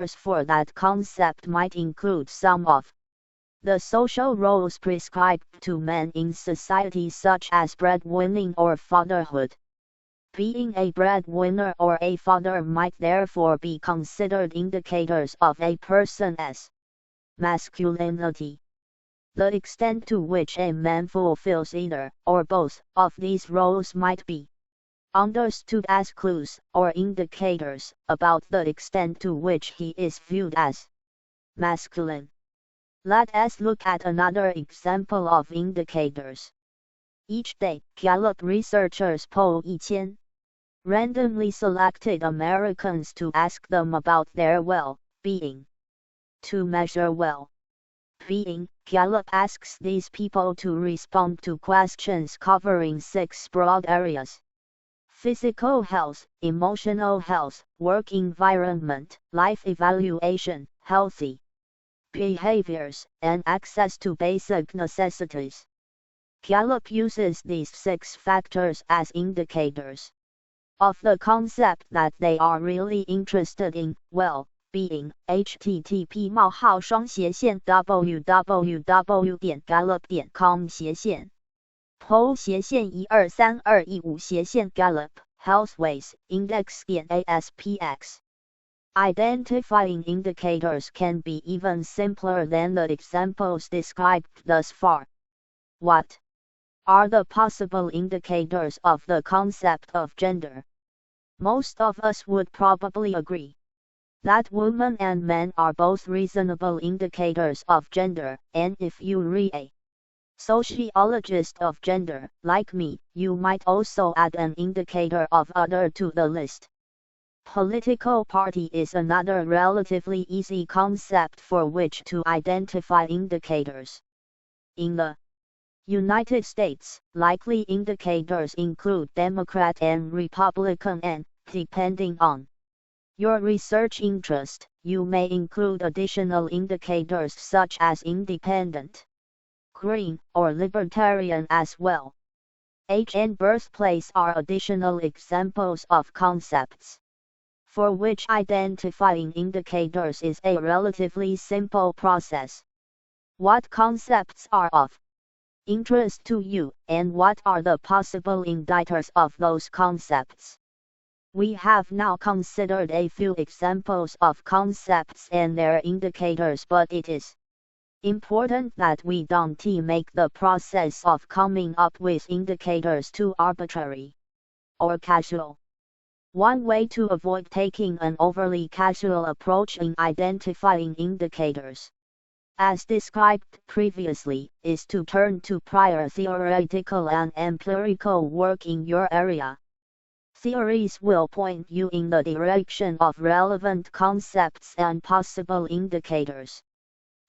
for that concept might include some of the social roles prescribed to men in society, such as breadwinning or fatherhood. Being a breadwinner or a father might therefore be considered indicators of a person as masculinity. The extent to which a man fulfills either or both of these roles might be understood as clues or indicators about the extent to which he is viewed as masculine. Let us look at another example of indicators. Each day, Gallup researchers poll 1,000 randomly selected Americans to ask them about their well-being. To measure well-being, Gallup asks these people to respond to questions covering 6 broad areas: physical health, emotional health, work environment, life evaluation, healthy behaviors, and access to basic necessities. Gallup uses these 6 factors as indicators of the concept that they are really interested in well-being. http://www.gallup.com/ poll/1232115/ Gallup Healthways Index.aspx. Identifying indicators can be even simpler than the examples described thus far. What are the possible indicators of the concept of gender? Most of us would probably agree that women and men are both reasonable indicators of gender, and if you read a sociologist of gender, like me, you might also add an indicator of other to the list. Political party is another relatively easy concept for which to identify indicators. In the United States, likely indicators include Democrat and Republican, and, depending on your research interest, you may include additional indicators such as independent, green, or libertarian as well. Age and birthplace are additional examples of concepts for which identifying indicators is a relatively simple process. What concepts are of interest to you, and what are the possible indicators of those concepts? We have now considered a few examples of concepts and their indicators, but it is important that we don't make the process of coming up with indicators too arbitrary or casual. One way to avoid taking an overly casual approach in identifying indicators, as described previously, is to turn to prior theoretical and empirical work in your area. Theories will point you in the direction of relevant concepts and possible indicators.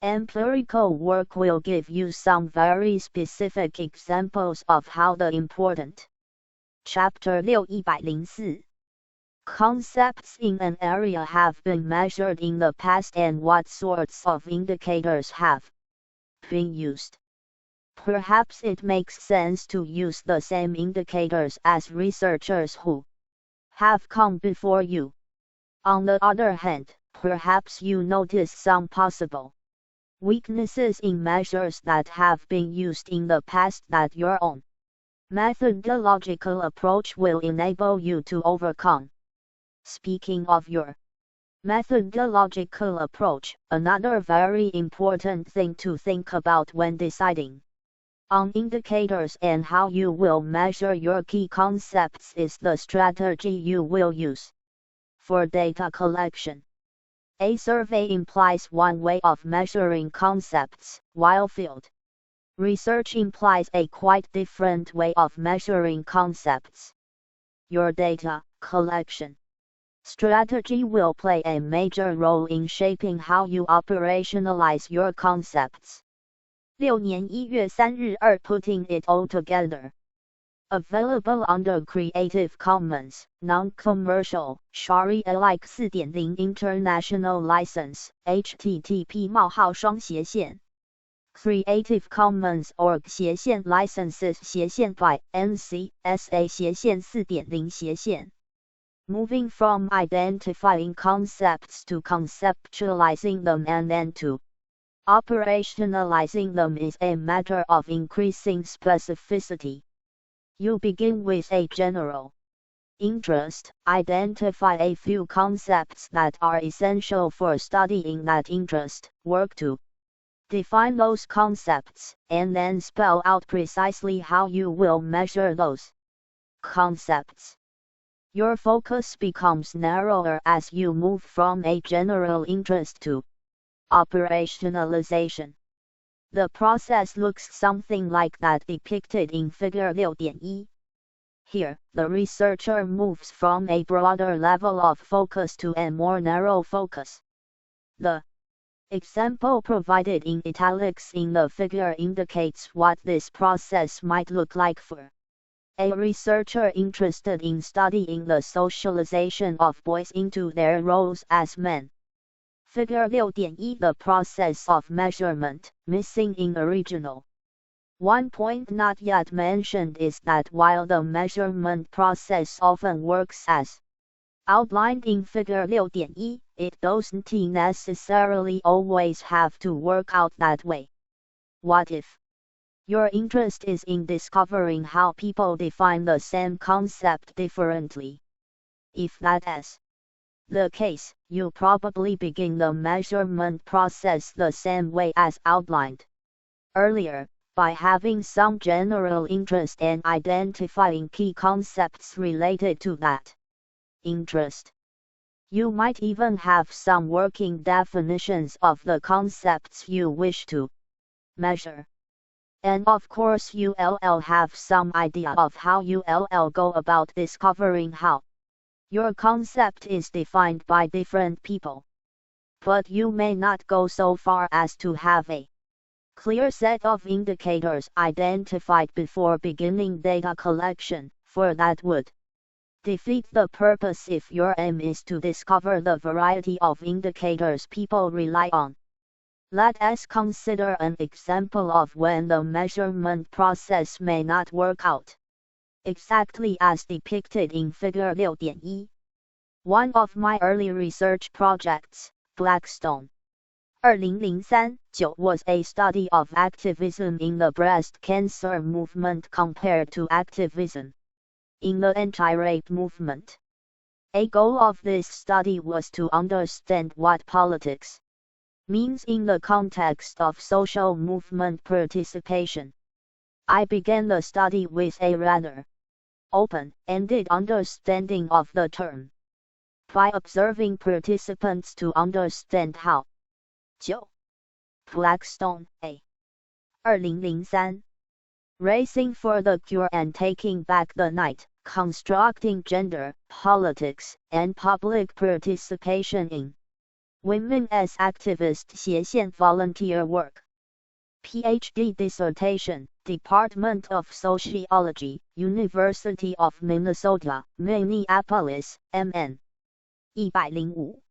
Empirical work will give you some very specific examples of how the important Chapter 6 concepts in an area have been measured in the past and what sorts of indicators have been used. Perhaps it makes sense to use the same indicators as researchers who have come before you. On the other hand, perhaps you notice some possible weaknesses in measures that have been used in the past that your own methodological approach will enable you to overcome. Speaking of your methodological approach, another very important thing to think about when deciding on indicators and how you will measure your key concepts is the strategy you will use for data collection. A survey implies one way of measuring concepts, while field research implies a quite different way of measuring concepts. Your data collection strategy will play a major role in shaping how you operationalize your concepts. 6年1月3日2 Putting it all together. Available under Creative Commons, Non-Commercial, Sharia-alike 4.0 International License, http:// Creative Commons org /licenses by NC SA 4.0 moving from identifying concepts to conceptualizing them and then to operationalizing them is a matter of increasing specificity. You begin with a general interest, identify a few concepts that are essential for studying that interest, work to define those concepts, and then spell out precisely how you will measure those concepts. Your focus becomes narrower as you move from a general interest to operationalization. The process looks something like that depicted in Figure 6.1. Here, the researcher moves from a broader level of focus to a more narrow focus. The example provided in italics in the figure indicates what this process might look like for a researcher interested in studying the socialization of boys into their roles as men. Figure 6.1. The process of measurement, missing in original. One point not yet mentioned is that while the measurement process often works as outlined in Figure 6.1, it doesn't necessarily always have to work out that way. What if your interest is in discovering how people define the same concept differently? If that is the case, you probably begin the measurement process the same way as outlined earlier, by having some general interest and identifying key concepts related to that interest. You might even have some working definitions of the concepts you wish to measure. And of course you'll have some idea of how you'll go about discovering how your concept is defined by different people. But you may not go so far as to have a clear set of indicators identified before beginning data collection, for that would defeat the purpose if your aim is to discover the variety of indicators people rely on. Let us consider an example of when the measurement process may not work out exactly as depicted in Figure 6.1. One of my early research projects, Blackstone 2003-9 was a study of activism in the breast cancer movement compared to activism in the anti-rape movement. A goal of this study was to understand what politics means in the context of social movement participation. I began the study with a rather open-ended understanding of the term. By observing participants to understand how 9. Blackstone A. 2003. Racing for the Cure and Taking Back the Night, Constructing Gender, Politics, and Public Participation in Women as Activists 斜线 Volunteer Work. PhD dissertation, Department of Sociology, University of Minnesota, Minneapolis, MN. 105.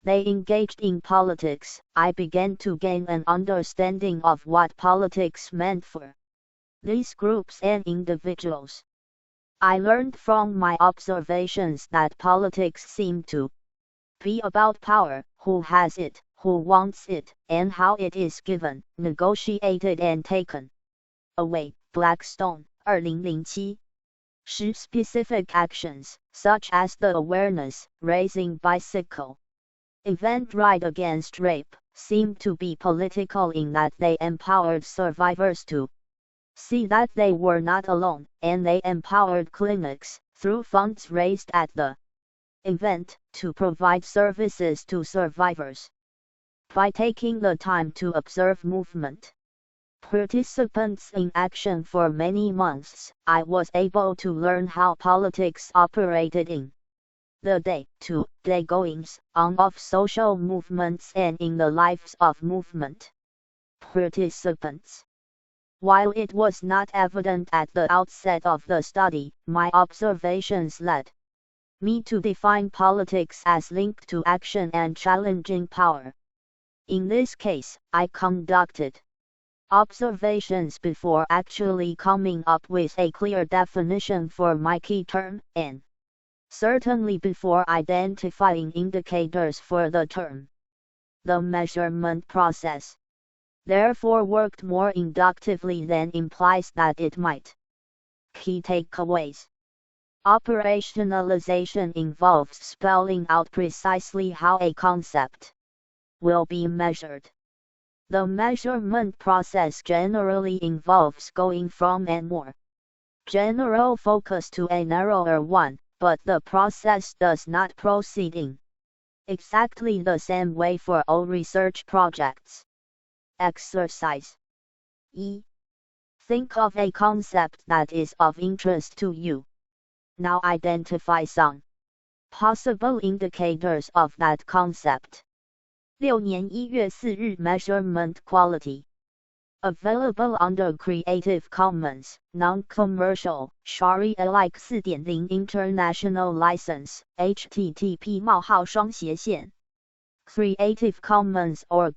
They engaged in politics. I began to gain an understanding of what politics meant for these groups and individuals. I learned from my observations that politics seemed to be about power, who has it, who wants it, and how it is given, negotiated and taken away. Blackstone 2007. Specific actions, such as the awareness-raising bicycle event Ride Against Rape, seemed to be political in that they empowered survivors to see that they were not alone, and they empowered clinics, through funds raised at the event, to provide services to survivors. By taking the time to observe movement participants in action for many months, I was able to learn how politics operated in the day-to-day goings-on of social movements and in the lives of movement participants. While it was not evident at the outset of the study, my observations led me to define politics as linked to action and challenging power. In this case, I conducted observations before actually coming up with a clear definition for my key term, and certainly before identifying indicators for the term. The measurement process, therefore, worked more inductively than implies that it might. Key takeaways. Operationalization involves spelling out precisely how a concept will be measured. The measurement process generally involves going from a more general focus to a narrower one, but the process does not proceed in exactly the same way for all research projects. Exercise 1. Think of a concept that is of interest to you. Now identify some possible indicators of that concept. 6年1月4日 Measurement Quality. Available under Creative Commons, Non-Commercial, Sharia-alike 4.0 International License, http://. Creative Commons org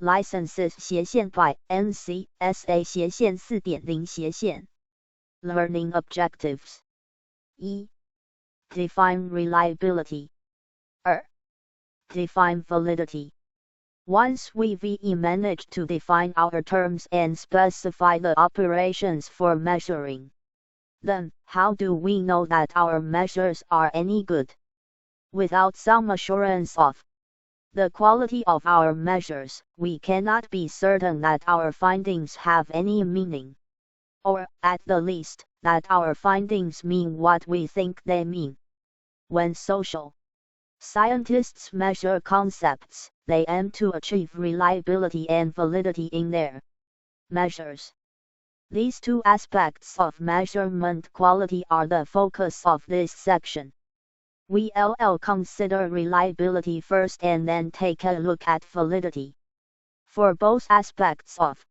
licenses by NC-SA 4.0 Learning Objectives 1. Define reliability. 2. Define validity. Once we've managed to define our terms and specify the operations for measuring, then, how do we know that our measures are any good? Without some assurance of the quality of our measures, we cannot be certain that our findings have any meaning, or, at the least, that our findings mean what we think they mean. When social scientists measure concepts, they aim to achieve reliability and validity in their measures. These two aspects of measurement quality are the focus of this section. We'll consider reliability first and then take a look at validity. For both aspects of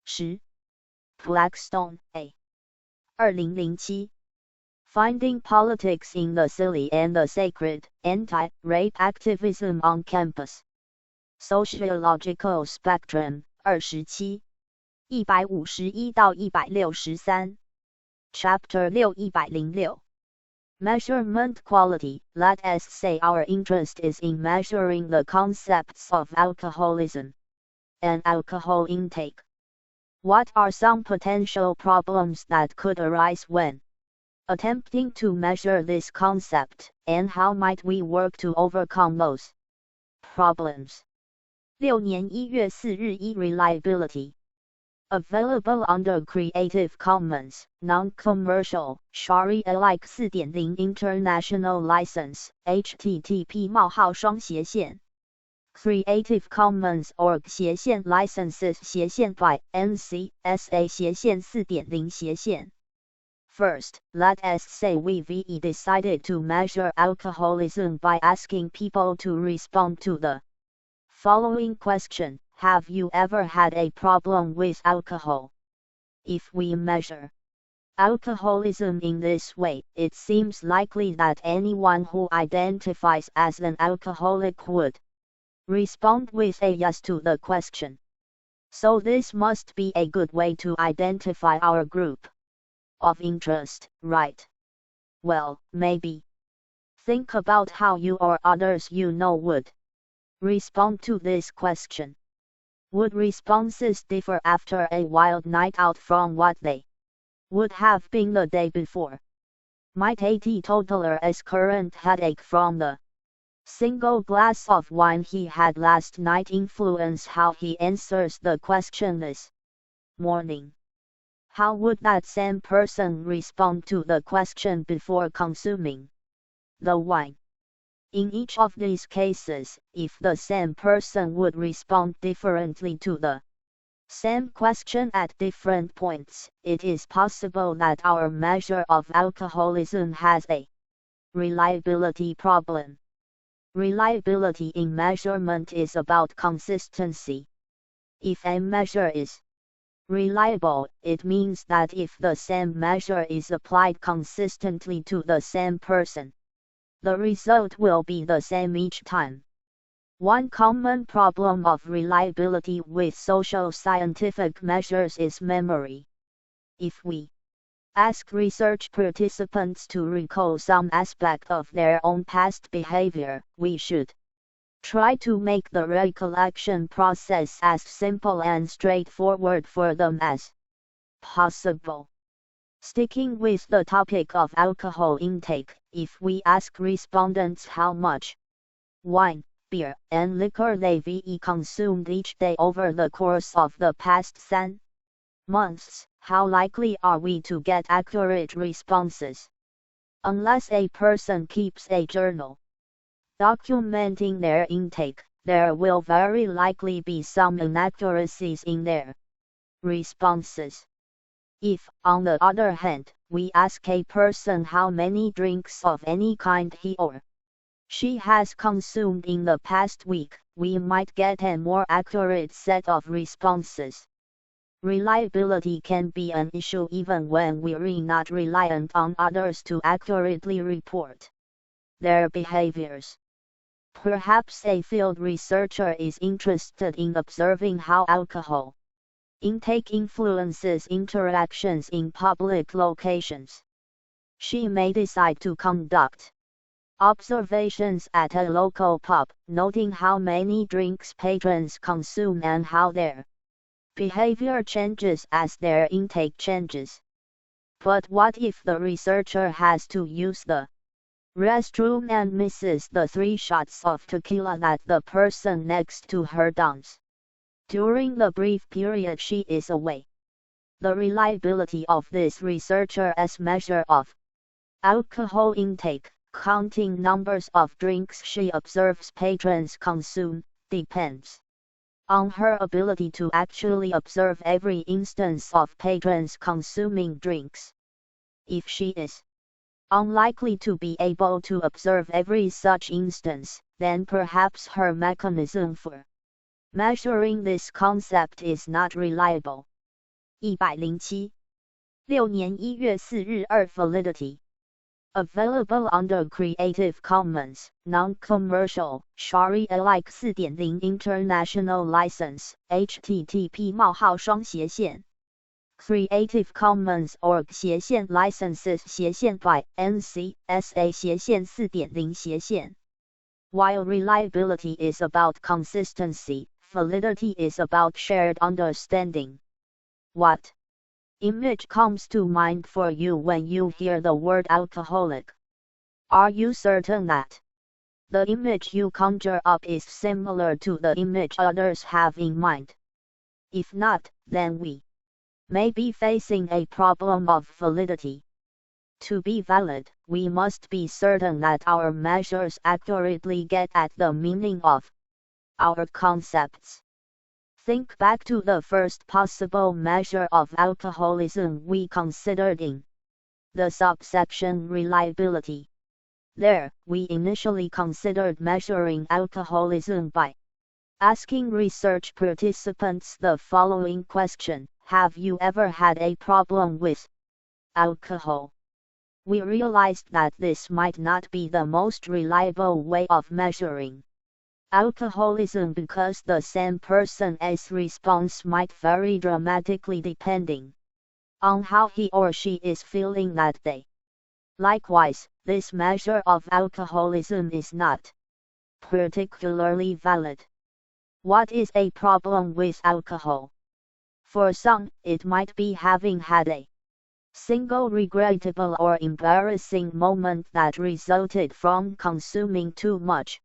10. Blackstone, A. 2007. Finding Politics in the Silly and the Sacred, Anti-Rape Activism on Campus. Sociological Spectrum, 27. 151-163. Chapter 6 106. Measurement Quality. Let us say our interest is in measuring the concepts of alcoholism and alcohol intake. What are some potential problems that could arise when attempting to measure this concept, and how might we work to overcome those problems? 6年1月4日 Reliability. Available under Creative Commons, Non-Commercial, Sharia-alike 4.0 International License, http:// Creative Commons org licenses by NC-SA 4.0 First, let us say we've decided to measure alcoholism by asking people to respond to the following question: have you ever had a problem with alcohol? If we measure alcoholism in this way, it seems likely that anyone who identifies as an alcoholic would respond with a yes to the question. So this must be a good way to identify our group of interest, right? Well, maybe. Think about how you or others you know would respond to this question. Would responses differ after a wild night out from what they would have been the day before? Might a teetotaler's current headache from the single glass of wine he had last night influence how he answers the question this morning? How would that same person respond to the question before consuming the wine? In each of these cases, if the same person would respond differently to the same question at different points, it is possible that our measure of alcoholism has a reliability problem. Reliability in measurement is about consistency. If a measure is reliable, it means that if the same measure is applied consistently to the same person, the result will be the same each time. One common problem of reliability with social scientific measures is memory. If we Ask research participants to recall some aspect of their own past behavior. We should try to make the recollection process as simple and straightforward for them as possible. Sticking with the topic of alcohol intake, if we ask respondents how much wine, beer, and liquor they've consumed each day over the course of the past 3 months, how likely are we to get accurate responses? Unless a person keeps a journal documenting their intake, there will very likely be some inaccuracies in their responses. If, on the other hand, we ask a person how many drinks of any kind he or she has consumed in the past week, we might get a more accurate set of responses. Reliability can be an issue even when we're not reliant on others to accurately report their behaviors. Perhaps a field researcher is interested in observing how alcohol intake influences interactions in public locations. She may decide to conduct observations at a local pub, noting how many drinks patrons consume and how their behavior changes as their intake changes. But what if the researcher has to use the restroom and misses the 3 shots of tequila that the person next to her downs during the brief period she is away? The reliability of this researcher's measure of alcohol intake, counting numbers of drinks she observes patrons consume, depends on her ability to actually observe every instance of patrons consuming drinks. If she is unlikely to be able to observe every such instance, then perhaps her mechanism for measuring this concept is not reliable. 107. 6年1月4日2 Validity. Available under Creative Commons, Non-Commercial, Sharia-like 4.0 International License, http://. Creative Commons org licenses by NC.SA 4.0 While reliability is about consistency, validity is about shared understanding. What image comes to mind for you when you hear the word alcoholic? Are you certain that the image you conjure up is similar to the image others have in mind? If not, then we may be facing a problem of validity. To be valid, we must be certain that our measures accurately get at the meaning of our concepts. Think back to the first possible measure of alcoholism we considered in the subsection Reliability. There, we initially considered measuring alcoholism by asking research participants the following question: have you ever had a problem with alcohol? We realized that this might not be the most reliable way of measuring alcoholism because the same person's response might vary dramatically depending on how he or she is feeling that day. Likewise, this measure of alcoholism is not particularly valid. What is a problem with alcohol? For some, it might be having had a single regrettable or embarrassing moment that resulted from consuming too much.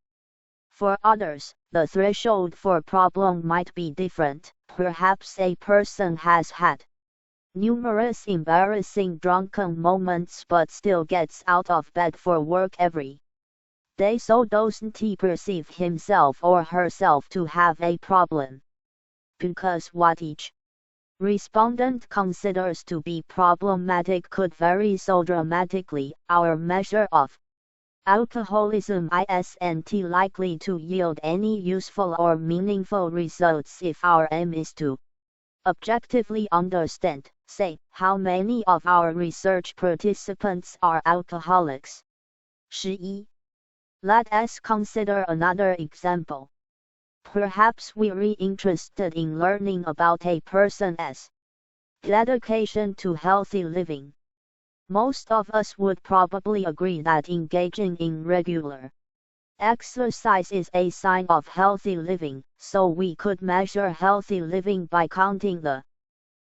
For others, the threshold for problem might be different. Perhaps a person has had numerous embarrassing drunken moments but still gets out of bed for work every day, so doesn't he perceive himself or herself to have a problem. Because what each respondent considers to be problematic could vary so dramatically, our measure of alcoholism isn't likely to yield any useful or meaningful results if our aim is to objectively understand, say, how many of our research participants are alcoholics. 11. Let us consider another example. Perhaps we're interested in learning about a person's dedication to healthy living. Most of us would probably agree that engaging in regular exercise is a sign of healthy living, so we could measure healthy living by counting the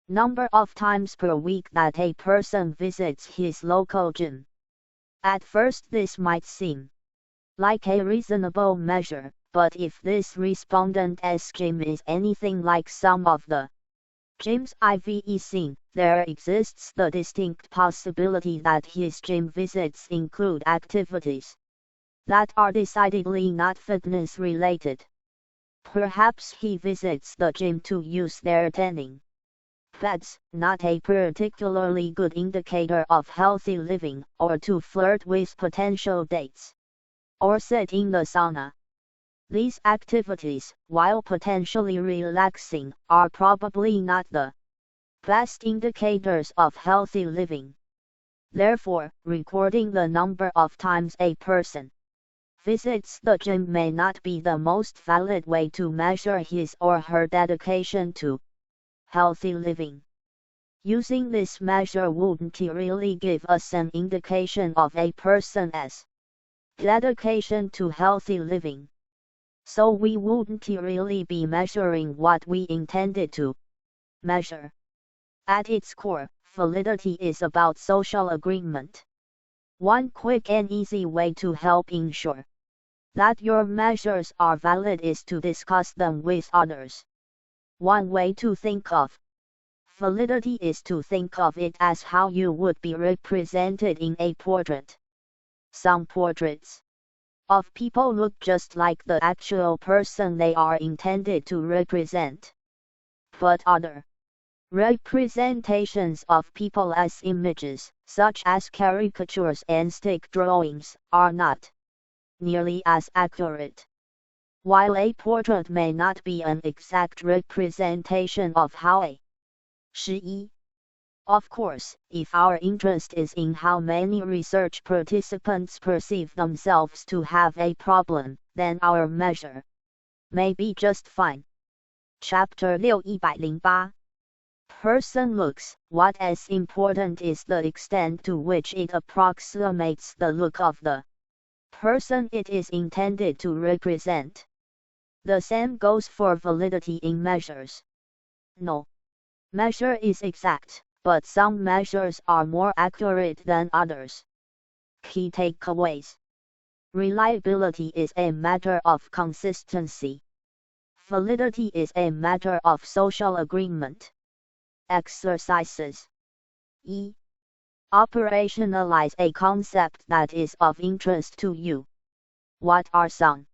number of times per week that a person visits his local gym. At first this might seem like a reasonable measure, but if this respondent's gym is anything like some of the gyms I've seen, there exists the distinct possibility that his gym visits include activities that are decidedly not fitness related. Perhaps he visits the gym to use their tanning beds, not a particularly good indicator of healthy living, or to flirt with potential dates, or sit in the sauna. These activities, while potentially relaxing, are probably not the best indicators of healthy living. Therefore, recording the number of times a person visits the gym may not be the most valid way to measure his or her dedication to healthy living. Using this measure wouldn't really give us an indication of a person's dedication to healthy living. So we wouldn't really be measuring what we intended to measure. At its core, validity is about social agreement. One quick and easy way to help ensure that your measures are valid is to discuss them with others. One way to think of validity is to think of it as how you would be represented in a portrait. Some portraits of people look just like the actual person they are intended to represent. But other representations of people as images, such as caricatures and stick drawings, are not nearly as accurate. While a portrait may not be an exact representation of how a 是一. Of course, if our interest is in how many research participants perceive themselves to have a problem, then our measure may be just fine. Chapter 6 Person looks. What is important is the extent to which it approximates the look of the person it is intended to represent. The same goes for validity in measures. No measure is exact, but some measures are more accurate than others. Key takeaways. Reliability is a matter of consistency. Validity is a matter of social agreement. Exercises. E. Operationalize a concept that is of interest to you. What are some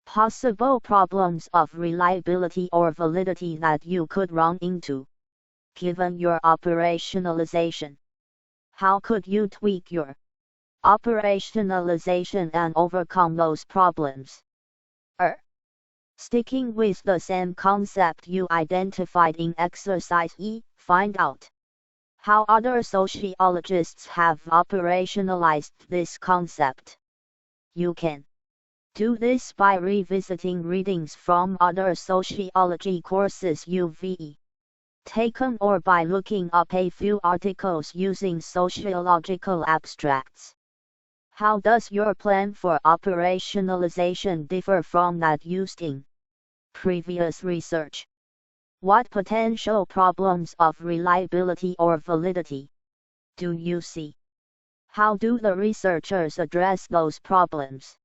possible problems of reliability or validity that you could run into, given your operationalization? How could you tweak your operationalization and overcome those problems? Sticking with the same concept you identified in exercise E, find out how other sociologists have operationalized this concept. You can do this by revisiting readings from other sociology courses you've taken, or by looking up a few articles using sociological abstracts. How does your plan for operationalization differ from that used in previous research? What potential problems of reliability or validity do you see? How do the researchers address those problems?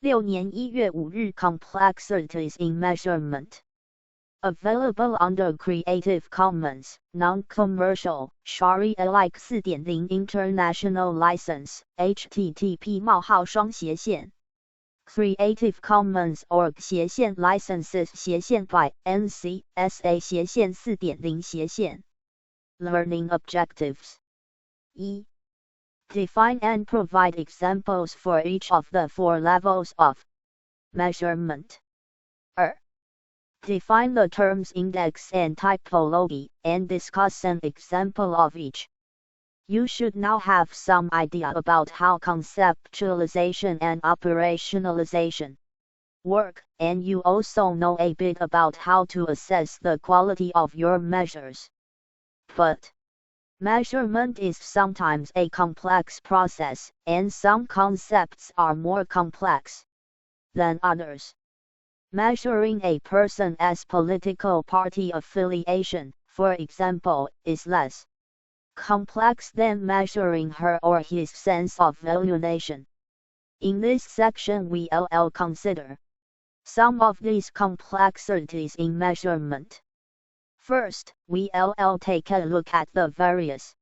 6年1月5日 Complexities in Measurement. Available under Creative Commons, Non-Commercial, Sharia-alike 4.0 International License, http://. Creative Commons org licenses by NC.SA 4.0 Learning Objectives. E. Define and provide examples for each of the 4 levels of measurement. Define the terms index and typology, and discuss an example of each. You should now have some idea about how conceptualization and operationalization work, and you also know a bit about how to assess the quality of your measures. But Measurement is sometimes a complex process, and some concepts are more complex than others. Measuring a person's political party affiliation, for example, is less complex than measuring her or his sense of valuation. In this section we'll consider some of these complexities in measurement. First, we'll take a look at the various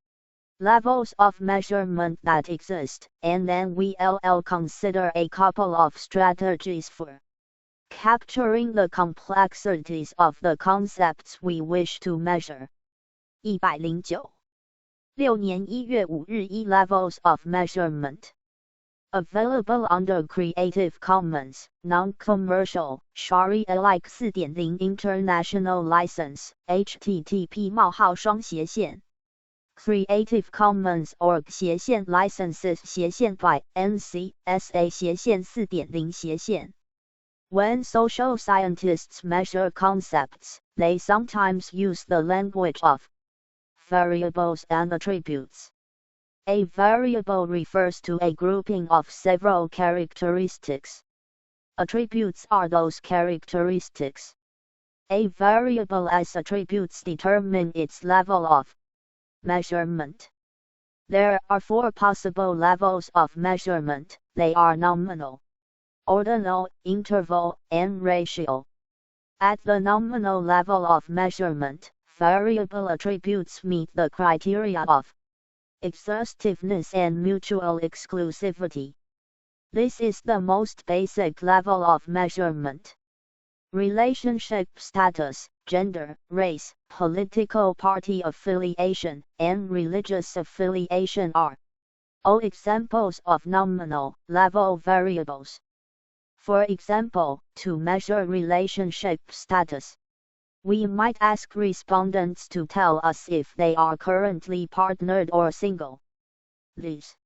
levels of measurement that exist, and then we'll consider a couple of strategies for capturing the complexities of the concepts we wish to measure. 109. 6年1月5日 levels of measurement. Available under Creative Commons, Non-Commercial, Sharia-alike 4.0 International License, http://. Creative Commons org licenses by NC.SA 4.0 When social scientists measure concepts, they sometimes use the language of variables and attributes. A variable refers to a grouping of several characteristics. Attributes are those characteristics. A variable's attributes determine its level of measurement. There are 4 possible levels of measurement. They are nominal, ordinal, interval, and ratio. At the nominal level of measurement, variable attributes meet the criteria of exhaustiveness and mutual exclusivity. This is the most basic level of measurement. Relationship status, gender, race, political party affiliation, and religious affiliation are all examples of nominal level variables. For example, to measure relationship status, we might ask respondents to tell us if they are currently partnered or single. These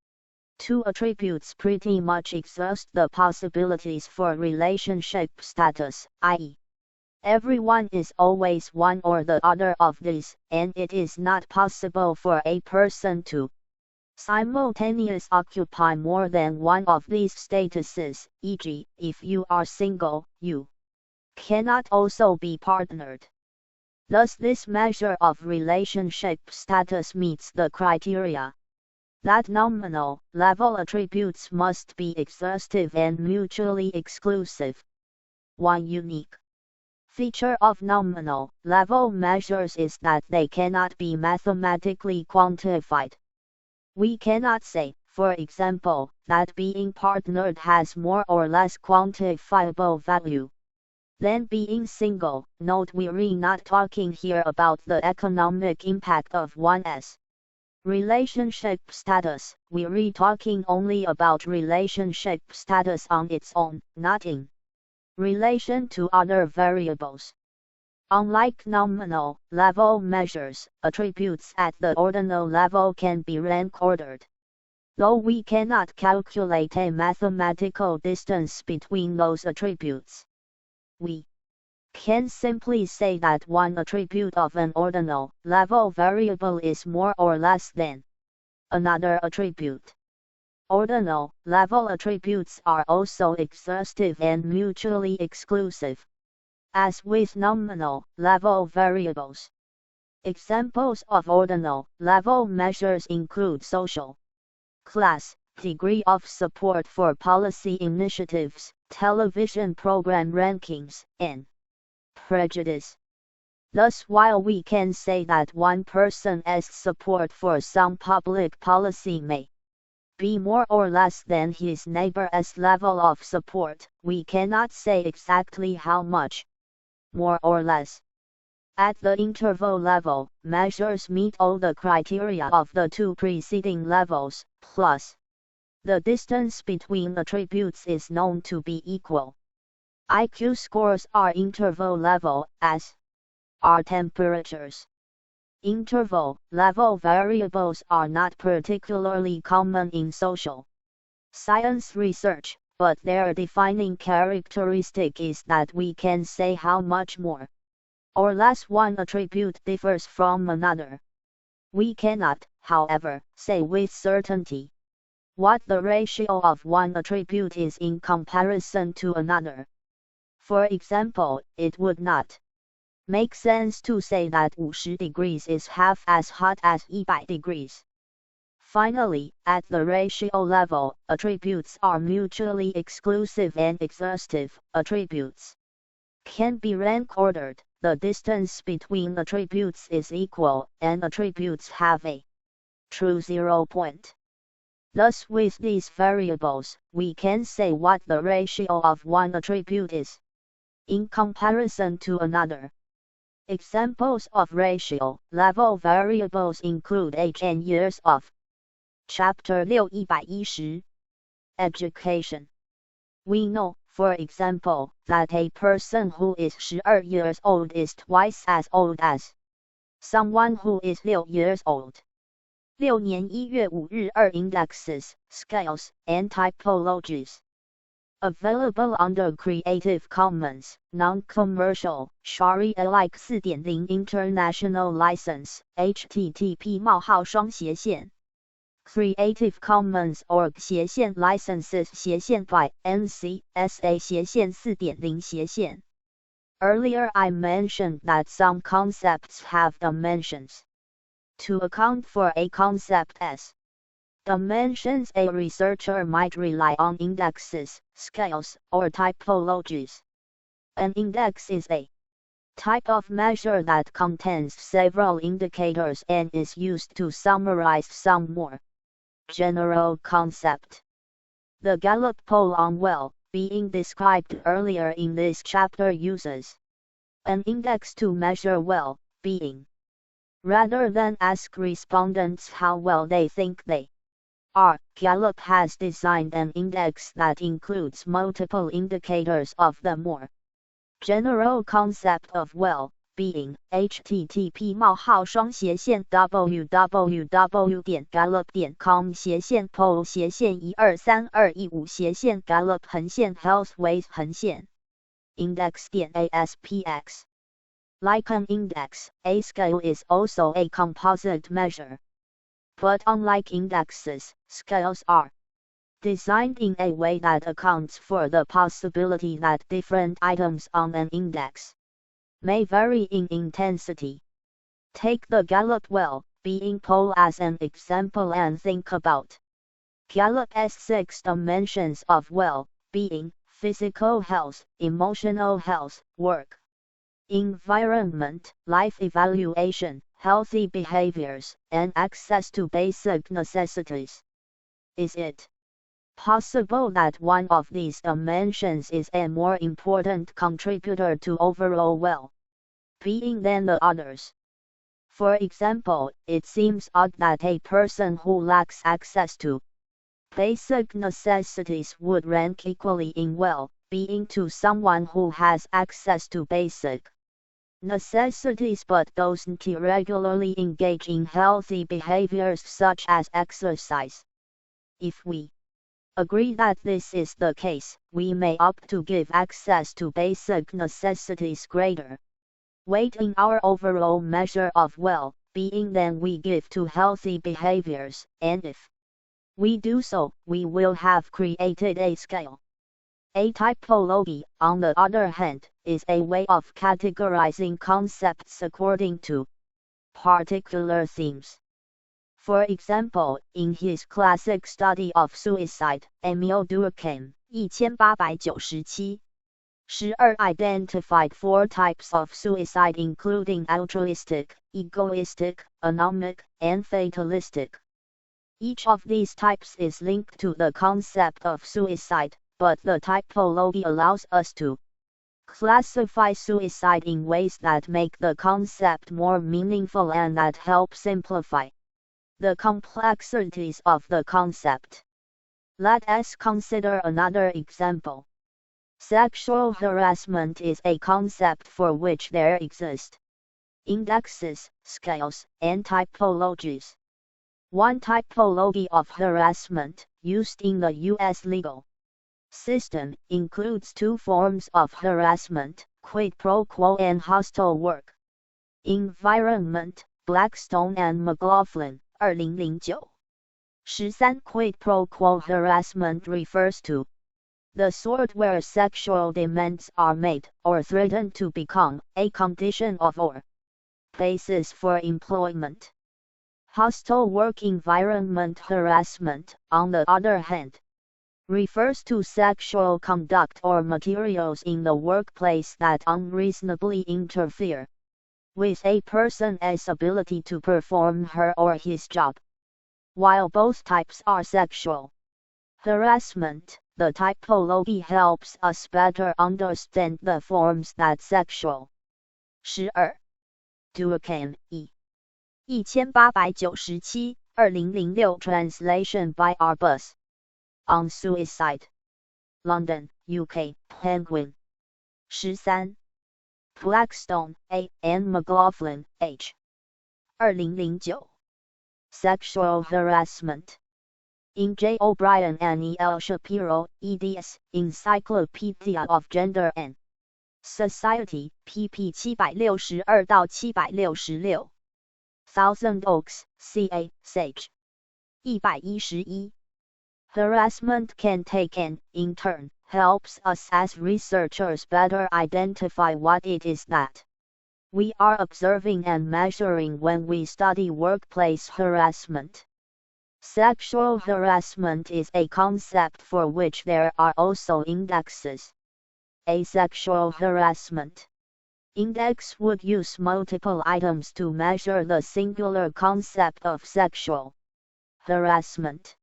2 attributes pretty much exhaust the possibilities for relationship status, i.e., everyone is always one or the other of these, and it is not possible for a person to simultaneously occupy more than one of these statuses, e.g., if you are single, you cannot also be partnered. Thus this measure of relationship status meets the criteria that nominal level attributes must be exhaustive and mutually exclusive. One unique feature of nominal level measures is that they cannot be mathematically quantified. We cannot say, for example, that being partnered has more or less quantifiable value than being single. Note we're not talking here about the economic impact of one's relationship status, we're talking only about relationship status on its own, not in relation to other variables. Unlike nominal level measures, attributes at the ordinal level can be rank ordered. Though we cannot calculate a mathematical distance between those attributes, we can simply say that one attribute of an ordinal level variable is more or less than another attribute. Ordinal level attributes are also exhaustive and mutually exclusive, as with nominal level variables. Examples of ordinal level measures include social class, degree of support for policy initiatives, television program rankings, and prejudice. Thus, while we can say that one person's support for some public policy may be more or less than his neighbor's level of support, we cannot say exactly how much more or less. At the interval level, measures meet all the criteria of the 2 preceding levels, plus the distance between attributes is known to be equal. IQ scores are interval level, as are temperatures. Interval level variables are not particularly common in social science research, but their defining characteristic is that we can say how much more or less one attribute differs from another. We cannot, however, say with certainty what the ratio of one attribute is in comparison to another. For example, it would not make sense to say that 50 degrees is half as hot as 100 degrees. Finally, at the ratio level, attributes are mutually exclusive and exhaustive. Attributes can be rank ordered. The distance between attributes is equal, and attributes have a true zero point. Thus, with these variables, we can say what the ratio of one attribute is in comparison to another. Examples of ratio level variables include age and years of. Chapter 6 110 Education. We know, for example, that a person who is 12 years old is twice as old as someone who is 6 years old. 6年1月5日 2 Indexes, Scales, and Typologies. Available under Creative Commons, Non-Commercial, Sharia-alike 4.0 International License, http://. Creative Commons org licenses by NC.SA 4.0 Earlier I mentioned that some concepts have dimensions. To account for a concept as dimensions, a researcher might rely on indexes, scales, or typologies. An index is a type of measure that contains several indicators and is used to summarize some more general concept. The Gallup poll on well-being described earlier in this chapter uses an index to measure well-being. Rather than ask respondents how well they think they are, Gallup has designed an index that includes multiple indicators of the more general concept of well-being. http://www.gallup.com/poll/1232115/Gallup-health-ways index.aspx. Like an index, a scale is also a composite measure. But unlike indexes, scales are designed in a way that accounts for the possibility that different items on an index may vary in intensity. Take the Gallup well-being poll as an example and think about Gallup's 6 dimensions of well-being: physical health, emotional health, work environment, life evaluation, healthy behaviors, and access to basic necessities. Is it possible that one of these dimensions is a more important contributor to overall well-being than the others? For example, it seems odd that a person who lacks access to basic necessities would rank equally in well-being to someone who has access to basic necessities but doesn't regularly engage in healthy behaviors such as exercise. If we agree that this is the case, we may opt to give access to basic necessities greater weight in our overall measure of well-being than we give to healthy behaviors, and if we do so, we will have created a scale. A typology, on the other hand, is a way of categorizing concepts according to particular themes. For example, in his classic study of suicide, Emil Durkheim 1897 identified 4 types of suicide including altruistic, egoistic, anomic, and fatalistic. Each of these types is linked to the concept of suicide, but the typology allows us to classify suicide in ways that make the concept more meaningful and that help simplify the complexities of the concept. Let us consider another example. Sexual harassment is a concept for which there exist indexes, scales, and typologies. One typology of harassment, used in the U.S. legal system, includes 2 forms of harassment: quid pro quo and hostile work environment. Blackstone and McLaughlin, 2009. 13. Quid pro quo harassment refers to the sort where sexual demands are made or threatened to become a condition of or basis for employment. Hostile work environment harassment, on the other hand, refers to sexual conduct or materials in the workplace that unreasonably interfere with a person's ability to perform her or his job. While both types are sexual harassment, the typology helps us better understand the forms that sexual. 12. Duquesne, E. 1897, 2006 Translation by Arbus. On Suicide. London, UK, Penguin. 13. Blackstone, A. and McLaughlin, H. 2009. Sexual Harassment. In J. O'Brien and E. L. Shapiro, eds. Encyclopedia of Gender and Society, pp. 762-766. Thousand Oaks, C.A., Sage. 111. Harassment can take and, in turn, helps us as researchers better identify what it is that we are observing and measuring when we study workplace harassment. Sexual harassment is a concept for which there are also indexes. A sexual harassment index would use multiple items to measure the singular concept of sexual harassment.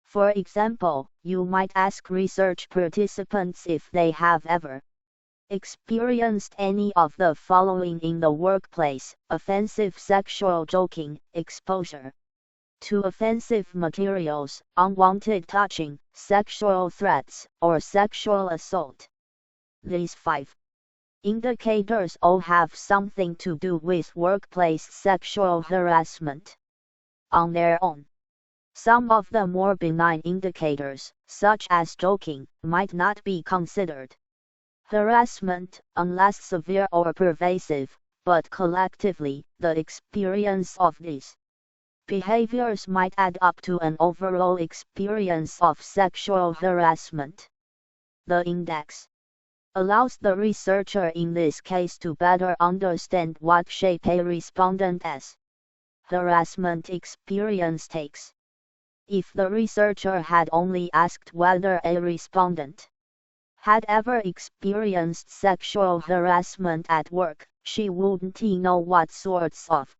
For example, you might ask research participants if they have ever experienced any of the following in the workplace: offensive sexual joking, exposure to offensive materials, unwanted touching, sexual threats, or sexual assault. These 5 indicators all have something to do with workplace sexual harassment on their own. Some of the more benign indicators, such as joking, might not be considered harassment unless severe or pervasive, but collectively, the experience of these behaviors might add up to an overall experience of sexual harassment. The index allows the researcher in this case to better understand what shape a respondent's harassment experience takes. If the researcher had only asked whether a respondent had ever experienced sexual harassment at work, she wouldn't know what sorts of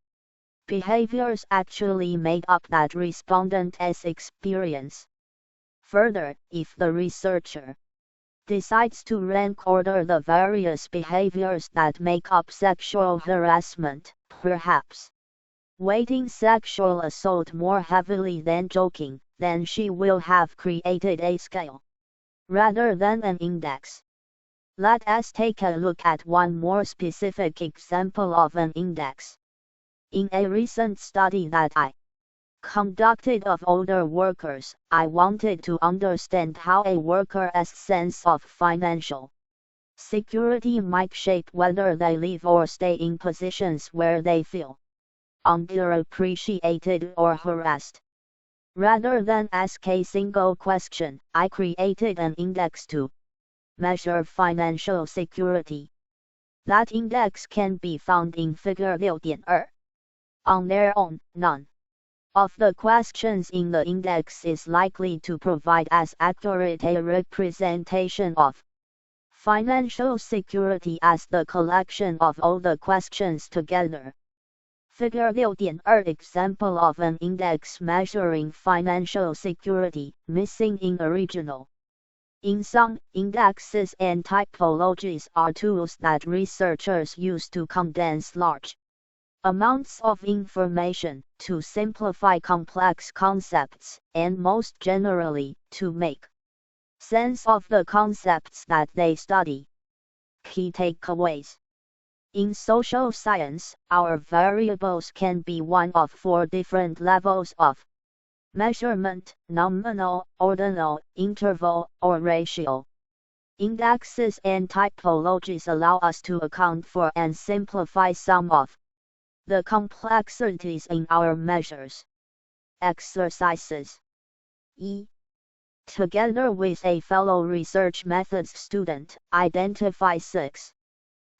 behaviors actually made up that respondent's experience. Further, if the researcher decides to rank order the various behaviors that make up sexual harassment, perhaps weighting sexual assault more heavily than joking, then she will have created a scale rather than an index. Let us take a look at one more specific example of an index. In a recent study that I conducted of older workers, I wanted to understand how a worker's sense of financial security might shape whether they leave or stay in positions where they feel underappreciated or harassed. Rather than ask a single question, I created an index to measure financial security. That index can be found in Figure 6.2. On their own, none of the questions in the index is likely to provide as accurate a representation of financial security as the collection of all the questions together. Figure 6.2 example of an index measuring financial security, missing in original. In some, indexes and typologies are tools that researchers use to condense large amounts of information, to simplify complex concepts, and most generally, to make sense of the concepts that they study. Key takeaways. In social science, our variables can be one of 4 different levels of measurement: nominal, ordinal, interval, or ratio. Indexes and typologies allow us to account for and simplify some of the complexities in our measures. Exercises. E. Together with a fellow research methods student, identify 6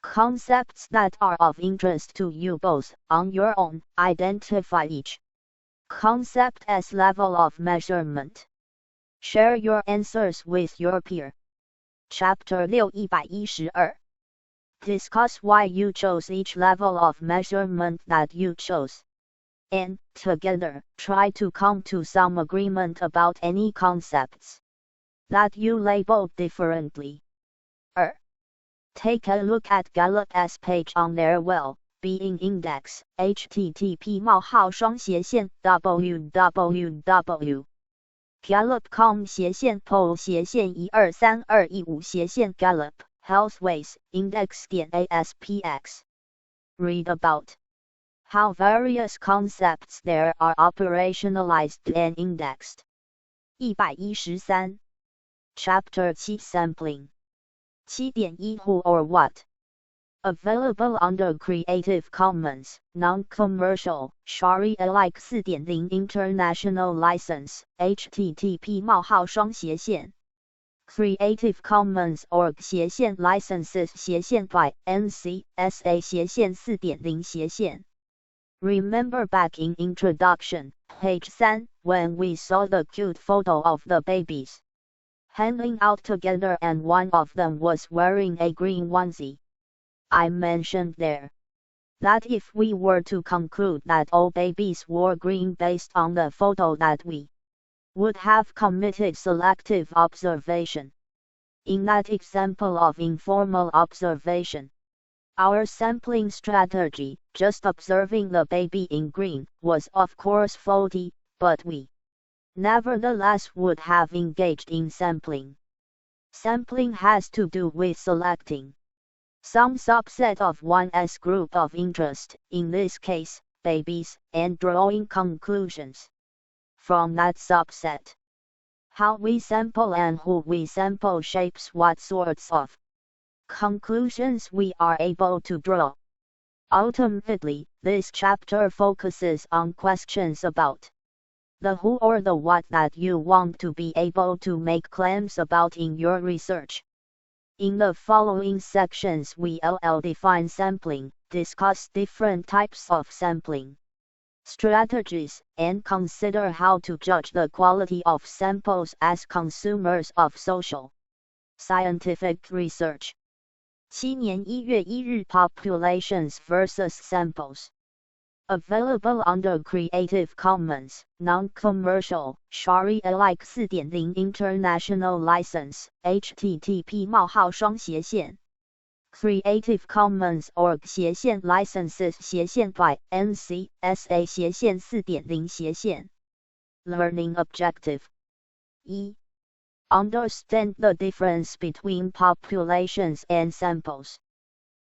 concepts that are of interest to you both. On your own, identify each concept as level of measurement. Share your answers with your peer. Chapter 6 112. Discuss why you chose each level of measurement that you chose. And, together, try to come to some agreement about any concepts that you labeled differently. Take a look at Gallup's page on their well-being index, http://www.gallup.com/poll/1232115/Gallup Healthways Index.aspx. Read about how various concepts there are operationalized and indexed. 113. Chapter 7 Sampling. 7.1 Who or what? Available under Creative Commons, Non-Commercial, Sharia-alike 4.0 International License, http://Creative Commons org/licenses by NC-SA 4.0 Remember back in introduction, page 3, when we saw the cute photo of the babies hanging out together and one of them was wearing a green onesie. I mentioned there that if we were to conclude that all babies wore green based on the photo, that we would have committed selective observation. In that example of informal observation, our sampling strategy, just observing the baby in green, was of course faulty, but we nevertheless would have engaged in sampling. Sampling has to do with selecting some subset of one's group of interest, in this case, babies, and drawing conclusions from that subset. How we sample and who we sample shapes what sorts of conclusions we are able to draw. Ultimately, this chapter focuses on questions about the who or the what that you want to be able to make claims about in your research. In the following sections we will define sampling, discuss different types of sampling strategies, and consider how to judge the quality of samples as consumers of social scientific research. 7年1月1日 Populations vs. Samples. Available under Creative Commons, Non-Commercial, Sharia-alike 4.0 International License, http://Creative Commons org/licenses by NC-SA 4.0 Learning Objective. E. Understand the difference between populations and samples.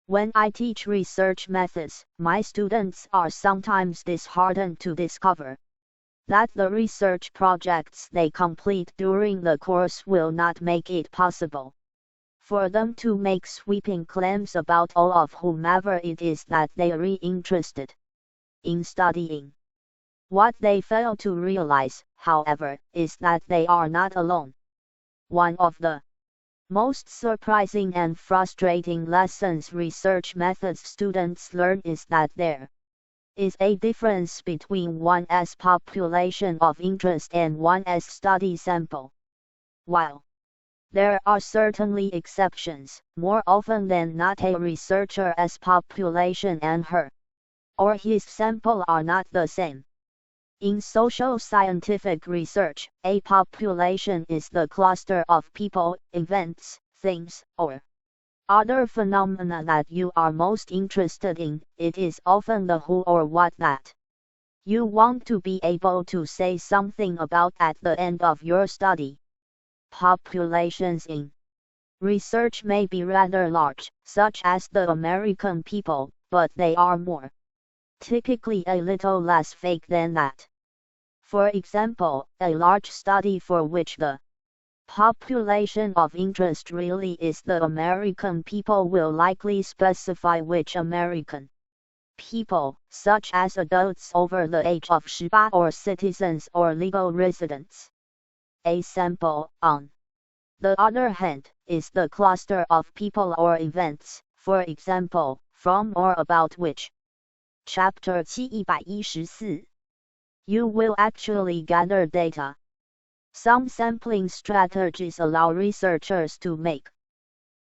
When I teach research methods, my students are sometimes disheartened to discover that the research projects they complete during the course will not make it possible for them to make sweeping claims about all of whomever it is that they are interested in studying. What they fail to realize, however, is that they are not alone. One of the most surprising and frustrating lessons research methods students learn is that there is a difference between one's population of interest and one's study sample. While there are certainly exceptions, more often than not a researcher's population and her or his sample are not the same. In social scientific research, a population is the cluster of people, events, things, or other phenomena that you are most interested in. It is often the who or what that you want to be able to say something about at the end of your study. Populations in research may be rather large, such as the American people, but they are more typically a little less vague than that. For example, a large study for which the population of interest really is the American people will likely specify which American people, such as adults over the age of 18 or citizens or legal residents. A sample, on the other hand, is the cluster of people or events, for example, from or about which. Chapter 7 114. You will actually gather data. Some sampling strategies allow researchers to make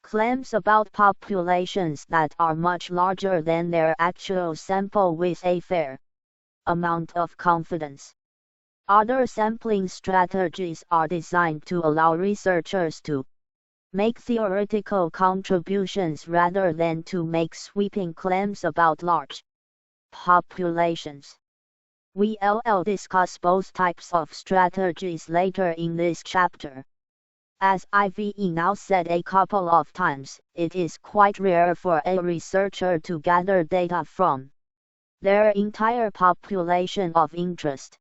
claims about populations that are much larger than their actual sample with a fair amount of confidence. Other sampling strategies are designed to allow researchers to make theoretical contributions rather than to make sweeping claims about large populations. We'll discuss both types of strategies later in this chapter. As I've now said a couple of times, it is quite rare for a researcher to gather data from their entire population of interest.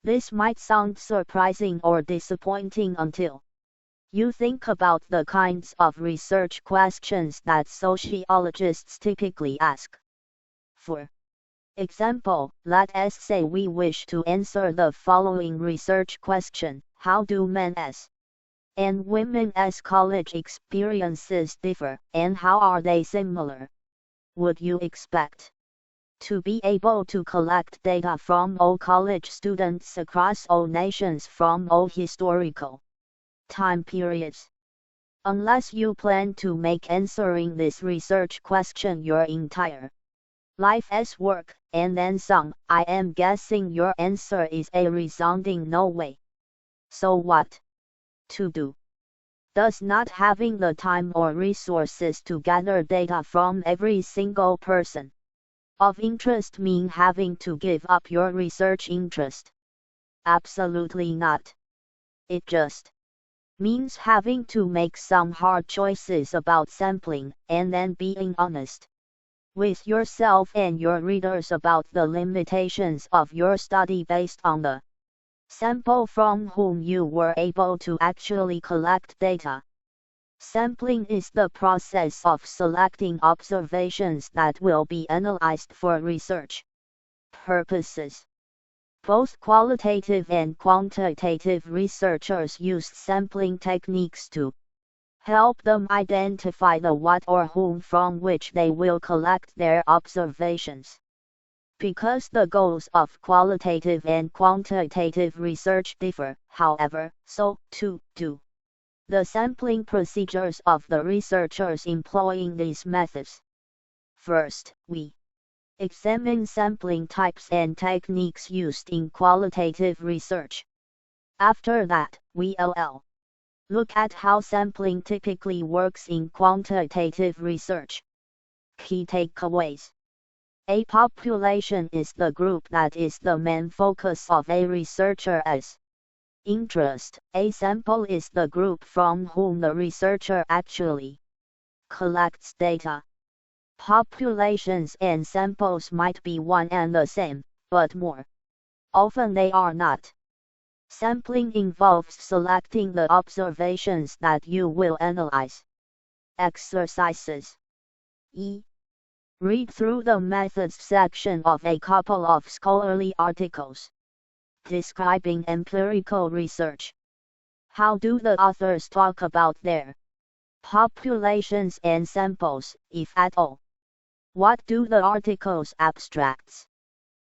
This might sound surprising or disappointing until you think about the kinds of research questions that sociologists typically ask. For example, let us say we wish to answer the following research question: how do men as and women as college experiences differ, and how are they similar? Would you expect to be able to collect data from all college students across all nations from all historical time periods? Unless you plan to make answering this research question your entire life as work, and then some, I am guessing your answer is a resounding no way. So what to do? Does not having the time or resources to gather data from every single person of interest mean having to give up your research interest? Absolutely not. It just means having to make some hard choices about sampling, and then being honest with yourself and your readers about the limitations of your study based on the sample from whom you were able to actually collect data. Sampling is the process of selecting observations that will be analyzed for research purposes. Both qualitative and quantitative researchers use sampling techniques to help them identify the what or whom from which they will collect their observations. Because the goals of qualitative and quantitative research differ, however, so too do the sampling procedures of the researchers employing these methods. First, we examine sampling types and techniques used in qualitative research. After that, we'll look at how sampling typically works in quantitative research. Key takeaways. A population is the group that is the main focus of a researcher's interest. A sample is the group from whom the researcher actually collects data. Populations and samples might be one and the same, but more often they are not. Sampling involves selecting the observations that you will analyze. Exercises. E. Read through the methods section of a couple of scholarly articles describing empirical research. How do the authors talk about their populations and samples, if at all? What do the articles' abstracts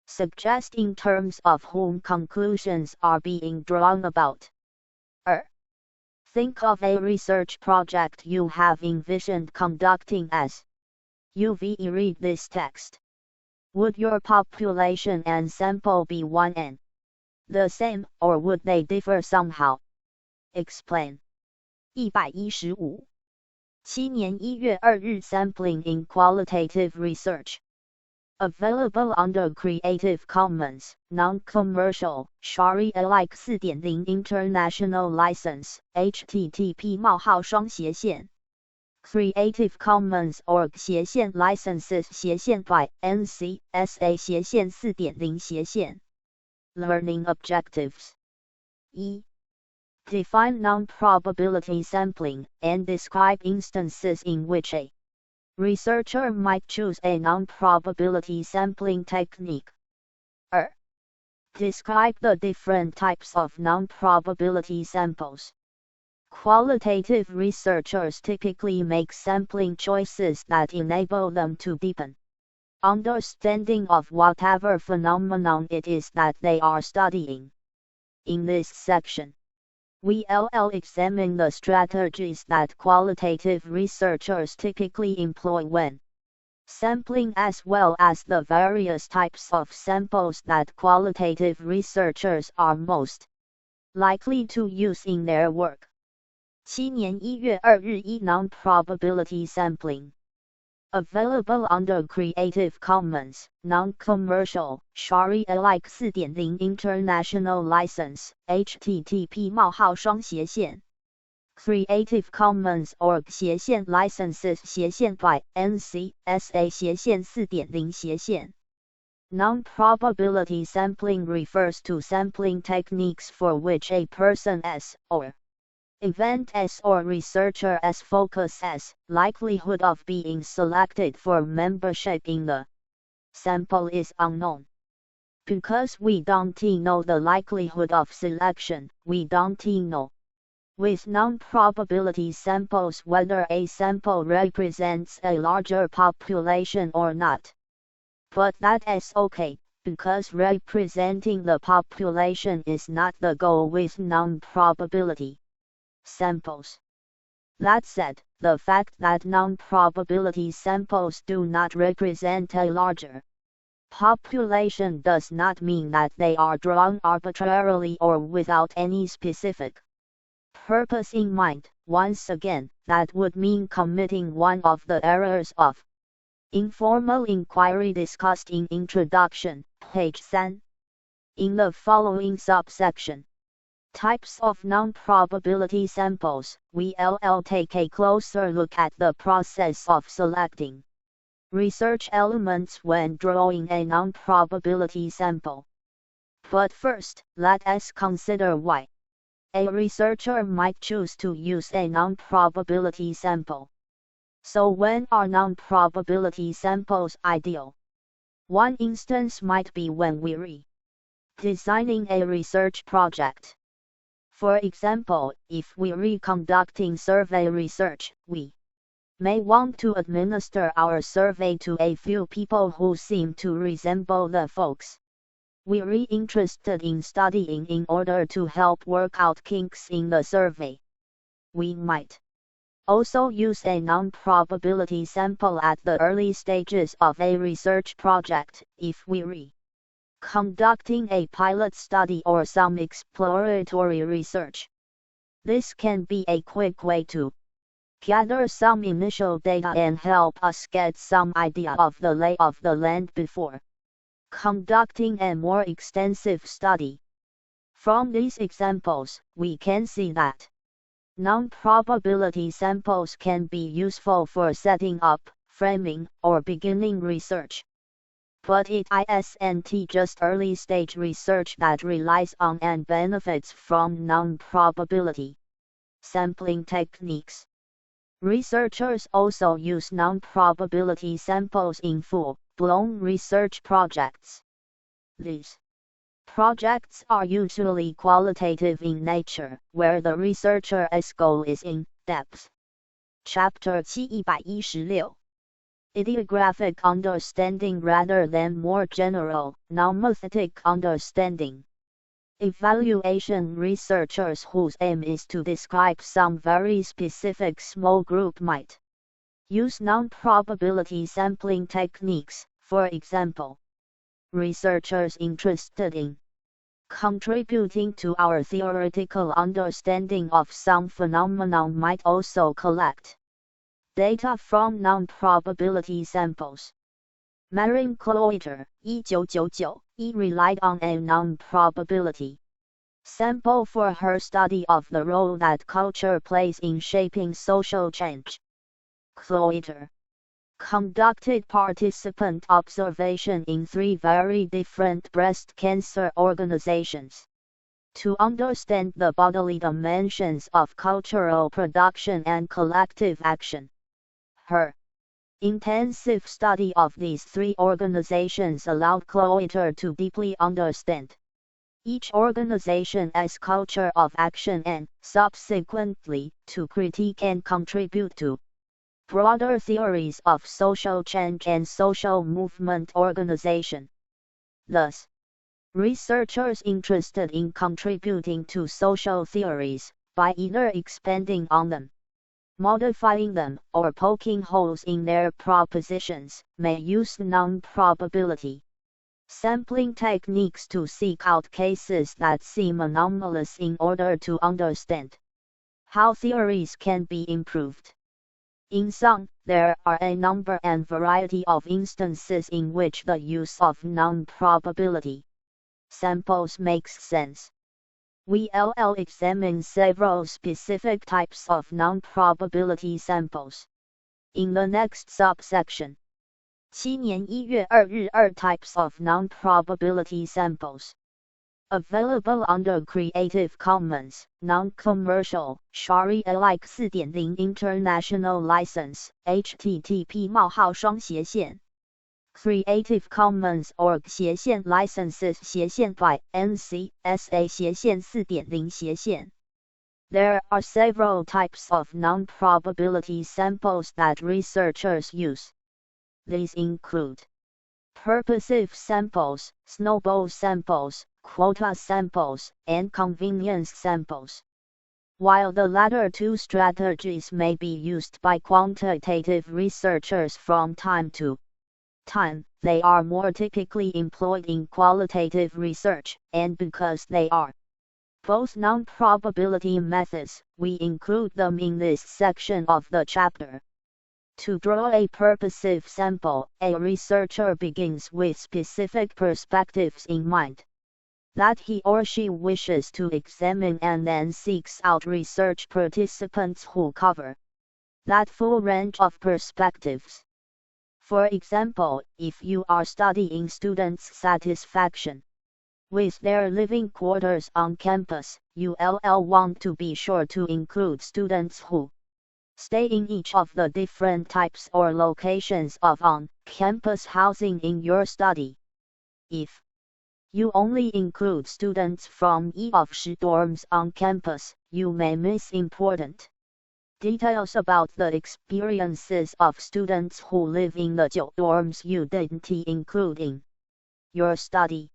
suggest in terms of whom conclusions are being drawn about? Think of a research project you have envisioned conducting as you read this text. Would your population and sample be one and the same, or would they differ somehow? Explain. 115. 7年1月2日 Sampling in Qualitative Research. Available under Creative Commons, Non-Commercial, Sharia-alike 4.0 International License, http:// Creative Commons org licenses by NC.SA 4.0 Learning Objectives. E. Define non-probability sampling, and describe instances in which a Researcher might choose a non-probability sampling technique. Describe the different types of non-probability samples. Qualitative researchers typically make sampling choices that enable them to deepen understanding of whatever phenomenon it is that they are studying. In this section, we'll examine the strategies that qualitative researchers typically employ when sampling, as well as the various types of samples that qualitative researchers are most likely to use in their work. 7年1月2日1 Non-probability sampling. Available under Creative Commons, Non-commercial, Sharia-alike 4.0 International License, http://. Creative Commons org licenses by NC.SA 4.0 Non-probability sampling refers to sampling techniques for which a person S or event S or researcher S focus S likelihood of being selected for membership in the sample is unknown. Because we don't know the likelihood of selection, we don't know with non-probability samples whether a sample represents a larger population or not. But that is okay, because representing the population is not the goal with non-probability samples. That said, the fact that non-probability samples do not represent a larger population does not mean that they are drawn arbitrarily or without any specific purpose in mind. Once again, that would mean committing one of the errors of informal inquiry discussed in Introduction, page 3. In the following subsection, Types of non-probability samples, we'll take a closer look at the process of selecting research elements when drawing a non-probability sample. But first, let us consider why a researcher might choose to use a non-probability sample. So when are non-probability samples ideal? One instance might be when we're designing a research project. For example, if we're conducting survey research, we may want to administer our survey to a few people who seem to resemble the folks we're interested in studying in order to help work out kinks in the survey. We might also use a non-probability sample at the early stages of a research project, if we're conducting a pilot study or some exploratory research. This can be a quick way to gather some initial data and help us get some idea of the lay of the land before conducting a more extensive study. From these examples, we can see that non-probability samples can be useful for setting up, framing, or beginning research. But it isn't just early-stage research that relies on and benefits from non-probability sampling techniques. Researchers also use non-probability samples in full-blown research projects. These projects are usually qualitative in nature, where the researcher's goal is in-depth. Chapter 716. Idiographic understanding rather than more general, nomethetic understanding. Evaluation researchers whose aim is to describe some very specific small group might use non-probability sampling techniques. For example, researchers interested in contributing to our theoretical understanding of some phenomenon might also collect data from non-probability samples. Marin Cloiter, 1999, relied on a non-probability sample for her study of the role that culture plays in shaping social change. Cloiter conducted participant observation in 3 very different breast cancer organizations. To understand the bodily dimensions of cultural production and collective action, her Intensive study of these three organizations allowed Cloeter to deeply understand each organization's culture of action and, subsequently, to critique and contribute to broader theories of social change and social movement organization. Thus, researchers interested in contributing to social theories, by either expanding on them, modifying them, or poking holes in their propositions, may use non-probability sampling techniques to seek out cases that seem anomalous in order to understand how theories can be improved. In sum, there are a number and variety of instances in which the use of non-probability samples makes sense. We'll examine several specific types of non-probability samples in the next subsection. 7年1月2日2 types of non-probability samples. Available under Creative Commons, Non-Commercial, Sharia-alike 4.0 International License, http:// Creative Commons org licenses by NC.SA 4.0 There are several types of non-probability samples that researchers use. These include purposive samples, snowball samples, quota samples, and convenience samples. While the latter two strategies may be used by quantitative researchers from time to time, they are more typically employed in qualitative research, and because they are both non-probability methods, we include them in this section of the chapter. To draw a purposive sample, a researcher begins with specific perspectives in mind that he or she wishes to examine and then seeks out research participants who cover that full range of perspectives. For example, if you are studying students' satisfaction with their living quarters on campus, you'll want to be sure to include students who stay in each of the different types or locations of on-campus housing in your study. If you only include students from each of the dorms on campus, you may miss important details about the experiences of students who live in the dorms you didn't include in your study.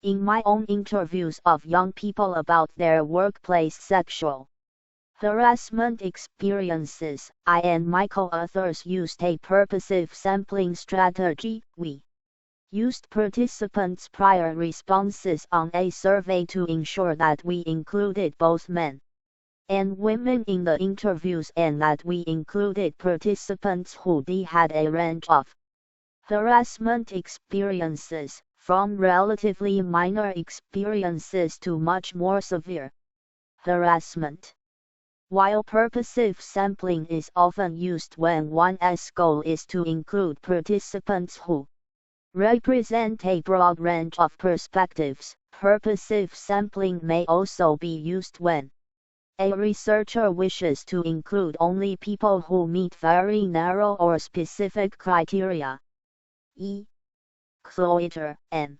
In my own interviews of young people about their workplace sexual harassment experiences, I and my co-authors used a purposive sampling strategy. We used participants' prior responses on a survey to ensure that we included both men and women in the interviews and that we included participants who had a range of harassment experiences, from relatively minor experiences to much more severe harassment. While purposive sampling is often used when one's goal is to include participants who represent a broad range of perspectives, purposive sampling may also be used when a researcher wishes to include only people who meet very narrow or specific criteria. Cloeter, M.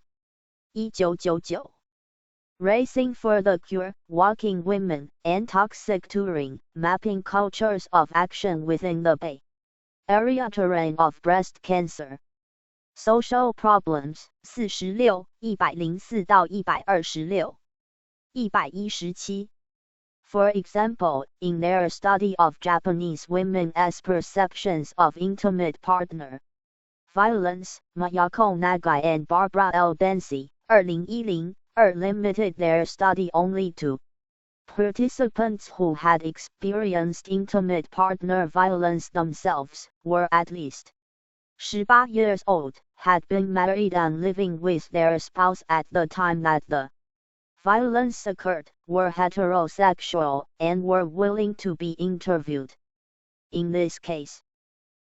1999. Racing for the Cure, Walking Women, and Toxic Touring, Mapping Cultures of Action Within the Bay Area Terrain of Breast Cancer. Social Problems, 46, 104-126. 117. For example, in their study of Japanese women's perceptions of intimate partner violence, Mayako Nagai and Barbara L. Dancy, 2010, limited their study only to participants who had experienced intimate partner violence themselves, were at least 18 years old, had been married and living with their spouse at the time that the violence occurred, were heterosexual, and were willing to be interviewed. In this case,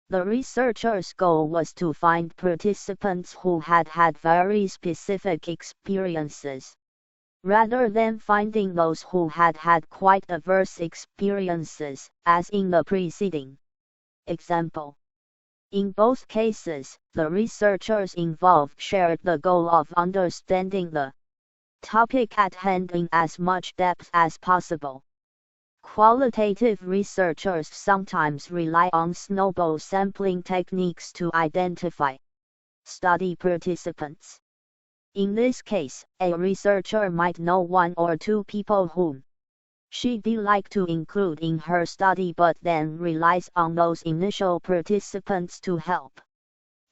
the researchers' goal was to find participants who had had very specific experiences, rather than finding those who had had quite diverse experiences, as in the preceding example. In both cases, the researchers involved shared the goal of understanding the topic at hand in as much depth as possible. Qualitative researchers sometimes rely on snowball sampling techniques to identify study participants. In this case, a researcher might know one or two people whom she'd like to include in her study, but then relies on those initial participants to help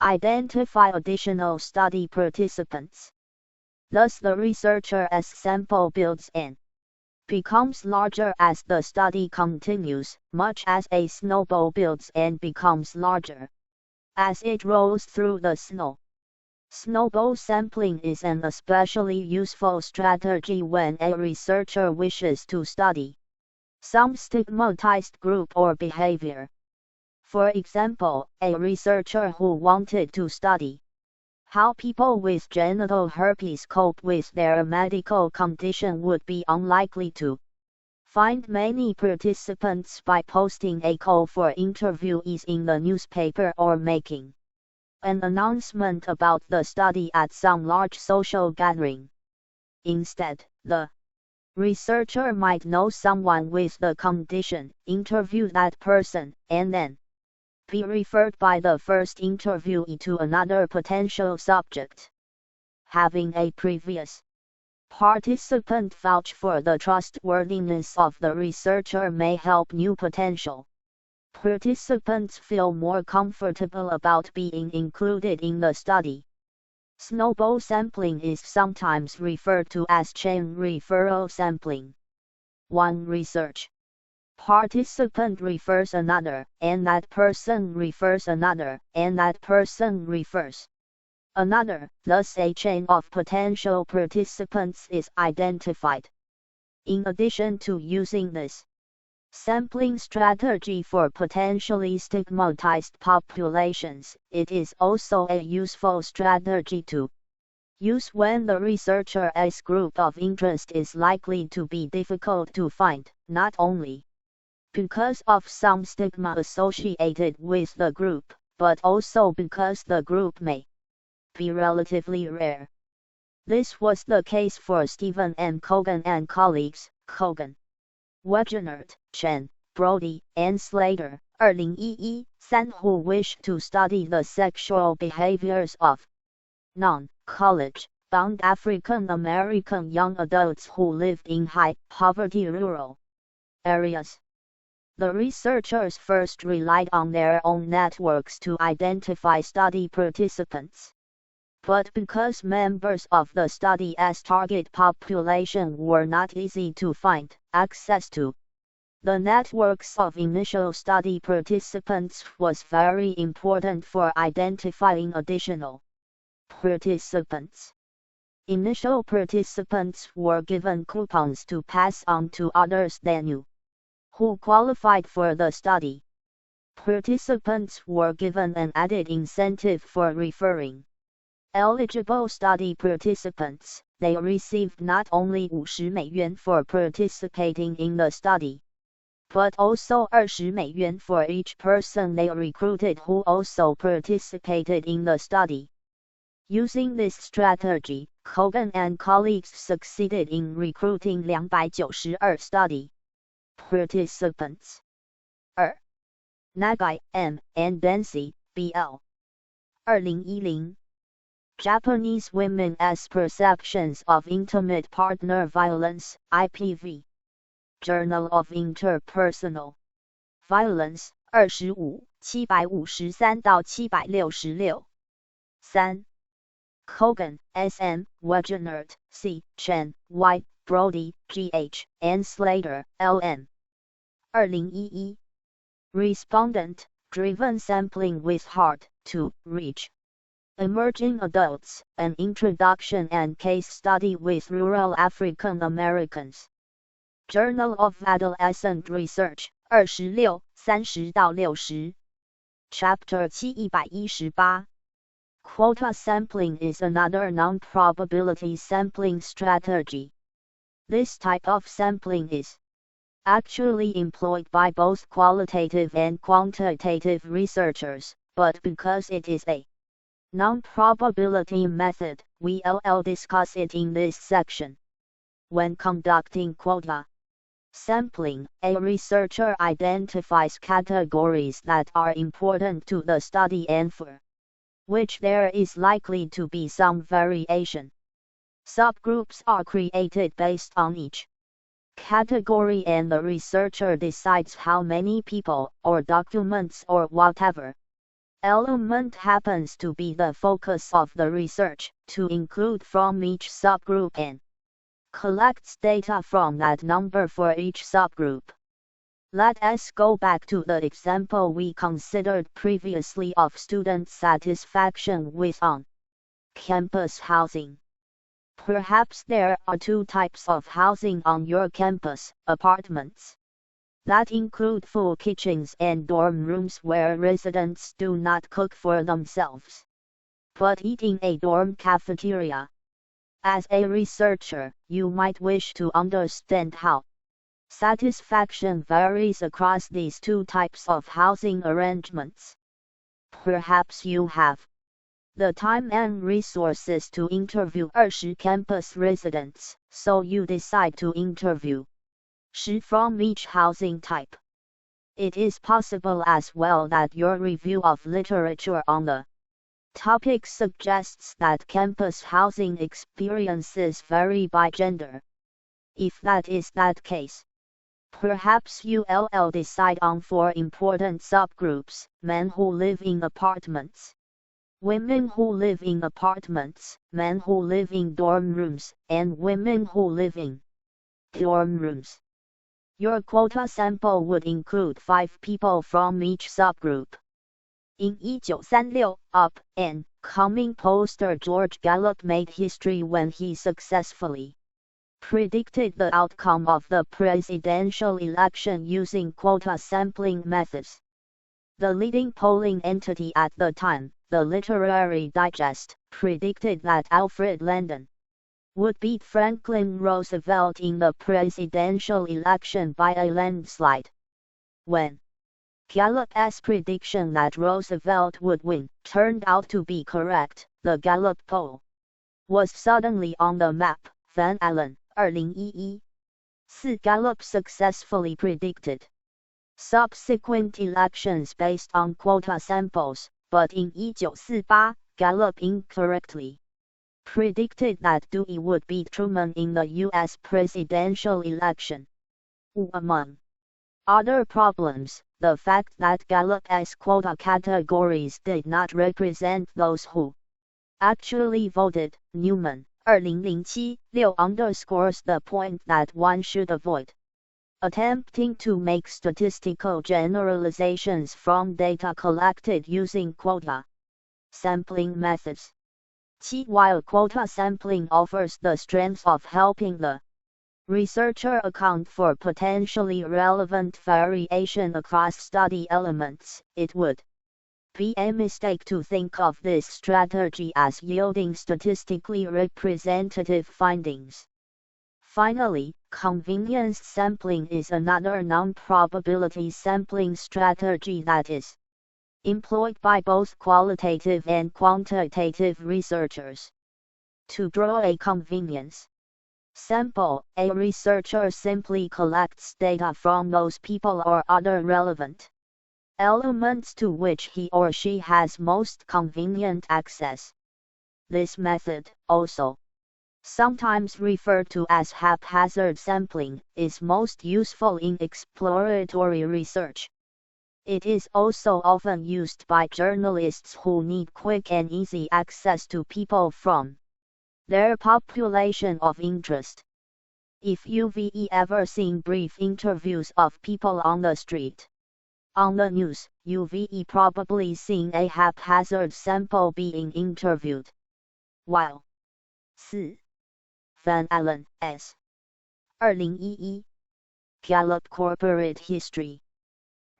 identify additional study participants. Thus, the researcher's sample builds and becomes larger as the study continues, much as a snowball builds and becomes larger as it rolls through the snow. Snowball sampling is an especially useful strategy when a researcher wishes to study some stigmatized group or behavior. For example, a researcher who wanted to study how people with genital herpes cope with their medical condition would be unlikely to find many participants by posting a call for interviewees in the newspaper or making an announcement about the study at some large social gathering. Instead, the researcher might know someone with the condition, interview that person, and then be referred by the first interviewee to another potential subject. Having a previous participant vouch for the trustworthiness of the researcher may help new potential participants feel more comfortable about being included in the study. Snowball sampling is sometimes referred to as chain referral sampling. One research participant refers another, and that person refers another, and that person refers another. Thus, a chain of potential participants is identified. In addition to using this sampling strategy for potentially stigmatized populations, it is also a useful strategy to use when the researcher's group of interest is likely to be difficult to find, not only because of some stigma associated with the group, but also because the group may be relatively rare. This was the case for Stephen M. Kogan and colleagues, Kogan, Wegenert, Chen, Brody, and Slater, 2011-3, who wished to study the sexual behaviors of non-college bound African American young adults who lived in high-poverty rural areas. The researchers first relied on their own networks to identify study participants. But because members of the study's target population were not easy to find, access to the networks of initial study participants was very important for identifying additional participants. Initial participants were given coupons to pass on to others they knew who qualified for the study. Participants were given an added incentive for referring eligible study participants. They received not only $50 for participating in the study, but also $20 for each person they recruited who also participated in the study. Using this strategy, Kogan and colleagues succeeded in recruiting 292 study participants. Nagai, M., and Bensi, B.L. 2010. Japanese Women's Perceptions of Intimate Partner Violence, IPV. Journal of Interpersonal Violence, 25, 753-766. 3. Kogan, S.M., Wegenert, C., Chen, Y., Brody, G.H., and Slater, L.M. 2011. Respondent-Driven Sampling with Hard to Reach Emerging Adults, An Introduction and Case Study with Rural African Americans. Journal of Adolescent Research, 26, 30-60. Chapter 718. Quota sampling is another non-probability sampling strategy. This type of sampling is actually employed by both qualitative and quantitative researchers, but because it is a non-probability method, we'll discuss it in this section. When conducting quota sampling, a researcher identifies categories that are important to the study and for which there is likely to be some variation. Subgroups are created based on each category, and the researcher decides how many people, or documents, or whatever element happens to be the focus of the research, to include from each subgroup, and collects data from that number for each subgroup. Let us go back to the example we considered previously of student satisfaction with on-campus housing. Perhaps there are two types of housing on your campus: apartments that include full kitchens and dorm rooms where residents do not cook for themselves, but eat in a dorm cafeteria. As a researcher, you might wish to understand how satisfaction varies across these two types of housing arrangements. Perhaps you have the time and resources to interview 20 campus residents, so you decide to interview 10 from each housing type. It is possible as well that your review of literature on the topic suggests that campus housing experiences vary by gender. If that is that case, perhaps you'll decide on 4 important subgroups: men who live in apartments, women who live in apartments, men who live in dorm rooms, and women who live in dorm rooms. Your quota sample would include 5 people from each subgroup. In 1936, up and coming pollster George Gallup made history when he successfully predicted the outcome of the presidential election using quota sampling methods. The leading polling entity at the time, the Literary Digest, predicted that Alfred Landon would beat Franklin Roosevelt in the presidential election by a landslide. When Gallup's prediction that Roosevelt would win turned out to be correct, the Gallup poll was suddenly on the map. Van Allen, 2011. 4. Gallup successfully predicted subsequent elections based on quota samples, but in 1948, Gallup incorrectly predicted that Dewey would beat Truman in the U.S. presidential election. Among other problems, the fact that Gallup's quota categories did not represent those who actually voted, Newman, 2007, 6 underscores the point that one should avoid attempting to make statistical generalizations from data collected using quota sampling methods. While quota sampling offers the strength of helping the researcher account for potentially relevant variation across study elements, it would be a mistake to think of this strategy as yielding statistically representative findings. Finally, convenience sampling is another non-probability sampling strategy that is employed by both qualitative and quantitative researchers. To draw a convenience sample, a researcher simply collects data from those people or other relevant elements to which he or she has most convenient access. This method, also sometimes referred to as haphazard sampling, is most useful in exploratory research. It is also often used by journalists who need quick and easy access to people from their population of interest. If you've ever seen brief interviews of people on the street on the news, you've probably seen a haphazard sample being interviewed. While 4. Van Allen, S. 2011. Gallup Corporate History.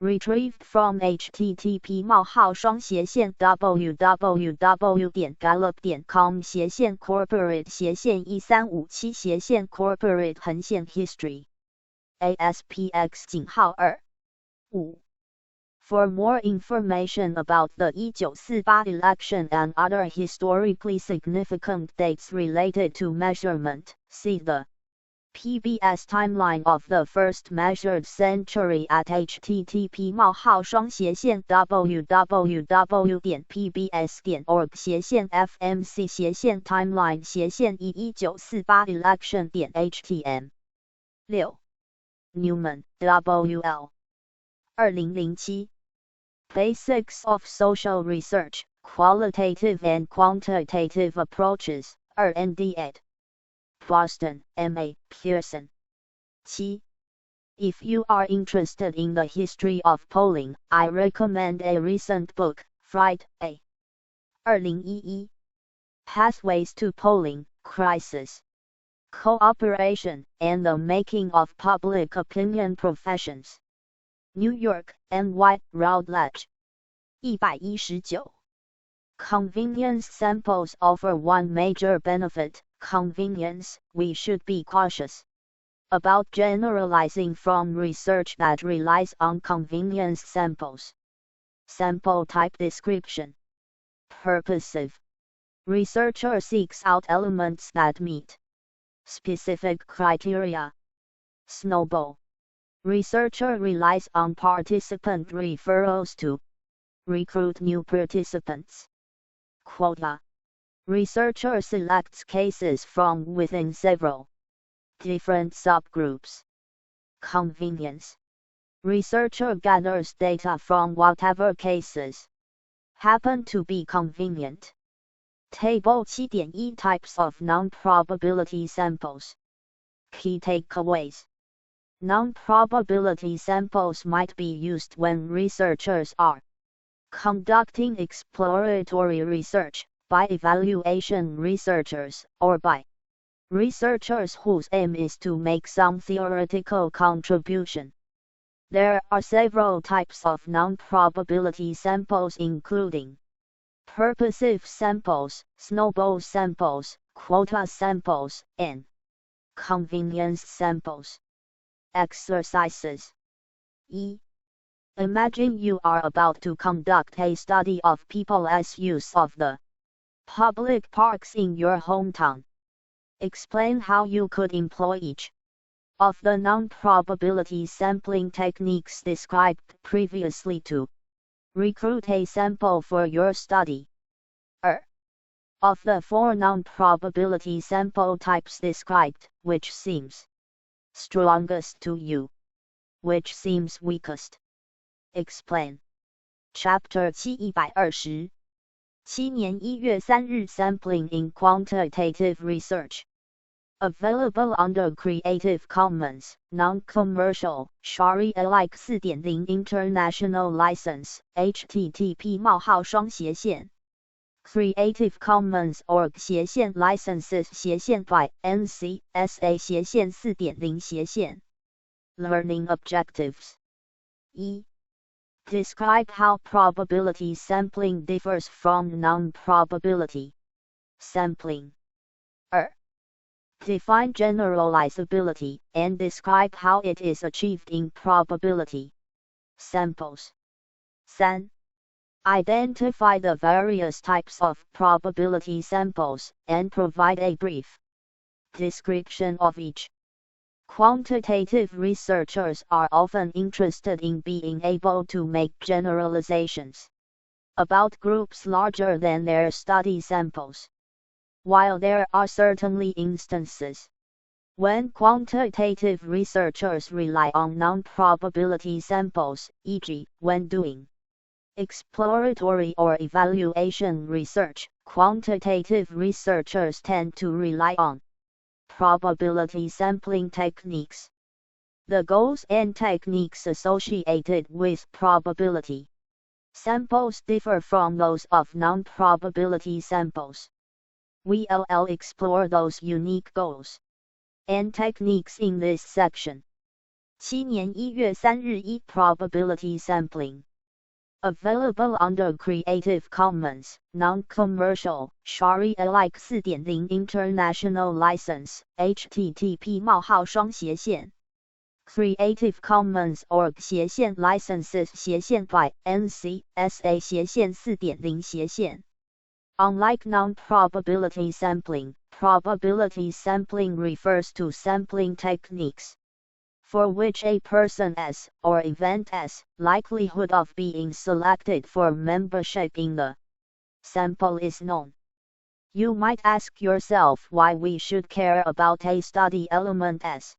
Retrieved from http://www.gallup.com/corporate/1357/corporate-history. ASPX 2. 5. For more information about the 1948 election and other historically significant dates related to measurement, see the PBS timeline of the first measured century at http://www.pbs.org/FMC/timeline/1948 election.htm 6. Newman, W.L. 2007 Basics of Social Research, Qualitative and Quantitative Approaches, R&D ed. Boston, M.A. Pearson. 7. If you are interested in the history of polling, I recommend a recent book, Fried, A. 2011 Pathways to Polling, Crisis, Cooperation, and the Making of Public Opinion Professions. New York, N.Y., Routledge. 119. Convenience samples offer one major benefit, convenience. We should be cautious about generalizing from research that relies on convenience samples. Sample type description. Purposive. Researcher seeks out elements that meet specific criteria. Snowball. Researcher relies on participant referrals to recruit new participants. Quota. Researcher selects cases from within several different subgroups. Convenience. Researcher gathers data from whatever cases happen to be convenient. Table 7.1 Types of non-probability samples. Key takeaways. Non-probability samples might be used when researchers are conducting exploratory research, by evaluation researchers, or by researchers whose aim is to make some theoretical contribution. There are several types of non-probability samples including purposive samples, snowball samples, quota samples, and convenience samples. Exercises. E. Imagine you are about to conduct a study of people's use of the public parks in your hometown. Explain how you could employ each of the non-probability sampling techniques described previously to recruit a sample for your study. Of the 4 non-probability sample types described, which seems strongest to you? Which seems weakest? Explain. Chapter 7 120 7年1月3日 Sampling in Quantitative Research. Available under Creative Commons, Non-Commercial, Share-alike 4.0 International License, http://Creative Commons org licenses by NC.SA 4.0 Learning Objectives. E. Describe how probability sampling differs from non-probability sampling. Define generalizability, and describe how it is achieved in probability samples. 3. Identify the various types of probability samples, and provide a brief description of each. Quantitative researchers are often interested in being able to make generalizations about groups larger than their study samples. While there are certainly instances when quantitative researchers rely on non-probability samples, e.g., when doing exploratory or evaluation research, quantitative researchers tend to rely on probability sampling techniques. The goals and techniques associated with probability samples differ from those of non-probability samples. We'll explore those unique goals and techniques in this section. 7年1月3日 Probability Sampling. Available under Creative Commons, Non-Commercial, Share-alike 4.0 International License, http:// Creative Commons Org Licenses by NC.SA /4.0 Unlike non-probability sampling, probability sampling refers to sampling techniques for which a person's or event's likelihood of being selected for membership in the sample is known. You might ask yourself why we should care about a study element's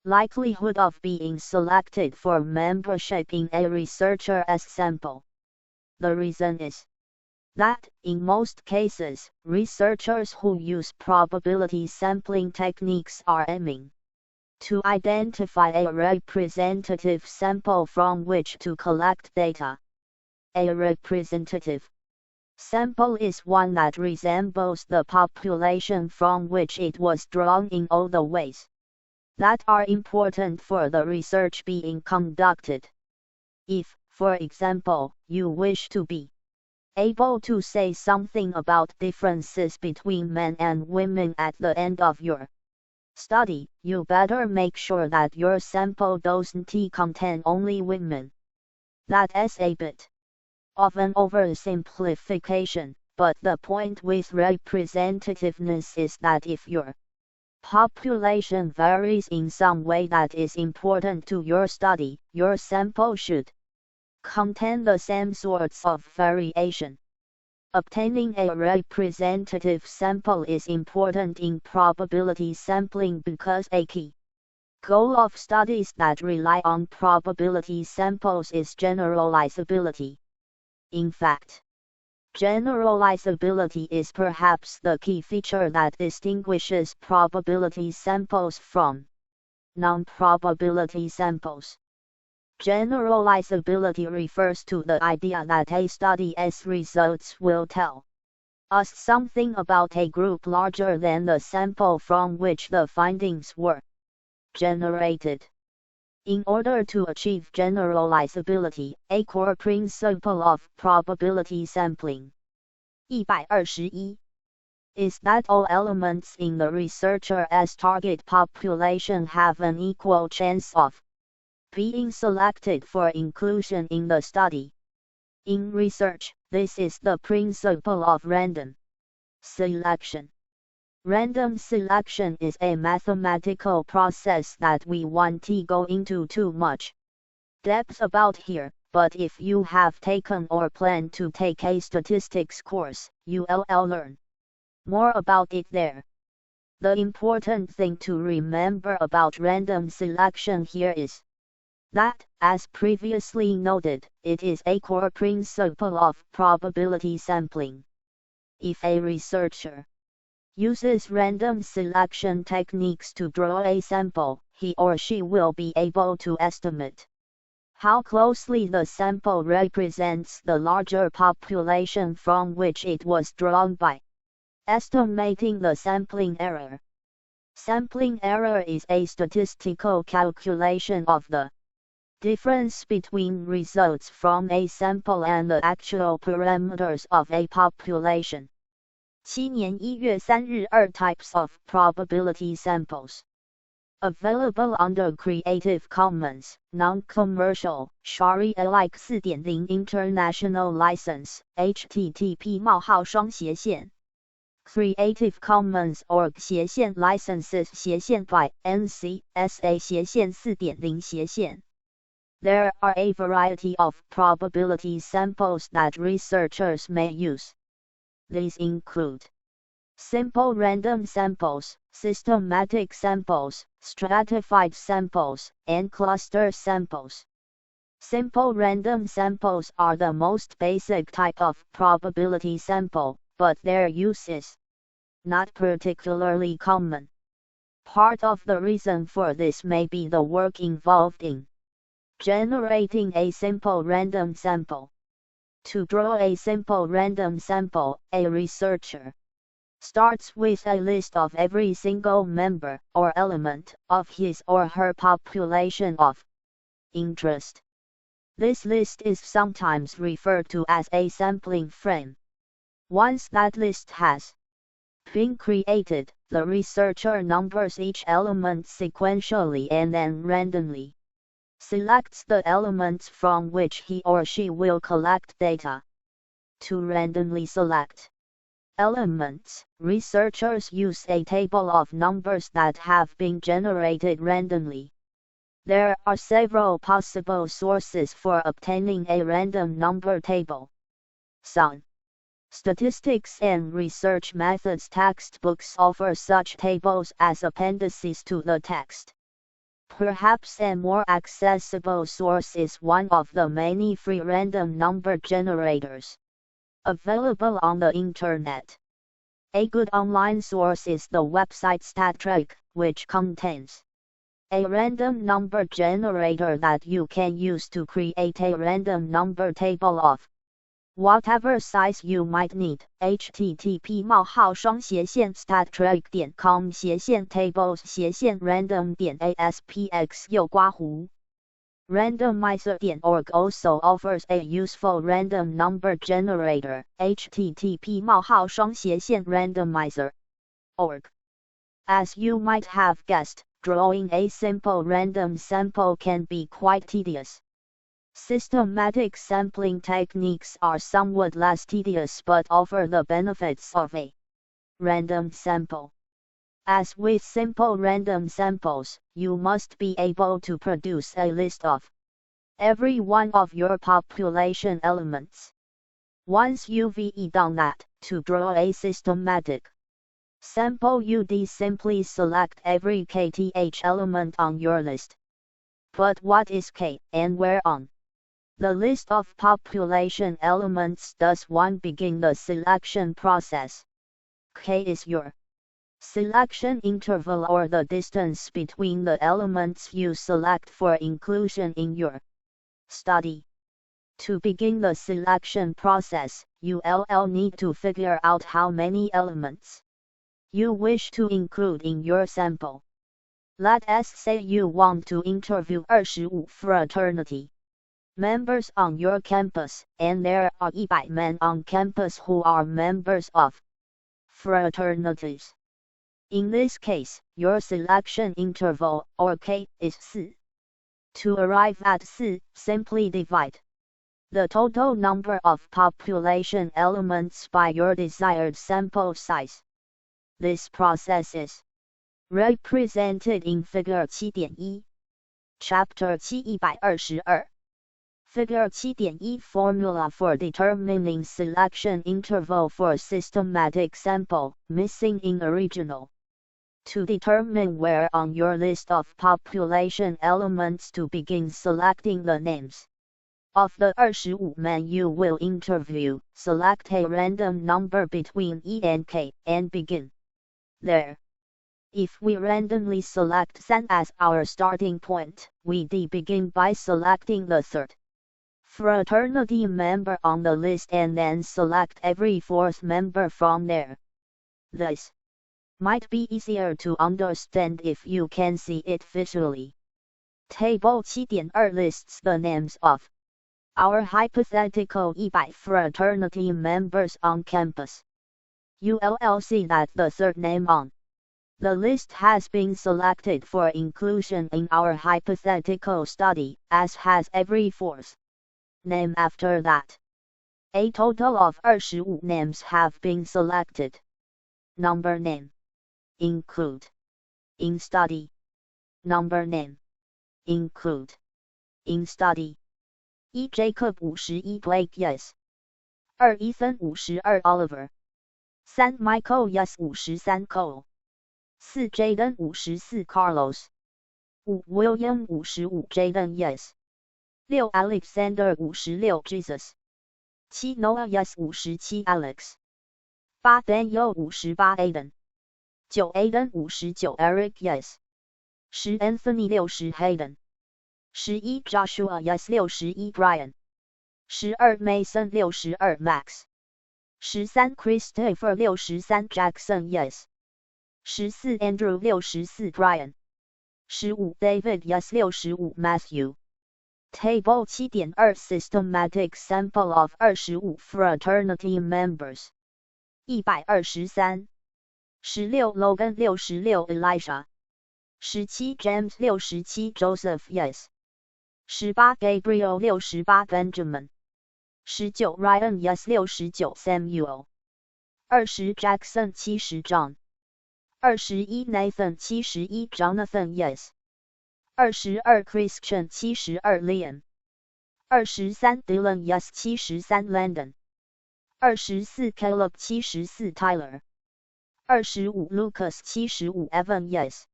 likelihood of being selected for membership in a researcher's sample. The reason is that, in most cases, researchers who use probability sampling techniques are aiming to identify a representative sample from which to collect data. A representative sample is one that resembles the population from which it was drawn in all the ways that are important for the research being conducted. If, for example, you wish to be able to say something about differences between men and women at the end of your study, you better make sure that your sample doesn't contain only women. That's a bit of an oversimplification, but the point with representativeness is that if your population varies in some way that is important to your study, your sample should contain the same sorts of variation. Obtaining a representative sample is important in probability sampling because a key goal of studies that rely on probability samples is generalizability. In fact, generalizability is perhaps the key feature that distinguishes probability samples from non-probability samples. Generalizability refers to the idea that a study's results will tell us something about a group larger than the sample from which the findings were generated. In order to achieve generalizability, a core principle of probability sampling 121 is that all elements in the researcher's target population have an equal chance of being selected for inclusion in the study. In research, this is the principle of random selection. Random selection is a mathematical process that we won't go into too much depth about here, but if you have taken or plan to take a statistics course, you'll learn more about it there. The important thing to remember about random selection here is that, as previously noted, it is a core principle of probability sampling. If a researcher uses random selection techniques to draw a sample, he or she will be able to estimate how closely the sample represents the larger population from which it was drawn by estimating the sampling error. Sampling error is a statistical calculation of the difference between results from a sample and the actual parameters of a population. 7年1月3日 2 types of probability samples. Available under Creative Commons, Non-Commercial, Sharia-alike 4.0 International License, http:// Creative Commons Org Licenses by NC.SA /4.0 There are a variety of probability samples that researchers may use. These include simple random samples, systematic samples, stratified samples, and cluster samples. Simple random samples are the most basic type of probability sample, but their use is not particularly common. Part of the reason for this may be the work involved in generating a simple random sample. To draw a simple random sample, a researcher starts with a list of every single member or element of his or her population of interest. This list is sometimes referred to as a sampling frame. Once that list has been created, The researcher numbers each element sequentially and then randomly selects the elements from which he or she will collect data. To randomly select elements, researchers use a table of numbers that have been generated randomly. There are several possible sources for obtaining a random number table. Some statistics and research methods textbooks offer such tables as appendices to the text. Perhaps a more accessible source is one of the many free random number generators available on the internet. A good online source is the website StatTrack, which contains a random number generator that you can use to create a random number table of whatever size you might need. http://stattrack.com/tables/random.aspx Randomizer.org also offers a useful random number generator. http://randomizer.org. As you might have guessed, drawing a simple random sample can be quite tedious. Systematic sampling techniques are somewhat less tedious but offer the benefits of a random sample. As with simple random samples, you must be able to produce a list of every one of your population elements. Once you've done that, to draw a systematic sample you'd simply select every kth element on your list. But what is k, and where on the list of population elements does one begin the selection process? K is your selection interval or the distance between the elements you select for inclusion in your study. To begin the selection process, you'll need to figure out how many elements you wish to include in your sample. Let us say you want to interview 25 fraternity members on your campus, and there are 100 men on campus who are members of fraternities. In this case, your selection interval, or K, is 4. To arrive at 4, simply divide the total number of population elements by your desired sample size. This process is represented in Figure 7.1, Chapter 722. Figure 7.1 Formula for determining selection interval for systematic sample, missing in original. To determine where on your list of population elements to begin selecting the names of the 25 men you will interview, select a random number between E and K, and begin there. If we randomly select 3 as our starting point, we begin by selecting the third fraternity member on the list and then select every fourth member from there. This might be easier to understand if you can see it visually. Table 7.2 lists the names of our hypothetical 100 fraternity members on campus. You'll see that the third name on the list has been selected for inclusion in our hypothetical study, as has every fourth name after that. A total of 25 names have been selected. Number name include in study. Number name include in study. 1 Jacob 51 Blake Yes. 2 Ethan 52 Oliver. 3 Michael Yes 53 Cole. 4 Jaden 54 Carlos. 5 William 55 Jaden Yes. 6 Alexander 56 Jesus. 7 Noah Yes 57 Alex. 8 Daniel 58 Aiden. 9 Aiden 59 Eric Yes. 10 Anthony 60 Hayden. 11 Joshua Yes 61 Brian. 12 Mason 62 Max. 13 Christopher 63 Jackson Yes. 14 Andrew 64 Brian. 15 David Yes 65 Matthew. Table 7.2 Systematic sample of 25 fraternity members. 123 16 Logan 66 Elisha 17 James 67 Joseph Yes 18 Gabriel 68 Benjamin 19 Ryan Yes 69 Samuel 20 Jackson 70 John 21 Nathan 71 Jonathan Yes 22 Christian 72 Liam 23 Dylan Yes 73 Landon 24 Caleb 74 Tyler 25 Lucas 75 Evan Yes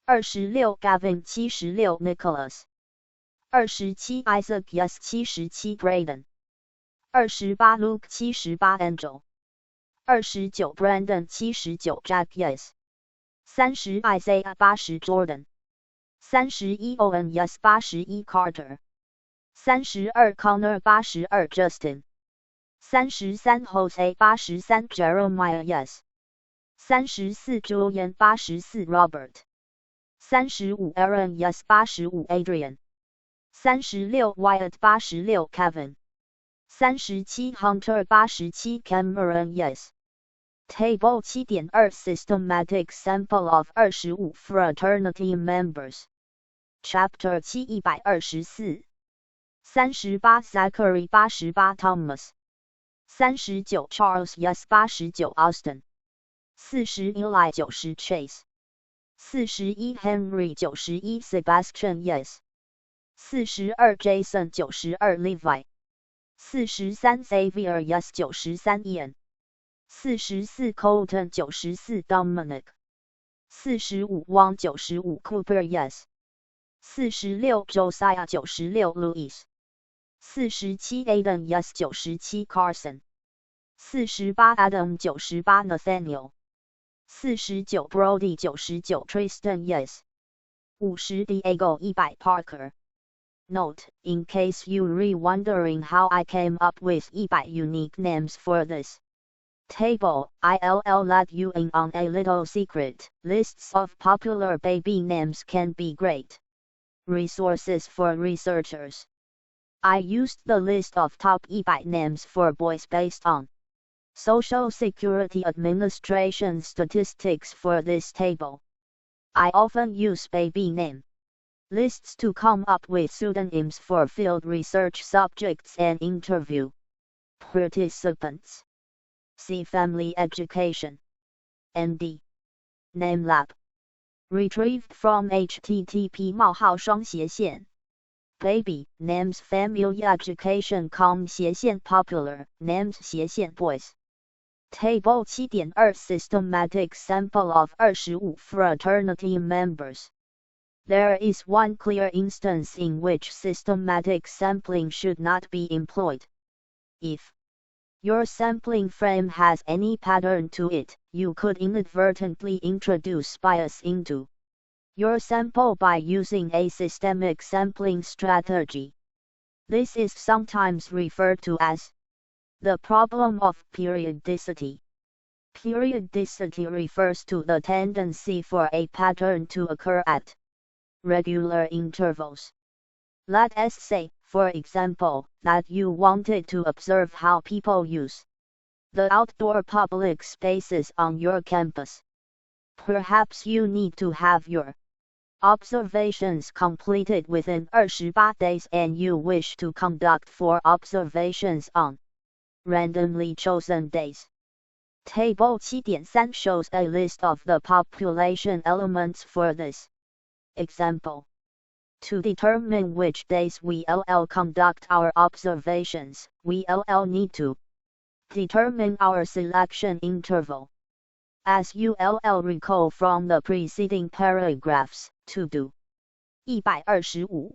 26 Gavin 76 Nicholas 27 Isaac Yes 77 Braden 28 Luke 78 Angel 29 Brandon 79 Jack Yes 30 Isaiah 80 Jordan 31 Owen Yes 81 Carter 32 Connor 82 Justin 33 Jose 83 Jeremiah Yes 34 Julian 84 Robert 35 Aaron Yes 85 Adrian 36 Wyatt 86 Kevin 37 Hunter 87 Cameron Yes Table 7.2 Systematic Sample of 25 Fraternity Members Chapter 7 124 38 Zachary 88 Thomas 39 Charles Yes 89 Austin 40 Eli 90 Chase 41 Henry 91 Sebastian Yes 42 Jason 92 Levi 43 Xavier Yes 93 Ian 44 Colton 94 Dominic 45 Wang 95 Cooper Yes 46 Josiah 96 Louis 47 Aiden Yes 97 Carson 48 Adam 98 Nathaniel 49 Brody 99 Tristan Yes 50 Diego 100 Parker Note, in case you're wondering how I came up with 100 unique names for this table, I'll let you in on a little secret. Lists of popular baby names can be great resources for researchers. I used the list of top 100 names for boys based on Social Security Administration statistics for this table. I often use baby name lists to come up with pseudonyms for field research subjects and interview participants. See Family Education. ND. NameLab. Retrieved from http:// Baby Names Family Education.com Popular Names Boys. Table 7.2 Systematic Sample of 25 Fraternity Members. There is one clear instance in which systematic sampling should not be employed. If your sampling frame has any pattern to it, you could inadvertently introduce bias into your sample by using a systemic sampling strategy. This is sometimes referred to as the problem of periodicity. Periodicity refers to the tendency for a pattern to occur at regular intervals. Let us say, for example, that you wanted to observe how people use the outdoor public spaces on your campus. Perhaps you need to have your observations completed within 28 days and you wish to conduct 4 observations on randomly chosen days. Table 7.3 shows a list of the population elements for this example. To determine which days we'll conduct our observations, we'll need to determine our selection interval. As you'll recall from the preceding paragraphs, to do 125.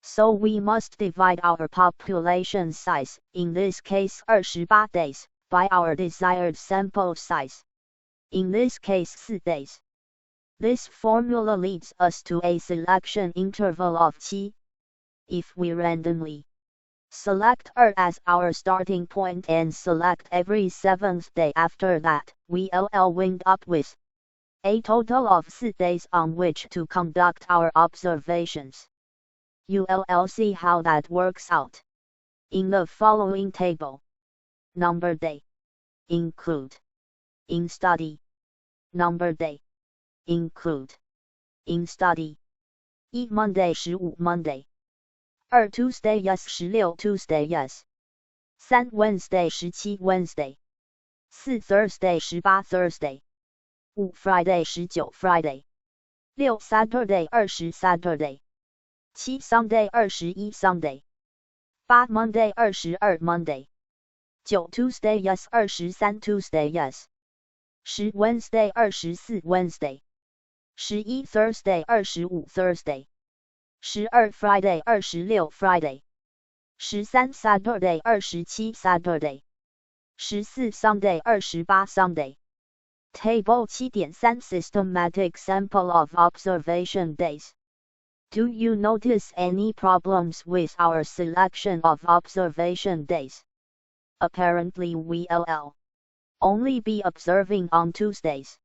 So we must divide our population size, in this case 28 days, by our desired sample size. In this case 4 days. This formula leads us to a selection interval of 7. If we randomly select as our starting point and select every 7th day after that, we'll wind up with a total of 4 days on which to conduct our observations. You'll see how that works out in the following table. Number day. Include. In study. Number day. Include. In study. 1 Monday 15 Monday. 2 Tuesday yes 16 Tuesday yes. 3 Wednesday 17 Wednesday. 4 Thursday 18 Thursday. 5 Friday 19 Friday. 6 Saturday 20 Saturday. 7 Sunday 21 Sunday. 8 Monday 22 Monday. 9 Tuesday yes 23 Tuesday yes. 10 Wednesday 24 Wednesday. 11 Thursday 25 Thursday. 12 Friday 26 Friday. 13 Saturday 27 Saturday. 14 Sunday 28 Sunday. Table 7.3 Systematic sample of observation days. Do you notice any problems with our selection of observation days? Apparently we'll only be observing on Tuesdays.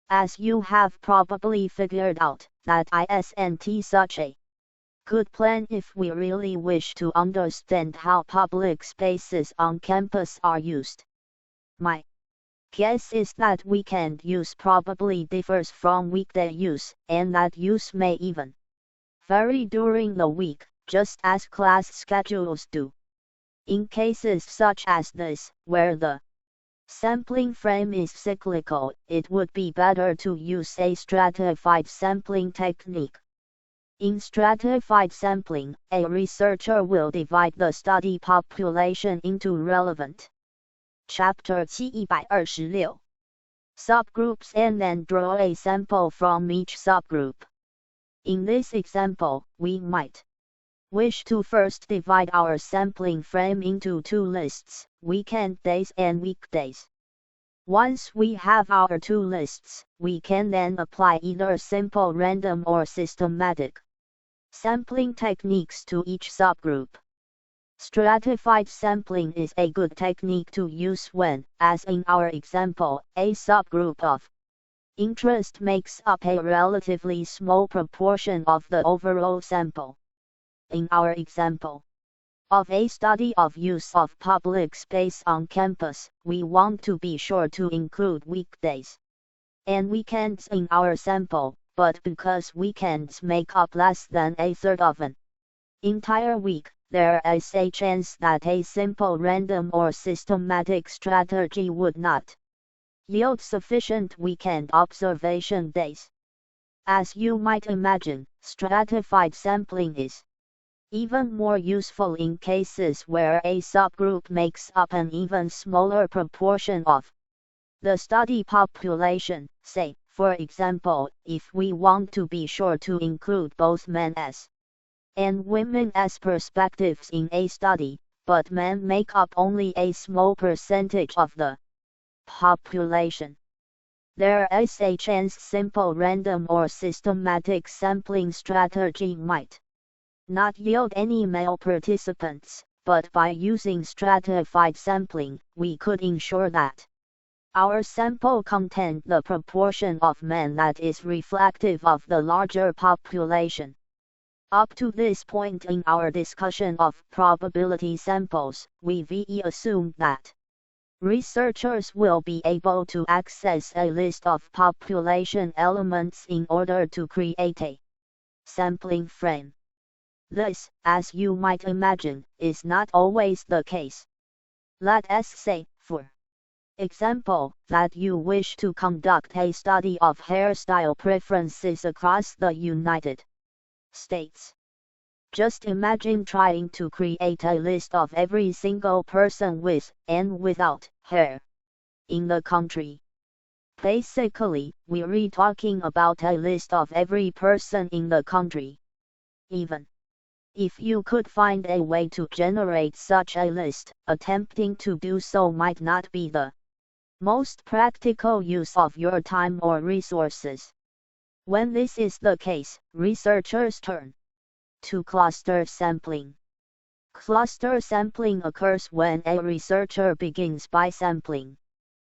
As you have probably figured out, that isn't such a good plan if we really wish to understand how public spaces on campus are used. My guess is that weekend use probably differs from weekday use, and that use may even vary during the week, just as class schedules do. In cases such as this, where the sampling frame is cyclical, it would be better to use a stratified sampling technique. In stratified sampling, a researcher will divide the study population into relevant Chapter 726 subgroups and then draw a sample from each subgroup. In this example, we might wish to first divide our sampling frame into two lists, weekend days and weekdays. Once we have our two lists, we can then apply either simple random or systematic sampling techniques to each subgroup. Stratified sampling is a good technique to use when, as in our example, a subgroup of interest makes up a relatively small proportion of the overall sample. In our example of a study of use of public space on campus, we want to be sure to include weekdays and weekends in our sample, but because weekends make up less than a third of an entire week, there is a chance that a simple random or systematic strategy would not yield sufficient weekend observation days. As you might imagine, stratified sampling is even more useful in cases where a subgroup makes up an even smaller proportion of the study population. Say, for example, if we want to be sure to include both men as and women as perspectives in a study, but men make up only a small percentage of the population. There is a chance simple random or systematic sampling strategy might not yield any male participants, but by using stratified sampling, we could ensure that our sample contained the proportion of men that is reflective of the larger population. Up to this point in our discussion of probability samples, we've assumed that researchers will be able to access a list of population elements in order to create a sampling frame. This, as you might imagine, is not always the case. Let us say, for example, that you wish to conduct a study of hairstyle preferences across the United States. Just imagine trying to create a list of every single person with and without hair in the country. Basically, we're talking about a list of every person in the country. Even if you could find a way to generate such a list, attempting to do so might not be the most practical use of your time or resources. When this is the case, researchers turn to cluster sampling. Cluster sampling occurs when a researcher begins by sampling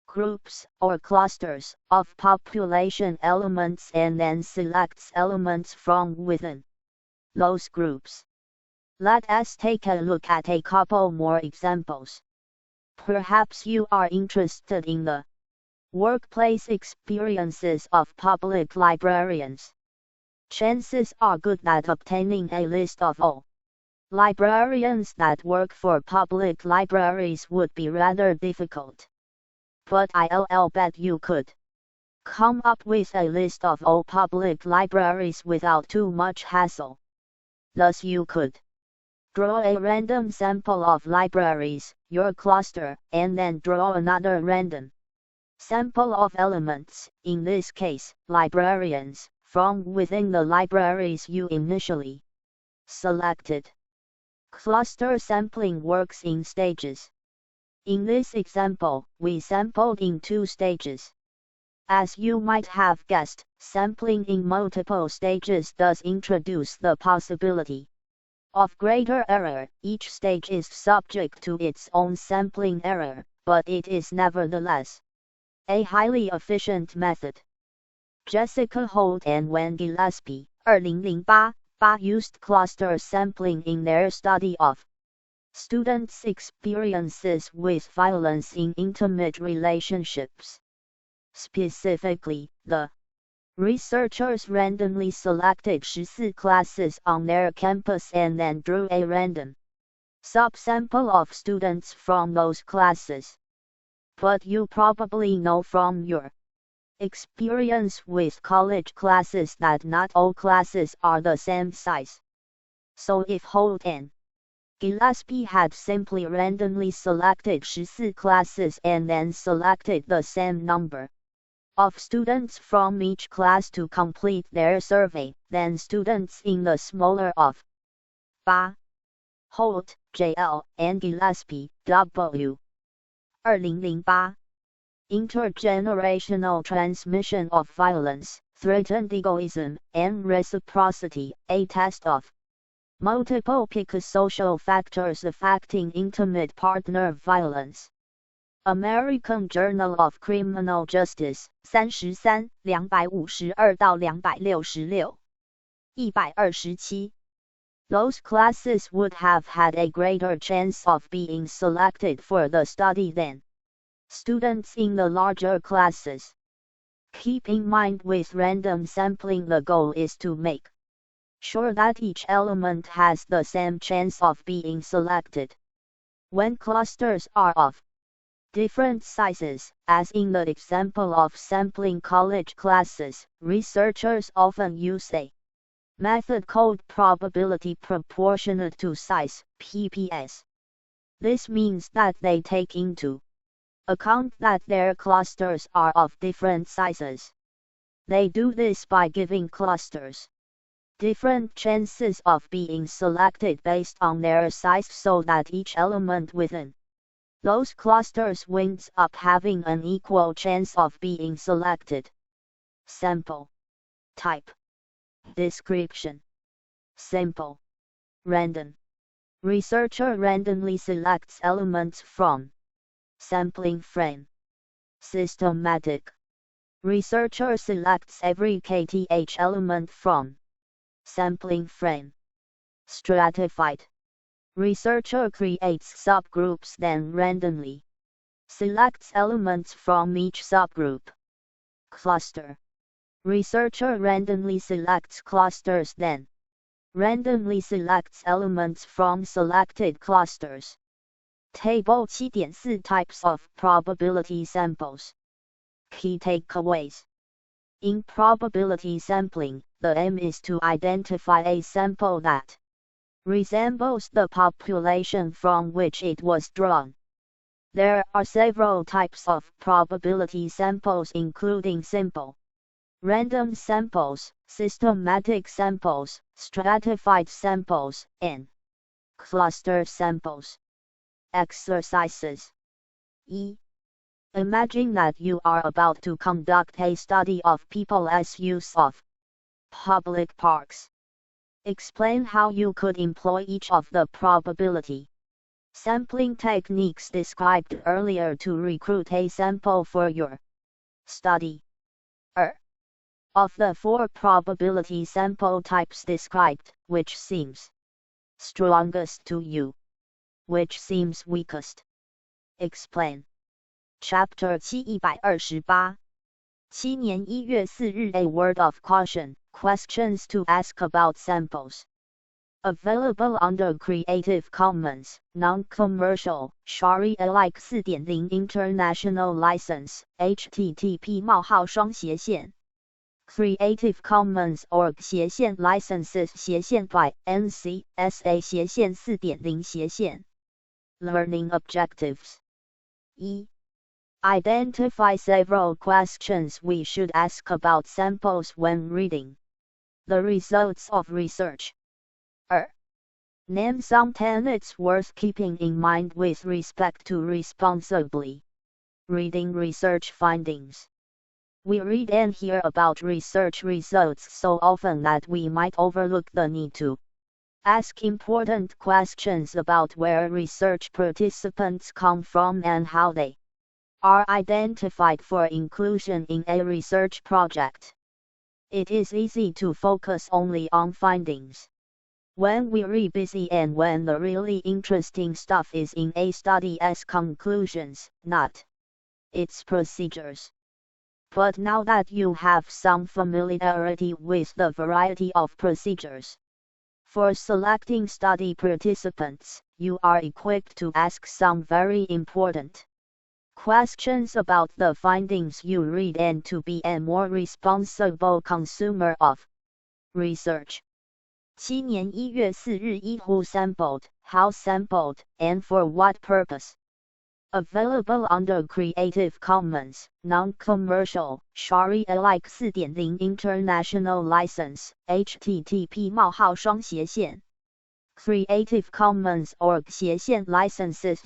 groups or clusters of population elements and then selects elements from within those groups. Let us take a look at a couple more examples. Perhaps you are interested in the Workplace experiences of public librarians. Chances are good that obtaining a list of all librarians that work for public libraries would be rather difficult. But I'll bet you could come up with a list of all public libraries without too much hassle. Thus you could draw a random sample of libraries, your cluster, and then draw another random sample of elements, in this case, librarians, from within the libraries you initially selected. Cluster sampling works in stages. In this example, we sampled in 2 stages. As you might have guessed, sampling in multiple stages does introduce the possibility of greater error. Each stage is subject to its own sampling error, but it is nevertheless a highly efficient method. Jessica Holt and Wen Gillespie, 2008, used cluster sampling in their study of students' experiences with violence in intimate relationships. Specifically, the researchers randomly selected 14 classes on their campus and then drew a random subsample of students from those classes. But you probably know from your experience with college classes that not all classes are the same size. So if Holt and Gillespie had simply randomly selected 14 classes and then selected the same number of students from each class to complete their survey, then students in the smaller of 8, Holt, J.L., and Gillespie, W. 2008. Intergenerational transmission of violence, threatened egoism, and reciprocity, a test of multiple psychosocial factors affecting intimate partner violence. American Journal of Criminal Justice, 33, 252-266, 127. Those classes would have had a greater chance of being selected for the study than students in the larger classes. Keep in mind with random sampling the goal is to make sure that each element has the same chance of being selected. When clusters are of different sizes, as in the example of sampling college classes, researchers often use a method called probability proportionate to size, PPS. This means that they take into account that their clusters are of different sizes. They do this by giving clusters different chances of being selected based on their size so that each element within those clusters winds up having an equal chance of being selected. Sample type. Description. Simple. Random. Researcher randomly selects elements from sampling frame. Systematic. Researcher selects every kth element from sampling frame. Stratified. Researcher creates subgroups then randomly selects elements from each subgroup. Cluster. Researcher randomly selects clusters then randomly selects elements from selected clusters. Table 7.4 Types of probability samples. Key takeaways. In probability sampling, the aim is to identify a sample that resembles the population from which it was drawn. There are several types of probability samples including simple random samples, systematic samples, stratified samples, and cluster samples. Exercises. E. Imagine that you are about to conduct a study of people's use of public parks. Explain how you could employ each of the probability sampling techniques described earlier to recruit a sample for your study. Of the 4 probability sample types described, which seems strongest to you? Which seems weakest? Explain. Chapter 7 128 7年1月4日 A word of caution, questions to ask about samples. Available under Creative Commons, Non-Commercial, Sharia-alike 4.0 International License, http://Creative Commons org/ licenses/ by NC/SA/ 4.0/ Learning objectives. 1. Identify several questions we should ask about samples when reading the results of research. 2. Name some tenets worth keeping in mind with respect to responsibly reading research findings. We read and hear about research results so often that we might overlook the need to ask important questions about where research participants come from and how they are identified for inclusion in a research project. It is easy to focus only on findings when we're busy and when the really interesting stuff is in a study's conclusions, not its procedures. But now that you have some familiarity with the variety of procedures for selecting study participants, you are equipped to ask some very important questions about the findings you read and to be a more responsible consumer of research. 7年1月4日 Who sampled, how sampled, and for what purpose? Available under Creative Commons, Non-Commercial, Sharia-alike 4.0 International License, http:// Creative Commons org/ licenses/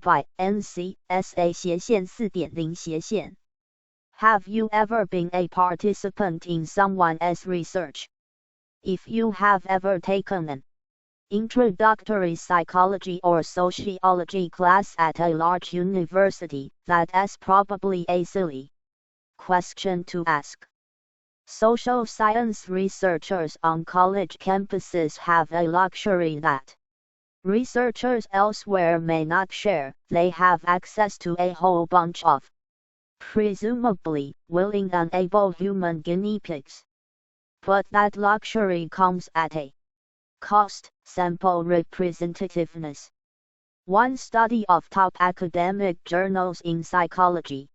by NC/SA/ 4.0/ Have you ever been a participant in someone's research? If you have ever taken an introductory psychology or sociology class at a large university, that's probably a silly question to ask. Social science researchers on college campuses have a luxury that researchers elsewhere may not share. They have access to a whole bunch of presumably willing and able human guinea pigs. But that luxury comes at a cost: sample representativeness. One study of top academic journals in psychology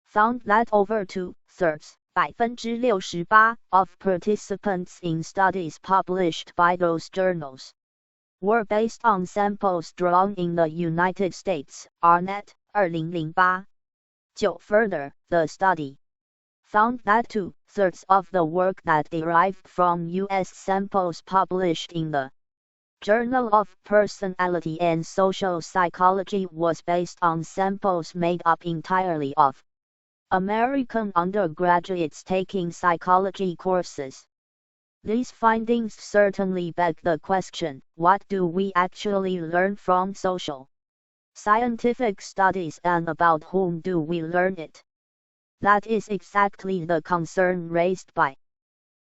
found that over 2/3 68% of participants in studies published by those journals were based on samples drawn in the United States. Arnett, 2008. Further, the study found that 2/3 of the work that derived from U.S. samples published in the Journal of Personality and Social Psychology was based on samples made up entirely of American undergraduates taking psychology courses. These findings certainly beg the question, what do we actually learn from social scientific studies and about whom do we learn it? That is exactly the concern raised by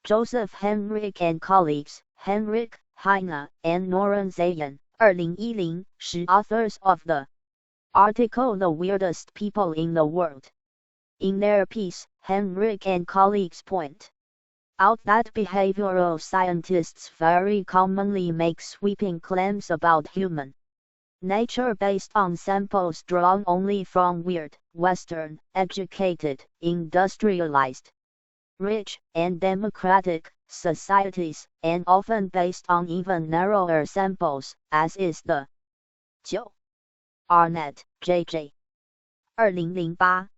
Joseph Henrich and colleagues, Henrich, Heine, and Noren Zayan, 2010, authors of the article The Weirdest People in the World. In their piece, Henrich and colleagues point out that behavioral scientists very commonly make sweeping claims about human nature based on samples drawn only from weird, Western, educated, industrialized, rich, and democratic societies, and often based on even narrower samples, as is the 9. Arnett, J.J. 2008.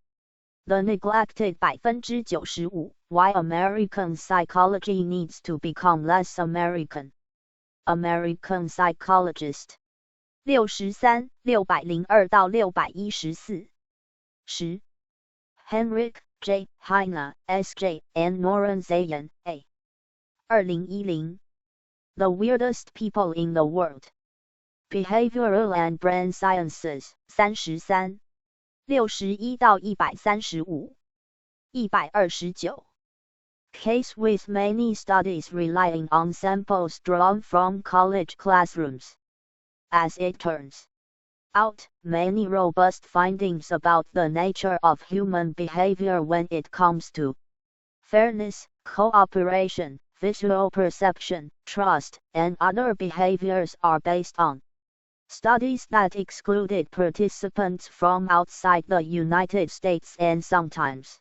The neglected 95%, why American psychology needs to become less American. American Psychologist. 63, 602-614. 10. Henrich, J., Heine, S.J., and Noren Zayan, A. 2010. The Weirdest People in the World. Behavioral and Brain Sciences. 33. 61-135. 129. Case with many studies relying on samples drawn from college classrooms. As it turns out many robust findings about the nature of human behavior when it comes to fairness, cooperation, visual perception, trust, and other behaviors are based on studies that excluded participants from outside the United States and sometimes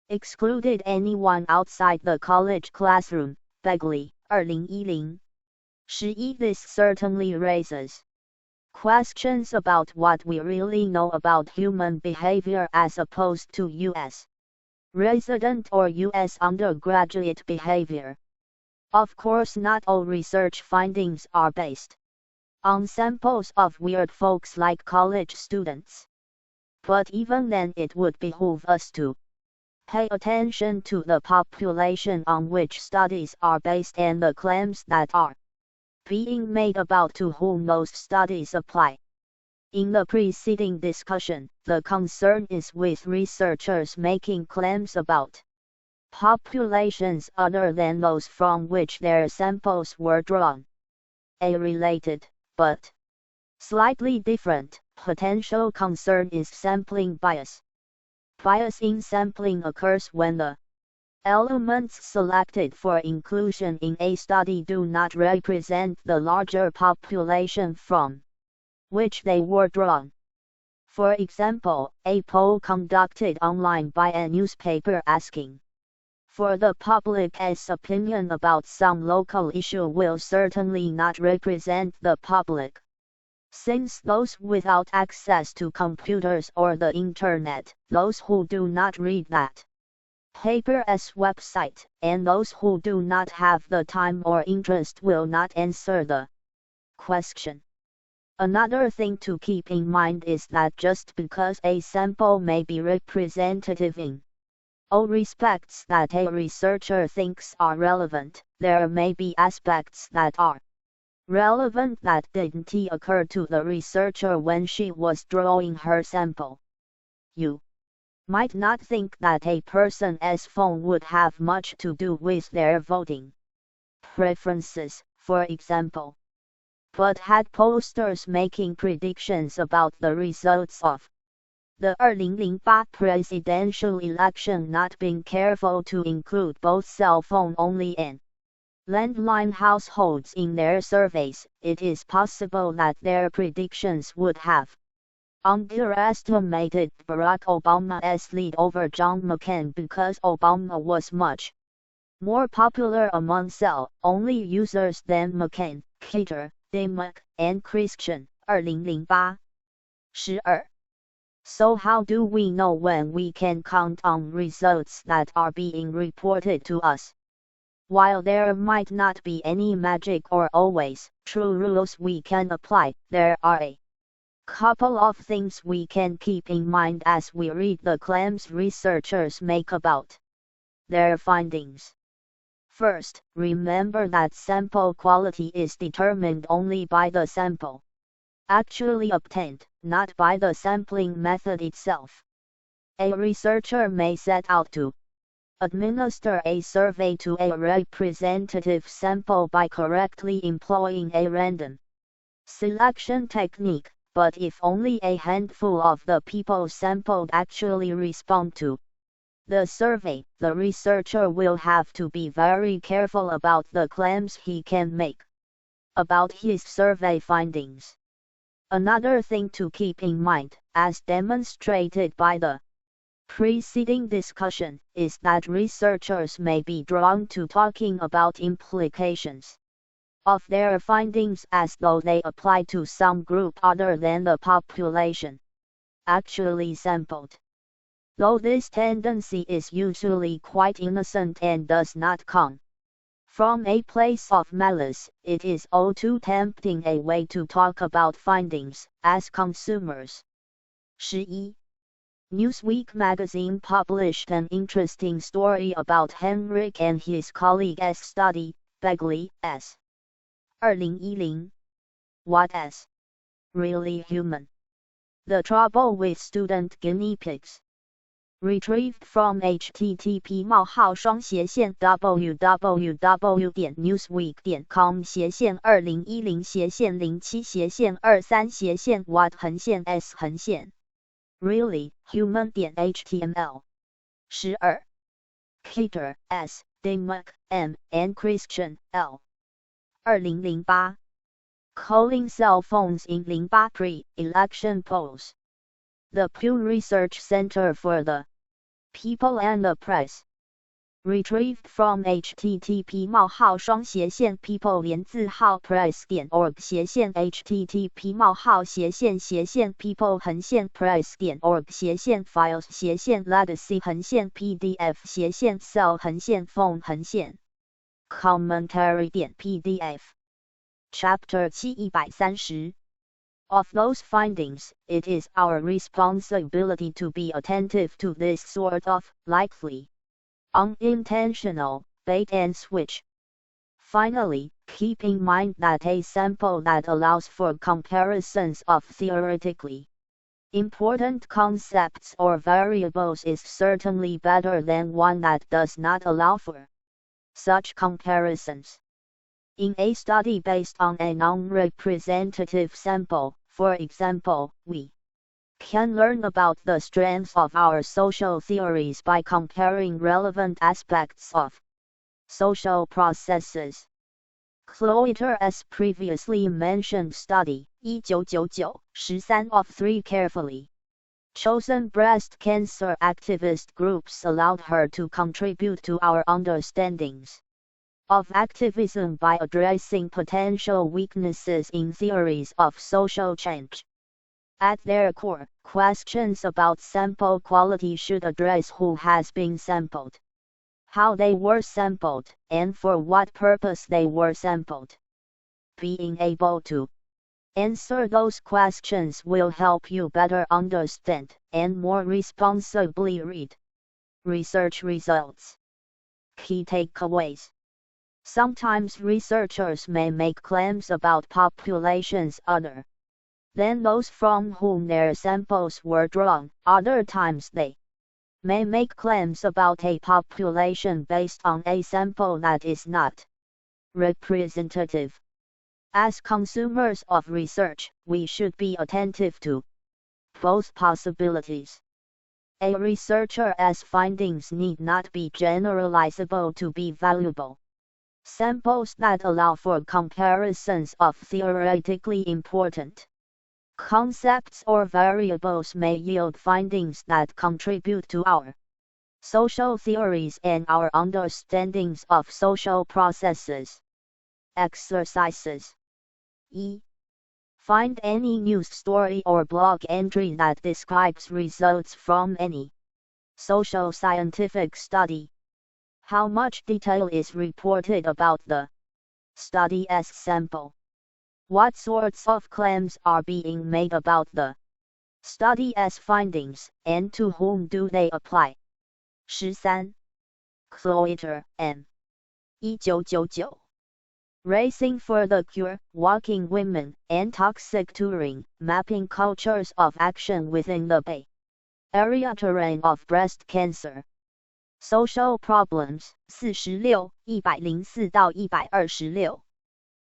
excluded anyone outside the college classroom. Begley, 2010. This certainly raises questions about what we really know about human behavior as opposed to U.S. resident or U.S. undergraduate behavior. Of course, not all research findings are based on samples of weird folks like college students. But even then, it would behoove us to pay attention to the population on which studies are based and the claims that are being made about to whom those studies apply. In the preceding discussion, the concern is with researchers making claims about populations other than those from which their samples were drawn. A related, but slightly different, potential concern is sampling bias. Bias in sampling occurs when the elements selected for inclusion in a study do not represent the larger population from which they were drawn. For example, a poll conducted online by a newspaper asking for the public's opinion about some local issue will certainly not represent the public, since those without access to computers or the internet, those who do not read that paper's website, and those who do not have the time or interest will not answer the question. Another thing to keep in mind is that just because a sample may be representative in all respects that a researcher thinks are relevant, there may be aspects that are relevant that didn't occur to the researcher when she was drawing her sample. You might not think that a person's phone would have much to do with their voting preferences, for example, but had posters making predictions about the results of the 2008 presidential election not been careful to include both cell phone only and landline households in their surveys, it is possible that their predictions would have underestimated Barack Obama's lead over John McCain because Obama was much more popular among cell-only users than McCain, Carter, Dimock, and Christian. 2008. 12. So how do we know when we can count on results that are being reported to us? While there might not be any magic or always true rules we can apply, there are a couple of things we can keep in mind as we read the claims researchers make about their findings. First, remember that sample quality is determined only by the sample actually obtained, not by the sampling method itself. A researcher may set out to administer a survey to a representative sample by correctly employing a random selection technique, but if only a handful of the people sampled actually respond to the survey, the researcher will have to be very careful about the claims he can make about his survey findings. Another thing to keep in mind, as demonstrated by the preceding discussion, is that researchers may be drawn to talking about implications of their findings as though they apply to some group other than the population actually sampled. Though this tendency is usually quite innocent and does not come from a place of malice, it is all too tempting a way to talk about findings as consumers. 11. Newsweek magazine published an interesting story about Henrik and his colleagues' study, Begley, S. 2010. What is really human? The trouble with student guinea pigs. Retrieved from http://www.newsweek.com/2010/7/what-s/Really human.html 12 Keter S. Dimick M. and Christian L. 2008 Calling cell phones in 08 pre-election polls. The Pew Research Center for the People and the Press. Retrieved from http://people连字号press.org/people-press/legacy-phone/. Commentary.pdf Chapter 730 Of those findings, it is our responsibility to be attentive to this sort of likely, unintentional bait and switch. Finally, keep in mind that a sample that allows for comparisons of theoretically important concepts or variables is certainly better than one that does not allow for such comparisons. In a study based on a non-representative sample, for example, we can learn about the strengths of our social theories by comparing relevant aspects of social processes. Cloyter's previously mentioned study, 1999, 13 of 3 carefully chosen breast cancer activist groups allowed her to contribute to our understandings of activism by addressing potential weaknesses in theories of social change. At their core, questions about sample quality should address who has been sampled, how they were sampled, and for what purpose they were sampled. Being able to answer those questions will help you better understand and more responsibly read research results. Key takeaways. Sometimes researchers may make claims about populations other than those from whom their samples were drawn. Other times they may make claims about a population based on a sample that is not representative. As consumers of research, we should be attentive to both possibilities. A researcher's findings need not be generalizable to be valuable. Samples that allow for comparisons of theoretically important concepts or variables may yield findings that contribute to our social theories and our understandings of social processes. Exercises. E. Find any news story or blog entry that describes results from any social scientific study. How much detail is reported about the study's sample? What sorts of claims are being made about the study's findings, and to whom do they apply? 13. Cloyter, M. 1999. Racing for the Cure, Walking Women, and Toxic Touring, Mapping Cultures of Action Within the Bay Area Terrain of Breast Cancer. Social Problems, 46, 104-126.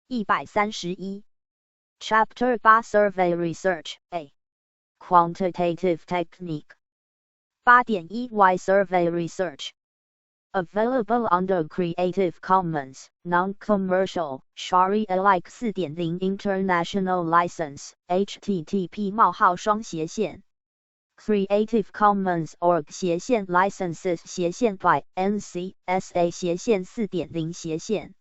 131. Chapter 8 Survey Research, A. Quantitative Technique. 8.1 Why Survey Research. Available under Creative Commons, Non-Commercial, Sharia-alike 4.0 International License, http:// Creative Commons org/licenses by NC SA 4.0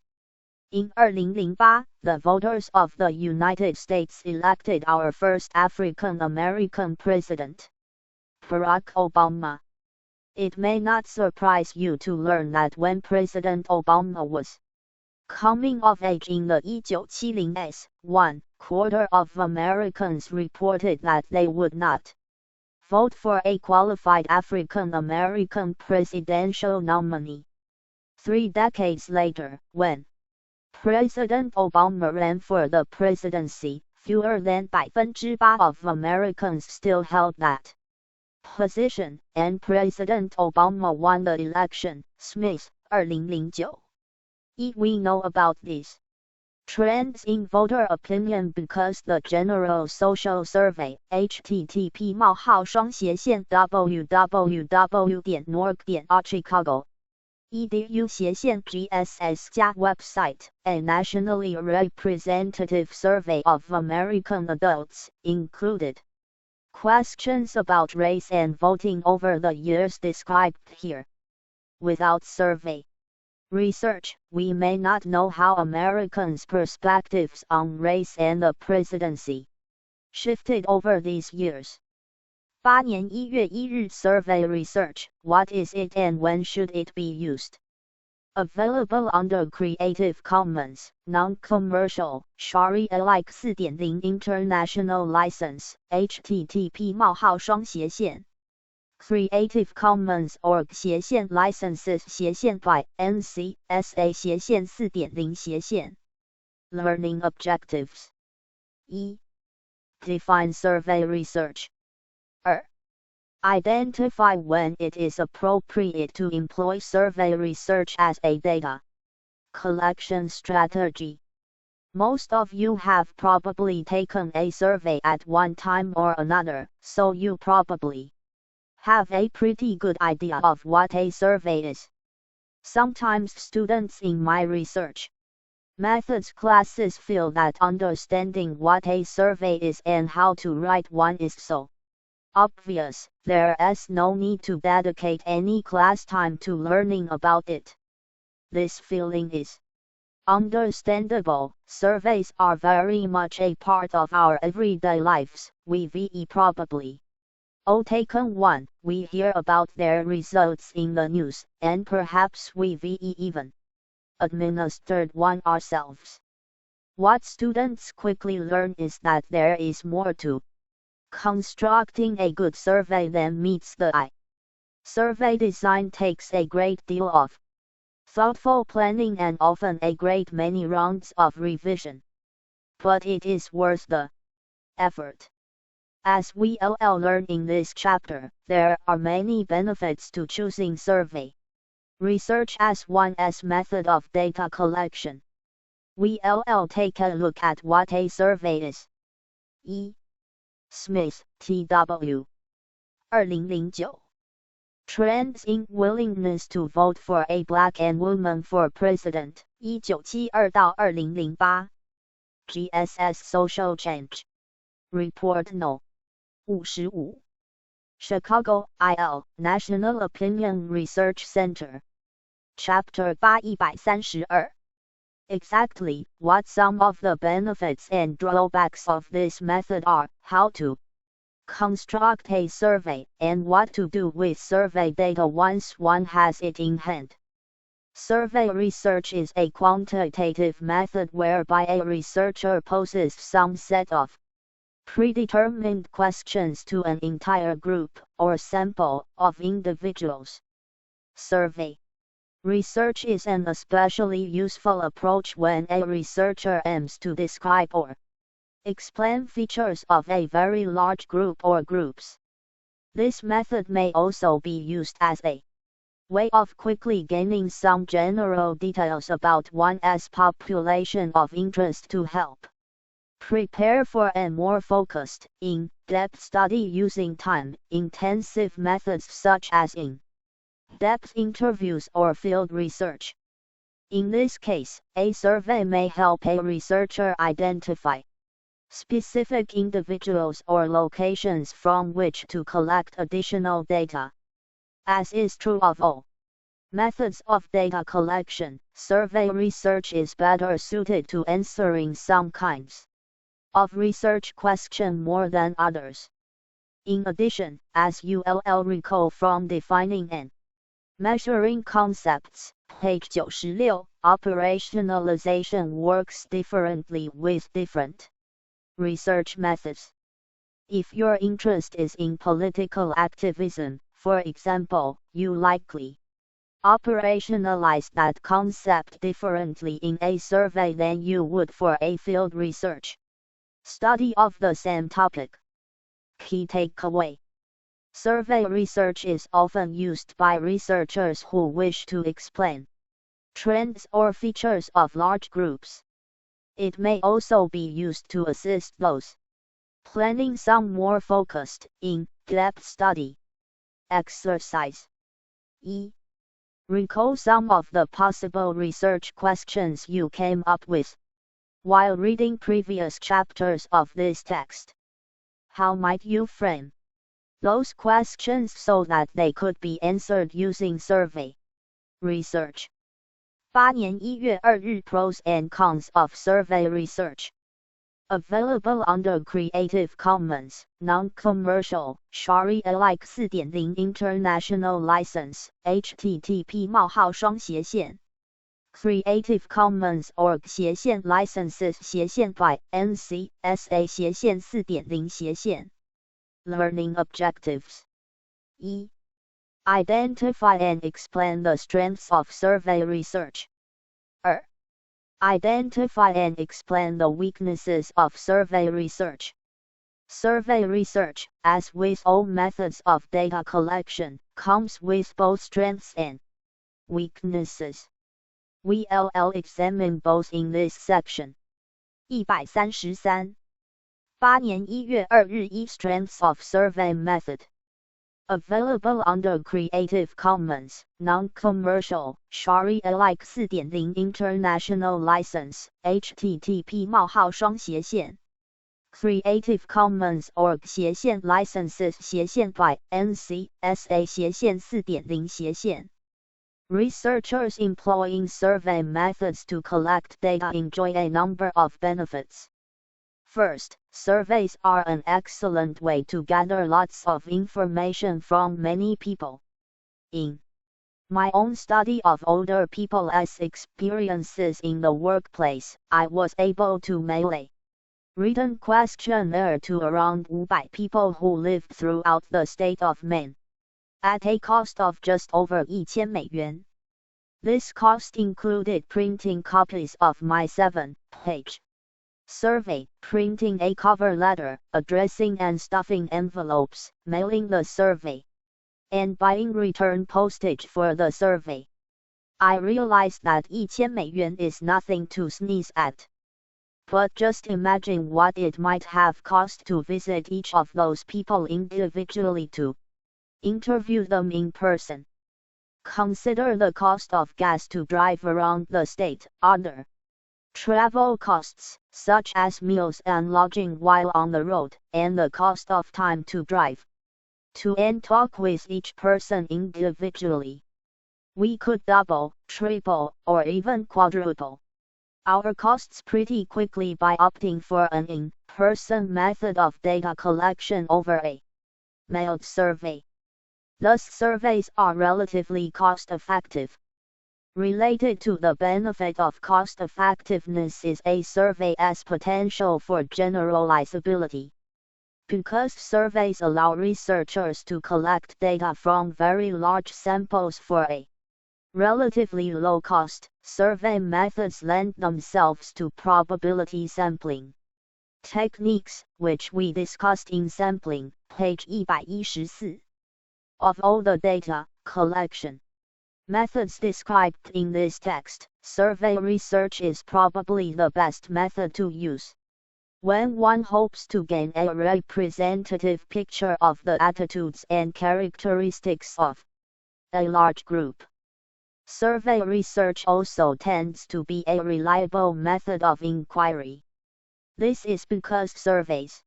In 2008, the voters of the United States elected our first African American president, Barack Obama. It may not surprise you to learn that when President Obama was coming of age in the 1970s, 1/4 of Americans reported that they would not vote for a qualified African American presidential nominee. 3 decades later, when President Obama ran for the presidency, fewer than 8% of Americans still held that position, and President Obama won the election. Smith, 2009. We know about these trends in voter opinion because the General Social Survey, http://www.norg.chicago.edu/GSS website, a nationally representative survey of American adults, included questions about race and voting over the years described here. Without survey research, we may not know how Americans' perspectives on race and the presidency shifted over these years. 8年1月1日 Survey research, what is it and when should it be used? Available under Creative Commons, Non-Commercial, Sharia-alike 4.0 International License, http://Creative Commons org/licenses/ by NC-SA/ 4.0/ Learning Objectives. 1. Define survey research. 2. Identify when it is appropriate to employ survey research as a data collection strategy. Most of you have probably taken a survey at one time or another, so you probably have a pretty good idea of what a survey is. Sometimes students in my research methods classes feel that understanding what a survey is and how to write one is so obvious, there is no need to dedicate any class time to learning about it. This feeling is understandable. Surveys are very much a part of our everyday lives. We've probably all taken one, we hear about their results in the news, and perhaps we've even administered one ourselves. What students quickly learn is that there is more to constructing a good survey than meets the eye. Survey design takes a great deal of thoughtful planning and often a great many rounds of revision. But it is worth the effort. As we'll learn in this chapter, there are many benefits to choosing survey research as one's method of data collection. We'll take a look at what a survey is. 1. Smith, T.W. 2009. Trends in willingness to vote for a black and woman for president, 1972-2008. GSS Social Change. Report No. 55. Chicago, IL, National Opinion Research Center. Chapter 832. Exactly what some of the benefits and drawbacks of this method are, how to construct a survey, and what to do with survey data once one has it in hand. Survey research is a quantitative method whereby a researcher poses some set of predetermined questions to an entire group, or sample, of individuals. Survey research is an especially useful approach when a researcher aims to describe or explain features of a very large group or groups. This method may also be used as a way of quickly gaining some general details about one's population of interest to help prepare for a more focused, in-depth study using time-intensive methods such as in-depth interviews or field research. In this case, a survey may help a researcher identify specific individuals or locations from which to collect additional data. As is true of all methods of data collection, survey research is better suited to answering some kinds of research question more than others. In addition, as you'll recall from defining and measuring concepts, page 96, operationalization works differently with different research methods. If your interest is in political activism, for example, you likely operationalize that concept differently in a survey than you would for a field research study of the same topic. Key takeaway. Survey research is often used by researchers who wish to explain trends or features of large groups. It may also be used to assist those planning some more focused, in-depth study. Exercise 1. Recall some of the possible research questions you came up with while reading previous chapters of this text. How might you frame those questions so that they could be answered using survey research? 8年1月2日 Pros and Cons of Survey Research. Available under Creative Commons, Non-Commercial, Share-alike 4.0 International License, http://. Creative Commons org licenses by NC.SA 4.0 Learning Objectives 1. Identify and explain the strengths of survey research. 2. Identify and explain the weaknesses of survey research. Survey research, as with all methods of data collection, comes with both strengths and weaknesses. We'll examine both in this section. 133. 8年1月2日 Strengths of Survey Method. Available under Creative Commons, Non-Commercial, Share-alike 4.0 International License, http://. Creative Commons org licenses by NC.SA 4.0 Researchers employing survey methods to collect data enjoy a number of benefits. First, surveys are an excellent way to gather lots of information from many people. In my own study of older people's experiences in the workplace, I was able to mail a written questionnaire to around 500 people who lived throughout the state of Maine, at a cost of just over 1,000 美元. This cost included printing copies of my 7-page survey, printing a cover letter, addressing and stuffing envelopes, mailing the survey, and buying return postage for the survey. I realized that 1,000 美元 is nothing to sneeze at. But just imagine what it might have cost to visit each of those people individually to interview them in person. Consider the cost of gas to drive around the state, other travel costs, such as meals and lodging while on the road, and the cost of time to drive to and talk with each person individually. We could double, triple, or even quadruple our costs pretty quickly by opting for an in-person method of data collection over a mailed survey. Thus, surveys are relatively cost-effective. Related to the benefit of cost-effectiveness is a survey's potential for generalizability. Because surveys allow researchers to collect data from very large samples for a relatively low cost, survey methods lend themselves to probability sampling techniques, which we discussed in sampling, page 114. Of all the data collection methods described in this text, survey research is probably the best method to use when one hopes to gain a representative picture of the attitudes and characteristics of a large group. Survey research also tends to be a reliable method of inquiry. This is because surveys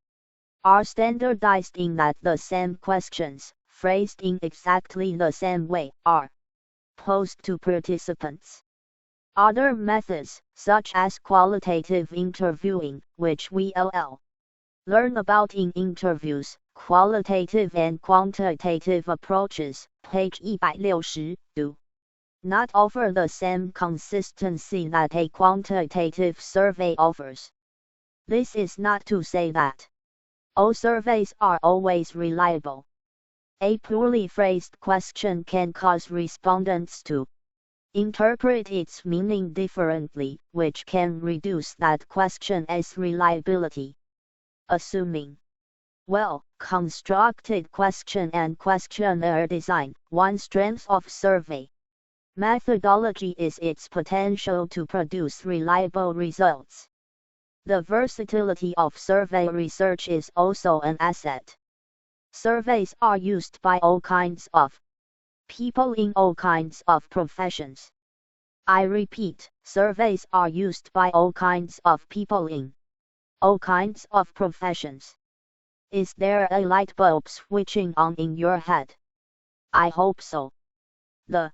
are standardized in that the same questions, phrased in exactly the same way, are posed to participants. Other methods, such as qualitative interviewing, which we'll learn about in interviews, qualitative and quantitative approaches, page 160, do not offer the same consistency that a quantitative survey offers. This is not to say that all surveys are always reliable. A poorly phrased question can cause respondents to interpret its meaning differently, which can reduce that question's reliability. Assuming well-constructed question and questionnaire design. One strength of survey methodology is its potential to produce reliable results. The versatility of survey research is also an asset. Surveys are used by all kinds of people in all kinds of professions. I repeat, surveys are used by all kinds of people in all kinds of professions. Is there a light bulb switching on in your head? I hope so. The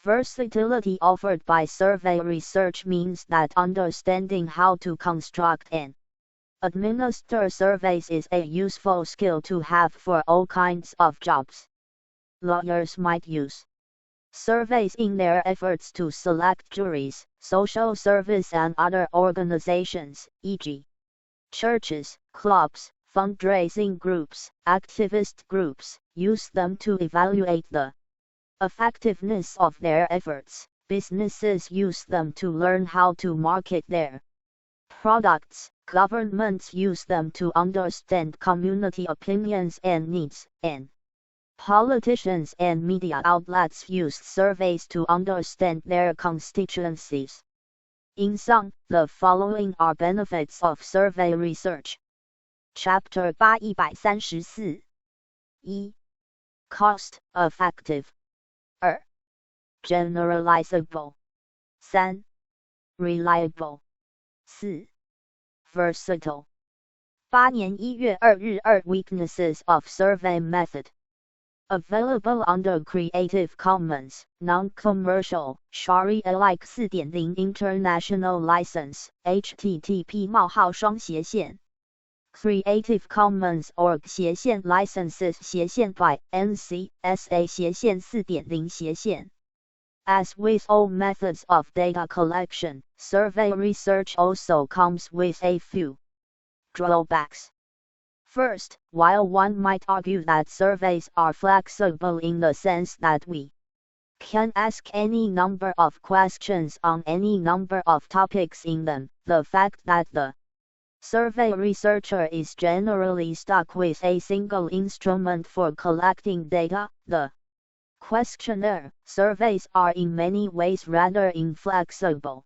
versatility offered by survey research means that understanding how to construct and administer surveys is a useful skill to have for all kinds of jobs. Lawyers might use surveys in their efforts to select juries. Social service and other organizations, e.g., churches, clubs, fundraising groups, activist groups, use them to evaluate the effectiveness of their efforts. Businesses use them to learn how to market their products. Governments use them to understand community opinions and needs, and politicians and media outlets use surveys to understand their constituencies. In sum, the following are benefits of survey research. Chapter 834 1. Cost effective 2. Generalizable 3. Reliable 4. Versatile 8年1月2日 2 Weaknesses of survey method. Available under Creative Commons, Non-Commercial, Sharia-alike 4.0 International License, http://. Creative Commons org licenses by NC.SA 4.0 As with all methods of data collection, survey research also comes with a few drawbacks. First, while one might argue that surveys are flexible in the sense that we can ask any number of questions on any number of topics in them, the fact that the survey researcher is generally stuck with a single instrument for collecting data, the questionnaire, surveys are in many ways rather inflexible.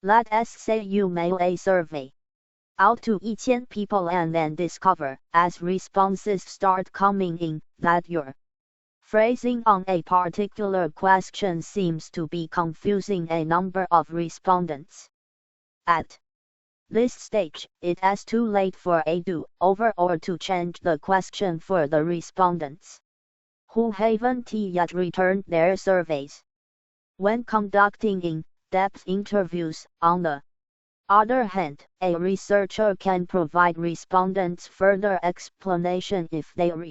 Let us say you mail a survey out to 1,000 people and then discover, as responses start coming in, that your phrasing on a particular question seems to be confusing a number of respondents. At this stage, it is too late for a do-over or to change the question for the respondents who haven't yet returned their surveys. When conducting in-depth interviews, on the other hand, a researcher can provide respondents further explanation if they are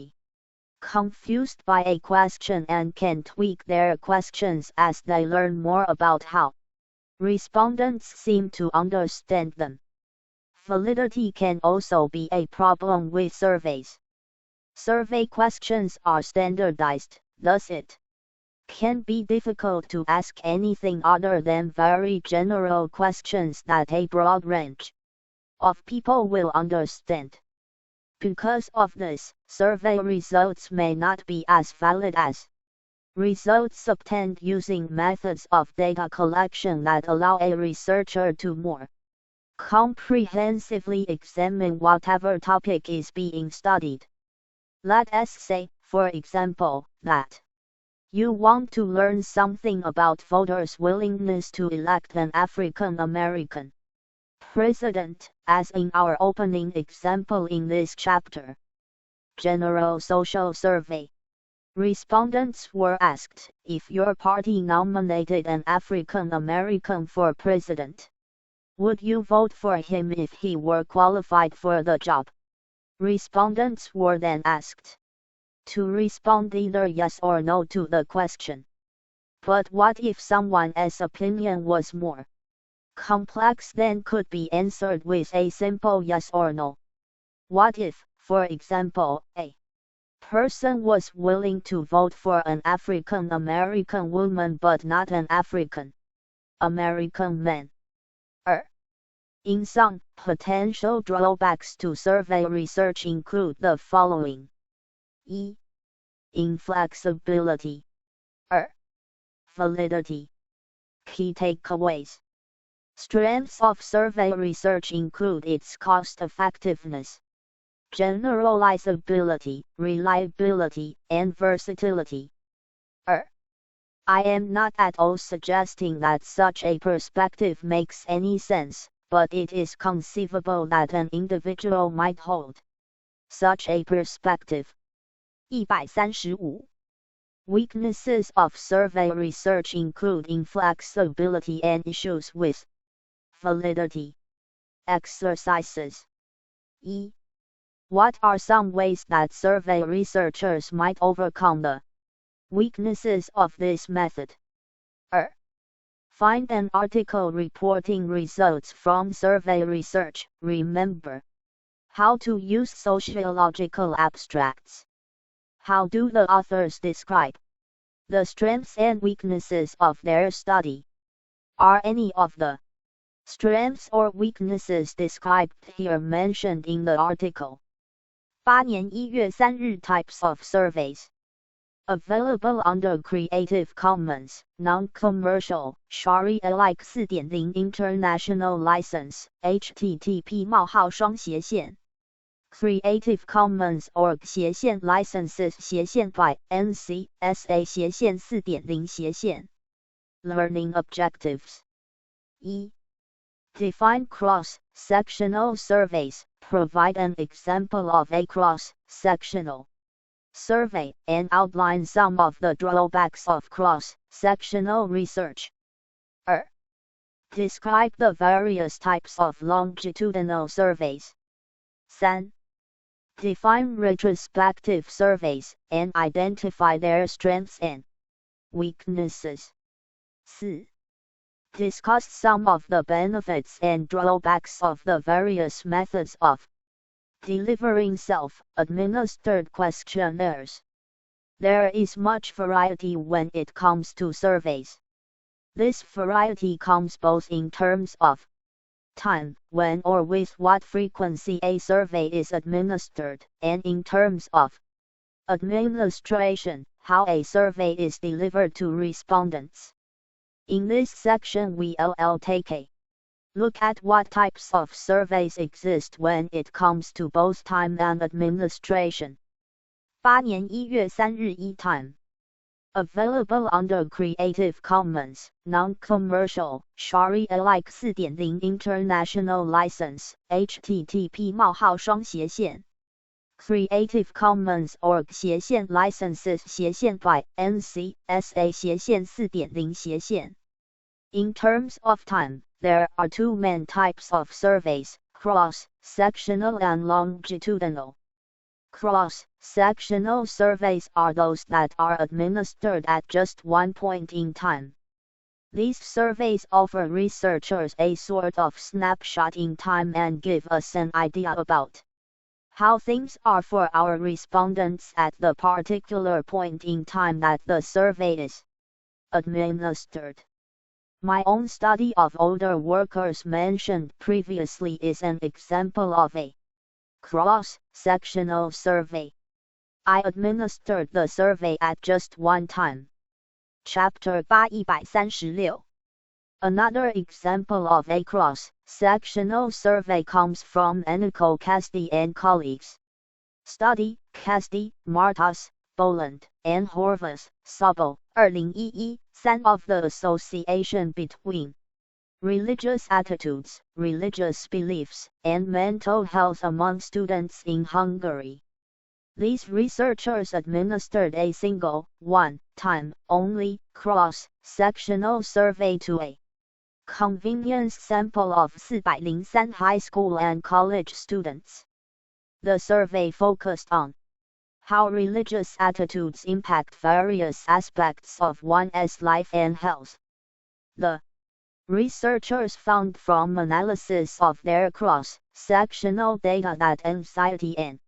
confused by a question and can tweak their questions as they learn more about how respondents seem to understand them. Validity can also be a problem with surveys. Survey questions are standardized, thus it can be difficult to ask anything other than very general questions that a broad range of people will understand. Because of this, survey results may not be as valid as results obtained using methods of data collection that allow a researcher to more comprehensively examine whatever topic is being studied. Let us say, for example, that you want to learn something about voters' willingness to elect an African American president, as in our opening example in this chapter. General Social Survey. Respondents were asked if your party nominated an African American for president. Would you vote for him if he were qualified for the job? Respondents were then asked to respond either yes or no to the question. But what if someone's opinion was more complex than could be answered with a simple yes or no? What if, for example, a person was willing to vote for an African American woman but not an African American man? In sum, potential drawbacks to survey research include the following. 1. Inflexibility. 2. Validity. Key takeaways. Strengths of survey research include its cost-effectiveness, generalizability, reliability, and versatility. I am not at all suggesting that such a perspective makes any sense, but it is conceivable that an individual might hold such a perspective. 135. Weaknesses of survey research include inflexibility and issues with validity. Exercises. 1. What are some ways that survey researchers might overcome the weaknesses of this method? 2. Find an article reporting results from survey research. Remember how to use sociological abstracts. How do the authors describe the strengths and weaknesses of their study? Are any of the strengths or weaknesses described here mentioned in the article? 8年1月3日 Types of surveys. Available under Creative Commons, Non-Commercial, Sharia-alike 4.0 International License, http:// Creative Commons org licenses by NC-SA 4.0 Learning Objectives. 1. Define cross-sectional surveys. Provide an example of a cross-sectional survey and outline some of the drawbacks of cross-sectional research. 2. Describe the various types of longitudinal surveys. 3. Define retrospective surveys and identify their strengths and weaknesses. 4. Discuss some of the benefits and drawbacks of the various methods of delivering self-administered questionnaires. There is much variety when it comes to surveys. This variety comes both in terms of time, when or with what frequency a survey is administered, and in terms of administration, how a survey is delivered to respondents. In this section we'll take a look at what types of surveys exist when it comes to both time and administration. 8年1月3日 time. Available under Creative Commons, Non-Commercial, Sharia-alike 4.0 International License, http:// Creative Commons org licenses by NC-SA 4.0 In terms of time, there are two main types of surveys, cross-sectional and longitudinal. Cross-sectional surveys are those that are administered at just one point in time. These surveys offer researchers a sort of snapshot in time and give us an idea about how things are for our respondents at the particular point in time that the survey is administered. My own study of older workers mentioned previously is an example of a cross-sectional survey. I administered the survey at just one time. Chapter 8 136. Another example of a cross-sectional survey comes from Enrico Casti and colleagues. Study, Casti, Martas, Boland, and Horvath, Sobel, 2011, 3 of the association between religious attitudes, religious beliefs, and mental health among students in Hungary. These researchers administered a single, one-time only, cross-sectional survey to a convenience sample of 403 high school and college students. The survey focused on how religious attitudes impact various aspects of one's life and health. The researchers found from analysis of their cross-sectional data that anxiety and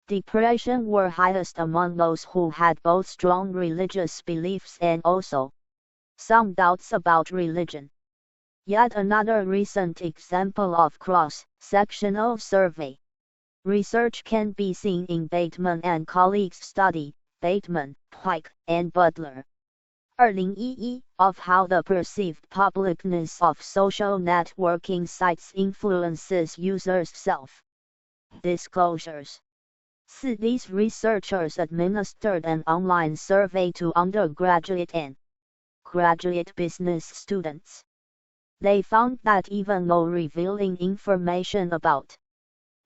depression were highest among those who had both strong religious beliefs and also some doubts about religion. Yet another recent example of cross-sectional survey research can be seen in Bateman and colleagues' study, Bateman, Pike, and Butler. 2011 of how the perceived publicness of social networking sites influences users' self-disclosures. These researchers administered an online survey to undergraduate and graduate business students. They found that even though revealing information about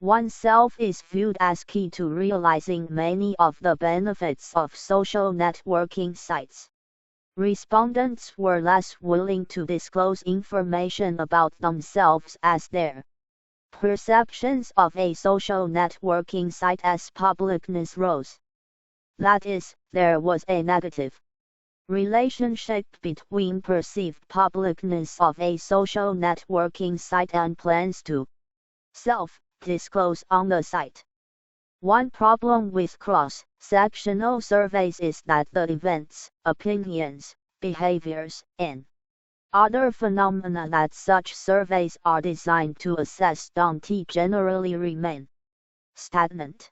oneself is viewed as key to realizing many of the benefits of social networking sites, respondents were less willing to disclose information about themselves as their perceptions of a social networking site as publicness rose. That is, there was a negative relationship between perceived publicness of a social networking site and plans to self-disclose on the site. One problem with cross-sectional surveys is that the events, opinions, behaviors, and other phenomena that such surveys are designed to assess don't generally remain stagnant.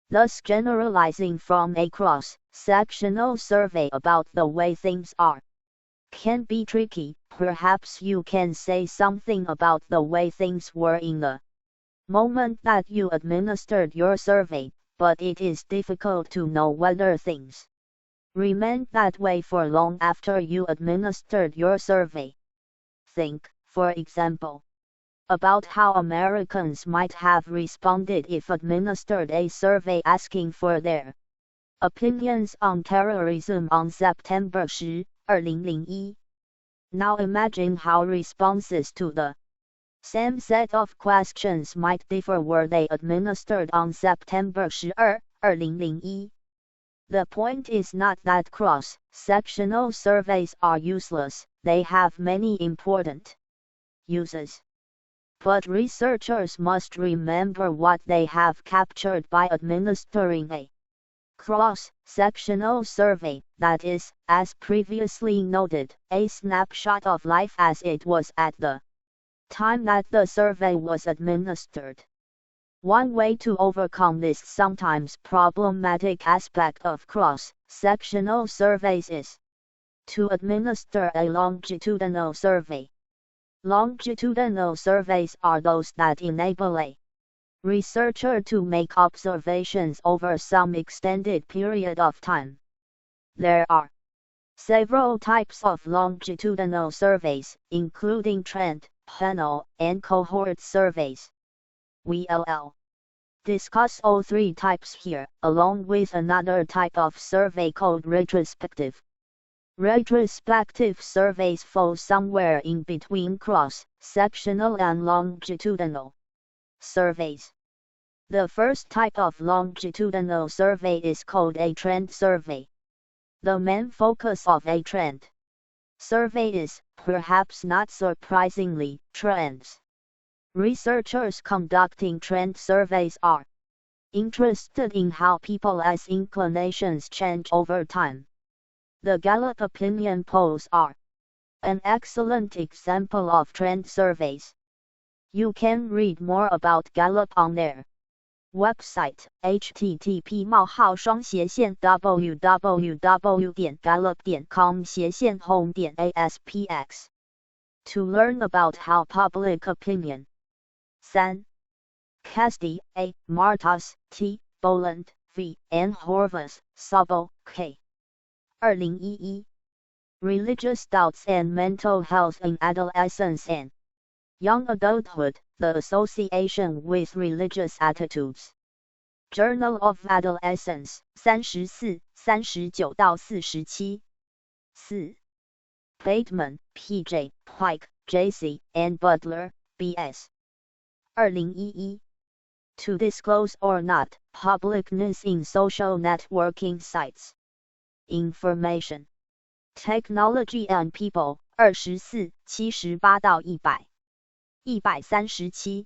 Thus, generalizing from a cross-sectional survey about the way things are can be tricky. Perhaps you can say something about the way things were in the moment that you administered your survey, but it is difficult to know whether things remained that way for long after you administered your survey. Think, for example, about how Americans might have responded if administered a survey asking for their opinions on terrorism on September 10, 2001. Now imagine how responses to the same set of questions might differ were they administered on September 10, 2001. The point is not that cross-sectional surveys are useless, they have many important uses. But researchers must remember what they have captured by administering a cross-sectional survey, that is, as previously noted, a snapshot of life as it was at the time that the survey was administered. One way to overcome this sometimes problematic aspect of cross-sectional surveys is to administer a longitudinal survey. Longitudinal surveys are those that enable a researcher to make observations over some extended period of time. There are several types of longitudinal surveys, including trend, panel, and cohort surveys. We'll discuss all three types here, along with another type of survey called retrospective. Retrospective surveys fall somewhere in between cross-sectional and longitudinal surveys. The first type of longitudinal survey is called a trend survey. The main focus of a trend survey is, perhaps not surprisingly, trends. Researchers conducting trend surveys are interested in how people's inclinations change over time. The Gallup opinion polls are an excellent example of trend surveys. You can read more about Gallup on their website http://www.gallup.com/home-aspx to learn about how public opinion. 3. Casty, A., Martas, T., Boland, V., and Horvath, Sobel, K. 2011. Religious Doubts and Mental Health in Adolescence and Young Adulthood, the Association with Religious Attitudes. Journal of Adolescence, 34, 39-47. 4. Bateman, P.J., Pike, J.C., and Butler, B.S. 2011. To disclose or not, publicness in social networking sites. Information, Technology and People, 24, 78-100. 137.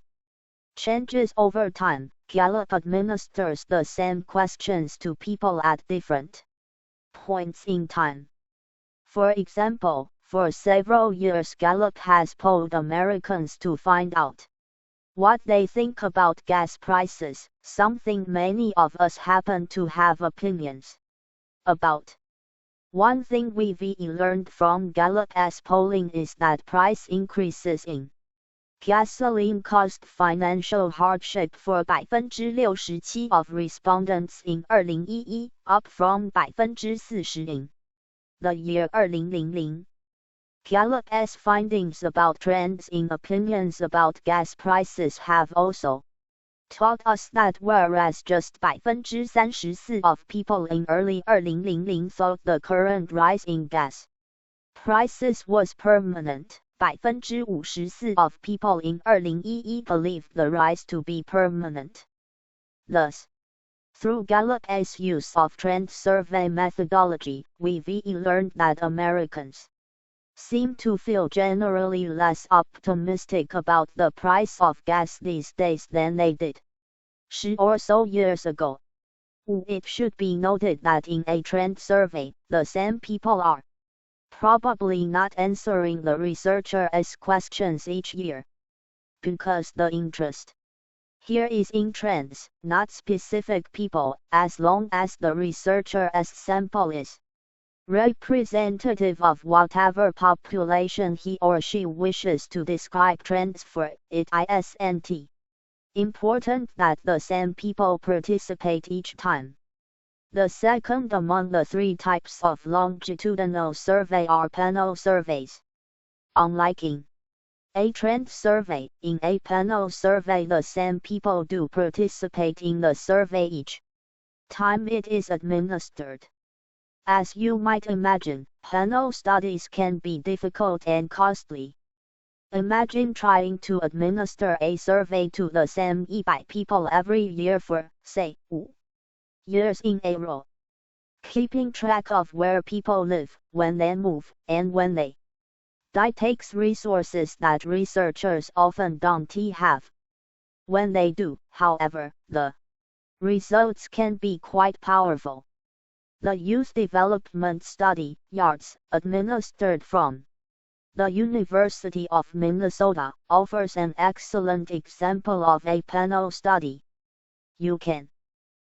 Changes over time. Gallup administers the same questions to people at different points in time. For example, For several years, Gallup has polled Americans to find out what they think about gas prices, something many of us happen to have opinions about. One thing we've learned from Gallup's polling is that price increases in gasoline caused financial hardship for 67% of respondents in 2011, up from 40% in the year 2000. Gallup's findings about trends in opinions about gas prices have also taught us that whereas just 34% of people in early 2000 thought the current rise in gas prices was permanent, 54% of people in 2011 believed the rise to be permanent. Thus, through Gallup's use of trend survey methodology, we've learned that Americans seem to feel generally less optimistic about the price of gas these days than they did 10 or so years ago. It should be noted that in a trend survey, the same people are probably not answering the researcher's questions each year, because the interest here is in trends, not specific people, as long as the researcher's sample is representative of whatever population he or she wishes to describe trends for. It isn't important that the same people participate each time. The second among the three types of longitudinal survey are panel surveys. Unlike in a trend survey, in a panel survey the same people do participate in the survey each time it is administered. As you might imagine, panel studies can be difficult and costly. Imagine trying to administer a survey to the same 100 people every year for, say, 5 years in a row. Keeping track of where people live, when they move, and when they die takes resources that researchers often don't have. When they do, however, the results can be quite powerful. The Youth Development Study, YARDS, administered from the University of Minnesota, offers an excellent example of a panel study. You can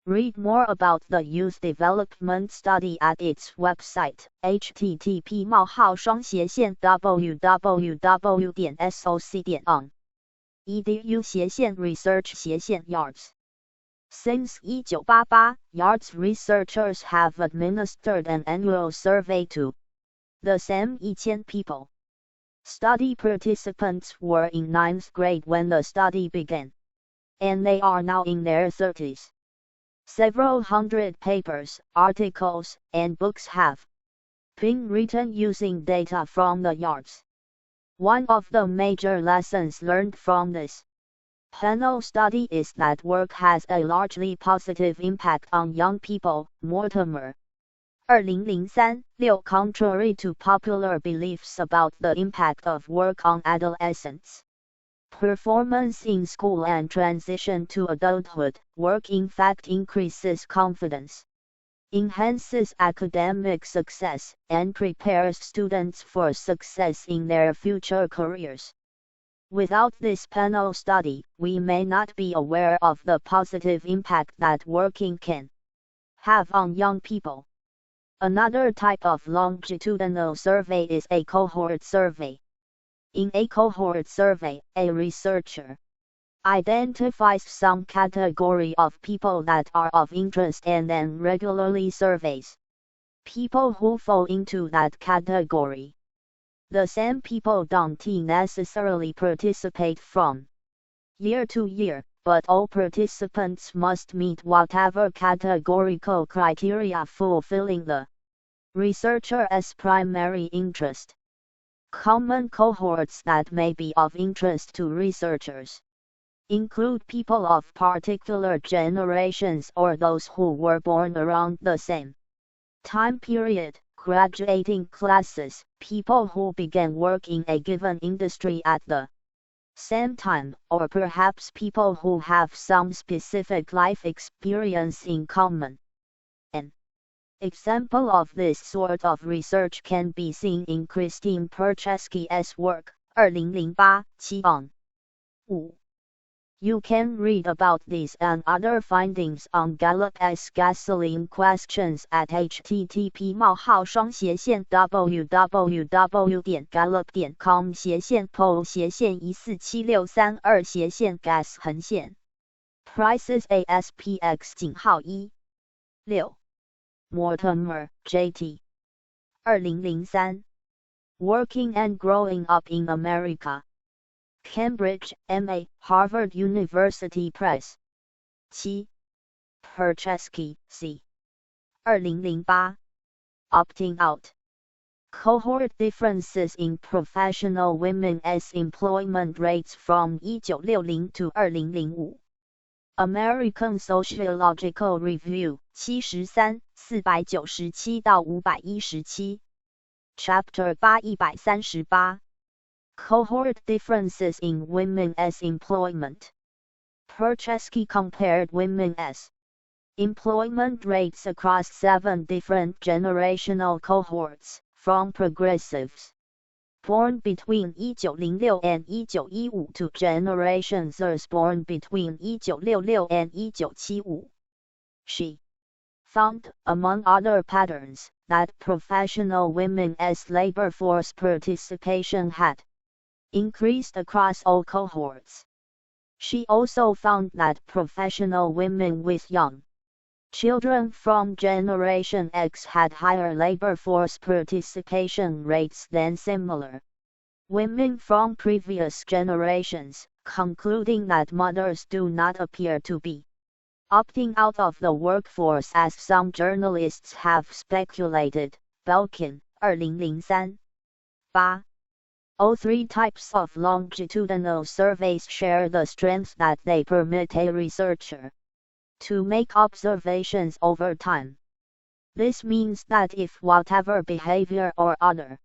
read more about the Youth Development Study at its website, http://www.soc.on.edu/research/YARDS. Since 1988, YARDS researchers have administered an annual survey to the same 1,000 people. Study participants were in 9th grade when the study began, and they are now in their 30s. Several hundred papers, articles, and books have been written using data from the YARDS. One of the major lessons learned from this panel study is that work has a largely positive impact on young people. Mortimer, 2003-6. Contrary to popular beliefs about the impact of work on adolescents, performance in school and transition to adulthood, work in fact increases confidence, enhances academic success, and prepares students for success in their future careers. Without this panel study, we may not be aware of the positive impact that working can have on young people. Another type of longitudinal survey is a cohort survey. In a cohort survey, a researcher identifies some category of people that are of interest and then regularly surveys people who fall into that category. The same people don't necessarily participate from year to year, but all participants must meet whatever categorical criteria fulfilling the researcher's primary interest. Common cohorts that may be of interest to researchers include people of particular generations or those who were born around the same time period, graduating classes, people who began work in a given industry at the same time, or perhaps people who have some specific life experience in common. An Example of this sort of research can be seen in Christine Perchesky's work, 2008 on 5. You can read about these and other findings on Gallup's gasoline questions at http://www.gallup.com/poll/14763/gas Prices ASPX 1 Mortimer, J.T. 2003 Working and Growing Up in America. Cambridge, M.A., Harvard University Press. 7. Perchesky, C. 2008 Opting Out. Cohort Differences in Professional Women's Employment Rates from 1960 to 2005. American Sociological Review, 73, 497-517. Chapter 8 138. Cohort Differences in Women's Employment. Perchesky compared women's employment rates across 7 different generational cohorts, from progressives born between 1906 and 1915 to Generation Zers born between 1966 and 1975. She found, among other patterns, that professional women's labor force participation had increased across all cohorts. She also found that professional women with young children from Generation X had higher labor force participation rates than similar women from previous generations, concluding that mothers do not appear to be opting out of the workforce as some journalists have speculated. Belkin, 2003. 8. All 3 types of longitudinal surveys share the strength that they permit a researcher to make observations over time. This means that if whatever behavior or other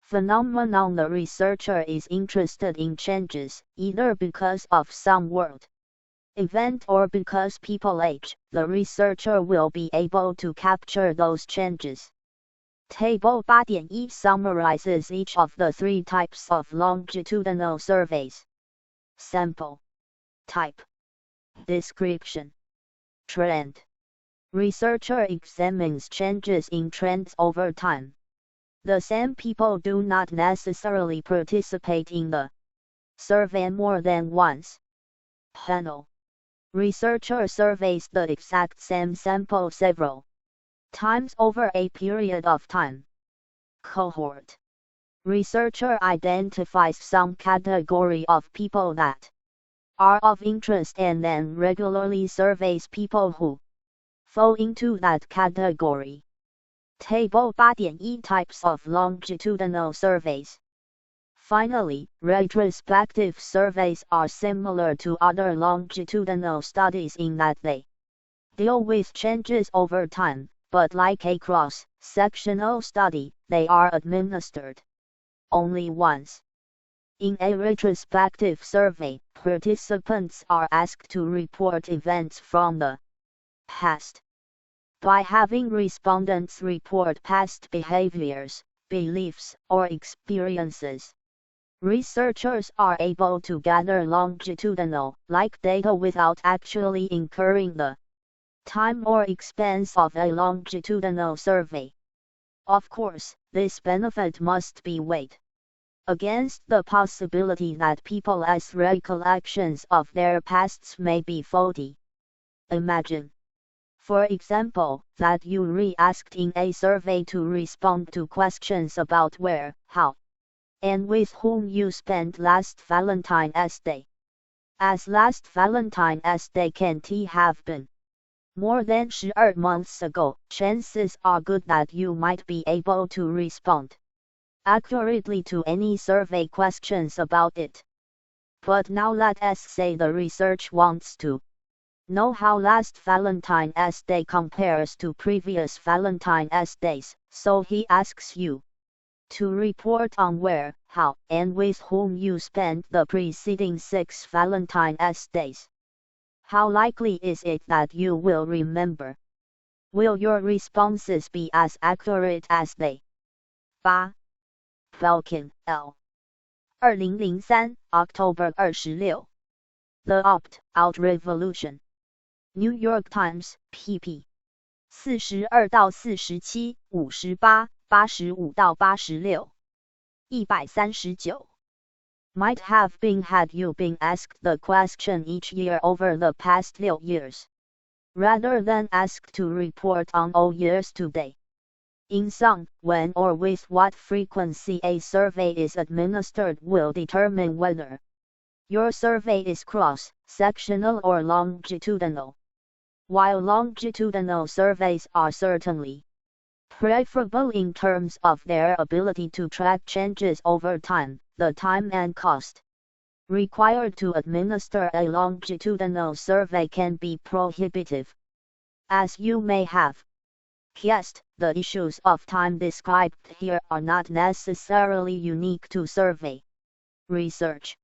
phenomenon the researcher is interested in changes, either because of some world event or because people age, the researcher will be able to capture those changes. Table 8.1 summarizes each of the 3 types of longitudinal surveys. Sample. Type. Description. Trend. Researcher examines changes in trends over time. The same people do not necessarily participate in the survey more than once. Panel. Researcher surveys the exact same sample several times over a period of time. Cohort. Researcher identifies some category of people that are of interest and then regularly surveys people who fall into that category. Table 8.1 Types of longitudinal surveys. Finally, retrospective surveys are similar to other longitudinal studies in that they deal with changes over time, but like a cross-sectional study, they are administered only once. In a retrospective survey, participants are asked to report events from the past. By having respondents report past behaviors, beliefs, or experiences, researchers are able to gather longitudinal-like data without actually incurring the time or expense of a longitudinal survey. Of course, this benefit must be weighed against the possibility that people's recollections of their pasts may be faulty. Imagine, for example, that you re-asked in a survey to respond to questions about where, how, and with whom you spent last Valentine's Day. As last Valentine's Day can't have been more than 12 months ago, chances are good that you might be able to respond accurately to any survey questions about it. But now let us say the research wants to know how last Valentine's Day compares to previous Valentine's Days, so he asks you to report on where, how, and with whom you spent the preceding 6 Valentine's Days. How likely is it that you will remember Will your responses be as accurate as they? 8. Falcon, L. 2003 October 26. The Opt-out Revolution. New York Times, pp. 42-47, 58, 85-86. 139. Might have been had you been asked the question each year over the past 6 years, rather than asked to report on all years today. In sum, when or with what frequency a survey is administered will determine whether your survey is cross-sectional or longitudinal. While longitudinal surveys are certainly preferable in terms of their ability to track changes over time, the time and cost required to administer a longitudinal survey can be prohibitive. As you may have guessed, the issues of time described here are not necessarily unique to survey research.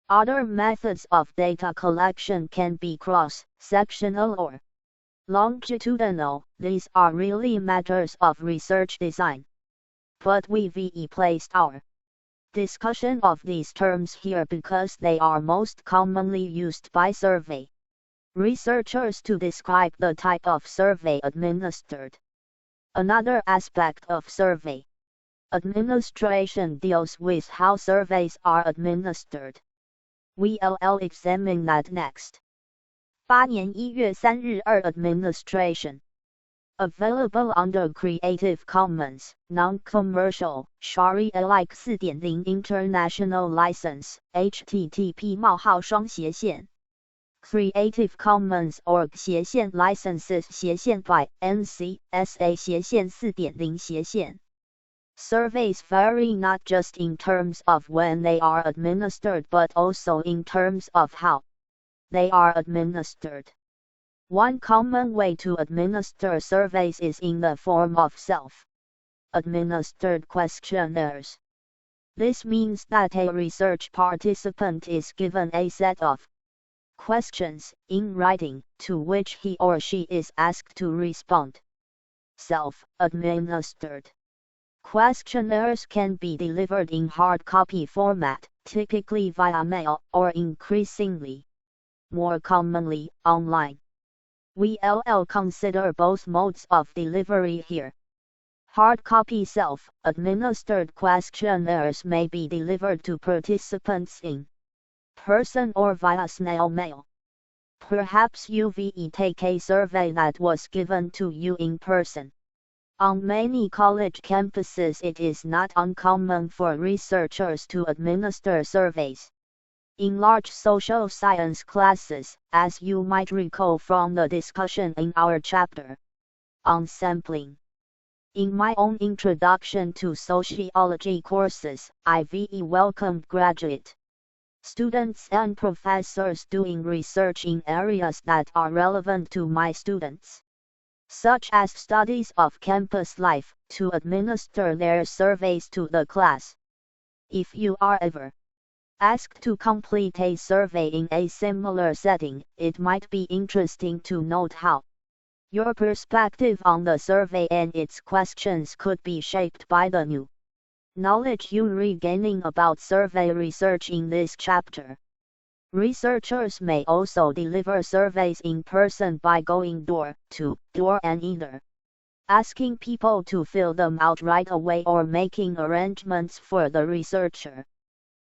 Other methods of data collection can be cross-sectional or longitudinal. These are really matters of research design. But we've placed our discussion of these terms here because they are most commonly used by survey researchers to describe the type of survey administered. Another aspect of survey administration deals with how surveys are administered. We'll examine that next. 8年1月3日2 Administration. Available under Creative Commons, Non-Commercial, Sharia-alike 4.0 International License, http://. Creative Commons org licenses by NC.SA 4.0 Surveys vary not just in terms of when they are administered but also in terms of how they are administered. One common way to administer surveys is in the form of self-administered questionnaires. This means that a research participant is given a set of questions in writing to which he or she is asked to respond. Self-administered questionnaires can be delivered in hard copy format, typically via mail, or increasingly, more commonly, online. We'll consider both modes of delivery here. Hard copy self-administered questionnaires may be delivered to participants in person or via snail mail. Perhaps you've take a survey that was given to you in person. On many college campuses it is not uncommon for researchers to administer surveys. In large social science classes, as you might recall from the discussion in our chapter on sampling. In my own introduction to sociology courses, I've welcomed graduate students and professors doing research in areas that are relevant to my students, such as studies of campus life, to administer their surveys to the class. If you are ever asked to complete a survey in a similar setting, it might be interesting to note how your perspective on the survey and its questions could be shaped by the new knowledge you're regaining about survey research in this chapter. Researchers may also deliver surveys in person by going door to door and either asking people to fill them out right away or making arrangements for the researcher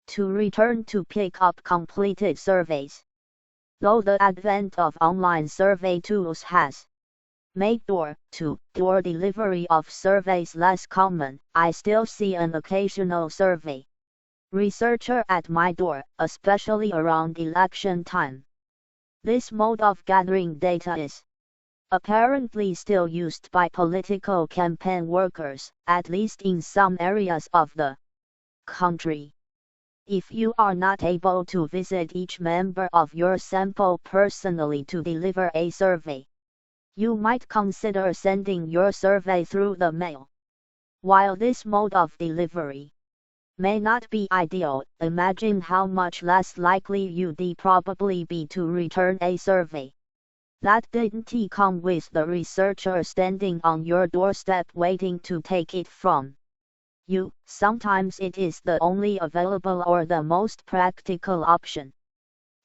to return to pick up completed surveys. Though the advent of online survey tools has made door-to-door delivery of surveys less common, I still see an occasional survey researcher at my door, especially around election time. This mode of gathering data is apparently still used by political campaign workers, at least in some areas of the country. If you are not able to visit each member of your sample personally to deliver a survey, you might consider sending your survey through the mail. While this mode of delivery may not be ideal, imagine how much less likely you'd probably be to return a survey that didn't come with the researcher standing on your doorstep waiting to take it from you. Sometimes it is the only available or the most practical option.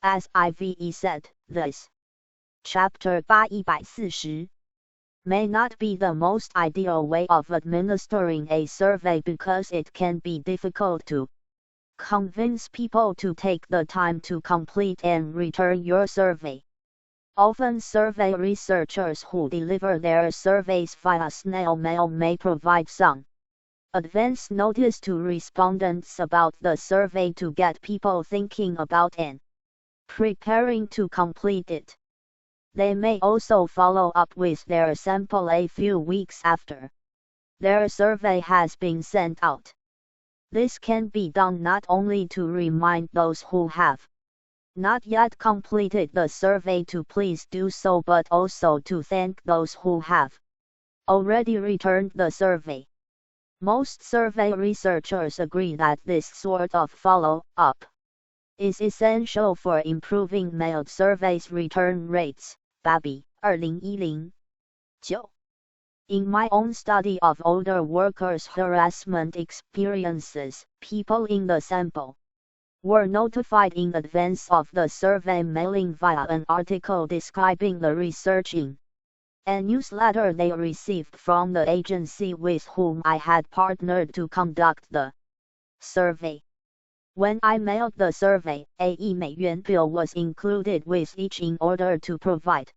As Ive said, this Chapter 840 may not be the most ideal way of administering a survey because it can be difficult to convince people to take the time to complete and return your survey. Often survey researchers who deliver their surveys via snail mail may provide some advance notice to respondents about the survey to get people thinking about and preparing to complete it. They may also follow up with their sample a few weeks after their survey has been sent out. This can be done not only to remind those who have not yet completed the survey to please do so, but also to thank those who have already returned the survey. Most survey researchers agree that this sort of follow-up is essential for improving mailed surveys return rates. Babi, 2010. 9. In my own study of older workers' harassment experiences, people in the sample were notified in advance of the survey mailing via an article describing the research in a newsletter they received from the agency with whom I had partnered to conduct the survey. When I mailed the survey, a $1 bill was included with each in order to provide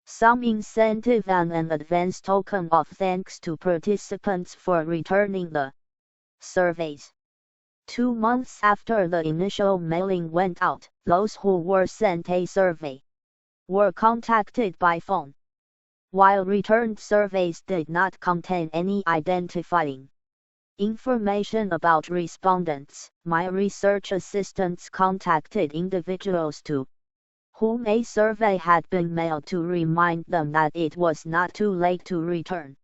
some incentive and an advance token of thanks to participants for returning the surveys. 2 months after the initial mailing went out, those who were sent a survey were contacted by phone. While returned surveys did not contain any identifying information about respondents, my research assistants contacted individuals to whom a survey had been mailed to remind them that it was not too late to return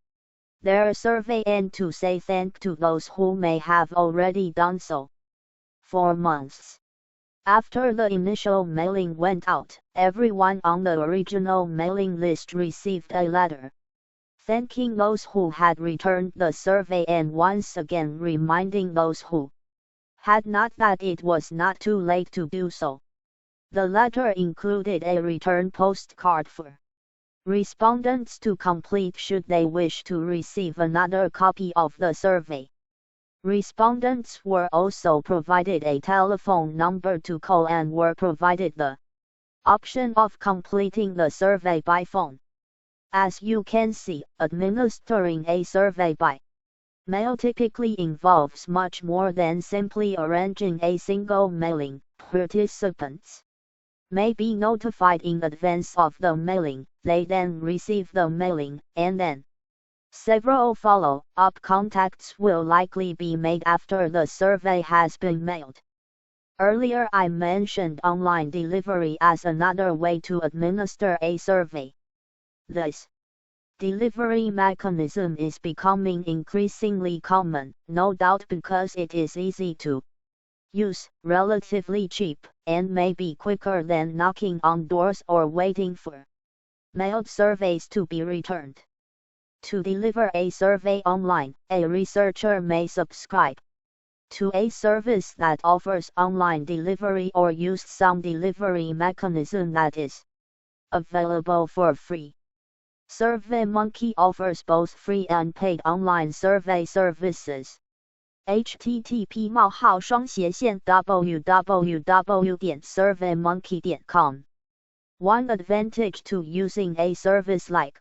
their survey and to say thank to those who may have already done so. 4 months after the initial mailing went out, everyone on the original mailing list received a letter thanking those who had returned the survey and once again reminding those who had not that it was not too late to do so. The letter included a return postcard for respondents to complete should they wish to receive another copy of the survey. Respondents were also provided a telephone number to call and were provided the option of completing the survey by phone. As you can see, administering a survey by mail typically involves much more than simply arranging a single mailing. Participants may be notified in advance of the mailing, they then receive the mailing, and then several follow-up contacts will likely be made after the survey has been mailed. Earlier I mentioned online delivery as another way to administer a survey. This delivery mechanism is becoming increasingly common, no doubt because it is easy to use, relatively cheap, and may be quicker than knocking on doors or waiting for mailed surveys to be returned. To deliver a survey online, a researcher may subscribe to a service that offers online delivery or use some delivery mechanism that is available for free. SurveyMonkey offers both free and paid online survey services. http://www.surveymonkey.com. One advantage to using a service like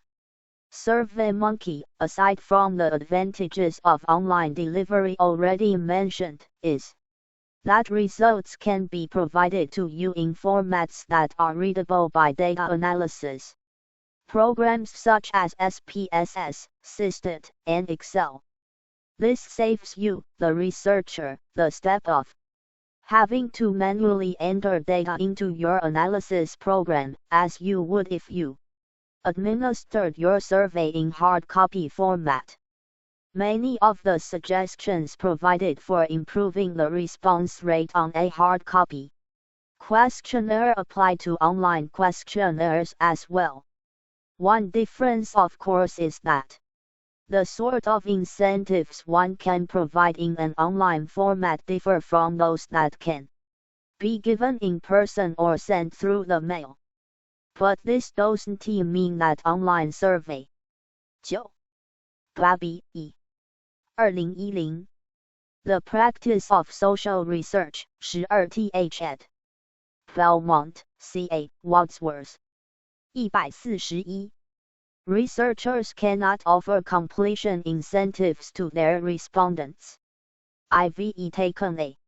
SurveyMonkey, aside from the advantages of online delivery already mentioned, is that results can be provided to you in formats that are readable by data analysis programs such as SPSS, SysTet, and Excel. This saves you, the researcher, the step of having to manually enter data into your analysis program, as you would if you administered your survey in hard copy format. Many of the suggestions provided for improving the response rate on a hard copy questionnaire apply to online questionnaires as well. One difference of course is that the sort of incentives one can provide in an online format differ from those that can be given in person or sent through the mail. But this doesn't mean that online survey 9 8B 2010 The Practice of Social Research 12th ed. Belmont, C.A. Wadsworth 141 Researchers cannot offer completion incentives to their respondents. I've taken a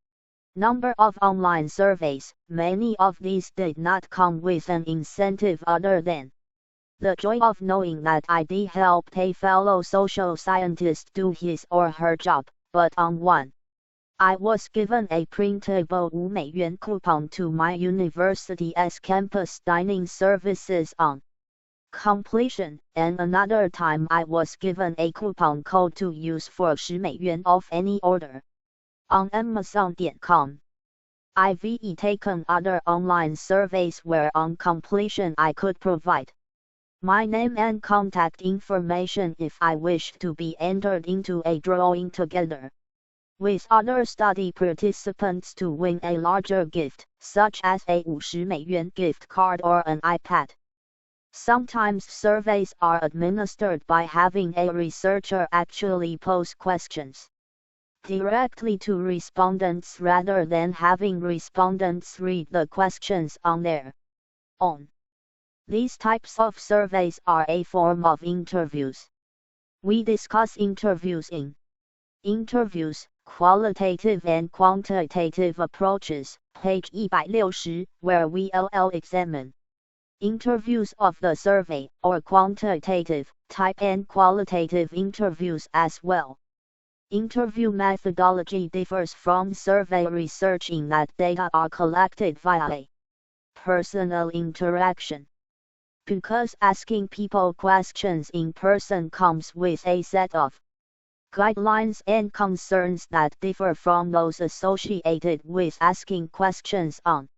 number of online surveys. Many of these did not come with an incentive other than the joy of knowing that I'd helped a fellow social scientist do his or her job, but on one, I was given a printable $5 coupon to my university's campus dining services on completion, and another time I was given a coupon code to use for $10 off any order on Amazon.com. I've taken other online surveys where on completion I could provide my name and contact information if I wished to be entered into a drawing together with other study participants to win a larger gift, such as a $50 gift card or an iPad. Sometimes surveys are administered by having a researcher actually pose questions directly to respondents rather than having respondents read the questions on their own. These types of surveys are a form of interviews. We discuss interviews in Interviews, Qualitative and Quantitative Approaches, page 160, where we'll examine interviews of the survey, or quantitative type and qualitative interviews as well. Interview methodology differs from survey research in that data are collected via a personal interaction. Because asking people questions in person comes with a set of guidelines and concerns that differ from those associated with asking questions on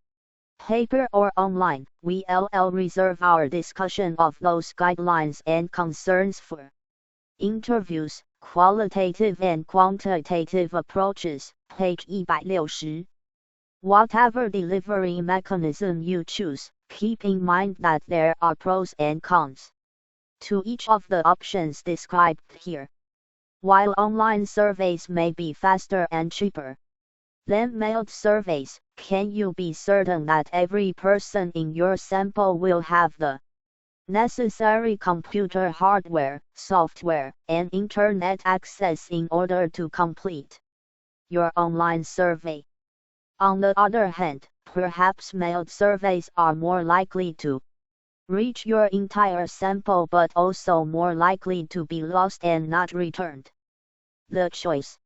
paper or online, we'll reserve our discussion of those guidelines and concerns for interviews, qualitative and quantitative approaches, page 160. Whatever delivery mechanism you choose, keep in mind that there are pros and cons to each of the options described here. While online surveys may be faster and cheaper than mailed surveys, can you be certain that every person in your sample will have the necessary computer hardware, software, and internet access in order to complete your online survey? On the other hand, perhaps mailed surveys are more likely to reach your entire sample but also more likely to be lost and not returned. The choice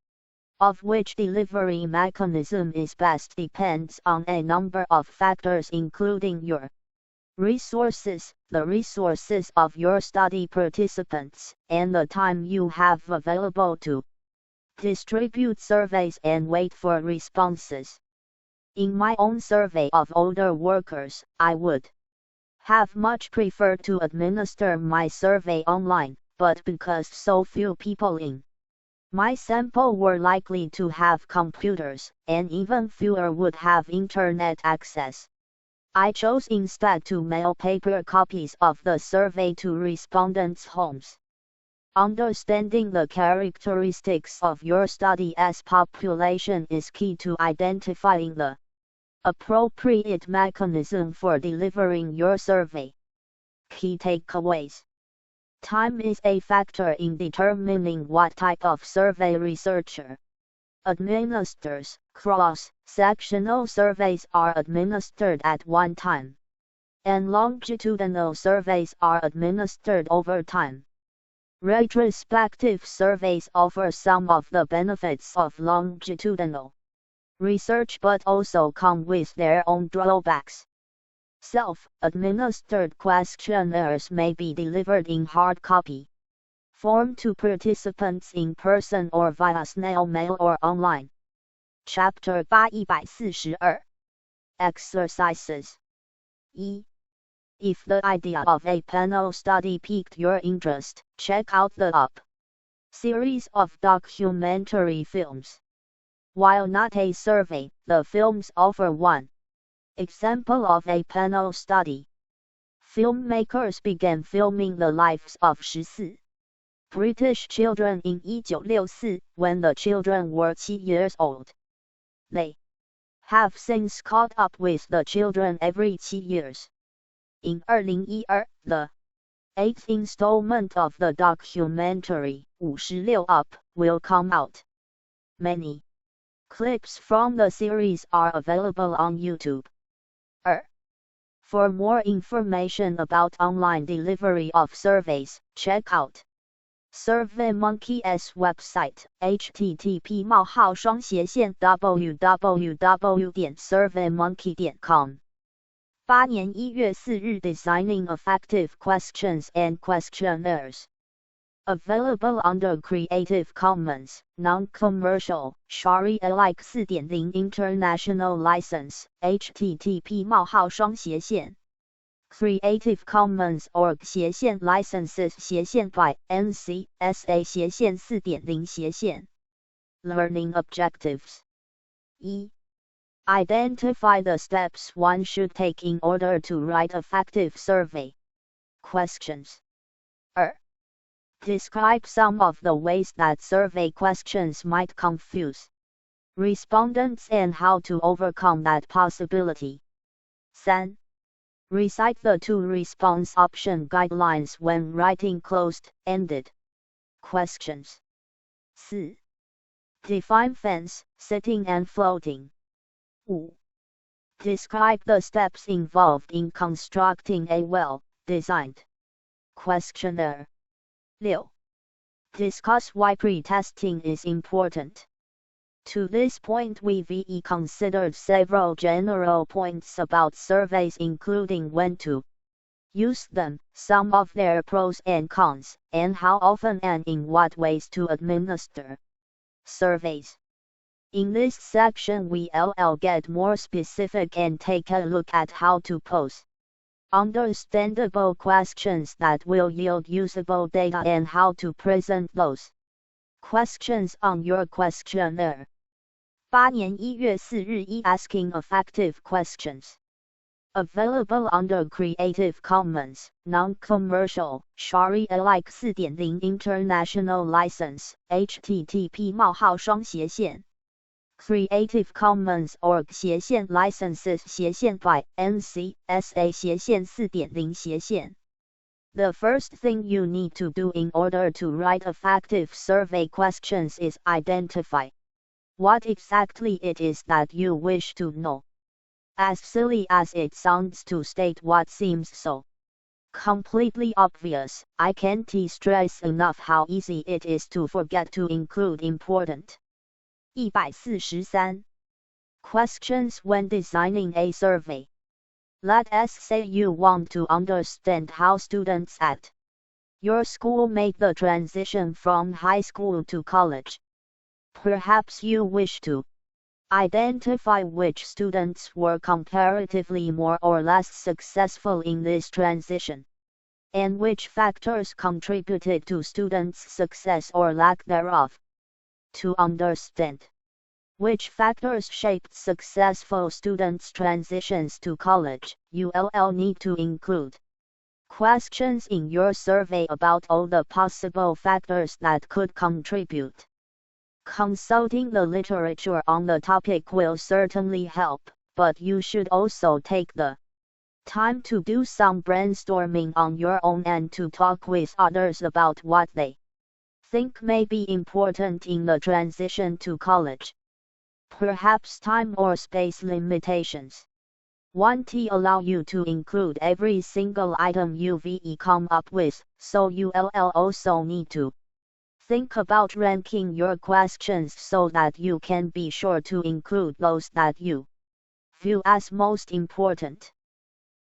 of which delivery mechanism is best depends on a number of factors including your resources, the resources of your study participants, and the time you have available to distribute surveys and wait for responses. In my own survey of older workers, I would have much preferred to administer my survey online, but because so few people in my sample were likely to have computers, and even fewer would have internet access, I chose instead to mail paper copies of the survey to respondents' homes. Understanding the characteristics of your study's population is key to identifying the appropriate mechanism for delivering your survey. Key takeaways. Time is a factor in determining what type of survey researcher administers. Cross-sectional surveys are administered at one time, and longitudinal surveys are administered over time. Retrospective surveys offer some of the benefits of longitudinal research but also come with their own drawbacks. Self-administered questionnaires may be delivered in hard copy form to participants in person or via snail mail or online. Chapter 8 142 Exercises 1. If the idea of a panel study piqued your interest, check out the Up series of documentary films. While not a survey, the films offer one example of a panel study. Filmmakers began filming the lives of 14 British children in 1964 when the children were 7 years old. They have since caught up with the children every 7 years. In 2012, the 8th installment of the documentary, 56 Up, will come out. Many clips from the series are available on YouTube. For more information about online delivery of surveys, check out SurveyMonkey's website, http://www.surveymonkey.com. 8年1月4日 Designing Effective Questions and Questionnaires. Available under Creative Commons, Non-Commercial, Sharia-alike 4.0 International License, http://Creative Commons org/licenses/ by NC-SA/ 4.0/ Learning Objectives. 1. Identify the steps one should take in order to write effective survey questions. 2. Describe some of the ways that survey questions might confuse respondents and how to overcome that possibility. 3. Recite the 2 response option guidelines when writing closed-ended questions. 4. Define fence, sitting and floating. 5. Describe the steps involved in constructing a well-designed questionnaire. 6. Discuss why pre-testing is important. To this point we've considered several general points about surveys including when to use them, some of their pros and cons, and how often and in what ways to administer surveys. In this section we'll get more specific and take a look at how to pose understandable questions that will yield usable data and how to present those questions on your questionnaire. 8年1月4日 Asking Effective Questions. Available under Creative Commons, Non-Commercial, Sharia-alike 4.0 International License, http://Creative Commons org/licenses/ by NC-SA/ 4.0/ The first thing you need to do in order to write effective survey questions is identify what exactly it is that you wish to know. As silly as it sounds to state what seems so completely obvious, I can't stress enough how easy it is to forget to include important 143 questions when designing a survey. Let's say you want to understand how students at your school make the transition from high school to college. Perhaps you wish to identify which students were comparatively more or less successful in this transition, and which factors contributed to students' success or lack thereof. To understand which factors shaped successful students' transitions to college, you'll need to include questions in your survey about all the possible factors that could contribute. Consulting the literature on the topic will certainly help, but you should also take the time to do some brainstorming on your own and to talk with others about what they think may be important in the transition to college. Perhaps time or space limitations won't allow you to include every single item you've come up with, so you'll also need to think about ranking your questions so that you can be sure to include those that you view as most important.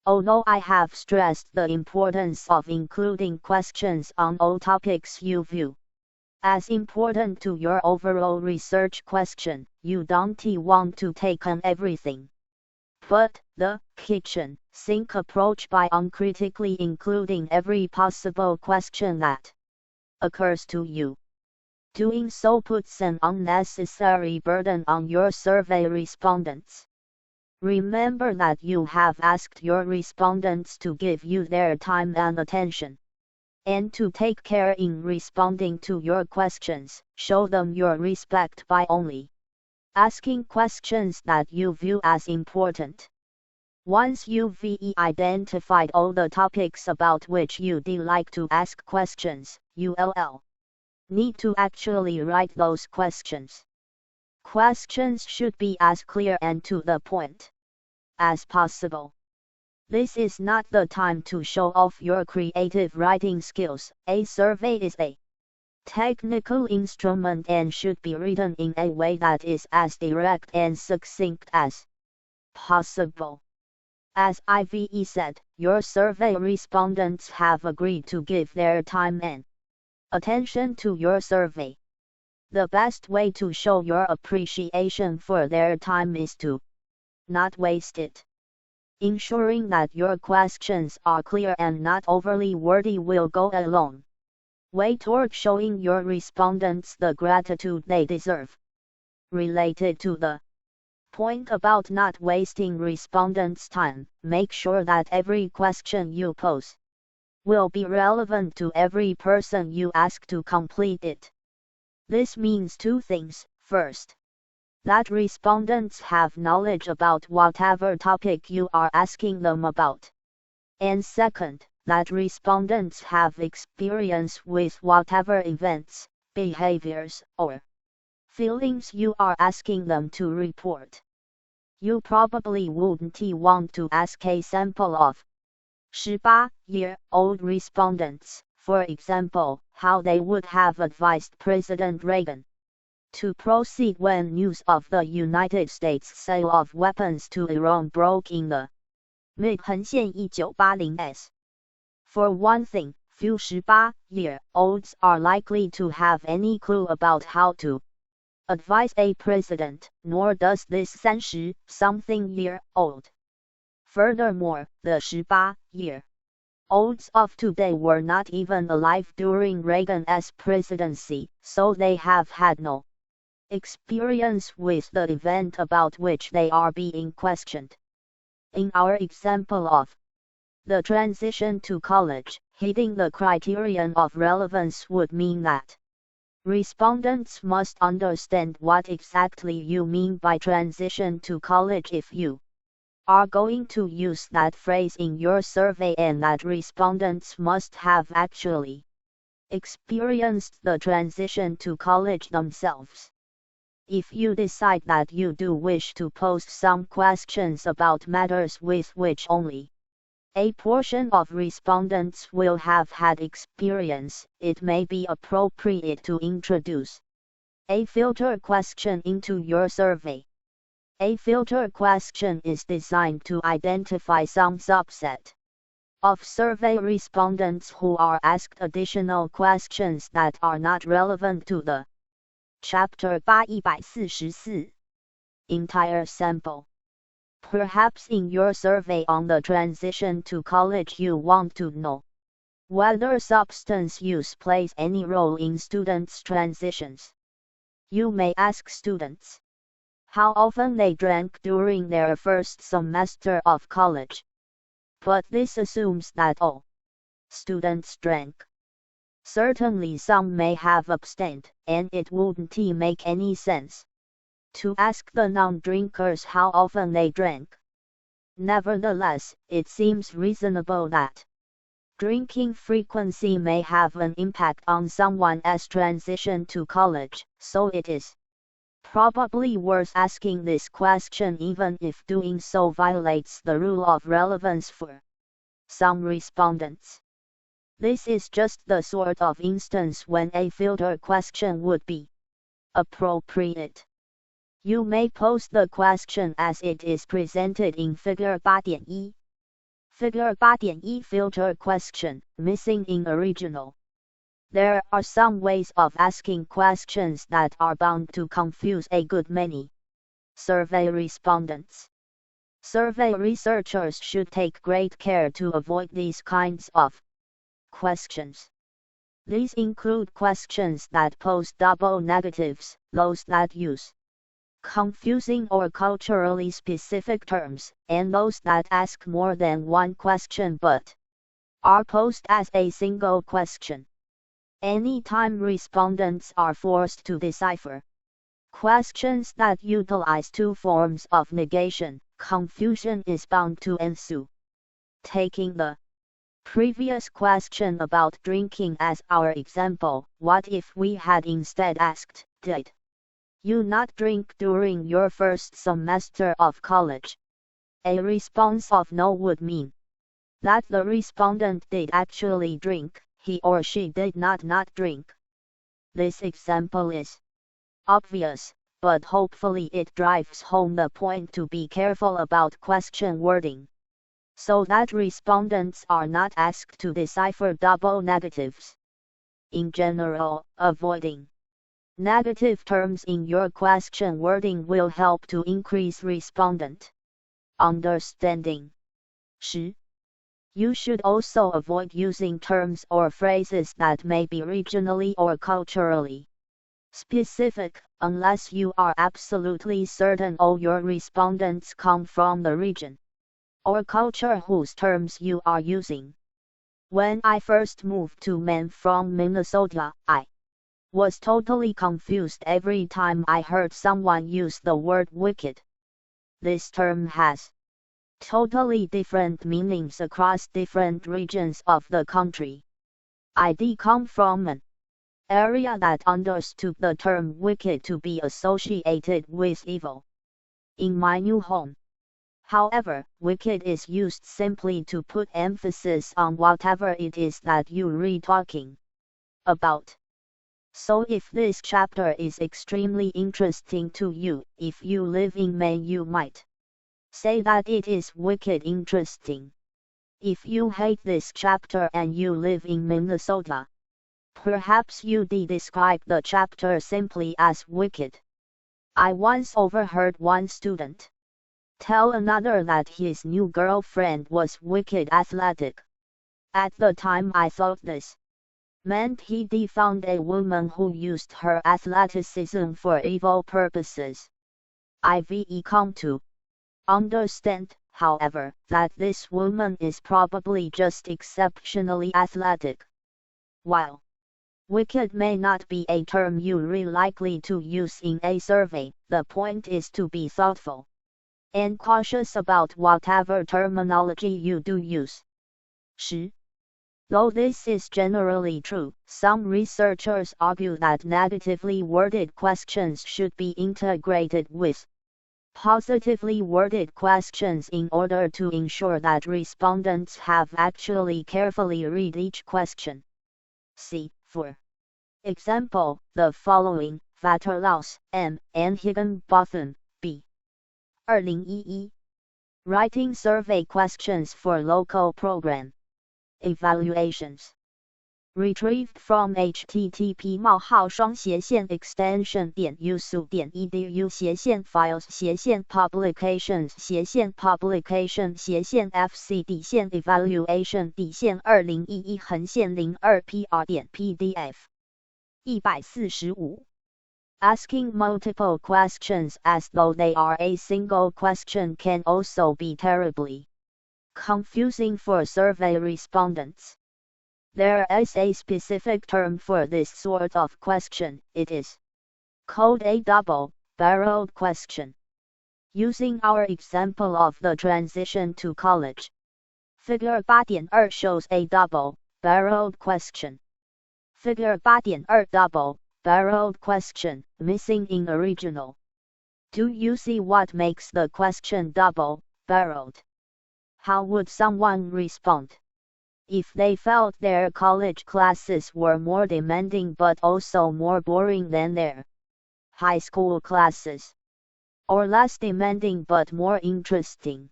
Although I have stressed the importance of including questions on all topics you view as important to your overall research question, you don't want to take on everything. But the kitchen sink approach by uncritically including every possible question that occurs to you. Doing so puts an unnecessary burden on your survey respondents. Remember that you have asked your respondents to give you their time and attention, and to take care in responding to your questions. Show them your respect by only asking questions that you view as important. Once you've identified all the topics about which you'd like to ask questions, you'll need to actually write those questions. Questions should be as clear and to the point as possible. This is not the time to show off your creative writing skills. A survey is a technical instrument and should be written in a way that is as direct and succinct as possible. As I've said, your survey respondents have agreed to give their time and attention to your survey. The best way to show your appreciation for their time is to not waste it. Ensuring that your questions are clear and not overly wordy will go a long way toward showing your respondents the gratitude they deserve. Related to the point about not wasting respondents' time, make sure that every question you pose will be relevant to every person you ask to complete it. This means two things. First, that respondents have knowledge about whatever topic you are asking them about. And second, that respondents have experience with whatever events, behaviors, or feelings you are asking them to report. You probably wouldn't want to ask a sample of 18-year-old respondents, for example, how they would have advised President Reagan to proceed when news of the United States sale of weapons to Iran broke in the mid-1980s. For one thing, few 18-year-olds are likely to have any clue about how to advise a president, nor does this 30-something-year-old. Furthermore, the 18-year-olds of today were not even alive during Reagan's presidency, so they have had no experience with the event about which they are being questioned. In our example of the transition to college, hitting the criterion of relevance would mean that respondents must understand what exactly you mean by transition to college if you are going to use that phrase in your survey, and that respondents must have actually experienced the transition to college themselves. If you decide that you do wish to post some questions about matters with which only a portion of respondents will have had experience, it may be appropriate to introduce a filter question into your survey. A filter question is designed to identify some subset of survey respondents who are asked additional questions that are not relevant to the Chapter 844 entire sample. Perhaps in your survey on the transition to college you want to know whether substance use plays any role in students' transitions. You may ask students how often they drank during their first semester of college. But this assumes that all students drank. Certainly some may have abstained, and it wouldn't make any sense to ask the non-drinkers how often they drank. Nevertheless, it seems reasonable that drinking frequency may have an impact on someone's transition to college, so it is probably worth asking this question even if doing so violates the rule of relevance for some respondents. This is just the sort of instance when a filter question would be appropriate. You may pose the question as it is presented in Figure 8.1. Figure 8.1 filter question, missing in original. There are some ways of asking questions that are bound to confuse a good many survey respondents. Survey researchers should take great care to avoid these kinds of questions. These include questions that pose double negatives, those that use confusing or culturally specific terms, and those that ask more than one question but are posed as a single question. Anytime respondents are forced to decipher questions that utilize two forms of negation, confusion is bound to ensue. Taking the previous question about drinking as our example, what if we had instead asked, did you not drink during your first semester of college? A response of no would mean that the respondent did actually drink, he or she did not drink. This example is obvious, but hopefully it drives home the point to be careful about question wording, so that respondents are not asked to decipher double negatives. In general, avoiding negative terms in your question wording will help to increase respondent understanding. 10. You should also avoid using terms or phrases that may be regionally or culturally specific, unless you are absolutely certain all your respondents come from the region or culture whose terms you are using. When I first moved to Maine from Minnesota, I was totally confused every time I heard someone use the word wicked. This term has totally different meanings across different regions of the country. I come from an area that understood the term wicked to be associated with evil. In my new home, however, wicked is used simply to put emphasis on whatever it is that you're talking about. So if this chapter is extremely interesting to you, if you live in Maine, you might say that it is wicked interesting. If you hate this chapter and you live in Minnesota, perhaps you'd describe the chapter simply as wicked. I once overheard one student tell another that his new girlfriend was wicked athletic. At the time I thought this meant he'd found a woman who used her athleticism for evil purposes. I've come to understand, however, that this woman is probably just exceptionally athletic. While wicked may not be a term you're likely to use in a survey, the point is to be thoughtful and cautious about whatever terminology you do use. 10. Though this is generally true, some researchers argue that negatively worded questions should be integrated with positively worded questions in order to ensure that respondents have actually carefully read each question. See, for example, the following: Vaterlaus, M. and Higginbotham, B. 2011. Writing survey questions for local program evaluations. Retrieved from http://usu.edu/publication/evaluation-PR.pdf 145. Asking multiple questions as though they are a single question can also be terribly confusing for survey respondents. There is a specific term for this sort of question. It is called a double-barreled question. Using our example of the transition to college, Figure 8.2 shows a double-barreled question. Figure 8.2 double-barreled question, missing in original. Do you see what makes the question double-barreled? How would someone respond if they felt their college classes were more demanding but also more boring than their high school classes? Or less demanding but more interesting?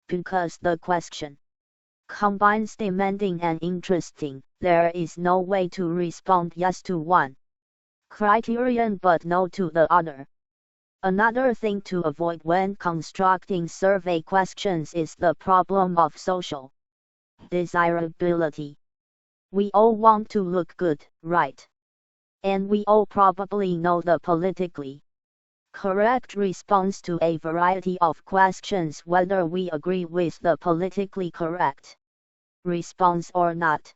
Because the question combines demanding and interesting, there is no way to respond yes to one criterion but no to the other. Another thing to avoid when constructing survey questions is the problem of social desirability. We all want to look good, right? And we all probably know the politically correct response to a variety of questions, whether we agree with the politically correct response or not.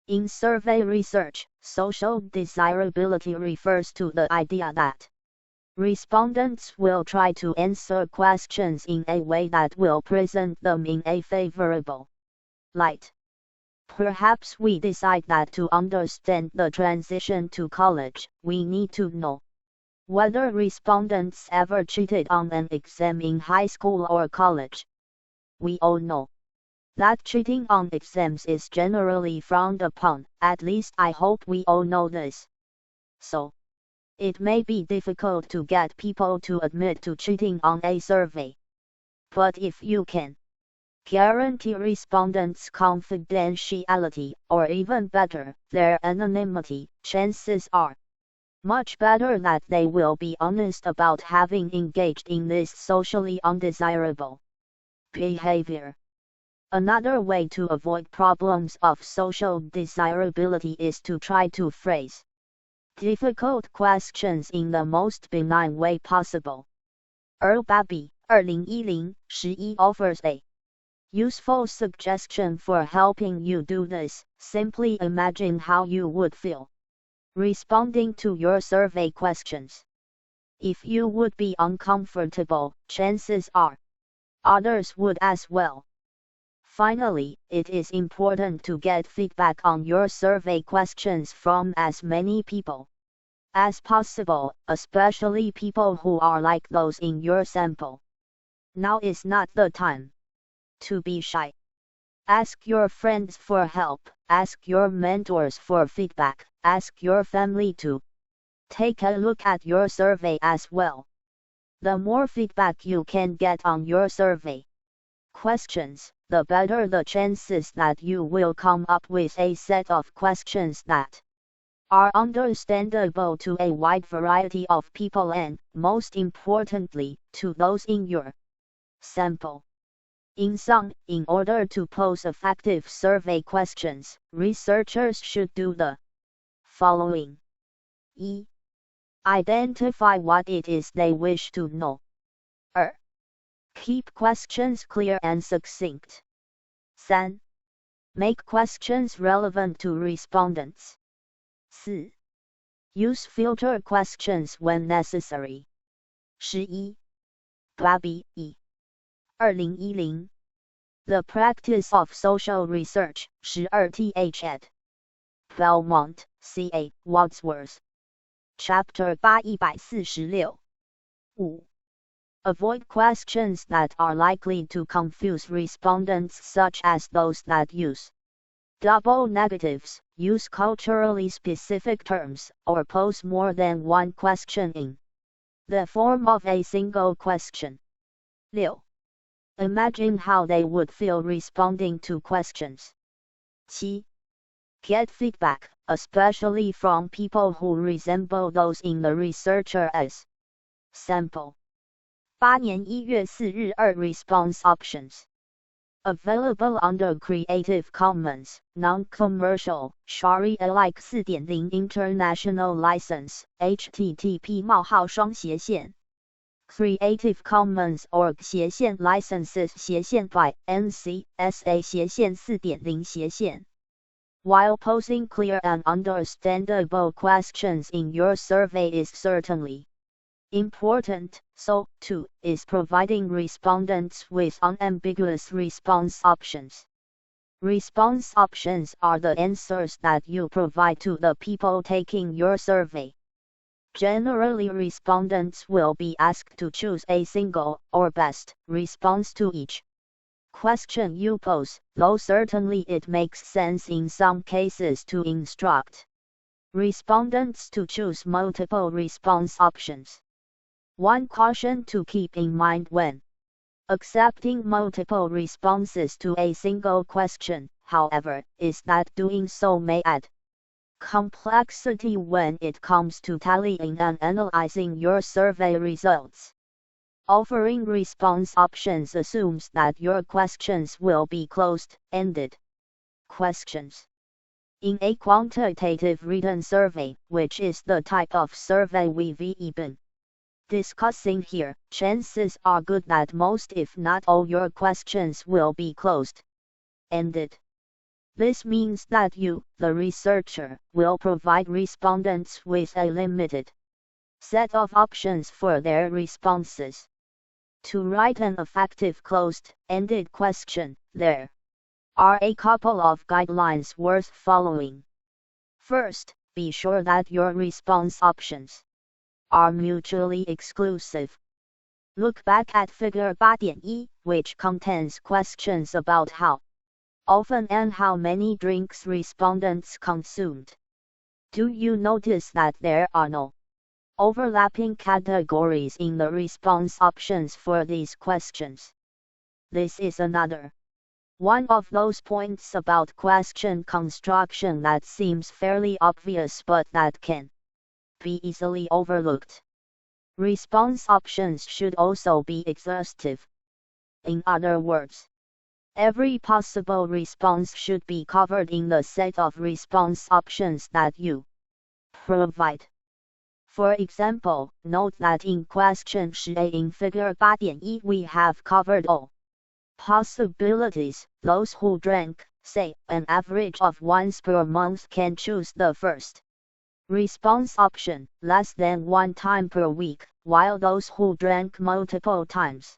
In survey research, social desirability refers to the idea that respondents will try to answer questions in a way that will present them in a favorable light. Perhaps we decide that to understand the transition to college, we need to know whether respondents ever cheated on an exam in high school or college. We all know that cheating on exams is generally frowned upon, at least I hope we all know this. So, it may be difficult to get people to admit to cheating on a survey. But if you can guarantee respondents' confidentiality, or even better, their anonymity, chances are much better that they will be honest about having engaged in this socially undesirable behavior. Another way to avoid problems of social desirability is to try to phrase difficult questions in the most benign way possible. Earl Babby, 2010-11 offers a useful suggestion for helping you do this. Simply imagine how you would feel responding to your survey questions. If you would be uncomfortable, chances are others would as well. Finally, it is important to get feedback on your survey questions from as many people as possible, especially people who are like those in your sample. Now is not the time to be shy. Ask your friends for help, ask your mentors for feedback, ask your family to take a look at your survey as well. The more feedback you can get on your survey questions, the better the chances that you will come up with a set of questions that are understandable to a wide variety of people and, most importantly, to those in your sample. In sum, in order to pose effective survey questions, researchers should do the following. E. Identify what it is they wish to know. Keep questions clear and succinct. 3. Make questions relevant to respondents. 4. Use filter questions when necessary. 11. Babby, E. 2010. The Practice of Social Research, 12th ed. Belmont, C.A. Wadsworth. Chapter 846. 5. Avoid questions that are likely to confuse respondents, such as those that use double negatives, use culturally specific terms, or pose more than one question in the form of a single question. 6. Imagine how they would feel responding to questions. 7. Get feedback, especially from people who resemble those in the researcher's sample. 8年1月4日2 Response Options. Available under Creative Commons, Non-Commercial, Sharia-alike 4.0 International License, http://. Creative Commons org licenses by NC.SA 4.0 While posing clear and understandable questions in your survey is certainly important, so, too, is providing respondents with unambiguous response options. Response options are the answers that you provide to the people taking your survey. Generally, respondents will be asked to choose a single, or best, response to each question you pose, though certainly it makes sense in some cases to instruct respondents to choose multiple response options. One caution to keep in mind when accepting multiple responses to a single question, however, is that doing so may add Complexity when it comes to tallying and analyzing your survey results. Offering response options assumes that your questions will be closed-ended questions. In a quantitative written survey, which is the type of survey we've been discussing here, chances are good that most if not all your questions will be closed-ended. This means that you, the researcher, will provide respondents with a limited set of options for their responses. To write an effective closed-ended question, there are a couple of guidelines worth following. First, be sure that your response options are mutually exclusive. Look back at Figure 8.1, which contains questions about how often and how many drinks respondents consumed. Do you notice that there are no overlapping categories in the response options for these questions? This is another one of those points about question construction that seems fairly obvious but that can be easily overlooked. Response options should also be exhaustive. In other words, every possible response should be covered in the set of response options that you provide. For example, note that in question A in Figure 8.1 we have covered all possibilities. Those who drank, say, an average of once per month can choose the first response option, less than 1 time per week, while those who drank multiple times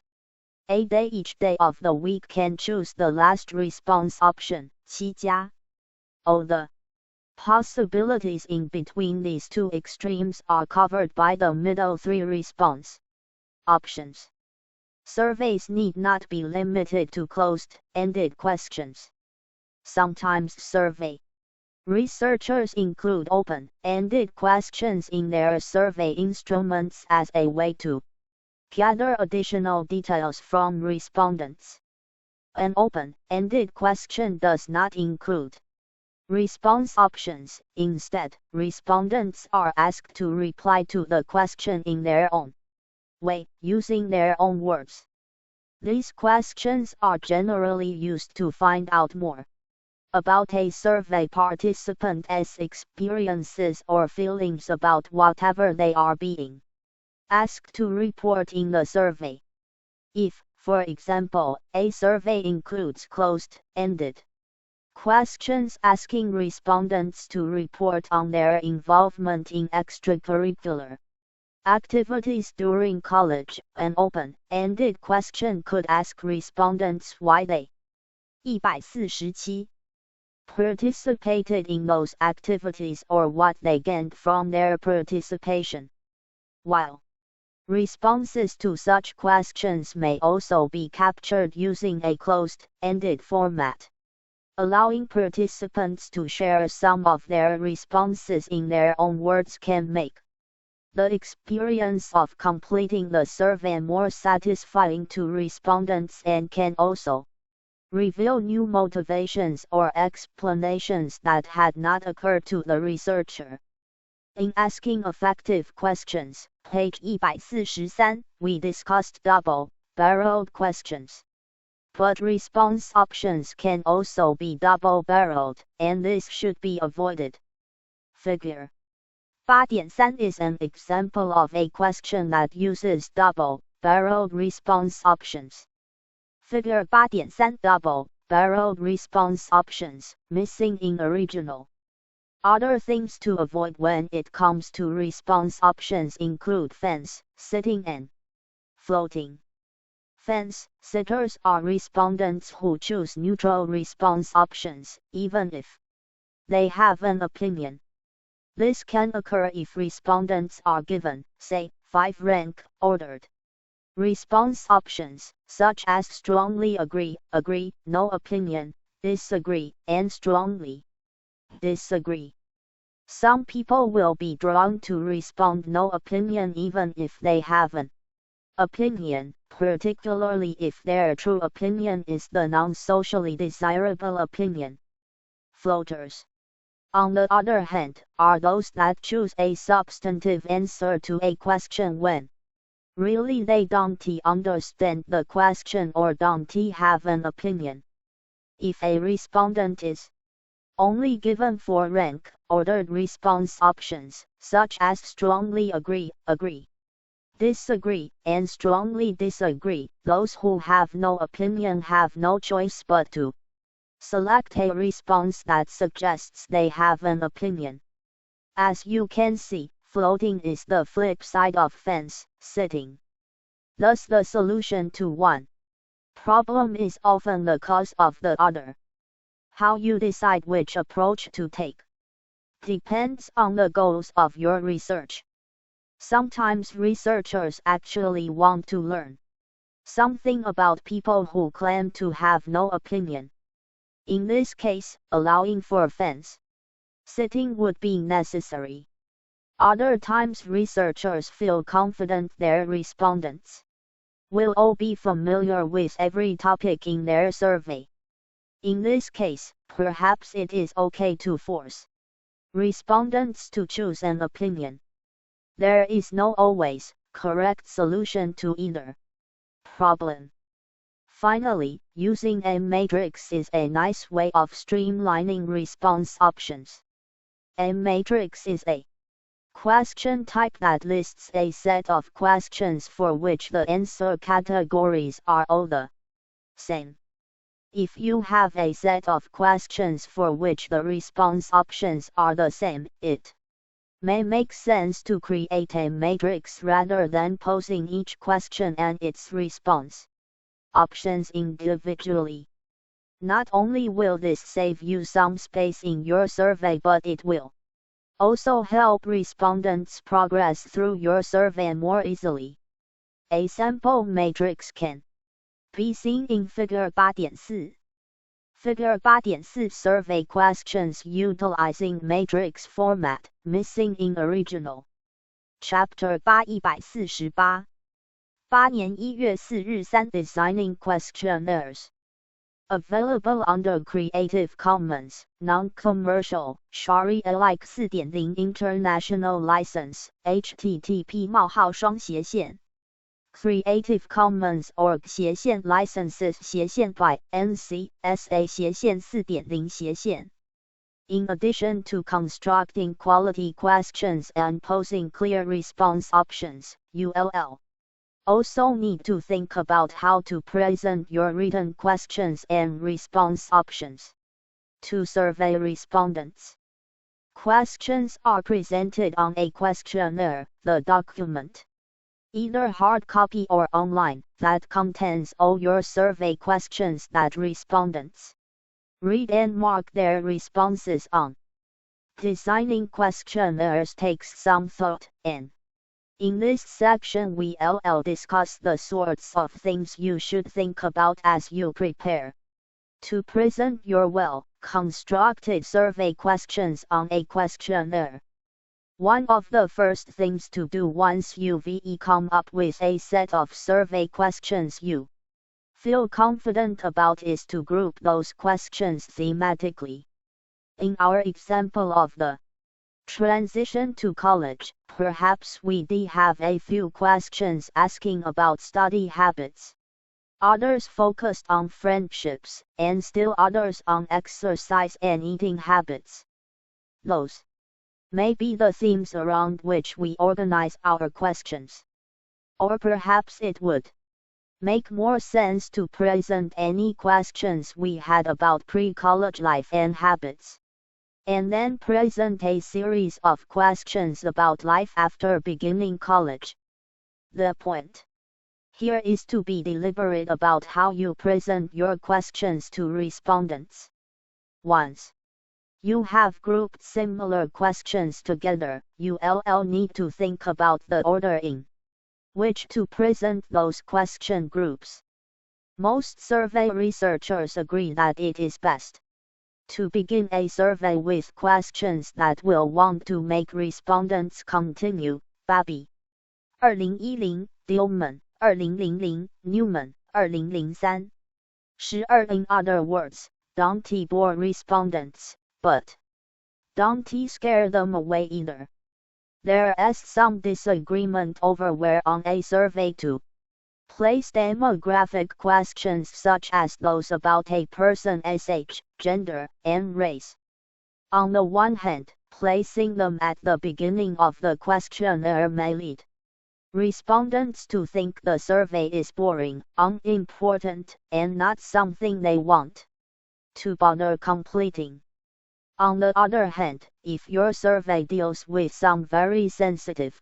a day each day of the week can choose the last response option, 7加. All the possibilities in between these two extremes are covered by the middle 3 response options. Surveys need not be limited to closed-ended questions. Sometimes survey researchers include open-ended questions in their survey instruments as a way to gather additional details from respondents. An open-ended question does not include response options. Instead, respondents are asked to reply to the question in their own way, using their own words. These questions are generally used to find out more about a survey participant's experiences or feelings about whatever they are being asked to report in the survey. If, for example, a survey includes closed-ended questions asking respondents to report on their involvement in extracurricular activities during college, an open-ended question could ask respondents why they 147 participated in those activities or what they gained from their participation. While responses to such questions may also be captured using a closed-ended format, allowing participants to share some of their responses in their own words can make the experience of completing the survey more satisfying to respondents and can also reveal new motivations or explanations that had not occurred to the researcher. In asking effective questions, page 143, we discussed double-barreled questions. But response options can also be double-barreled, and this should be avoided. Figure 8.3 is an example of a question that uses double-barreled response options. Figure 8.3 double-barreled response options, missing in original. Other things to avoid when it comes to response options include fence sitting and floating. Fence sitters are respondents who choose neutral response options, even if they have an opinion. This can occur if respondents are given, say, 5 rank-ordered response options, such as strongly agree, agree, no opinion, disagree, and strongly disagree. Some people will be drawn to respond no opinion even if they have an opinion, particularly if their true opinion is the non-socially desirable opinion. Floaters on the other hand, are those that choose a substantive answer to a question when really they don't understand the question or don't have an opinion. If a respondent is only given 4 rank-ordered response options, such as strongly agree, agree, disagree, and strongly disagree, those who have no opinion have no choice but to select a response that suggests they have an opinion. As you can see, floating is the flip side of fence sitting. Thus the solution to one problem is often the cause of the other. How you decide which approach to take depends on the goals of your research. Sometimes researchers actually want to learn something about people who claim to have no opinion. In this case, allowing for fence sitting would be necessary. Other times researchers feel confident their respondents will all be familiar with every topic in their survey. In this case, perhaps it is okay to force respondents to choose an opinion. There is no always correct solution to either problem. Finally, using a matrix is a nice way of streamlining response options. A matrix is a question type that lists a set of questions for which the answer categories are all the same. If you have a set of questions for which the response options are the same, it may make sense to create a matrix rather than posing each question and its response options individually. Not only will this save you some space in your survey, but it will also help respondents progress through your survey more easily. A sample matrix can be seen in Figure 8.4. Figure 8.4 survey questions utilizing matrix format, missing in original. Chapter 8 148 8年1月4日3 Designing questionnaires. Available under Creative Commons, Non-Commercial, Share-alike 4.0 International License, http:// Creative Commons org licenses by NC.SA 4.0 In addition to constructing quality questions and posing clear response options, ULL also need to think about how to present your written questions and response options to survey respondents. Questions are presented on a questionnaire, the document, either hard copy or online, that contains all your survey questions that respondents read and mark their responses on. Designing questionnaires takes some thought, and in this section we'll discuss the sorts of things you should think about as you prepare to present your well-constructed survey questions on a questionnaire. One of the first things to do once you've come up with a set of survey questions you feel confident about is to group those questions thematically. In our example of the transition to college, perhaps we have a few questions asking about study habits, others focused on friendships, and still others on exercise and eating habits. Those may be the themes around which we organize our questions. Or perhaps it would make more sense to present any questions we had about pre-college life and habits, and then present a series of questions about life after beginning college. The point here is to be deliberate about how you present your questions to respondents. Once you have grouped similar questions together, you'll need to think about the order in which to present those question groups. Most survey researchers agree that it is best to begin a survey with questions that will want to make respondents continue. Babi 2010 Dillman 2000 Newman 2003 12 In other words, don't bore respondents, but Don't scare them away either. There is some disagreement over where on a survey to place demographic questions such as those about a person's age, gender, and race. On the one hand, placing them at the beginning of the questionnaire may lead respondents to think the survey is boring, unimportant, and not something they want to bother completing. On the other hand, if your survey deals with some very sensitive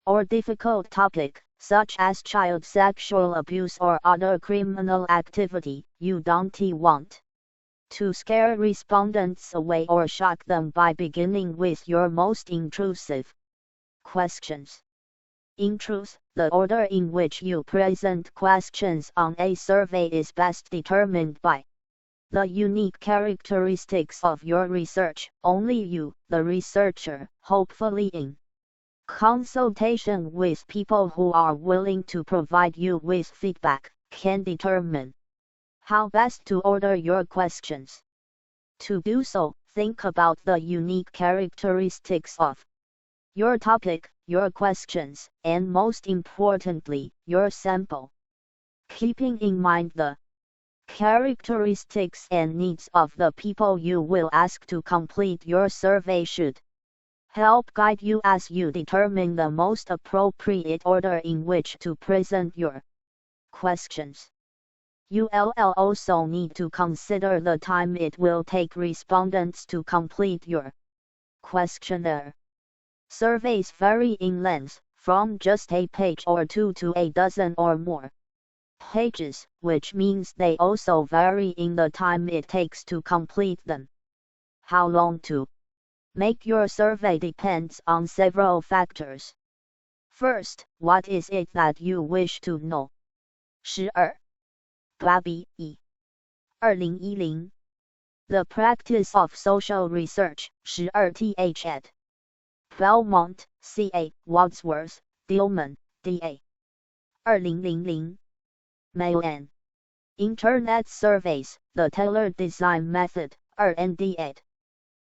or difficult topic, such as child sexual abuse or other criminal activity, you don't want to scare respondents away or shock them by beginning with your most intrusive questions. In truth, the order in which you present questions on a survey is best determined by the unique characteristics of your research. Only you, the researcher, hopefully in consultation with people who are willing to provide you with feedback, can determine how best to order your questions. To do so, think about the unique characteristics of your topic, your questions, and most importantly, your sample. Keeping in mind the characteristics and needs of the people you will ask to complete your survey should help guide you as you determine the most appropriate order in which to present your questions. You'll also need to consider the time it will take respondents to complete your questionnaire. Surveys vary in length, from just a page or two to a dozen or more pages, which means they also vary in the time it takes to complete them. How long to make your survey depends on several factors. First, what is it that you wish to know? 12. Babi 2010 The Practice of Social Research 12th ed. Belmont, C.A. Wadsworth, Dillman, D.A. 2000 Mail and Internet Surveys, The Tailored Design Method, R&D ed.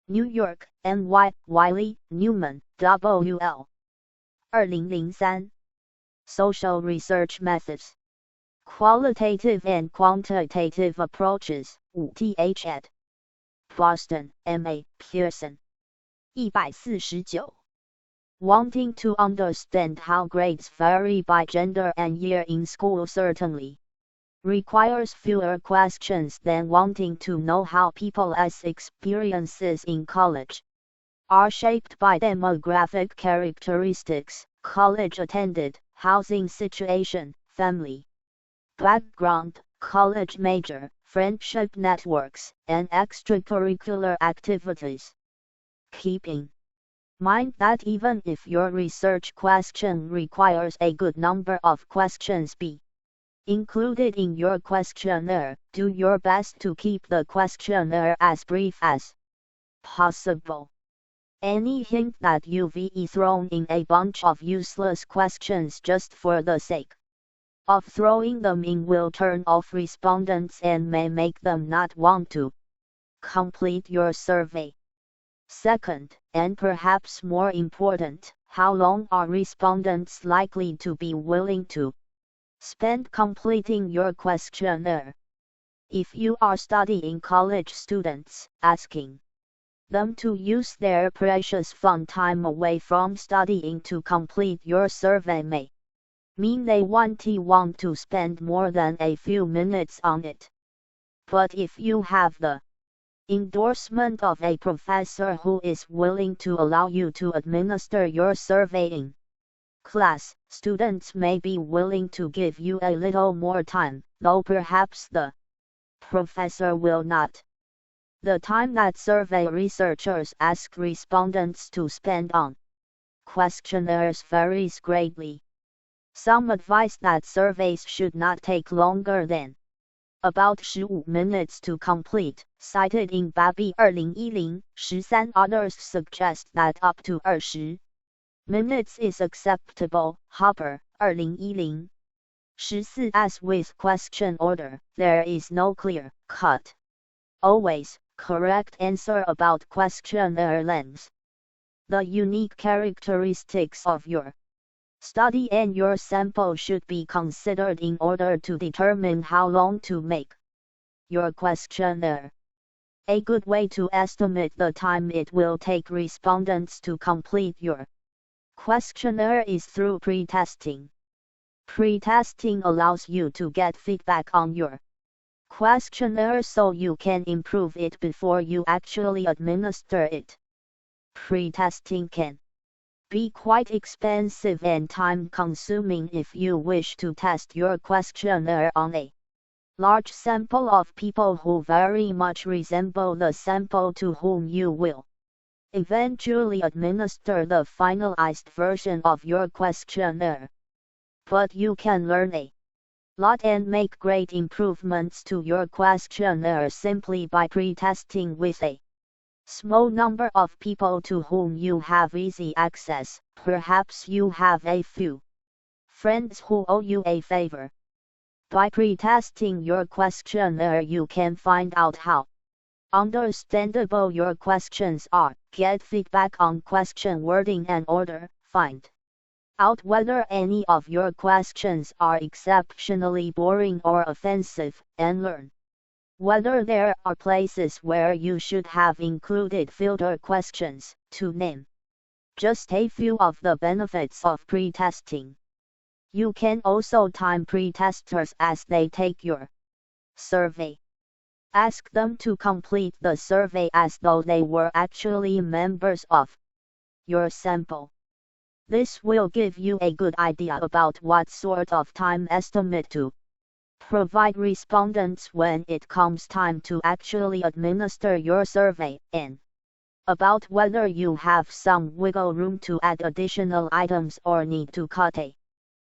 New York, N.Y., Wiley, Newman, W.L. 2003 Social Research Methods Qualitative and Quantitative Approaches, 5th ed. Boston, M.A. Pearson. 149. Wanting to understand how grades vary by gender and year in school certainly requires fewer questions than wanting to know how people's experiences in college are shaped by demographic characteristics, college attended, housing situation, family background, college major, friendship networks, and extracurricular activities. Keep in mind that even if your research question requires a good number of questions be included in your questionnaire, do your best to keep the questionnaire as brief as possible. Any hint that you've thrown in a bunch of useless questions just for the sake of throwing them in will turn off respondents and may make them not want to complete your survey. Second, and perhaps more important, how long are respondents likely to be willing to spend completing your questionnaire? If you are studying college students, asking them to use their precious fun time away from studying to complete your survey may mean they want to spend more than a few minutes on it. But if you have the endorsement of a professor who is willing to allow you to administer your survey in class, students may be willing to give you a little more time, though perhaps the professor will not. The time that survey researchers ask respondents to spend on questionnaires varies greatly. Some advise that surveys should not take longer than about 15 minutes to complete, cited in Babi 2010. 13 others suggest that up to 20 minutes is acceptable. Hopper 2010. 14 As with question order, there is no clear-cut, always correct answer about questionnaire length. The unique characteristics of your study and your sample should be considered in order to determine how long to make your questionnaire. A good way to estimate the time it will take respondents to complete your questionnaire is through pre-testing. Pre-testing allows you to get feedback on your questionnaire so you can improve it before you actually administer it. Pre-testing can be quite expensive and time-consuming if you wish to test your questionnaire on a large sample of people who very much resemble the sample to whom you will eventually administer the finalized version of your questionnaire. But you can learn a lot and make great improvements to your questionnaire simply by pre-testing with a small number of people to whom you have easy access. Perhaps you have a few friends who owe you a favor. By pre-testing your questionnaire, you can find out how understandable your questions are, get feedback on question wording and order, find out whether any of your questions are exceptionally boring or offensive, and learn whether there are places where you should have included filter questions, to name just a few of the benefits of pre-testing. You can also time pre-testers as they take your survey. Ask them to complete the survey as though they were actually members of your sample. This will give you a good idea about what sort of time estimate to provide respondents when it comes time to actually administer your survey, and about whether you have some wiggle room to add additional items or need to cut a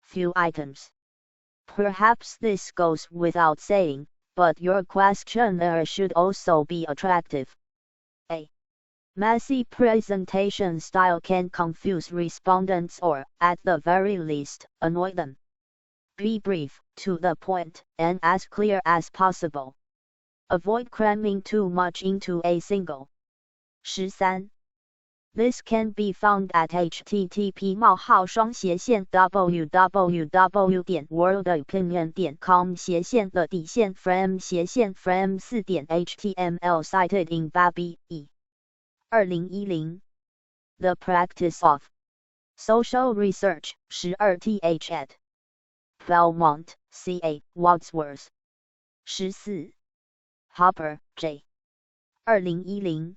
few items. Perhaps this goes without saying, but your questionnaire should also be attractive. A messy presentation style can confuse respondents or, at the very least, annoy them. Be brief, to the point, and as clear as possible. Avoid cramming too much into a single. 13. This can be found at http://www.worldopinion.com/frame/frame4.html cited in Babi E. 2010. The Practice of Social Research, 12th ed. Belmont, C.A., Wadsworth. 14. Hopper, J. 2010.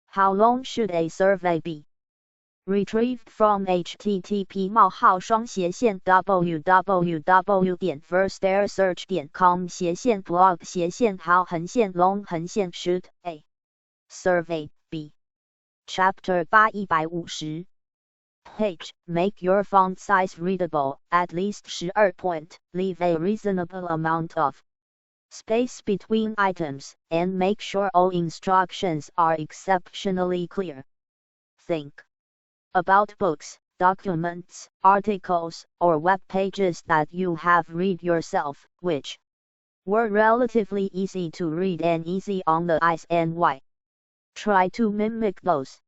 How long should a survey be? Retrieved from http://www.verstaresearch.com/blog/how-long-should a survey be? Chapter 8 150. Page. Make your font size readable, at least 12 point, leave a reasonable amount of space between items, and make sure all instructions are exceptionally clear. Think about books, documents, articles, or web pages that you have read yourself, which were relatively easy to read and easy on the eyes, and why. Try to mimic those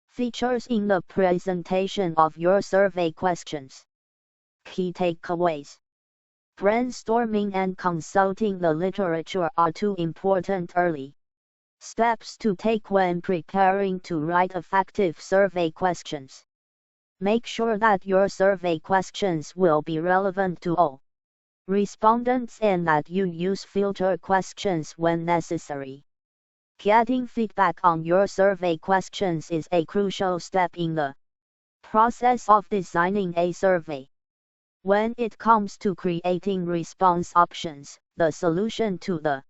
features in the presentation of your survey questions. Key takeaways. Brainstorming and consulting the literature are two important early steps to take when preparing to write effective survey questions. Make sure that your survey questions will be relevant to all respondents and that you use filter questions when necessary. Getting feedback on your survey questions is a crucial step in the process of designing a survey. When it comes to creating response options, the solution to the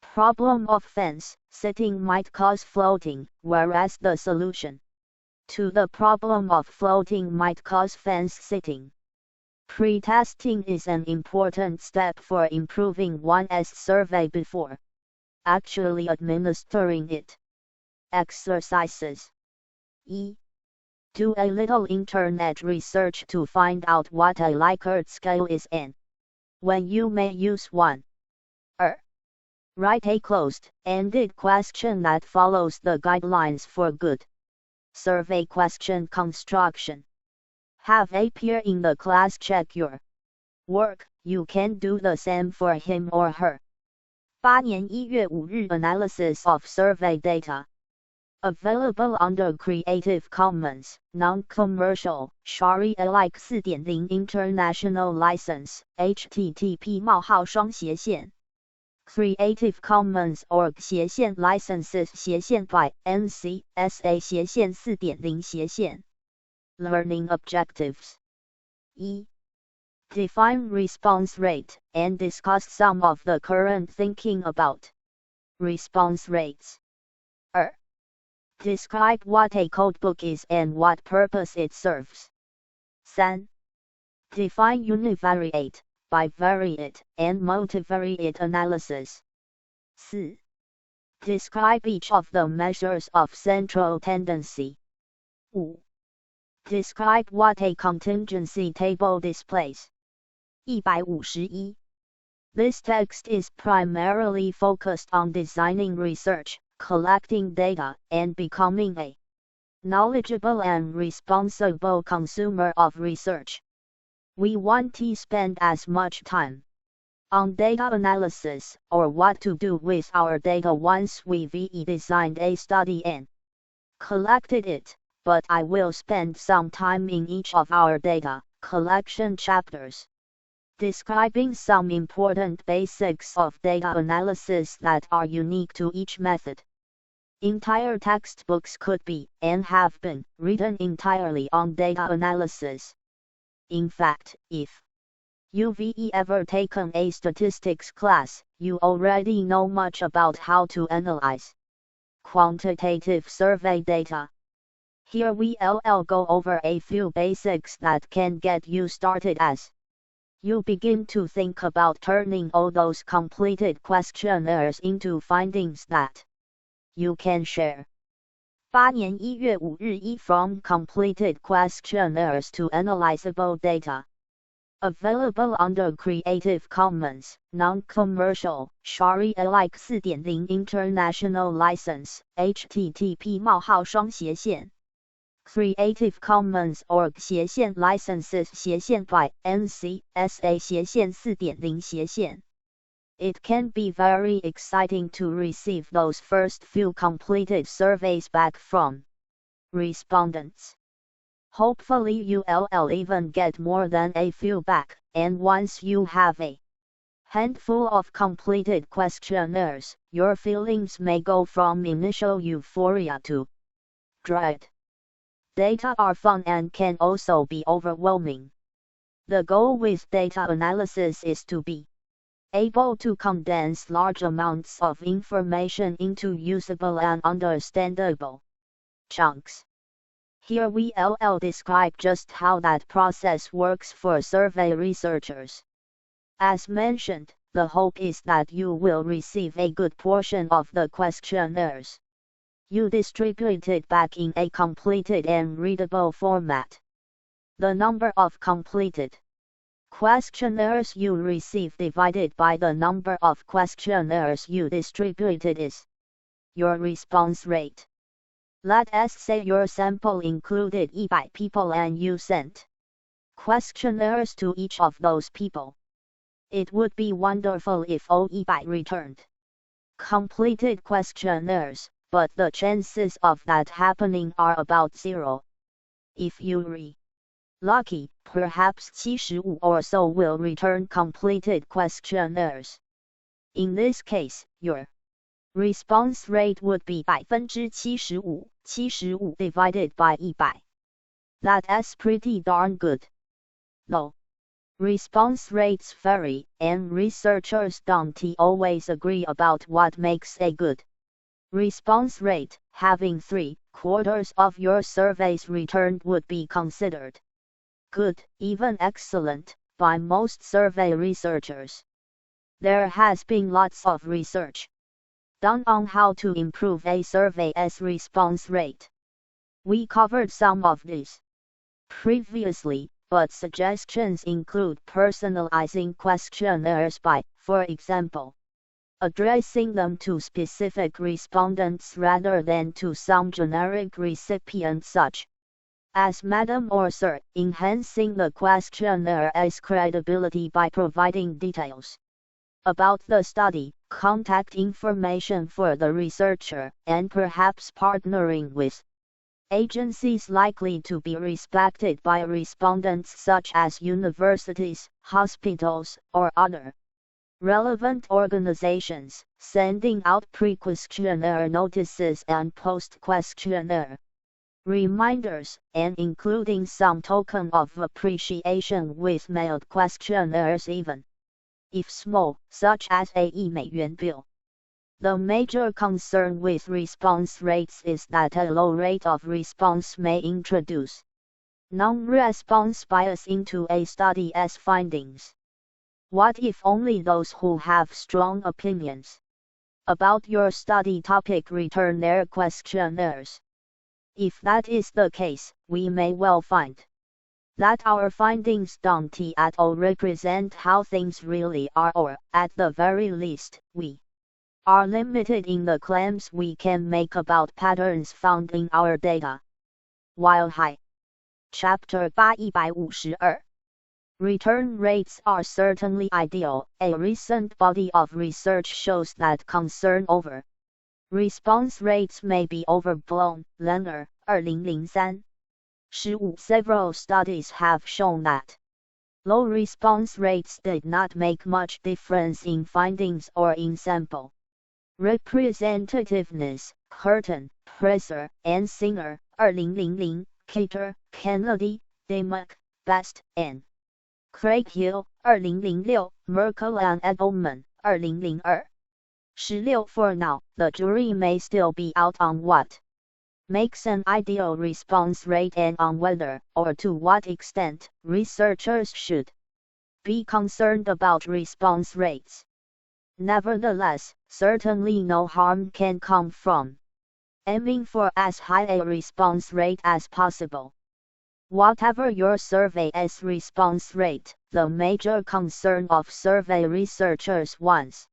problem of fence sitting might cause floating, whereas the solution to the problem of floating might cause fence sitting. Pre-testing is an important step for improving one's survey before actually administering it. Exercises. E. Do a little internet research to find out what a Likert scale is and when you may use one. Write a closed-ended question that follows the guidelines for good survey question construction. Have a peer in the class check your work. You can do the same for him or her. 8年1月5日 Analysis of survey data. Available under Creative Commons, Non-Commercial, Share-alike 4.0 International License, http:// Creative Commons org licenses by NC.SA 4.0 Learning Objectives. E. Define response rate, and discuss some of the current thinking about response rates. Describe what a codebook is and what purpose it serves. 3. Define univariate, bivariate, and multivariate analysis. 4. Describe each of the measures of central tendency. 5. Describe what a contingency table displays. 151. This text is primarily focused on designing research, collecting data, and becoming a knowledgeable and responsible consumer of research. We want to spend as much time on data analysis, or what to do with our data once we've designed a study and collected it, but I will spend some time in each of our data collection chapters describing some important basics of data analysis that are unique to each method. Entire textbooks could be, and have been, written entirely on data analysis. In fact, if you've ever taken a statistics class, you already know much about how to analyze quantitative survey data. Here we'll go over a few basics that can get you started as you begin to think about turning all those completed questionnaires into findings that you can share. 8年1月5日 From completed questionnaires to analyzable data. Available under Creative Commons, Non-Commercial, Share-alike 4.0 International License, http:// Creative Commons org licenses by NC.SA 4.0 It can be very exciting to receive those first few completed surveys back from respondents. Hopefully you'll even get more than a few back, and once you have a handful of completed questionnaires, your feelings may go from initial euphoria to dread. Data are fun and can also be overwhelming. The goal with data analysis is to be able to condense large amounts of information into usable and understandable chunks. Here we'll describe just how that process works for survey researchers. As mentioned, the hope is that you will receive a good portion of the questionnaires you distributed back in a completed and readable format. The number of completed questionnaires you receive divided by the number of questionnaires you distributed is your response rate. Let us say your sample included 100 people and you sent questionnaires to each of those people. It would be wonderful if all 100 returned completed questionnaires, but the chances of that happening are about 0. If you're lucky, perhaps 75 or so will return completed questionnaires. In this case, your response rate would be 75 divided by 100. That's pretty darn good. Though response rates vary, and researchers don't always agree about what makes a good response rate. Having 3/4 of your surveys returned would be considered good, even excellent, by most survey researchers. There has been lots of research done on how to improve a survey's response rate. We covered some of these previously, but suggestions include personalizing questionnaires by, for example, addressing them to specific respondents rather than to some generic recipient such as Madam or Sir, enhancing the questionnaires credibility by providing details about the study, contact information for the researcher, and perhaps partnering with agencies likely to be respected by respondents such as universities, hospitals, or other relevant organizations, sending out pre-questionnaire notices and post-questionnaire reminders, and including some token of appreciation with mailed questionnaires even if small, such as a $1 bill. The major concern with response rates is that a low rate of response may introduce non-response bias into a study's findings. What if only those who have strong opinions about your study topic return their questionnaires? If that is the case, we may well find that our findings don't at all represent how things really are, or, at the very least, we are limited in the claims we can make about patterns found in our data. While high Chapter 852 return rates are certainly ideal, a recent body of research shows that concern over response rates may be overblown. Lerner, 2003. Several studies have shown that low response rates did not make much difference in findings or in sample representativeness. Curtin, Presser, and Singer, 2000. Cater, Kennedy, Dimock, Best, and Craighill, 2006. Merkel and Edelman, 2002. 16. For now, the jury may still be out on what makes an ideal response rate and on whether, or to what extent, researchers should be concerned about response rates. Nevertheless, certainly no harm can come from aiming for as high a response rate as possible. Whatever your survey's response rate, the major concern of survey researchers once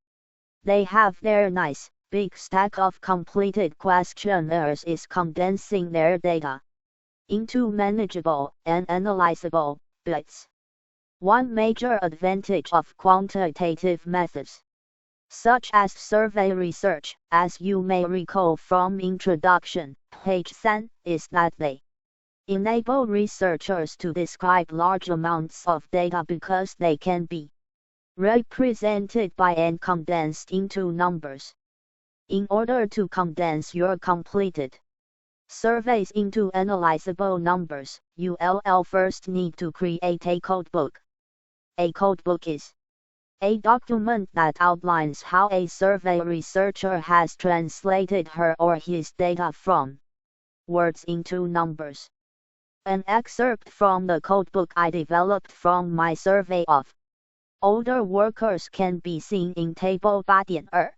they have their nice, big stack of completed questionnaires is condensing their data into manageable and analyzable bits. One major advantage of quantitative methods, such as survey research, as you may recall from Introduction, page 3, is that they enable researchers to describe large amounts of data because they can be represented by and condensed into numbers. In order to condense your completed surveys into analyzable numbers, you'll first need to create a codebook. A codebook is a document that outlines how a survey researcher has translated her or his data from words into numbers. An excerpt from the codebook I developed from my survey of older workers can be seen in Table 8.2.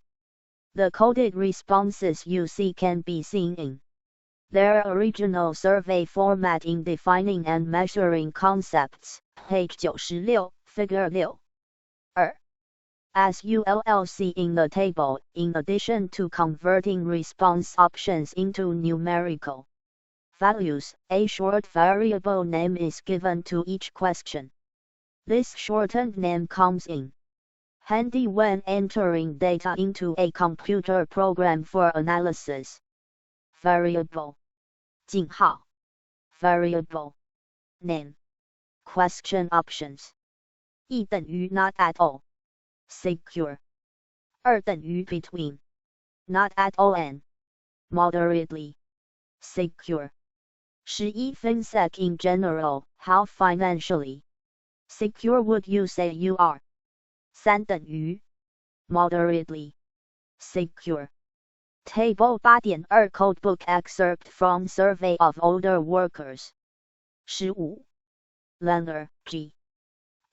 The coded responses you see can be seen in their original survey format in defining and measuring concepts, page 96, figure 6. As you'll see in the table, in addition to converting response options into numerical values, a short variable name is given to each question. This shortened name comes in handy when entering data into a computer program for analysis. Variable 井号 variable name question options 1等于 not at all secure 2等于 between not at all and moderately secure 11 FinSec in general, how financially secure would you say you are? 3等于 moderately secure. Table 8.2 Codebook excerpt from Survey of Older Workers. 15. Lerner, G.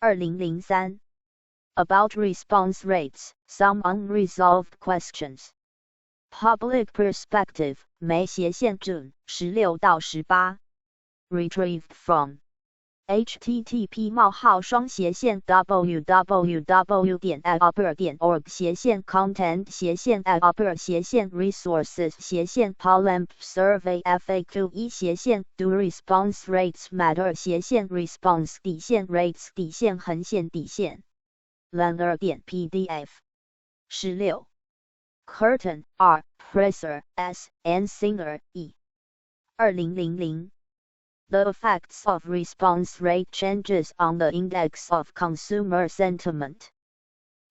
2003. About response rates, some unresolved questions. Public Perspective, 梅斜线 June 16到18. Retrieved from http://www.apper.org/content/apper/resources/polyp survey FAQ1/do response rates matter/response rates -learner.pdf 16 Curtin, R. Presser, S. and Singer, E. 2000 The effects of response rate changes on the index of consumer sentiment.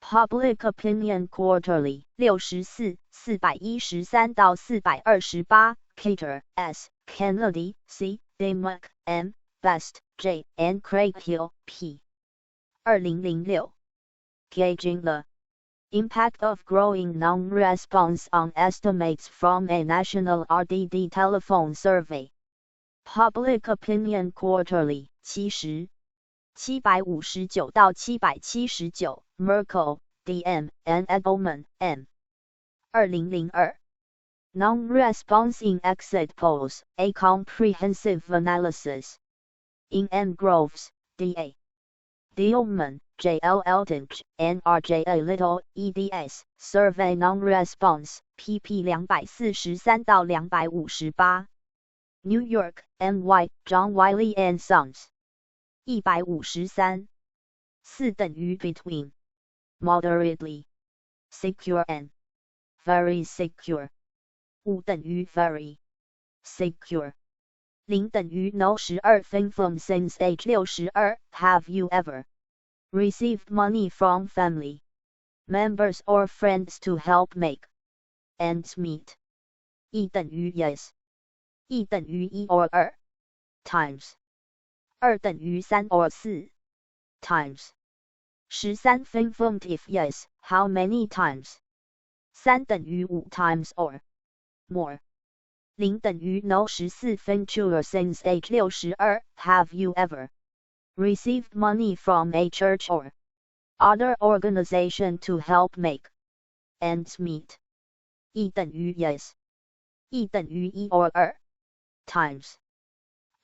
Public Opinion Quarterly 64 413-428 Cater, S. Kennedy, C. Dimock, M. Best, J. and Craighill, P. 2006 Gauging the Impact of Growing Non-Response on Estimates from a National RDD Telephone Survey. Public Opinion Quarterly 70 759-779 Merkel, D.M., and Edelman, M. 2002 Non-Response in Exit Polls, A Comprehensive Analysis. In M. Groves, D.A. Dielman, J.L. Eldridge, and R.J.A. Little, eds. Survey Non-Response, pp. 243-258. New York, N.Y., John Wiley and Sons. 153 4 between. Moderately secure and very secure. 5 very secure. 0 no 12 From since age 62, have you ever received money from family members or friends to help make ends meet? 1 yes. 1 or 2 times. 2 3 or 4 times. 13 Informed if yes, how many times? 3 5 times or more. 0 no 14 Venture since age 62, have you ever received money from a church or other organization to help make ends meet? 1 yes. 1 or 2 times.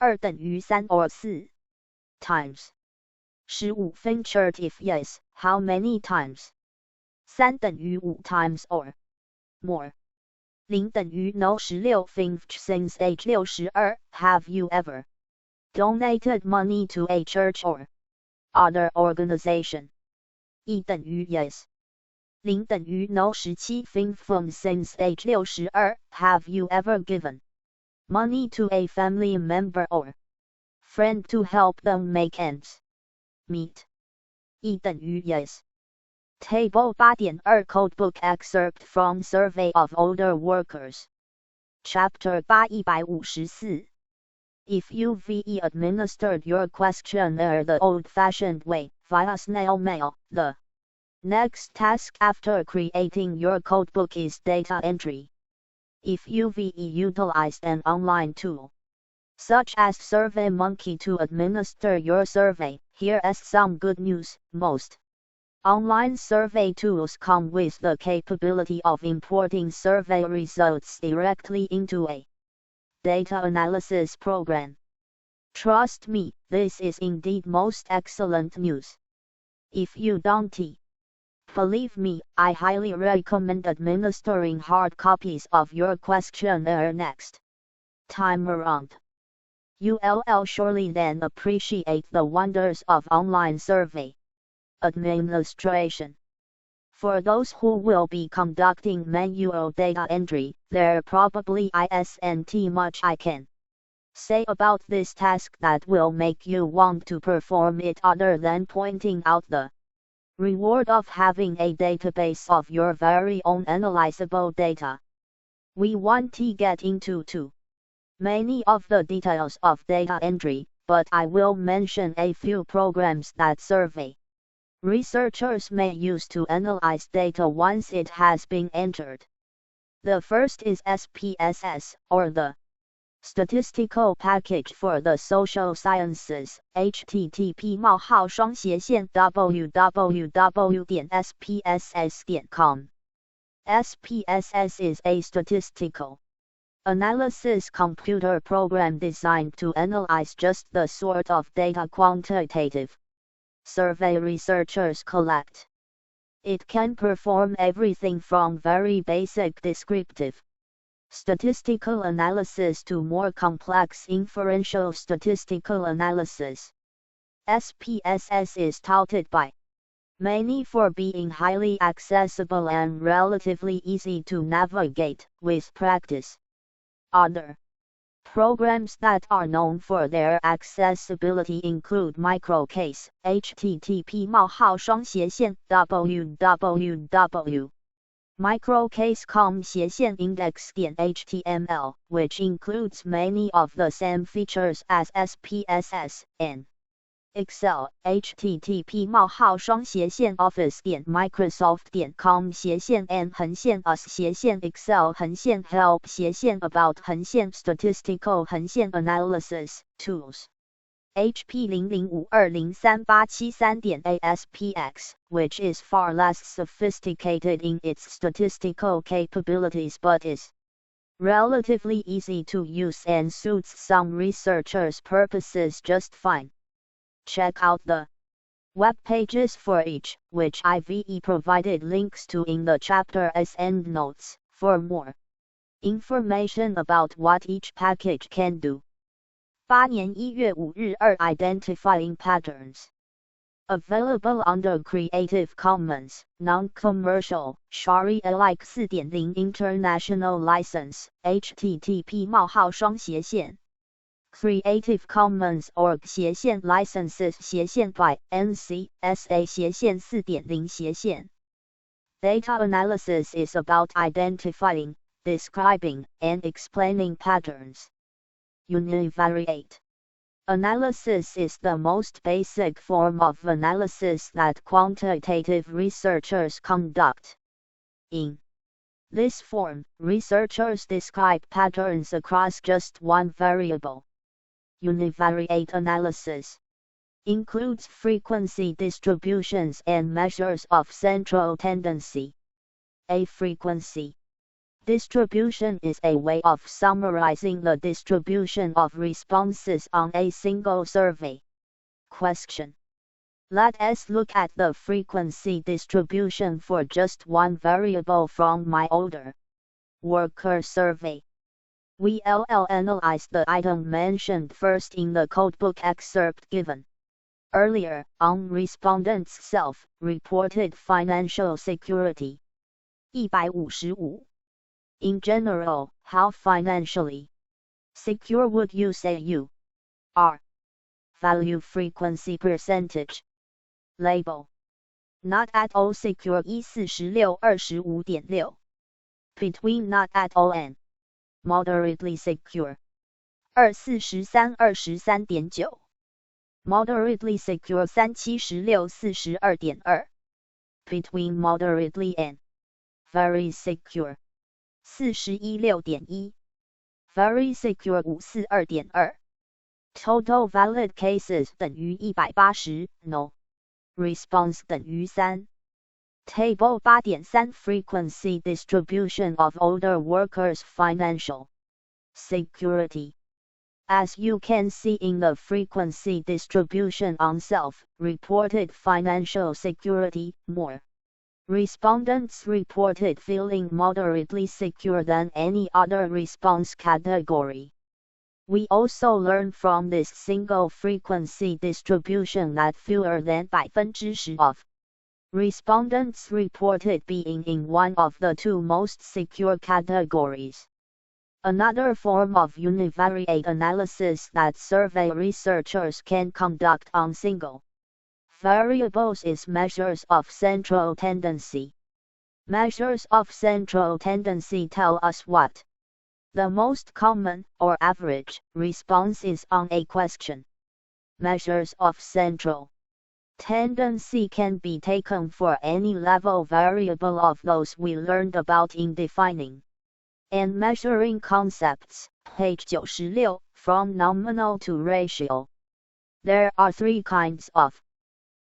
2 3 or 4 times. 15 Ventured if yes, how many times? 3 5 times or more. 0 no 16 Finch since age 62, have you ever donated money to a church or other organization? 1 yes. 0 no 17 Finch since age 62, have you ever given money to a family member or friend to help them make ends meet? 1 yes. Table 8.2 Codebook excerpt from Survey of Older Workers. Chapter 8 154. If you administered your questionnaire the old-fashioned way, via snail mail, the next task after creating your codebook is data entry. If you utilized an online tool, such as SurveyMonkey to administer your survey, here is some good news. Most online survey tools come with the capability of importing survey results directly into a data analysis program. Trust me, this is indeed most excellent news. If you don't believe me, I highly recommend administering hard copies of your questionnaire next time around. You'll surely then appreciate the wonders of online survey administration. For those who will be conducting manual data entry, there probably isn't much I can say about this task that will make you want to perform it other than pointing out the reward of having a database of your very own analyzable data. We won't get into too many of the details of data entry, but I will mention a few programs that survey researchers may use to analyze data once it has been entered. The first is SPSS, or the Statistical Package for the Social Sciences, http://www.spss.com. SPSS is a statistical Analysis computer program designed to analyze just the sort of data quantitative survey researchers collect. It can perform everything from very basic descriptive statistical analysis to more complex inferential statistical analysis. SPSS is touted by many for being highly accessible and relatively easy to navigate with practice. Other programs that are known for their accessibility include MicroCase, http://www. microcase.com/index.html, which includes many of the same features as SPSS, and Excel, http://office.microsoft.com/n-us/about-statistical-analysis tools. HP 0052033873.ASPX, which is far less sophisticated in its statistical capabilities but is relatively easy to use and suits some researchers' purposes just fine. Check out the web pages for each, which I've provided links to in the chapter's endnotes, for more information about what each package can do. 8年1月5日2 Identifying Patterns. Available under Creative Commons, Non-Commercial, Share-alike 4.0 International License, http://Creative Commons org/licenses/ by NC/SA/ 4.0/. Data analysis is about identifying, describing, and explaining patterns. Univariate analysis is the most basic form of analysis that quantitative researchers conduct. In this form, researchers describe patterns across just one variable. Univariate analysis includes frequency distributions and measures of central tendency. A frequency distribution is a way of summarizing the distribution of responses on a single survey question. Let us look at the frequency distribution for just one variable from my older worker survey. We'll analyze the item mentioned first in the codebook excerpt given earlier on respondents' self-reported financial security. 155. In general, how financially secure would you say you are? Value frequency percentage. Label. Not at all secure 14625.6. Between not at all and moderately secure. 24323.9. Moderately secure 37642.2. Between moderately and very secure. 416.1. Very secure 542.2. Total valid cases 等于180, no. Response 等于3. Table 8.3 Frequency distribution of older workers' financial security. As you can see in the frequency distribution on self-reported financial security, more respondents reported feeling moderately secure than any other response category. We also learn from this single frequency distribution that fewer than 10% of respondents reported being in one of the two most secure categories. Another form of univariate analysis that survey researchers can conduct on single variables is measures of central tendency. Measures of central tendency tell us what the most common, or average, response is on a question. Measures of central tendency can be taken for any level variable of those we learned about in defining and measuring concepts, page 96, from nominal to ratio. There are three kinds of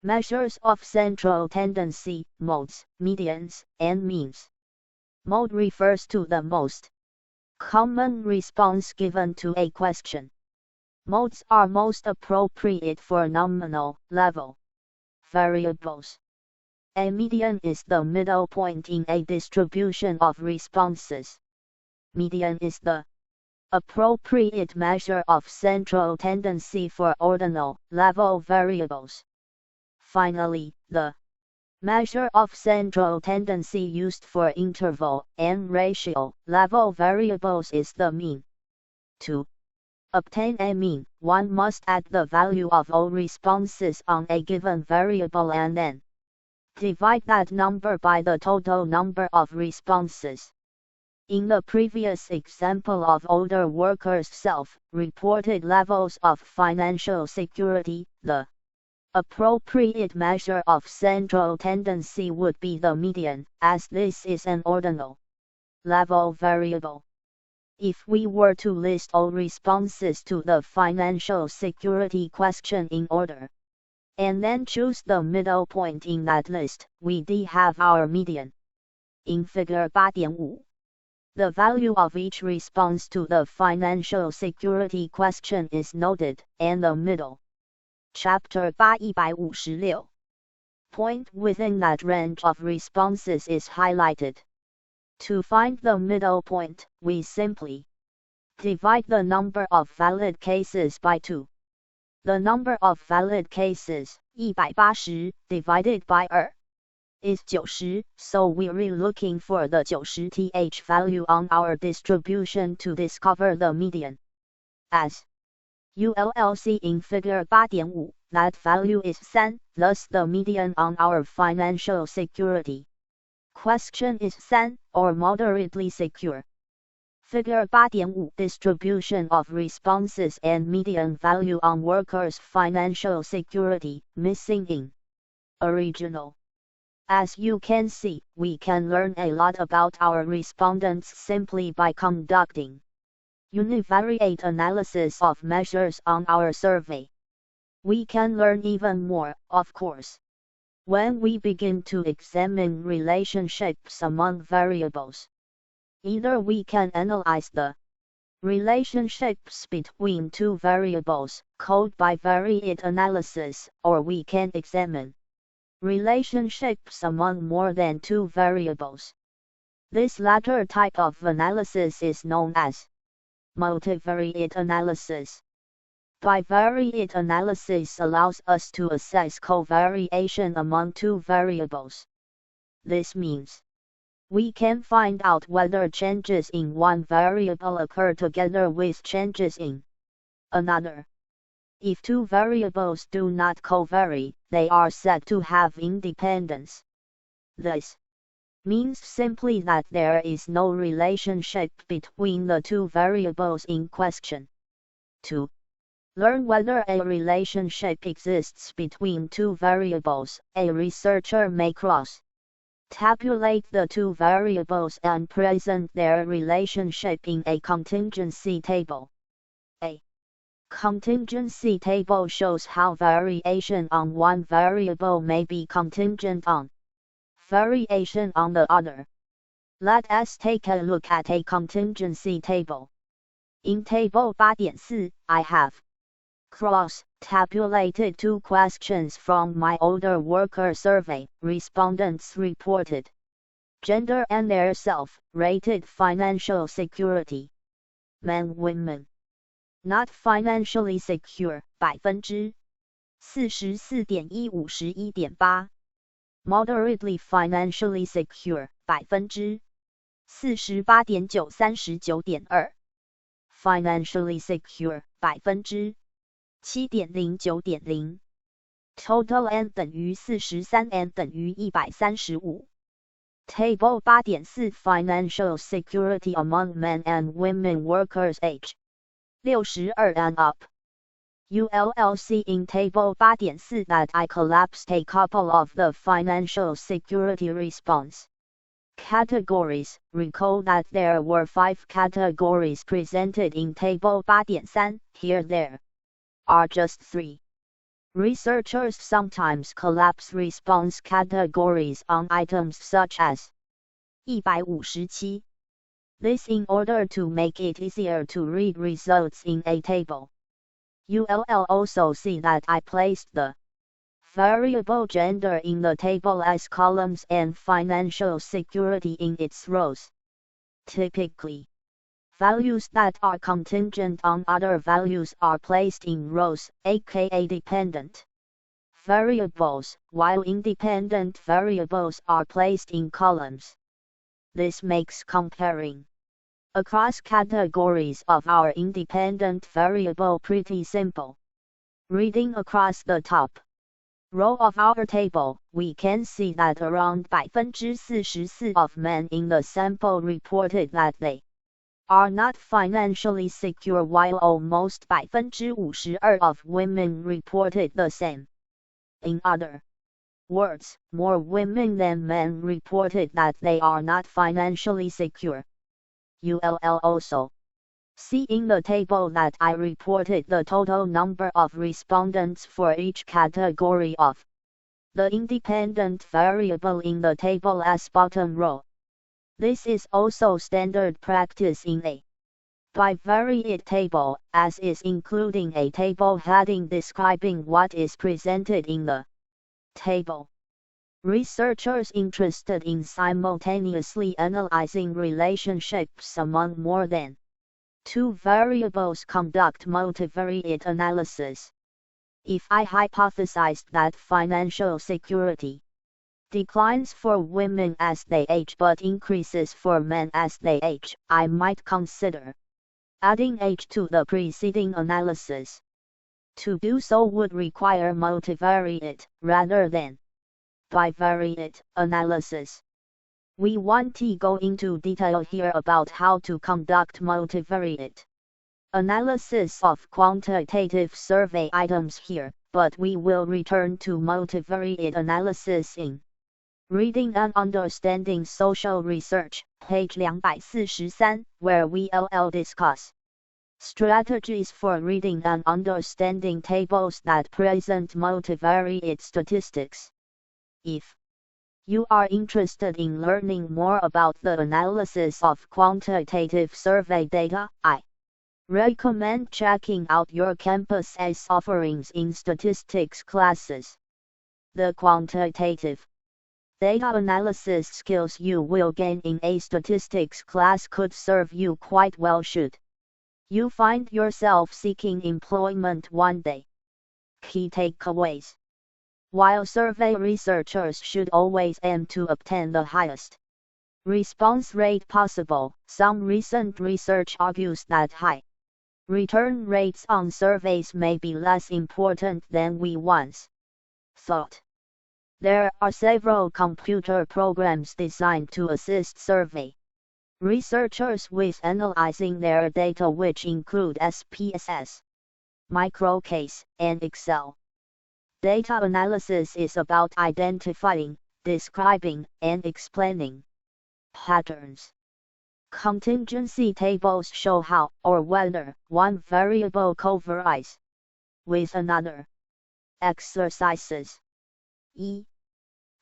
measures of central tendency: modes, medians, and means. Mode refers to the most Common response given to a question. Modes are most appropriate for nominal level variables. A median is the middle point in a distribution of responses. Median is the appropriate measure of central tendency for ordinal level variables. Finally, the measure of central tendency used for interval and ratio level variables is the mean. To obtain a mean, one must add the value of all responses on a given variable and then divide that number by the total number of responses. In the previous example of older workers' self-reported levels of financial security, the appropriate measure of central tendency would be the median, as this is an ordinal level variable. If we were to list all responses to the financial security question in order, and then choose the middle point in that list, we'd have our median. In Figure 8.5, the value of each response to the financial security question is noted, and the middle Chapter 856 point within that range of responses is highlighted. To find the middle point, we simply divide the number of valid cases by 2. The number of valid cases, 180, divided by 2, is 90, so we're looking for the 90th value on our distribution to discover the median. As ULLC in Figure 8.5, that value is 3, thus the median on our financial security question is 3, or moderately secure. Figure 8.5 distribution of responses and median value on workers' financial security, missing in original. As you can see, we can learn a lot about our respondents simply by conducting univariate analysis of measures on our survey. We can learn even more, of course, when we begin to examine relationships among variables. Either we can analyze the relationships between two variables, called bivariate analysis, or we can examine relationships among more than two variables. This latter type of analysis is known as multivariate analysis. Bivariate analysis allows us to assess covariation among two variables. This means we can find out whether changes in one variable occur together with changes in another. If two variables do not covary, they are said to have independence. This means simply that there is no relationship between the two variables in question. To learn whether a relationship exists between two variables, a researcher may cross-tabulate the two variables and present their relationship in a contingency table. A contingency table shows how variation on one variable may be contingent on variation on the other. Let us take a look at a contingency table. In Table 8.4, I have cross-tabulated two questions from my older worker survey. Respondents reported gender and their self-rated financial security. Men, women. Not financially secure, 44.151.8%. Moderately financially secure, 48.939.2%. Financially secure, 7.09.0%. Total n 等于43 n 等于135. Table 8.4 Financial security among men and women workers age 62 and up. ULLC in Table 8.4 that I collapsed a couple of the financial security response categories. Recall that there were 5 categories presented in Table 8.3, here there are just 3. Researchers sometimes collapse response categories on items such as 157. This in order to make it easier to read results in a table. You'll also see that I placed the variable gender in the table as columns and financial security in its rows. Typically, values that are contingent on other values are placed in rows, aka dependent variables, while independent variables are placed in columns. This makes comparing across categories of our independent variable pretty simple. Reading across the top row of our table, we can see that around 44% of men in the sample reported that they are not financially secure, while almost 52% of women reported the same. In other words, more women than men reported that they are not financially secure. You'll also see in the table that I reported the total number of respondents for each category of the independent variable in the table as bottom row. This is also standard practice in a bivariate table, as is including a table heading describing what is presented in the table. Researchers interested in simultaneously analyzing relationships among more than two variables conduct multivariate analysis. If I hypothesized that financial security declines for women as they age but increases for men as they age, I might consider adding age to the preceding analysis. To do so would require multivariate, rather than bivariate, analysis. We won't go into detail here about how to conduct multivariate analysis of quantitative survey items here, but we will return to multivariate analysis in Reading and Understanding Social Research, page 243, where we'll discuss strategies for reading and understanding tables that present multivariate statistics. If you are interested in learning more about the analysis of quantitative survey data, I recommend checking out your campus's offerings in statistics classes. The quantitative data analysis skills you will gain in a statistics class could serve you quite well should you find yourself seeking employment one day. Key takeaways. While survey researchers should always aim to obtain the highest response rate possible, some recent research argues that high return rates on surveys may be less important than we once thought. There are several computer programs designed to assist survey researchers with analyzing their data, which include SPSS, Microcase, and Excel. Data analysis is about identifying, describing, and explaining patterns. Contingency tables show how or whether one variable covaries with another. Exercises.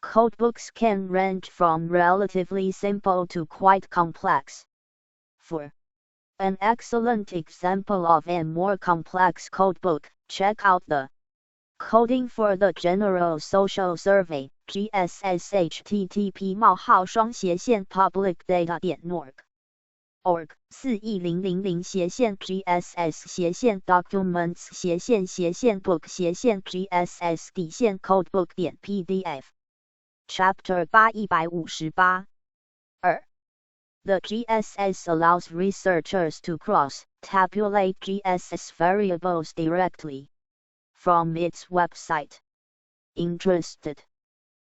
Codebooks can range from relatively simple to quite complex. For an excellent example of a more complex codebook, check out the Coding for the General Social Survey, GSS http://publicdata.org 41000/documents/book/gss-codebook.pdf Chapter 8 The GSS allows researchers to cross-tabulate GSS variables directly from its website. Interested?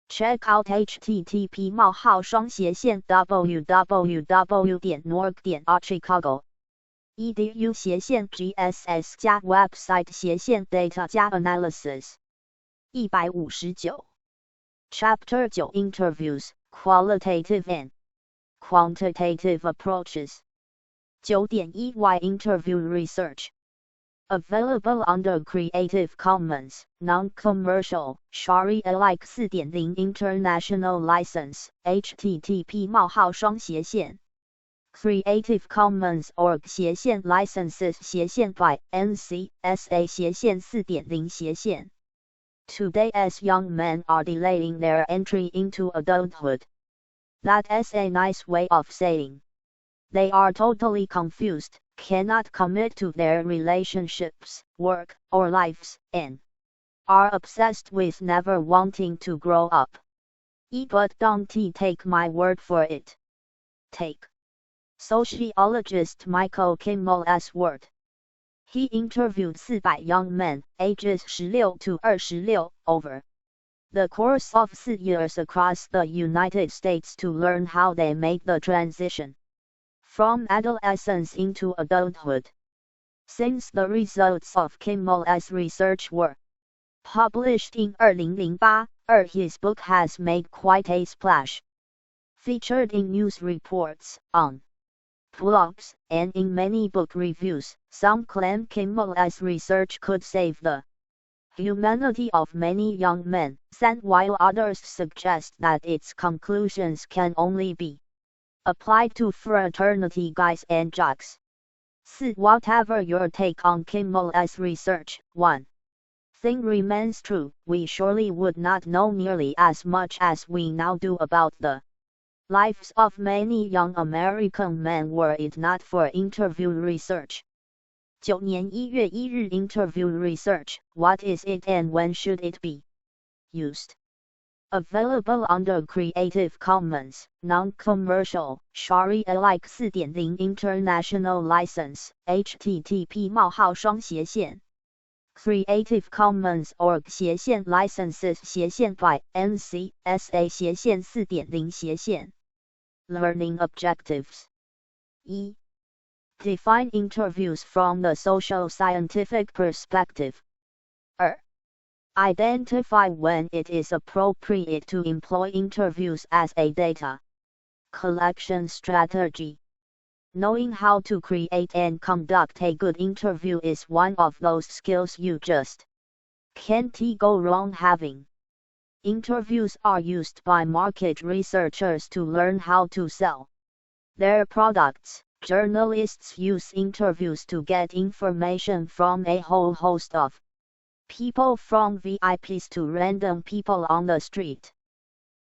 Check out http://www.norg.chicago.edu/gss-website-data-analysis 159 Chapter 9 Interviews, Qualitative and Quantitative Approaches 9.1 Why Interview Research Available under Creative Commons, Non-Commercial, Sharia-alike 4.0 International License, http:// Creative Commons Org Licenses by NC SA 4.0 Today as young men are delaying their entry into adulthood. That's a nice way of saying they are totally confused, cannot commit to their relationships, work, or lives, and are obsessed with never wanting to grow up. But don't take my word for it. Take sociologist Michael Kimmel's word. He interviewed 400 young men, ages 16 to 26, over the course of 4 years across the United States to learn how they made the transition from adolescence into adulthood. Since the results of Kimmel's research were published in 2008, his book has made quite a splash. Featured in news reports, on blogs, and in many book reviews, some claim Kimmel's research could save the humanity of many young men, while others suggest that its conclusions can only be applied to fraternity guys and jocks. Whatever your take on Kimmel's research, one thing remains true: we surely would not know nearly as much as we now do about the lives of many young American men were it not for interview research. 9年1月1日 Interview research, what is it and when should it be used? Available under Creative Commons, Non-Commercial, Sharia-alike 4.0 International License, http:// Creative Commons Org Licenses by NC SA 4.0 Learning Objectives. E. Define interviews from the social-scientific perspective. Identify when it is appropriate to employ interviews as a data collection strategy. Knowing how to create and conduct a good interview is one of those skills you just can't go wrong having. Interviews are used by market researchers to learn how to sell their products. Journalists use interviews to get information from a whole host of people, from VIPs to random people on the street.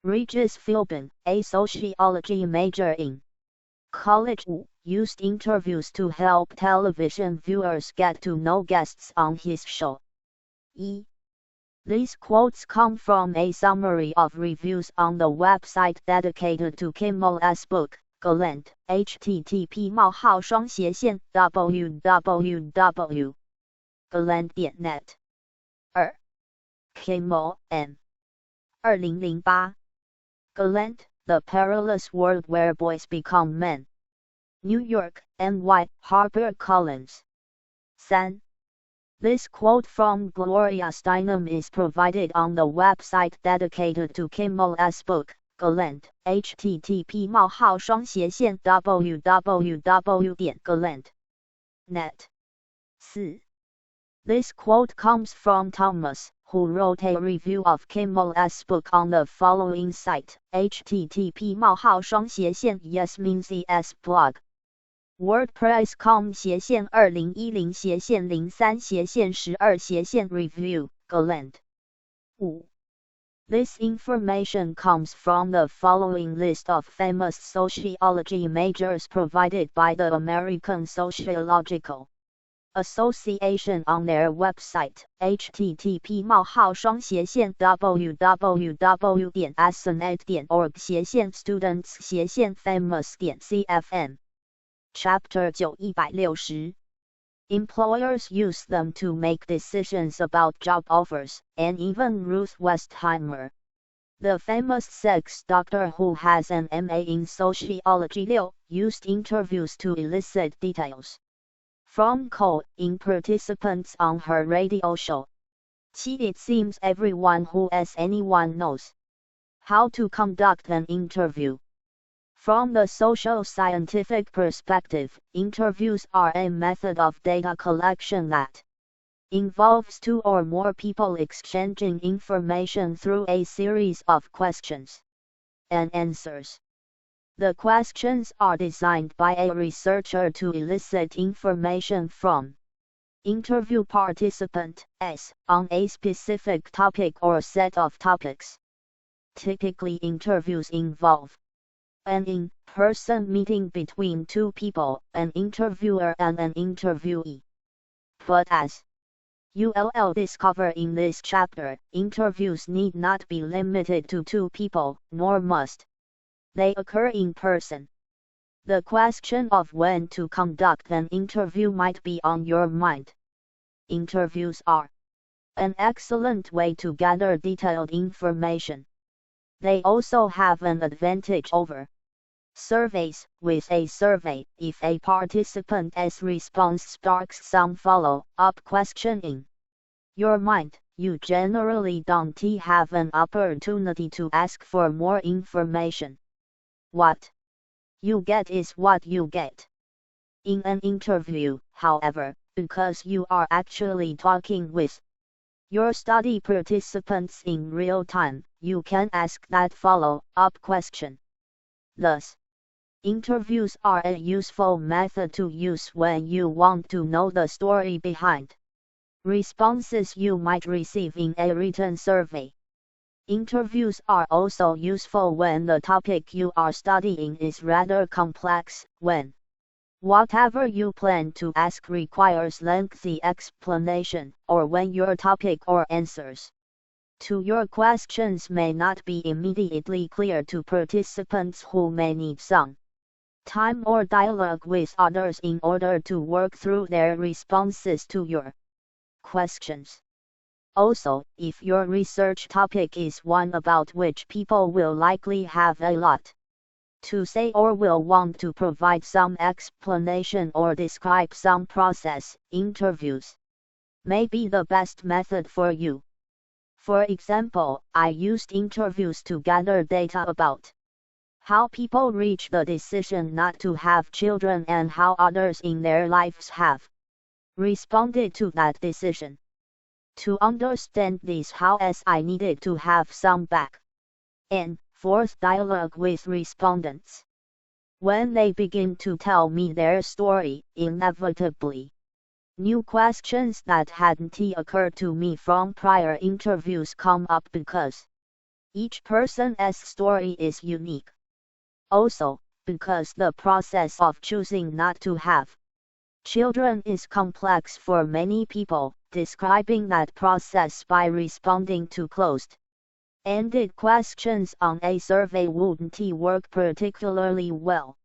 Regis Philbin, a sociology major in college, used interviews to help television viewers get to know guests on his show. These quotes come from a summary of reviews on the website dedicated to Kimmel's book, Gallant, http://www.gallant.net. Kimmel, M. 2008. Gallant, The Perilous World Where Boys Become Men. New York, NY, HarperCollins. 3. This quote from Gloria Steinem is provided on the website dedicated to Kimmel's book, Gallant, http://www.gallant.net. 4. This quote comes from Thomas, who wrote a review of Kimmel's book on the following site, http://yesmincs blog. wordpress.com/2010/03/review, Gallant. 5. This information comes from the following list of famous sociology majors provided by the American Sociological Association on their website, http://www.asnet.org/students/famous.cfm. Chapter 9 160. Employers use them to make decisions about job offers, and even Ruth Westheimer, the famous sex doctor who has an MA in sociology, used interviews to elicit details from call-in participants on her radio show. It seems everyone who asks anyone knows how to conduct an interview. From the social scientific perspective, interviews are a method of data collection that involves two or more people exchanging information through a series of questions and answers. The questions are designed by a researcher to elicit information from interview participants on a specific topic or set of topics. Typically, interviews involve an in-person meeting between two people, an interviewer and an interviewee. But as you'll discover in this chapter, interviews need not be limited to two people, nor must they occur in person. The question of when to conduct an interview might be on your mind. Interviews are an excellent way to gather detailed information. They also have an advantage over surveys. With a survey, if a participant's response sparks some follow-up question in your mind, you generally don't have an opportunity to ask for more information. What you get is what you get. In an interview, however, because you are actually talking with your study participants in real time, you can ask that follow-up question. Thus, interviews are a useful method to use when you want to know the story behind responses you might receive in a written survey. Interviews are also useful when the topic you are studying is rather complex, when whatever you plan to ask requires lengthy explanation, or when your topic or answers to your questions may not be immediately clear to participants who may need some time or dialogue with others in order to work through their responses to your questions. Also, if your research topic is one about which people will likely have a lot to say or will want to provide some explanation or describe some process, interviews may be the best method for you. For example, I used interviews to gather data about how people reach the decision not to have children and how others in their lives have responded to that decision. To understand this, I needed to have some back and forth dialogue with respondents. When they begin to tell me their story, inevitably, new questions that hadn't occurred to me from prior interviews come up because each person's story is unique. Also, because the process of choosing not to have children is complex for many people, describing that process by responding to closed-ended questions on a survey wouldn't work particularly well.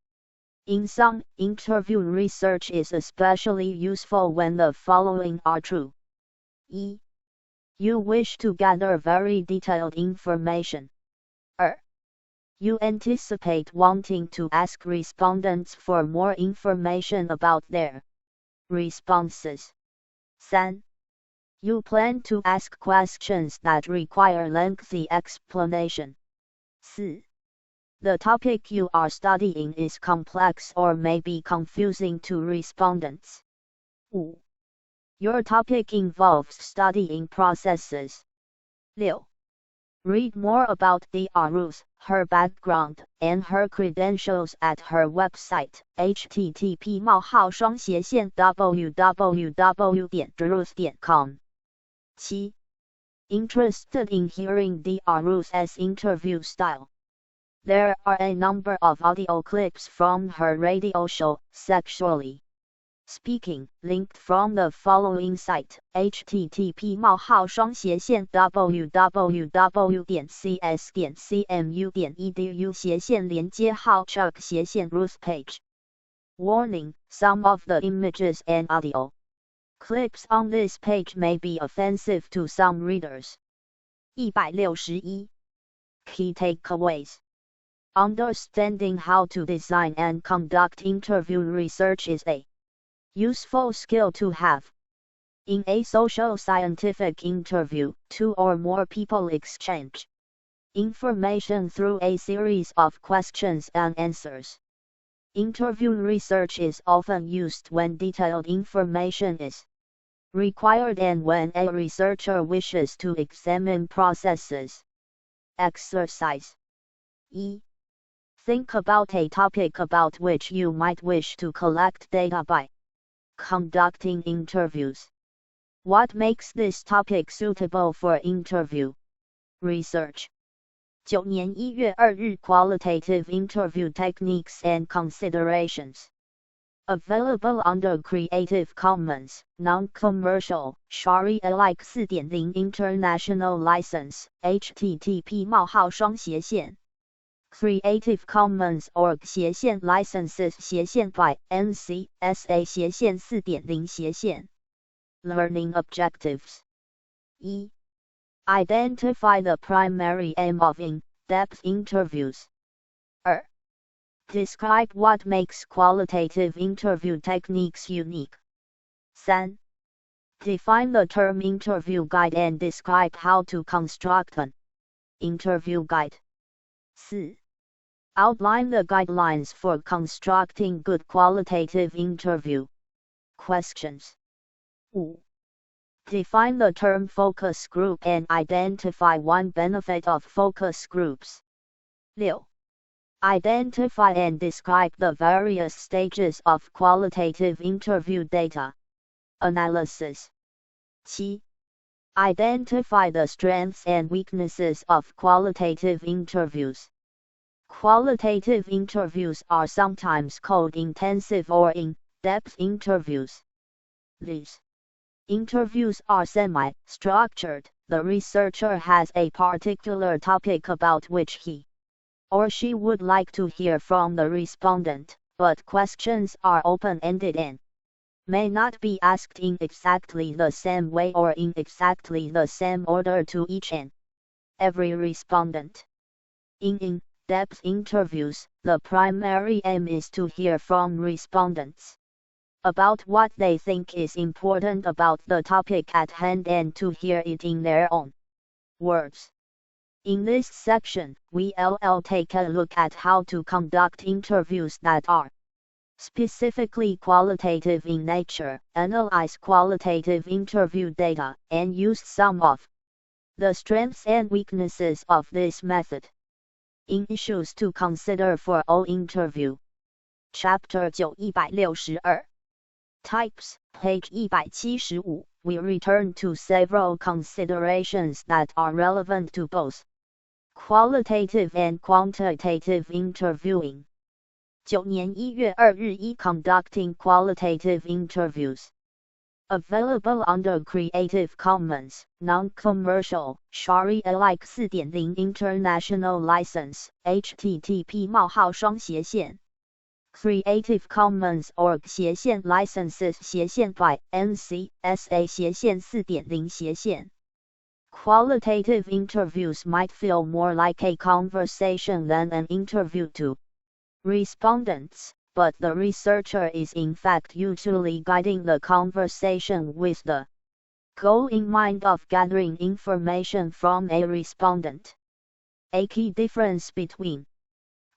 In sum, interview research is especially useful when the following are true. E. You wish to gather very detailed information. You anticipate wanting to ask respondents for more information about their responses. 3. You plan to ask questions that require lengthy explanation. 4. The topic you are studying is complex or may be confusing to respondents. 5. Your topic involves studying processes. 6. Read more about Ruth, her background, and her credentials at her website, http://www.druth.com. 7. Interested in hearing Ruth's interview style? There are a number of audio clips from her radio show, Sexually Speaking, linked from the following site, http://cs.www.cs.cmu.edu/连接号check/Ruth page. Warning: some of the images and audio clips on this page may be offensive to some readers. 161. Key takeaways. Understanding how to design and conduct interview research is a useful skill to have. In a social scientific interview, two or more people exchange information through a series of questions and answers. Interview research is often used when detailed information is required and when a researcher wishes to examine processes. Exercise. Think about a topic about which you might wish to collect data by conducting interviews. What makes this topic suitable for interview? Research. 9年1月2日 Qualitative Interview Techniques and Considerations. Available under Creative Commons, Non-Commercial, Sharia-alike 4.0 International License, http:// Creative Commons org licenses by NC.SA 4.0 Learning Objectives. 1. Identify the primary aim of in-depth interviews. 2. Describe what makes qualitative interview techniques unique. 3. Define the term interview guide and describe how to construct an interview guide. 4. Outline the guidelines for constructing good qualitative interview questions. 5. Define the term focus group and identify one benefit of focus groups. 6. Identify and describe the various stages of qualitative interview data analysis. 7. Identify the strengths and weaknesses of qualitative interviews. Qualitative interviews are sometimes called intensive or in-depth interviews. These interviews are semi-structured. The researcher has a particular topic about which he or she would like to hear from the respondent, but questions are open-ended and may not be asked in exactly the same way or in exactly the same order to each and every respondent. In in-depth interviews, the primary aim is to hear from respondents about what they think is important about the topic at hand and to hear it in their own words. In this section, we'll take a look at how to conduct interviews that are specifically qualitative in nature, analyze qualitative interview data, and use some of the strengths and weaknesses of this method. In issues to consider for all interview. Chapter 9 162. Types, page 175, we return to several considerations that are relevant to both qualitative and quantitative interviewing. 9年1月2日 Conducting qualitative interviews. Available under Creative Commons, Non-Commercial, Sharia-alike 4.0 International License, http:// Creative Commons org licenses by NC.SA 4.0 Qualitative interviews might feel more like a conversation than an interview to respondents, but the researcher is in fact usually guiding the conversation with the goal in mind of gathering information from a respondent. A key difference between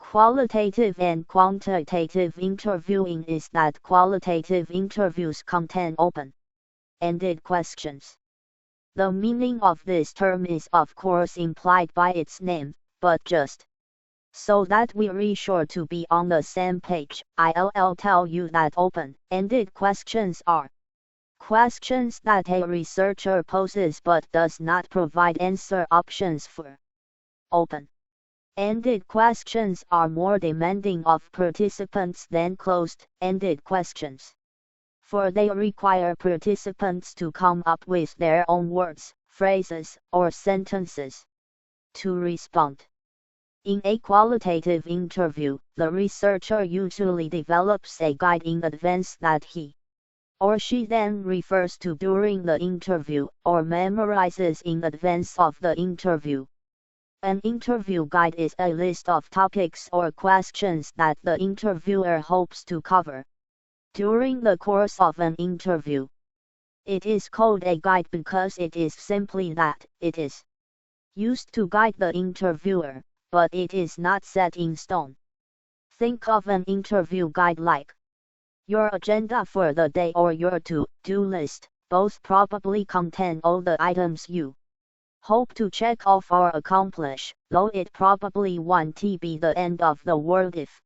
qualitative and quantitative interviewing is that qualitative interviews contain open-ended questions. The meaning of this term is of course implied by its name, but just so that we're sure to be on the same page, I'll tell you that open-ended questions are questions that a researcher poses but does not provide answer options for. Open-ended questions are more demanding of participants than closed-ended questions, for they require participants to come up with their own words, phrases, or sentences to respond. In a qualitative interview, the researcher usually develops a guide in advance that he or she then refers to during the interview, or memorizes in advance of the interview. An interview guide is a list of topics or questions that the interviewer hopes to cover during the course of an interview. It is called a guide because it is simply that, it is used to guide the interviewer, but it is not set in stone. Think of an interview guide like your agenda for the day or your to-do list. Both probably contain all the items you hope to check off or accomplish, though it probably won't be the end of the world if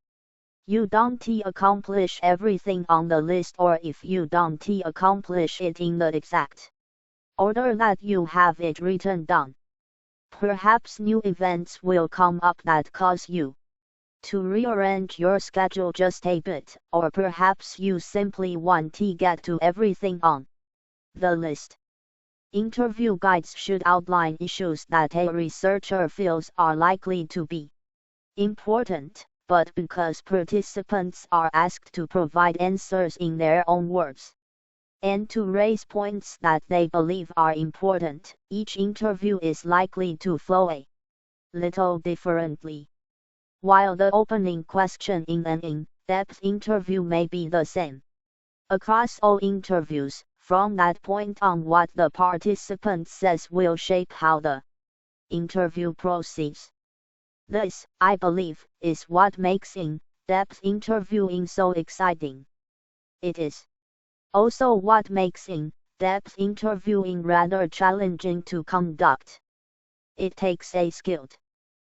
you don't accomplish everything on the list, or if you don't accomplish it in the exact order that you have it written down. Perhaps new events will come up that cause you to rearrange your schedule just a bit, or perhaps you simply won't get to everything on the list. Interview guides should outline issues that a researcher feels are likely to be important, but because participants are asked to provide answers in their own words and to raise points that they believe are important, each interview is likely to flow a little differently. While the opening question in an in-depth interview may be the same across all interviews, from that point on what the participant says will shape how the interview proceeds. This, I believe, is what makes in-depth interviewing so exciting. It is also what makes in-depth interviewing rather challenging to conduct. It takes a skilled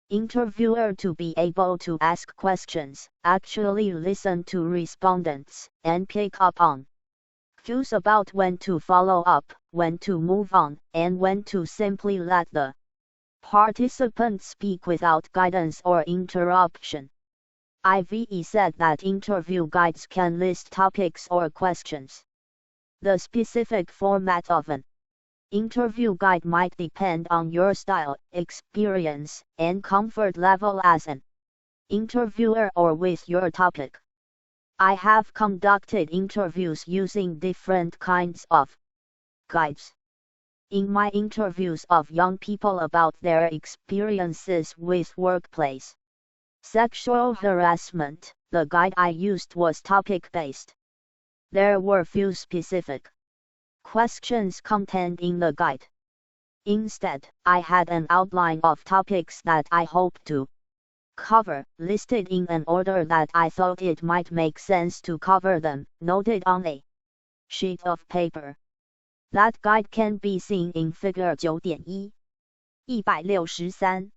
interviewer to be able to ask questions, actually listen to respondents, and pick up on cues about when to follow up, when to move on, and when to simply let the participants speak without guidance or interruption. I've said that interview guides can list topics or questions. The specific format of an interview guide might depend on your style, experience, and comfort level as an interviewer or with your topic. I have conducted interviews using different kinds of guides. In my interviews of young people about their experiences with workplace sexual harassment, the guide I used was topic-based. There were few specific questions contained in the guide. Instead, I had an outline of topics that I hoped to cover, listed in an order that I thought it might make sense to cover them, noted on a sheet of paper. That guide can be seen in Figure 9.1. 163.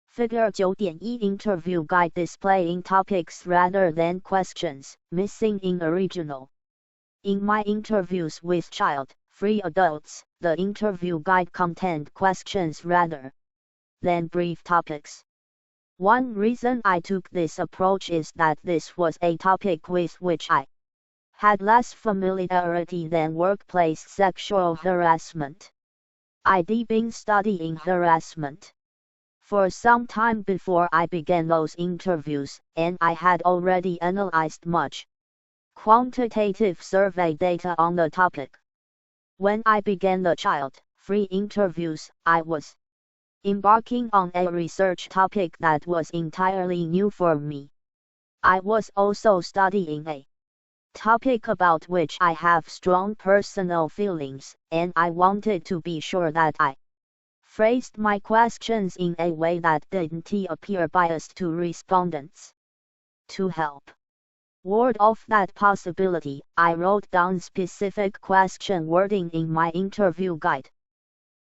Figure 9.1 interview guide displaying topics rather than questions, missing in original. In my interviews with child-free adults, the interview guide contained questions rather than brief topics. One reason I took this approach is that this was a topic with which I had less familiarity than workplace sexual harassment. I'd been studying harassment for some time before I began those interviews, and I had already analyzed much quantitative survey data on the topic. When I began the child-free interviews, I was embarking on a research topic that was entirely new for me. I was also studying a topic about which I have strong personal feelings, and I wanted to be sure that I phrased my questions in a way that didn't appear biased to respondents. To help ward off that possibility, I wrote down specific question wording in my interview guide.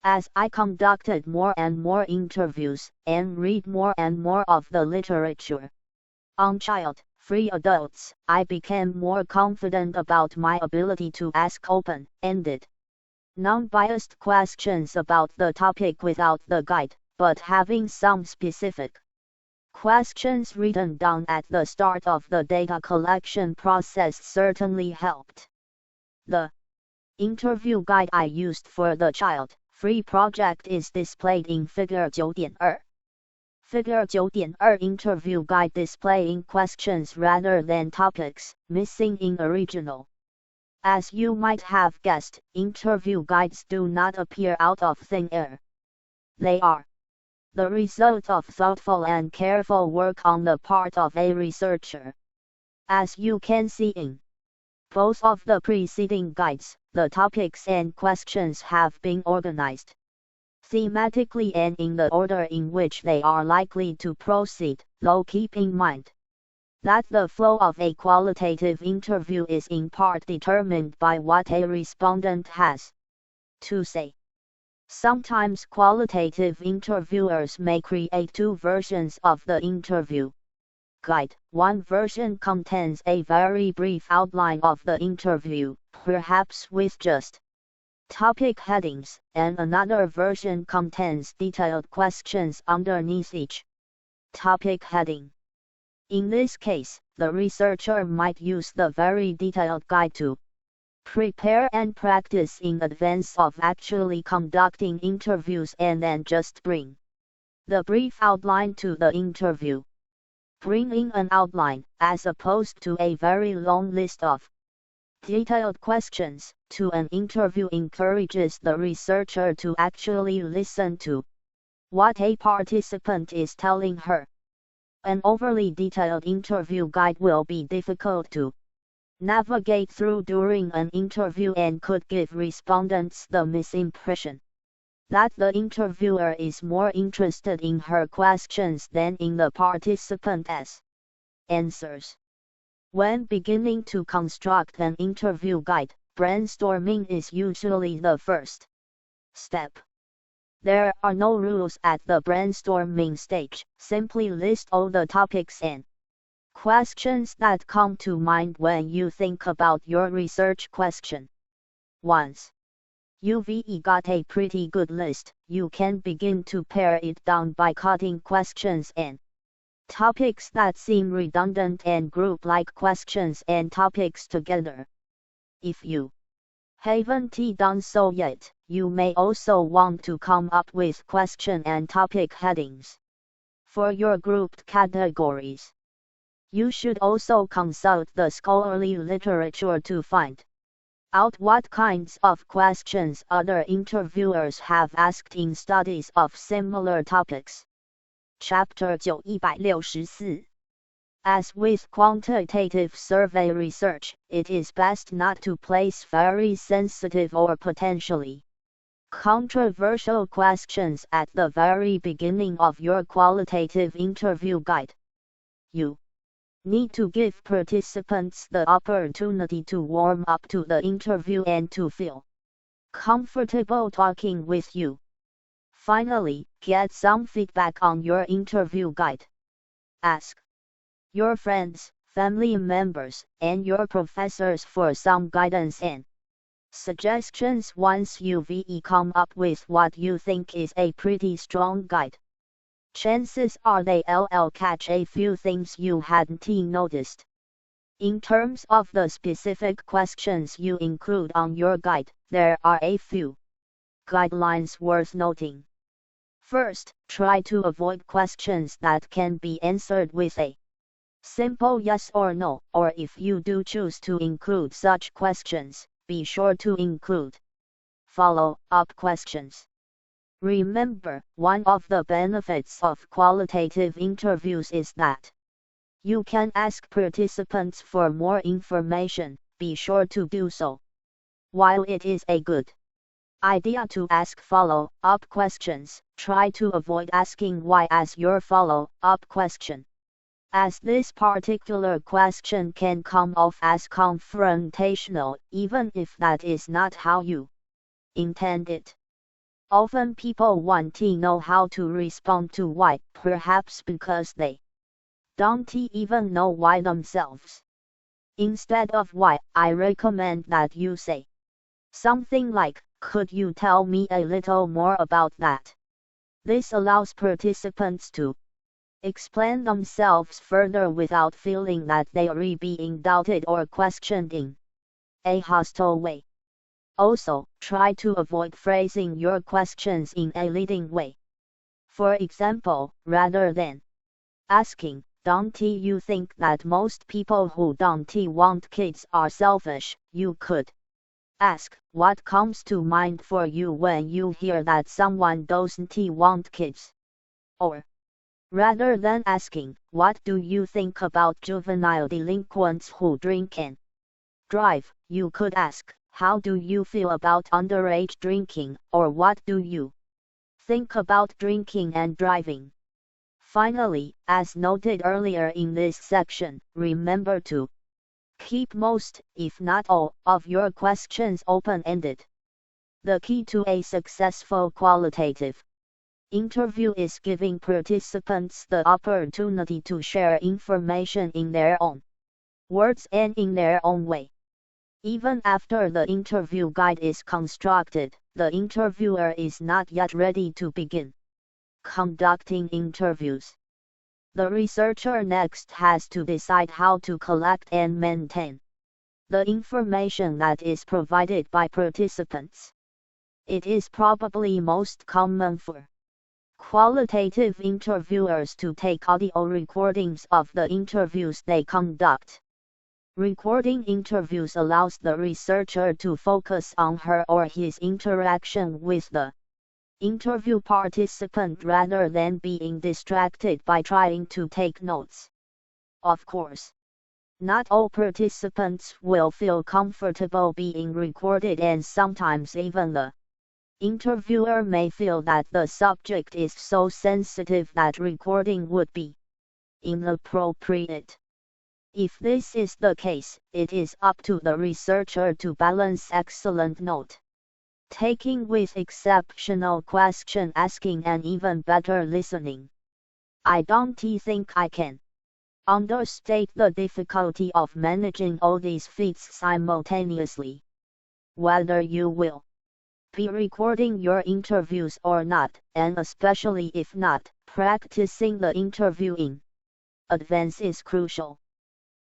As I conducted more and more interviews, and read more and more of the literature on child-free adults, I became more confident about my ability to ask open-ended, non-biased questions about the topic without the guide, but having some specific questions written down at the start of the data collection process certainly helped. The interview guide I used for the child-free project is displayed in Figure 9.2. Figure 9.2 interview guide displaying questions rather than topics, missing in original. As you might have guessed, interview guides do not appear out of thin air. They are the result of thoughtful and careful work on the part of a researcher. As you can see in both of the preceding guides, the topics and questions have been organized thematically and in the order in which they are likely to proceed, though keep in mind that the flow of a qualitative interview is in part determined by what a respondent has to say. Sometimes qualitative interviewers may create two versions of the interview guide. One version contains a very brief outline of the interview, perhaps with just topic headings, and another version contains detailed questions underneath each topic heading. In this case, the researcher might use the very detailed guide to prepare and practice in advance of actually conducting interviews and then just bring the brief outline to the interview. Bringing an outline, as opposed to a very long list of detailed questions, to an interview encourages the researcher to actually listen to what a participant is telling her. An overly detailed interview guide will be difficult to navigate through during an interview and could give respondents the misimpression that the interviewer is more interested in her questions than in the participant's answers. When beginning to construct an interview guide, brainstorming is usually the first step. There are no rules at the brainstorming stage. Simply list all the topics and questions that come to mind when you think about your research question. Once you've got a pretty good list, you can begin to pare it down by cutting questions and topics that seem redundant and group like questions and topics together. If you haven't done so yet, you may also want to come up with question and topic headings for your grouped categories. You should also consult the scholarly literature to find out what kinds of questions other interviewers have asked in studies of similar topics. Chapter 9 164. As with quantitative survey research, it is best not to place very sensitive or potentially controversial questions at the very beginning of your qualitative interview guide. You need to give participants the opportunity to warm up to the interview and to feel comfortable talking with you. Finally, get some feedback on your interview guide. Ask your friends, family members, and your professors for some guidance and suggestions once you've come up with what you think is a pretty strong guide. Chances are they'll catch a few things you hadn't noticed. In terms of the specific questions you include on your guide, there are a few guidelines worth noting. First, try to avoid questions that can be answered with a simple yes or no, or if you do choose to include such questions, be sure to include follow-up questions. Remember, one of the benefits of qualitative interviews is that you can ask participants for more information. Be sure to do so. While it is a good idea to ask follow-up questions, try to avoid asking why as your follow-up question, as this particular question can come off as confrontational, even if that is not how you intend it. Often people want to know how to respond to why, perhaps because they don't even know why themselves. Instead of why, I recommend that you say something like, "Could you tell me a little more about that?" This allows participants to explain themselves further without feeling that they are being doubted or questioned in a hostile way. Also, try to avoid phrasing your questions in a leading way. For example, rather than asking, "Don't you think that most people who don't want kids are selfish?" you could ask, "What comes to mind for you when you hear that someone doesn't want kids?" Or, rather than asking, "What do you think about juvenile delinquents who drink and drive?" you could ask, "How do you feel about underage drinking?" or "What do you think about drinking and driving?" Finally, as noted earlier in this section, remember to keep most, if not all, of your questions open-ended. The key to a successful qualitative interview is giving participants the opportunity to share information in their own words and in their own way. Even after the interview guide is constructed, the interviewer is not yet ready to begin conducting interviews. The researcher next has to decide how to collect and maintain the information that is provided by participants. It is probably most common for qualitative interviewers to take audio recordings of the interviews they conduct. Recording interviews allows the researcher to focus on her or his interaction with the interview participant rather than being distracted by trying to take notes. Of course, not all participants will feel comfortable being recorded, and sometimes even the interviewer may feel that the subject is so sensitive that recording would be inappropriate. If this is the case, it is up to the researcher to balance excellent note-taking with exceptional question asking and even better listening. I don't think I can understate the difficulty of managing all these feats simultaneously. Whether you will be recording your interviews or not, and especially if not, practicing the interview in advance is crucial.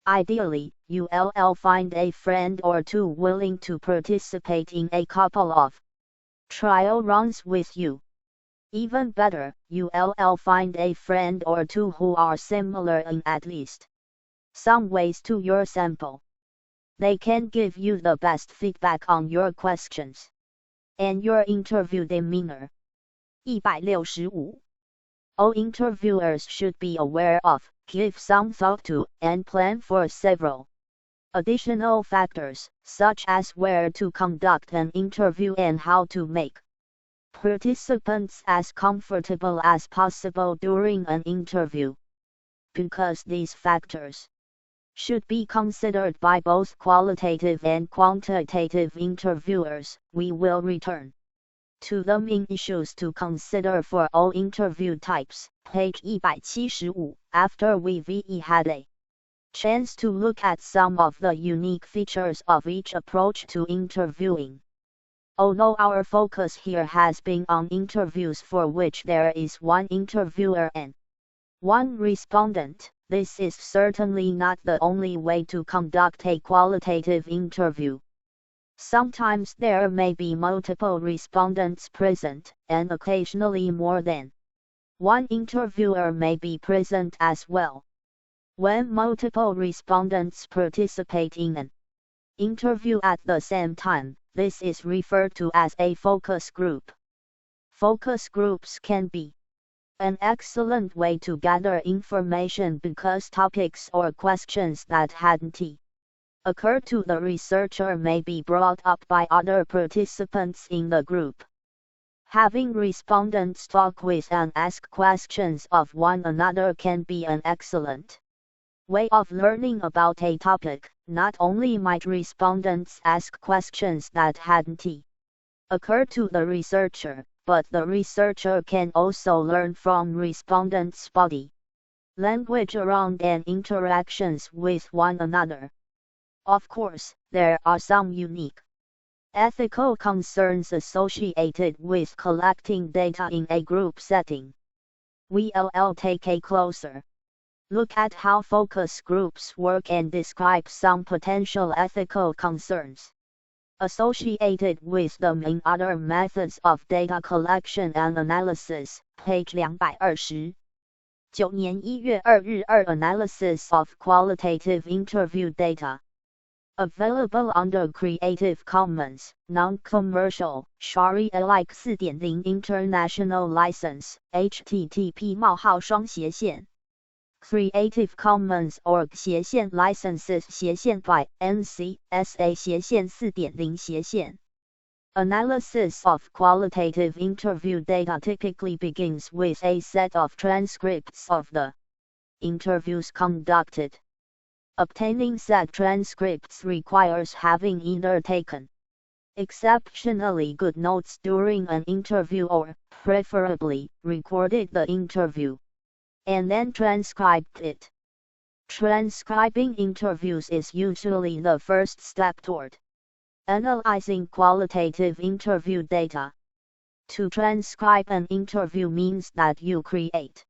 Ideally, you'll find a friend or two willing to participate in a couple of trial runs with you. Even better, you'll find a friend or two who are similar in at least some ways to your sample. They can give you the best feedback on your questions and your interview demeanor. 165. All interviewers should be aware of, give some thought to, and plan for several additional factors, such as where to conduct an interview and how to make participants as comfortable as possible during an interview. Because these factors should be considered by both qualitative and quantitative interviewers, we will return to the main issues to consider for all interview types, page 175, after we've had a chance to look at some of the unique features of each approach to interviewing. Although our focus here has been on interviews for which there is one interviewer and one respondent, this is certainly not the only way to conduct a qualitative interview. Sometimes there may be multiple respondents present, and occasionally more than one interviewer may be present as well. When multiple respondents participate in an interview at the same time, this is referred to as a focus group. Focus groups can be an excellent way to gather information because topics or questions that hadn't occurred to the researcher may be brought up by other participants in the group. Having respondents talk with and ask questions of one another can be an excellent way of learning about a topic. Not only might respondents ask questions that hadn't occurred to the researcher, but the researcher can also learn from respondents' body language around and interactions with one another. Of course, there are some unique ethical concerns associated with collecting data in a group setting. We'll take a closer look at how focus groups work and describe some potential ethical concerns associated with them in other methods of data collection and analysis, page 220. 9年1月2日Analysis of qualitative interview data. Available under Creative Commons, Non-Commercial, Sharia-alike 4.0 International License, http:// Creative Commons org licenses by NC.SA 4.0 Analysis of qualitative interview data typically begins with a set of transcripts of the interviews conducted. Obtaining said transcripts requires having either taken exceptionally good notes during an interview or, preferably, recorded the interview and then transcribed it. Transcribing interviews is usually the first step toward analyzing qualitative interview data. To transcribe an interview means that you create,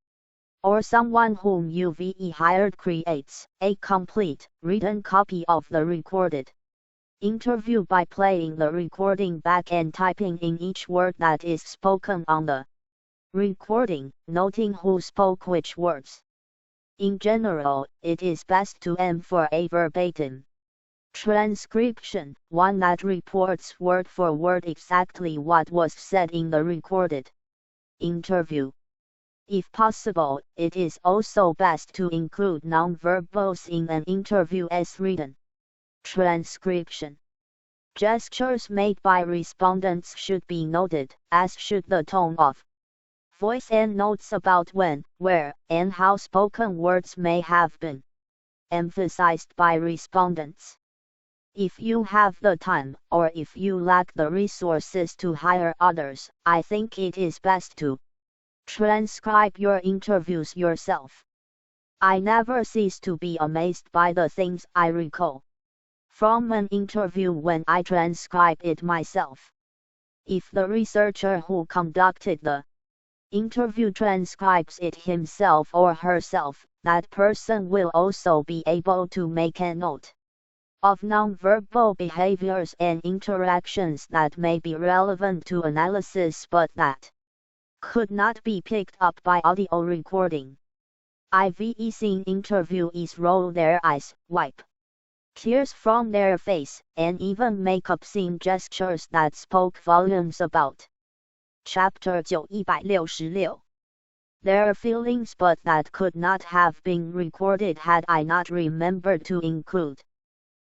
or someone whom you've hired creates, a complete, written copy of the recorded interview by playing the recording back and typing in each word that is spoken on the recording, noting who spoke which words. In general, it is best to aim for a verbatim transcription, one that reports word for word exactly what was said in the recorded interview. If possible, it is also best to include nonverbals in an interview as written transcription. Gestures made by respondents should be noted, as should the tone of voice and notes about when, where, and how spoken words may have been emphasized by respondents. If you have the time, or if you lack the resources to hire others, I think it is best to transcribe your interviews yourself. I never cease to be amazed by the things I recall from an interview when I transcribe it myself. If the researcher who conducted the interview transcribes it himself or herself, that person will also be able to make a note of nonverbal behaviors and interactions that may be relevant to analysis but that could not be picked up by audio recording. I've seen interviewees roll their eyes, wipe tears from their face, and even make obscene gestures that spoke volumes about Chapter 966. Their feelings but that could not have been recorded had I not remembered to include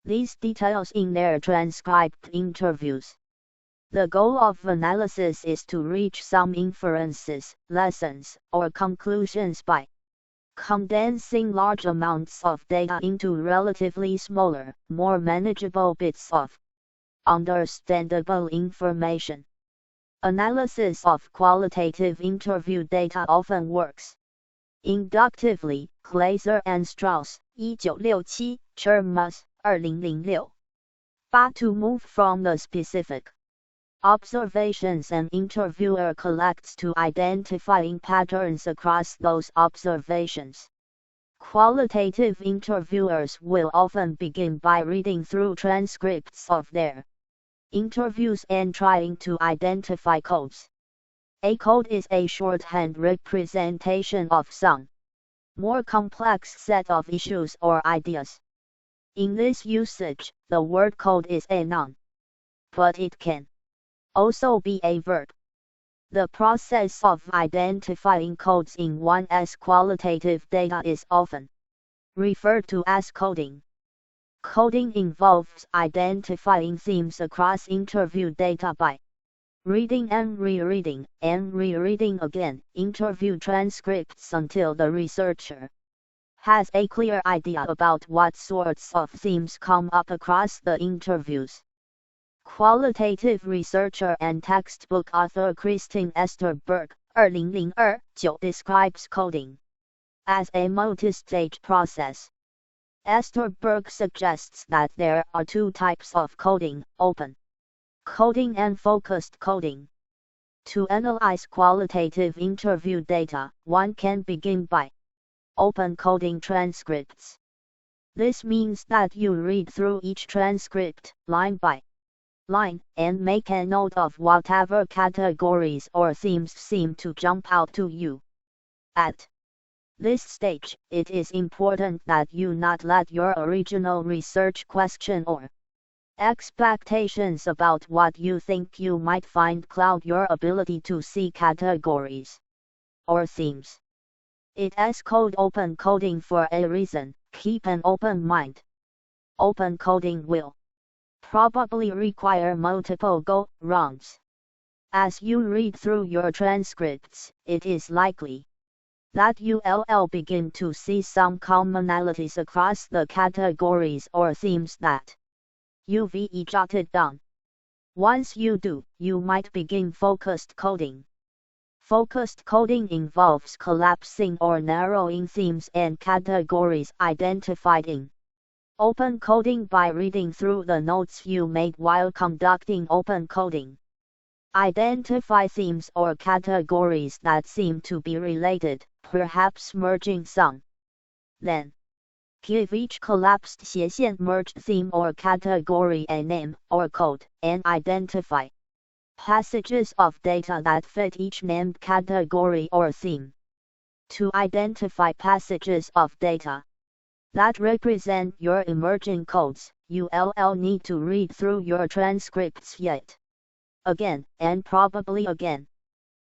these details in their transcribed interviews. The goal of analysis is to reach some inferences, lessons, or conclusions by condensing large amounts of data into relatively smaller, more manageable bits of understandable information. Analysis of qualitative interview data often works inductively. Glaser and Strauss, 1967, Chermas, 2006. To move from the specific observations an interviewer collects to identifying patterns across those observations. Qualitative interviewers will often begin by reading through transcripts of their interviews and trying to identify codes. A code is a shorthand representation of some more complex set of issues or ideas. In this usage, the word code is a noun, but it can also be a verb. The process of identifying codes in one's qualitative data is often referred to as coding. Coding involves identifying themes across interview data by reading and rereading again interview transcripts until the researcher has a clear idea about what sorts of themes come up across the interviews. Qualitative researcher and textbook author Christine Esther Berg, 2002, describes coding as a multi-stage process. Esther Berg suggests that there are two types of coding: open coding and focused coding. To analyze qualitative interview data, one can begin by open coding transcripts. This means that you read through each transcript, line by line, and make a note of whatever categories or themes seem to jump out to you. At this stage, it is important that you not let your original research question or expectations about what you think you might find cloud your ability to see categories or themes. It is called open coding for a reason. Keep an open mind. Open coding will probably require multiple go-rounds. As you read through your transcripts, it is likely that you'll begin to see some commonalities across the categories or themes that you've jotted down. Once you do, you might begin focused coding. Focused coding involves collapsing or narrowing themes and categories identified in open coding by reading through the notes you made while conducting open coding. Identify themes or categories that seem to be related, perhaps merging some. Then, give each collapsed 斜线 merged theme or category a name or code, and identify passages of data that fit each named category or theme. To identify passages of data that represent your emerging codes, you'll need to read through your transcripts yet again, and probably again.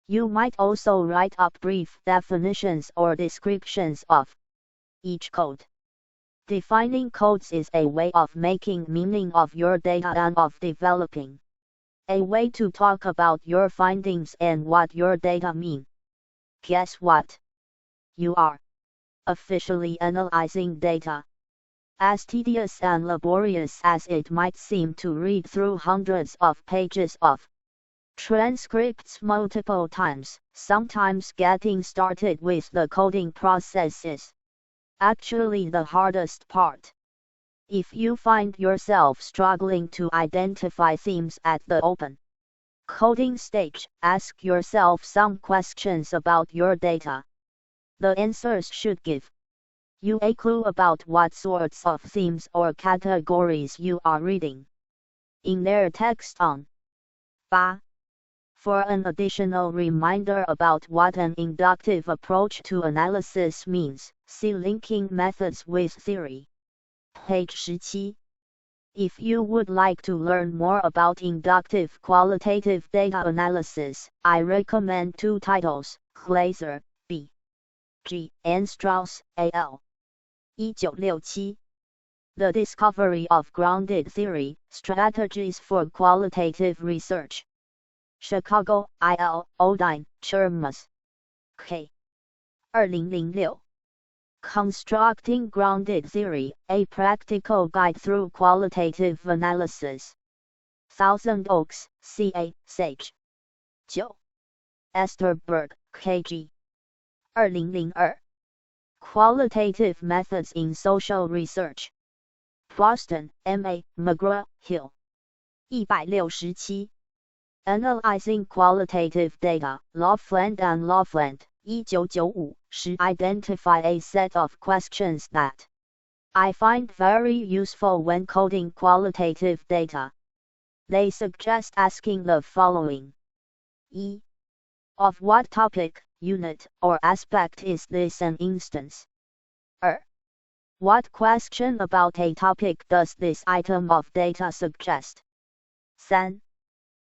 You might also write up brief definitions or descriptions of each code. Defining codes is a way of making meaning of your data and of developing a way to talk about your findings and what your data mean. Guess what? You are officially analyzing data. As tedious and laborious as it might seem to read through hundreds of pages of transcripts multiple times, sometimes getting started with the coding process is actually the hardest part. If you find yourself struggling to identify themes at the open coding stage, ask yourself some questions about your data. The answers should give you a clue about what sorts of themes or categories you are reading in their text on 8. For an additional reminder about what an inductive approach to analysis means, see linking methods with theory. Page 17. If you would like to learn more about inductive qualitative data analysis, I recommend two titles, Glaser, B. G. and Strauss, A.L. 1967. The Discovery of Grounded Theory, Strategies for Qualitative Research. Chicago, I.L. Odine, Chermas. K. 2006. Constructing Grounded Theory, A Practical Guide Through Qualitative Analysis. Thousand Oaks, C.A., Sage. 9. Esterberg, K.G. 2002. Qualitative Methods in Social Research. Boston, M.A., McGraw-Hill. 167. Analyzing Qualitative Data, Loveland and Loveland, 1995, should identify a set of questions that I find very useful when coding qualitative data. They suggest asking the following. E. Of what topic, unit, or aspect is this an instance? What question about a topic does this item of data suggest? 3.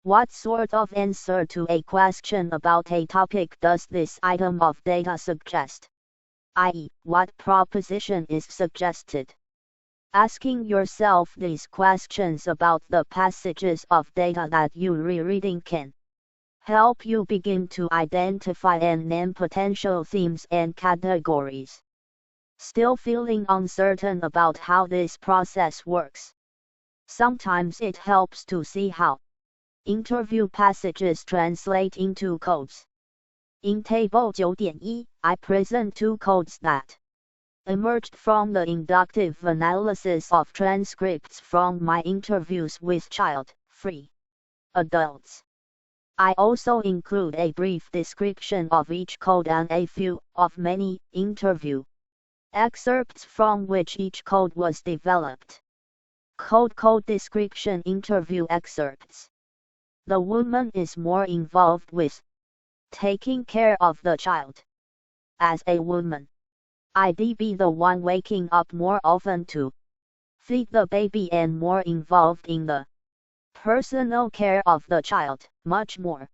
What sort of answer to a question about a topic does this item of data suggest? I.e., what proposition is suggested? Asking yourself these questions about the passages of data that you're rereading can help you begin to identify and name potential themes and categories. Still feeling uncertain about how this process works? Sometimes it helps to see how interview passages translate into codes. In Table 9.1, I present two codes that emerged from the inductive analysis of transcripts from my interviews with child-free adults. I also include a brief description of each code and a few of many interview excerpts from which each code was developed. Code description interview excerpts. The woman is more involved with taking care of the child. As a woman, I'd be the one waking up more often to feed the baby and more involved in the personal care of the child, much more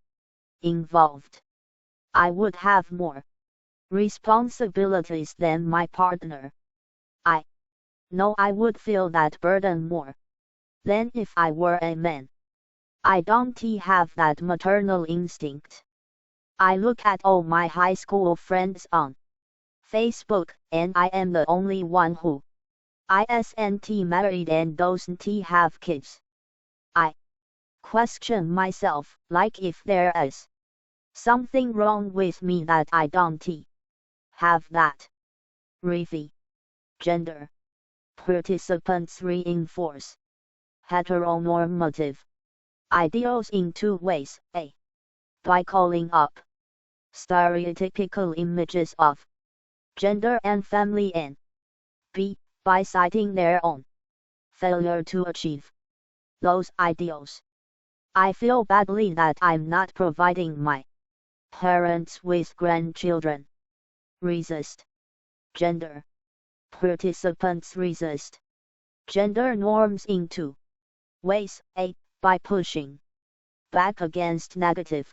involved. I would have more responsibilities than my partner. I know I would feel that burden more than if I were a man. I don't have that maternal instinct. I look at all my high school friends on Facebook, and I am the only one who isn't married and doesn't have kids. I question myself, like if there is something wrong with me that I don't have that. Review. Gender. Participants reinforce heteronormative ideals in two ways: A. By calling up stereotypical images of gender and family, and B. By citing their own failure to achieve those ideals. I feel badly that I'm not providing my parents with grandchildren. Resist. Gender. Participants resist gender norms in two ways: A. By pushing back against negative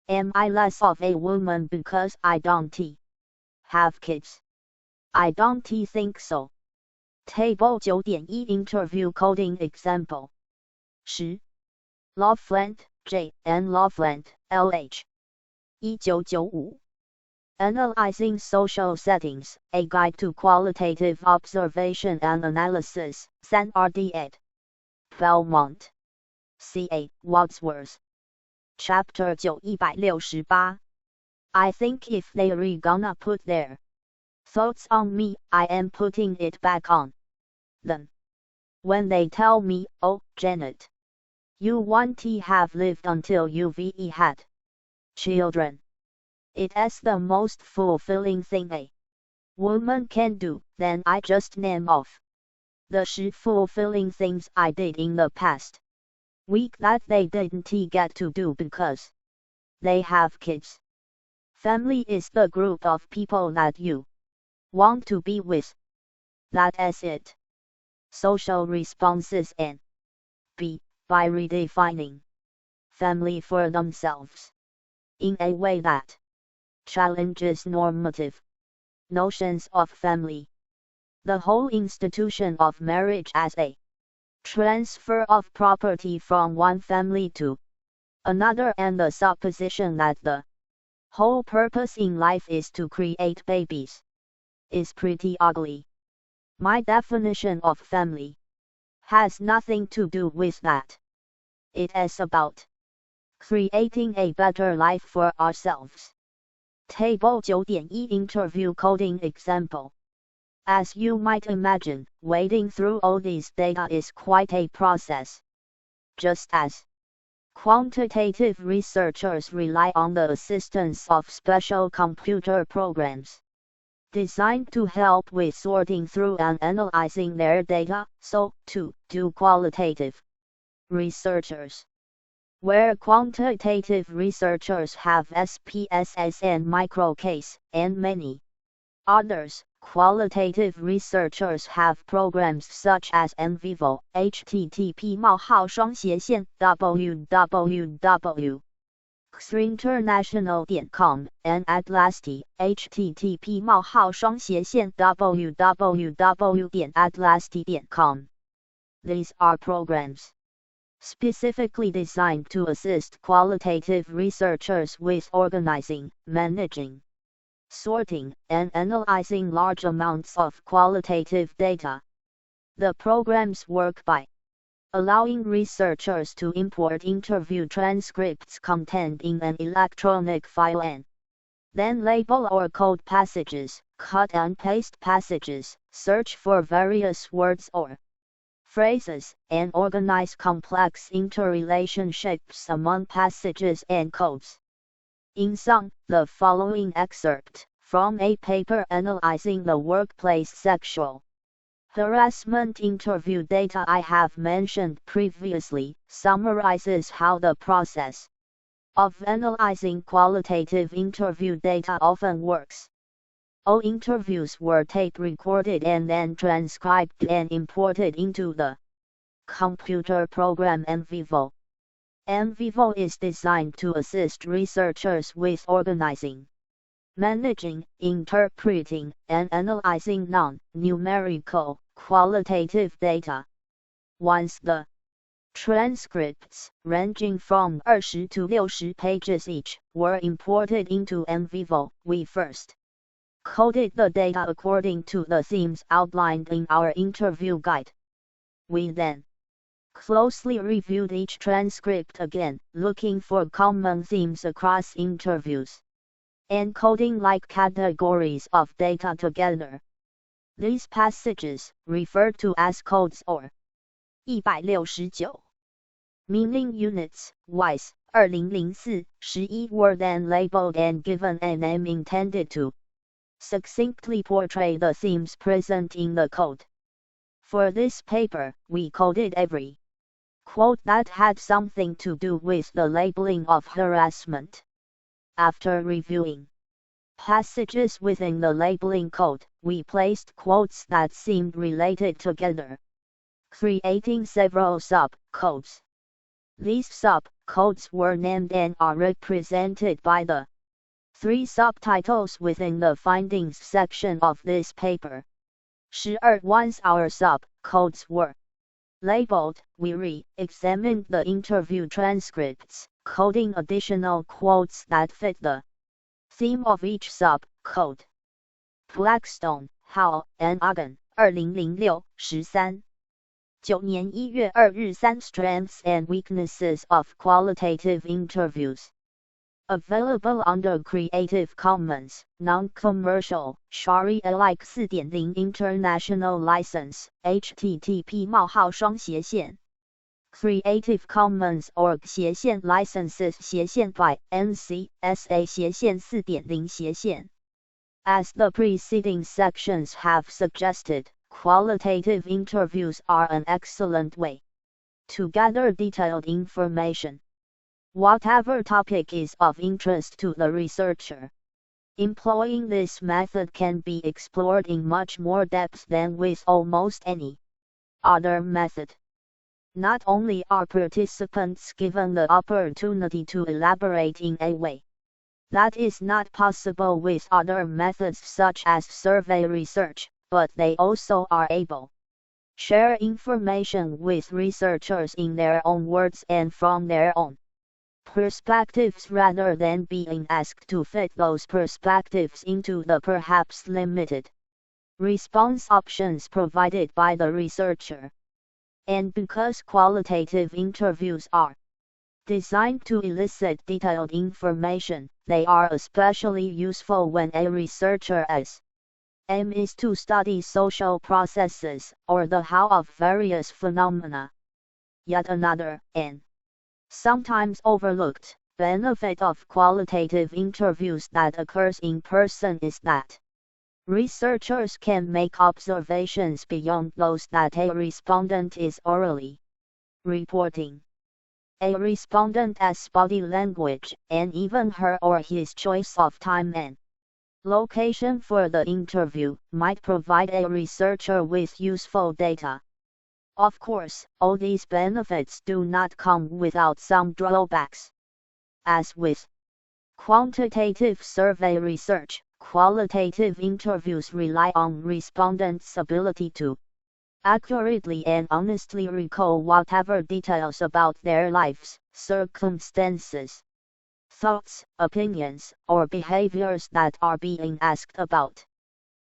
"Am I less of a woman because I don't have kids? I don't think so." Table 9.1 Interview Coding Example 10. Loveland, J. and Loveland, L.H. 1995. Analyzing Social Settings, A Guide to Qualitative Observation and Analysis, 3rd ed. Belmont. C.A. Wadsworth. Chapter 968. I think if they're gonna put their thoughts on me, I am putting it back on them. When they tell me, "Oh, Janet, you want to have lived until you've had children. It is the most fulfilling thing a woman can do," then I just name off the fulfilling things I did in the past week that they didn't get to do because they have kids. Family is the group of people that you want to be with. That is it. Social responses, and B. By redefining family for themselves in a way that challenges normative notions of family. The whole institution of marriage as a transfer of property from one family to another, and the supposition that the whole purpose in life is to create babies, is pretty ugly. My definition of family has nothing to do with that. It is about creating a better life for ourselves. Table 9.1 Interview Coding Example. As you might imagine, wading through all these data is quite a process. Just as quantitative researchers rely on the assistance of special computer programs designed to help with sorting through and analyzing their data, so too do qualitative researchers. Where quantitative researchers have SPSS and microcase, and many others, qualitative researchers have programs such as NVivo, http://www.xinternational.com, and Atlasti, http://www.atlasti.com. These are programs specifically designed to assist qualitative researchers with organizing, managing, sorting, and analyzing large amounts of qualitative data. The programs work by allowing researchers to import interview transcripts contained in an electronic file and then label or code passages, cut and paste passages, search for various words or phrases, and organize complex interrelationships among passages and codes. In sum, the following excerpt from a paper analyzing the workplace sexual harassment interview data I have mentioned previously summarizes how the process of analyzing qualitative interview data often works. All interviews were tape recorded and then transcribed and imported into the computer program NVivo. NVivo is designed to assist researchers with organizing, managing, interpreting, and analyzing non-numerical, qualitative data. Once the transcripts, ranging from 20 to 60 pages each, were imported into NVivo, we first coded the data according to the themes outlined in our interview guide. We then closely reviewed each transcript again, looking for common themes across interviews, and coding like categories of data together. These passages, referred to as codes or 169 meaning units, wise, 2004, 11 were then labeled and given a name intended to succinctly portray the themes present in the code. For this paper, we coded every quote that had something to do with the labeling of harassment. After reviewing passages within the labeling code, we placed quotes that seemed related together, creating several sub-codes. These sub-codes were named and are represented by the 3 subtitles within the findings section of this paper. Once our sub-codes were labeled, we re-examined the interview transcripts, coding additional quotes that fit the theme of each sub-code. Blackstone, Howell, and Agan, 2006, 13. 9年1月2日3 Strengths and Weaknesses of Qualitative Interviews. Available under Creative Commons, Non-Commercial, Sharia-alike 4.0 International License, http:// Creative Commons org licenses by NC.SA 4.0 As the preceding sections have suggested, qualitative interviews are an excellent way to gather detailed information, whatever topic is of interest to the researcher. Employing this method can be explored in much more depth than with almost any other method. Not only are participants given the opportunity to elaborate in a way that is not possible with other methods such as survey research, but they also are able share information with researchers in their own words and from their own perspectives rather than being asked to fit those perspectives into the perhaps limited response options provided by the researcher. And because qualitative interviews are designed to elicit detailed information, they are especially useful when a researcher's aim is to study social processes, or the how of various phenomena. Yet another, and sometimes overlooked, benefit of qualitative interviews that occurs in person is that researchers can make observations beyond those that a respondent is orally reporting. A respondent's body language, and even her or his choice of time and location for the interview, might provide a researcher with useful data. Of course, all these benefits do not come without some drawbacks. As with quantitative survey research, qualitative interviews rely on respondents' ability to accurately and honestly recall whatever details about their lives, circumstances, thoughts, opinions, or behaviors that are being asked about.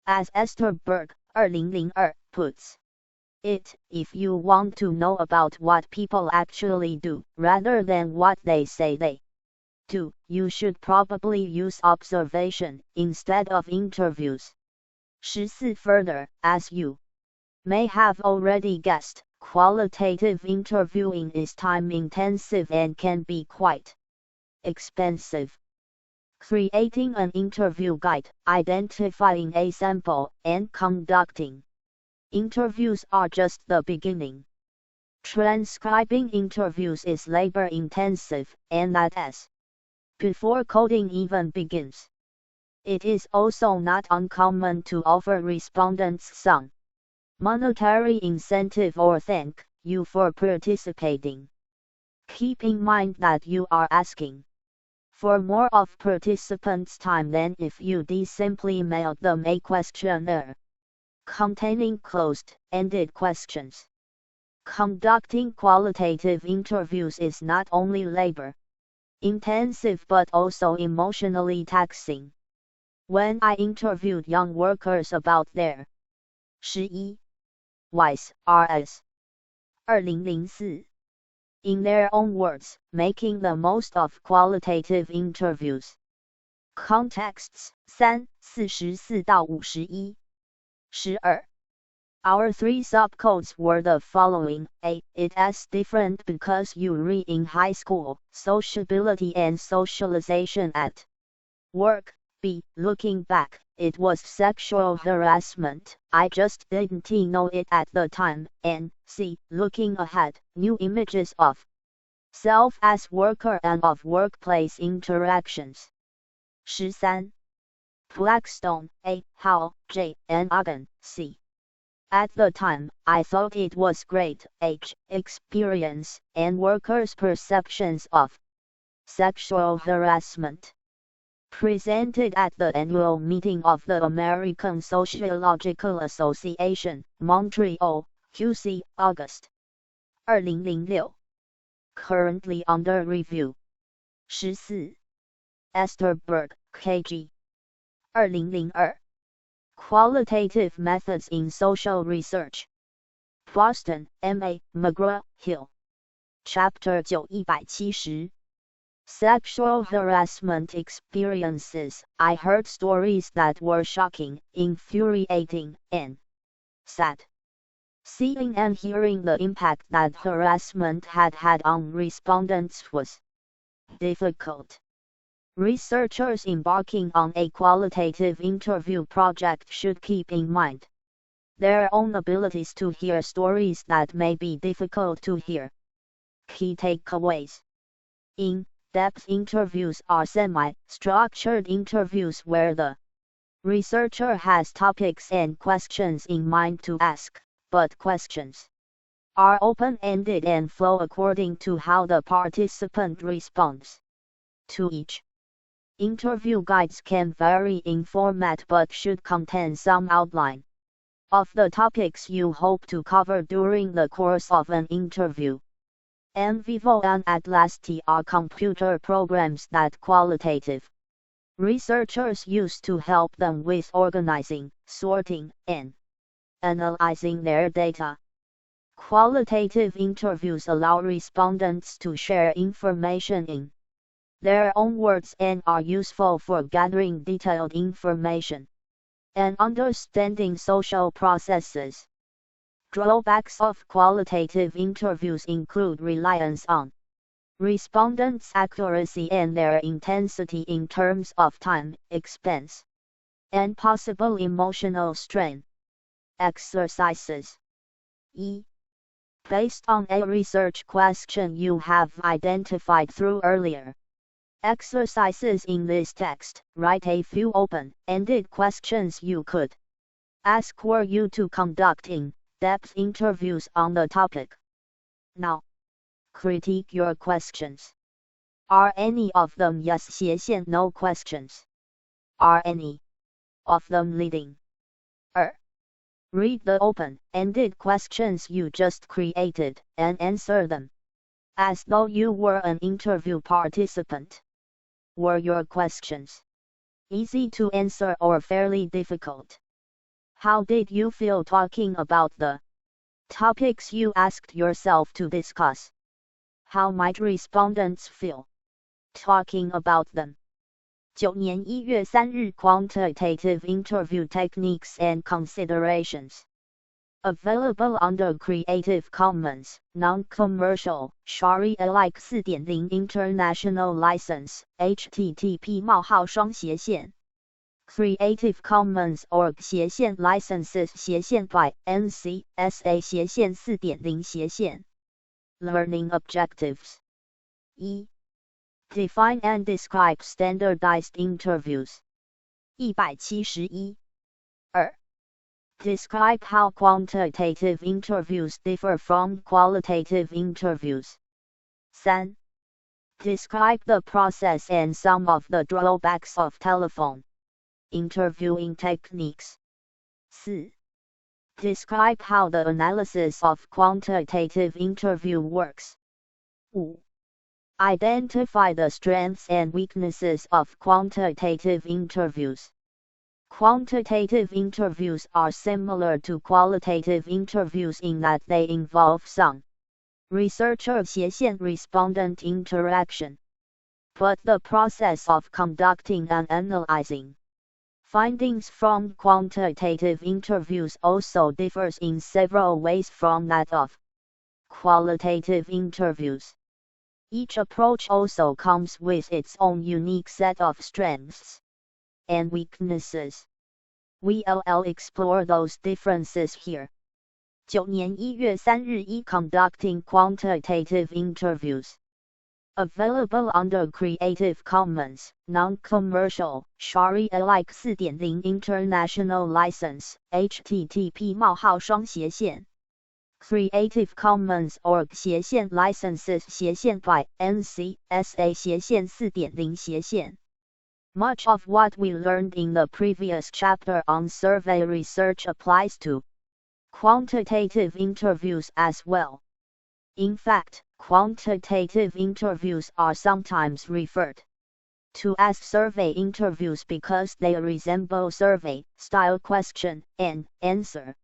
As Esther Berg, 2002, puts it, if you want to know about what people actually do, rather than what they say they do, you should probably use observation instead of interviews. 14 Further, as you may have already guessed, qualitative interviewing is time-intensive and can be quite expensive. Creating an interview guide, identifying a sample, and conducting interviews are just the beginning. Transcribing interviews is labor-intensive, and that is before coding even begins. It is also not uncommon to offer respondents some monetary incentive or thank you for participating. Keep in mind that you are asking for more of participants' time than if you simply mailed them a questionnaire containing closed-ended questions. Conducting qualitative interviews is not only labor-intensive but also emotionally taxing. When I interviewed young workers about their 11 whys, RS 2004 In their own words, making the most of qualitative interviews. Contexts 3 44到51 12 Our three subcodes were the following: A. It's different because you read in high school, sociability and socialization at work. B. Looking back, it was sexual harassment, I just didn't know it at the time. And C. Looking ahead, new images of self as worker and of workplace interactions. 13 Blackstone, A. Howell, J. and Ogden, C. At the time, I thought it was great H. experience and workers' perceptions of sexual harassment. Presented at the annual meeting of the American Sociological Association, Montreal, QC, August. 2006. Currently under review. 14. Esterberg, KG. 2002. Qualitative Methods in Social Research. Boston, M.A., McGraw-Hill. Chapter 9 170. Sexual harassment experiences. I heard stories that were shocking, infuriating, and sad. Seeing and hearing the impact that harassment had had on respondents was difficult. Researchers embarking on a qualitative interview project should keep in mind their own abilities to hear stories that may be difficult to hear. Key takeaways. In-depth interviews are semi-structured interviews where the researcher has topics and questions in mind to ask, but questions are open-ended and flow according to how the participant responds to each. Interview guides can vary in format but should contain some outline of the topics you hope to cover during the course of an interview. NVivo and Atlasti are computer programs that qualitative researchers use to help them with organizing, sorting, and analyzing their data. Qualitative interviews allow respondents to share information in their own words and are useful for gathering detailed information and understanding social processes. Drawbacks of qualitative interviews include reliance on respondents' accuracy and their intensity in terms of time, expense, and possible emotional strain. Exercises. Based on a research question you have identified through earlier exercises in this text, write a few open-ended questions you could ask were you to conduct in-depth interviews on the topic. Now, critique your questions. Are any of them yes/no questions? Are any of them leading? Read the open-ended questions you just created and answer them as though you were an interview participant. Were your questions easy to answer or fairly difficult? How did you feel talking about the topics you asked yourself to discuss? How might respondents feel talking about them? 9年1月3日 Quantitative Interview Techniques and Considerations. Available under Creative Commons, Non-Commercial, Sharia-alike 4.0 International License, http:// Creative Commons org/ licenses/ by NC-SA/ 4.0/ Learning Objectives. Define and describe standardized interviews. 171. Describe how quantitative interviews differ from qualitative interviews. 3. Describe the process and some of the drawbacks of telephone interviewing techniques. 4. Describe how the analysis of quantitative interview works. 5. Identify the strengths and weaknesses of quantitative interviews. Quantitative interviews are similar to qualitative interviews in that they involve some researcher-respondent interaction. But the process of conducting and analyzing findings from quantitative interviews also differs in several ways from that of qualitative interviews. Each approach also comes with its own unique set of strengths and weaknesses. We'll explore those differences here. 9年1月3日conducting quantitative interviews. Available under Creative Commons, Non-Commercial, Sharia-alike 4.0 International License, http:// Creative Commons org licenses by NC.SA 4.0 Much of what we learned in the previous chapter on survey research applies to quantitative interviews as well. In fact, quantitative interviews are sometimes referred to as survey interviews because they resemble survey-style question and answer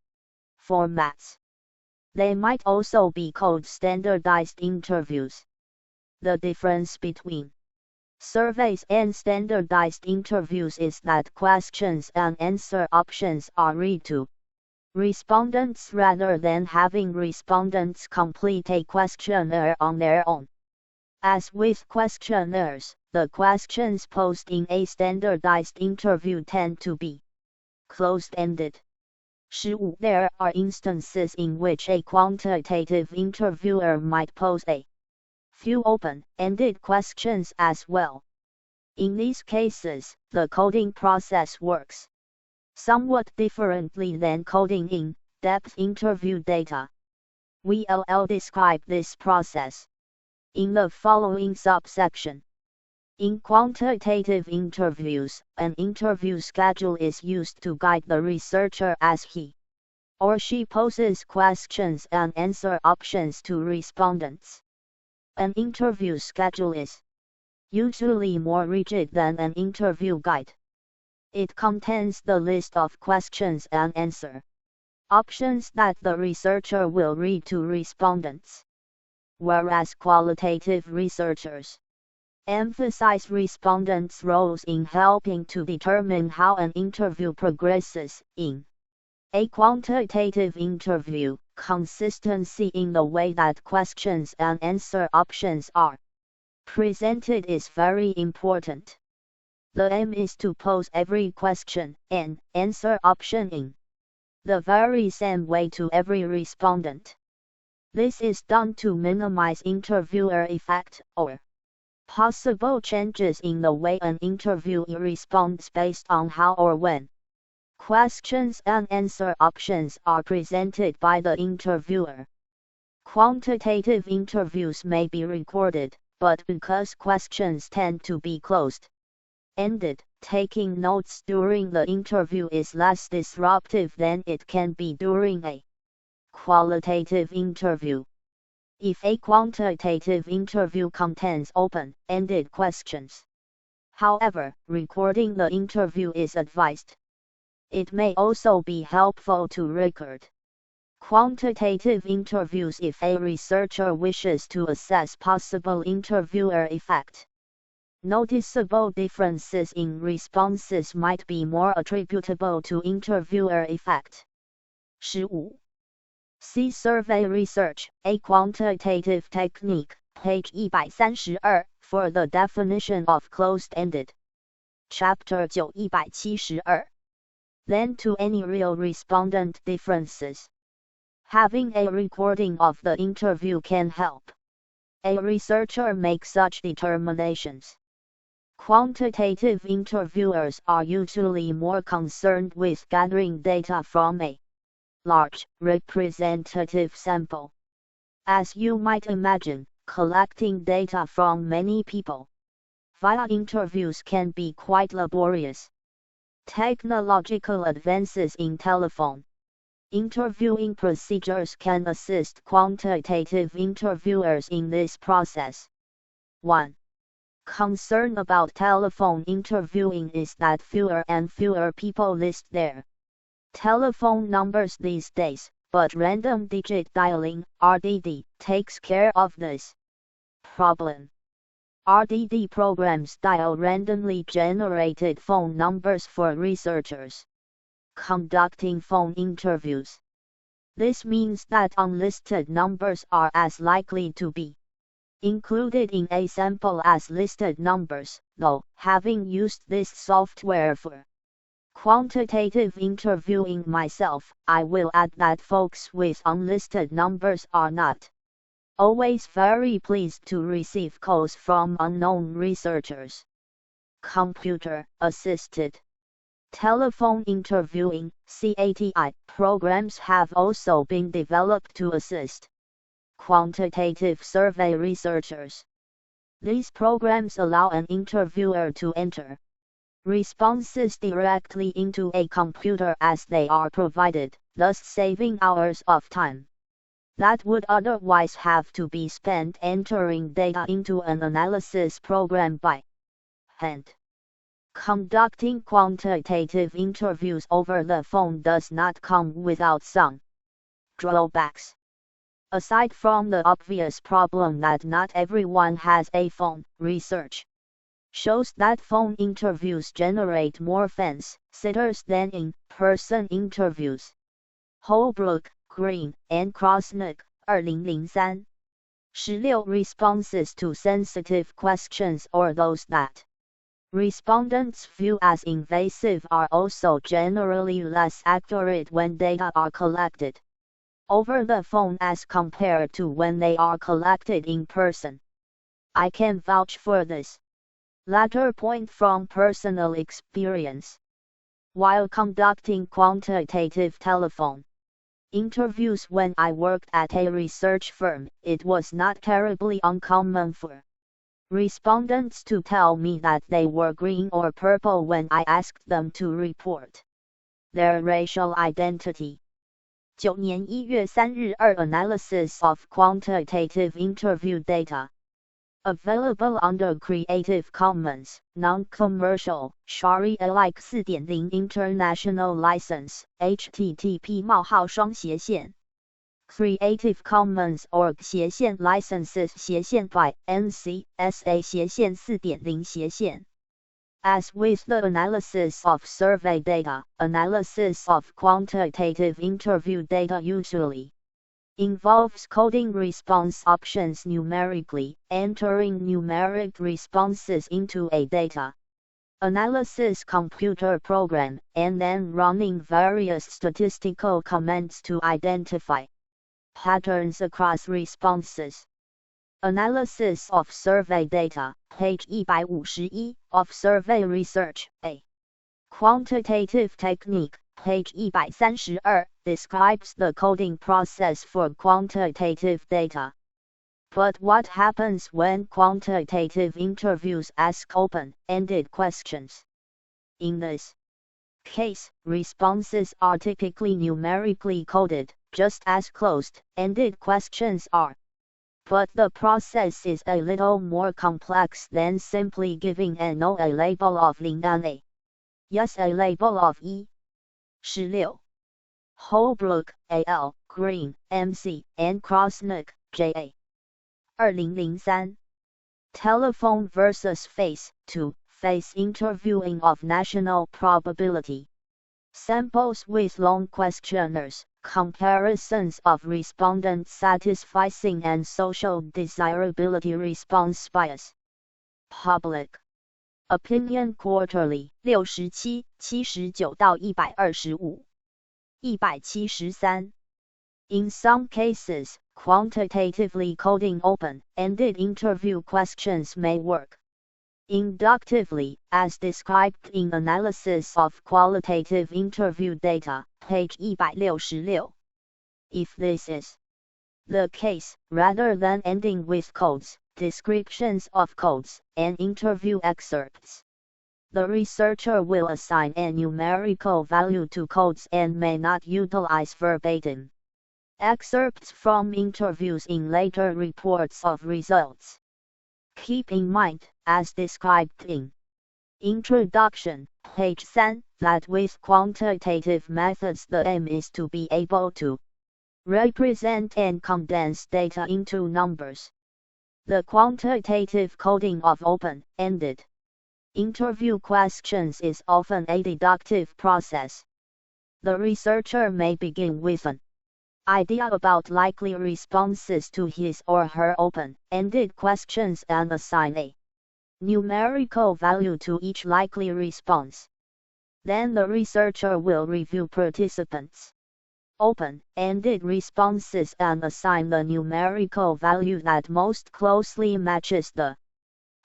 formats. They might also be called standardized interviews. The difference between surveys and standardized interviews is that questions and answer options are read to respondents rather than having respondents complete a questionnaire on their own. As with questionnaires, the questions posed in a standardized interview tend to be closed-ended. 15. There are instances in which a quantitative interviewer might pose a few open-ended questions as well. In these cases, the coding process works somewhat differently than coding in-depth interview data. We'll describe this process in the following subsection. In quantitative interviews, an interview schedule is used to guide the researcher as he or she poses questions and answer options to respondents. An interview schedule is usually more rigid than an interview guide. It contains the list of questions and answer options that the researcher will read to respondents. Whereas qualitative researchers emphasize respondents' roles in helping to determine how an interview progresses. In a quantitative interview, consistency in the way that questions and answer options are presented is very important. The aim is to pose every question and answer option in the very same way to every respondent. This is done to minimize interviewer effect or possible changes in the way an interviewee responds based on how or when questions and answer options are presented by the interviewer. Quantitative interviews may be recorded, but because questions tend to be closed-ended, taking notes during the interview is less disruptive than it can be during a qualitative interview. If a quantitative interview contains open-ended questions, however, recording the interview is advised. It may also be helpful to record quantitative interviews if a researcher wishes to assess possible interviewer effect. Noticeable differences in responses might be more attributable to interviewer effect. 15. See Survey Research, a Quantitative Technique, page 132, for the definition of closed-ended. Chapter 9 172. Then to any real respondent differences. Having a recording of the interview can help a researcher make such determinations. Quantitative interviewers are usually more concerned with gathering data from a large, representative sample. As you might imagine, collecting data from many people via interviews can be quite laborious. Technological advances in telephone interviewing procedures can assist quantitative interviewers in this process. 1. Concern about telephone interviewing is that fewer and fewer people list their telephone numbers these days, but random digit dialing, RDD, takes care of this problem. RDD programs dial randomly generated phone numbers for researchers conducting phone interviews. This means that unlisted numbers are as likely to be included in a sample as listed numbers, though, having used this software for quantitative interviewing myself, I will add that folks with unlisted numbers are not always very pleased to receive calls from unknown researchers. Computer-assisted telephone interviewing (CATI) programs have also been developed to assist quantitative survey researchers. These programs allow an interviewer to enter responses directly into a computer as they are provided, thus saving hours of time that would otherwise have to be spent entering data into an analysis program by hand. Conducting quantitative interviews over the phone does not come without some drawbacks. Aside from the obvious problem that not everyone has a phone, research shows that phone interviews generate more fence-sitters than in-person interviews. Holbrook, Green, and Krosnick, 2003. 16 responses to sensitive questions or those that respondents view as invasive are also generally less accurate when data are collected over the phone as compared to when they are collected in person. I can vouch for this latter point from personal experience. While conducting quantitative telephone interviews when I worked at a research firm, it was not terribly uncommon for respondents to tell me that they were green or purple when I asked them to report their racial identity. 9年1月3日2 Analysis of quantitative interview data. Available under Creative Commons, Non-Commercial, Sharia-alike 4.0 International License, http://. Creative Commons org licenses by NC.SA 4.0 As with the analysis of survey data, analysis of quantitative interview data usually involves coding response options numerically, entering numeric responses into a data analysis computer program, and then running various statistical commands to identify patterns across responses. Analysis of survey data, page 151, of survey research, a quantitative technique, page 132, describes the coding process for quantitative data. But what happens when quantitative interviews ask open-ended questions? In this case, responses are typically numerically coded, just as closed-ended questions are. But the process is a little more complex than simply giving a no a label of 0 and a yes a label of 1. 16. Holbrook, A.L., Green, M.C., and Krosnick, J.A. 2003. Telephone versus face-to-face interviewing of national probability. Samples with long questionnaires, comparisons of respondent satisficing and social desirability response bias. Public Opinion Quarterly 67, 79-125. 173. In some cases, quantitatively coding open-ended interview questions may work inductively, as described in Analysis of Qualitative Interview Data, page 166. If this is the case, rather than ending with codes, descriptions of codes, and interview excerpts, the researcher will assign a numerical value to codes and may not utilize verbatim excerpts from interviews in later reports of results. Keep in mind, as described in Introduction, page 3, that with quantitative methods the aim is to be able to represent and condense data into numbers. The quantitative coding of open-ended interview questions is often a deductive process. The researcher may begin with an idea about likely responses to his or her open-ended questions and assign a numerical value to each likely response. Then the researcher will review participants' open-ended responses and assign the numerical value that most closely matches the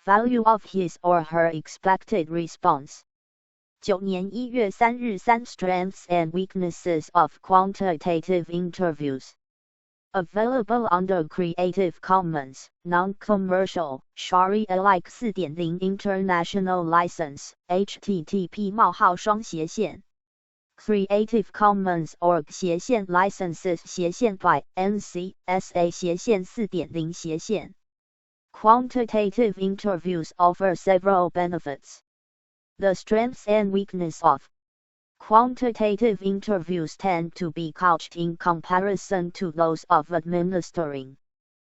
value of his or her expected response. 9年1月3日3 Strengths and Weaknesses of Quantitative Interviews. Available under Creative Commons, Non-Commercial, Sharia-alike 4.0 International License, http://. Creative Commons org licenses by NC.SA 4.0 Quantitative interviews offer several benefits. The strengths and weaknesses of quantitative interviews tend to be couched in comparison to those of administering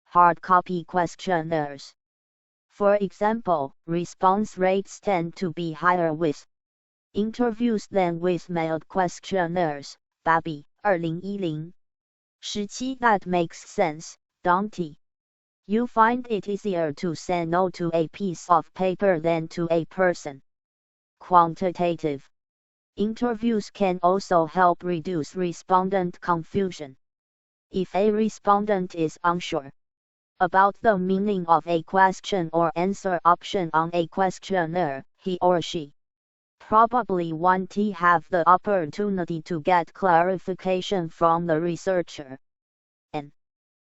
hard copy questionnaires. For example, response rates tend to be higher with interviews than with mailed questionnaires. Babi, 2010. 17 That makes sense, don't it? You find it easier to say no to a piece of paper than to a person. Quantitative interviews can also help reduce respondent confusion. If a respondent is unsure about the meaning of a question or answer option on a questionnaire, he or she probably won't have the opportunity to get clarification from the researcher. An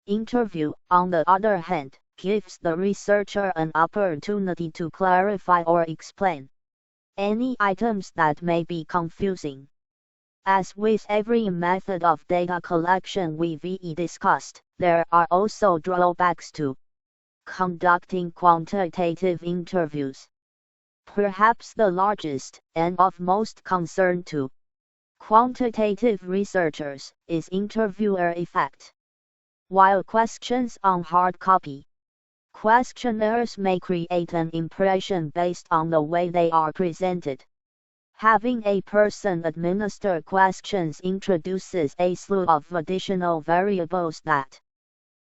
interview, on the other hand, gives the researcher an opportunity to clarify or explain any items that may be confusing. As with every method of data collection we've discussed, there are also drawbacks to conducting quantitative interviews. Perhaps the largest, and of most concern to quantitative researchers, is interviewer effect. While questions on hard copy questionnaires may create an impression based on the way they are presented, having a person administer questions introduces a slew of additional variables that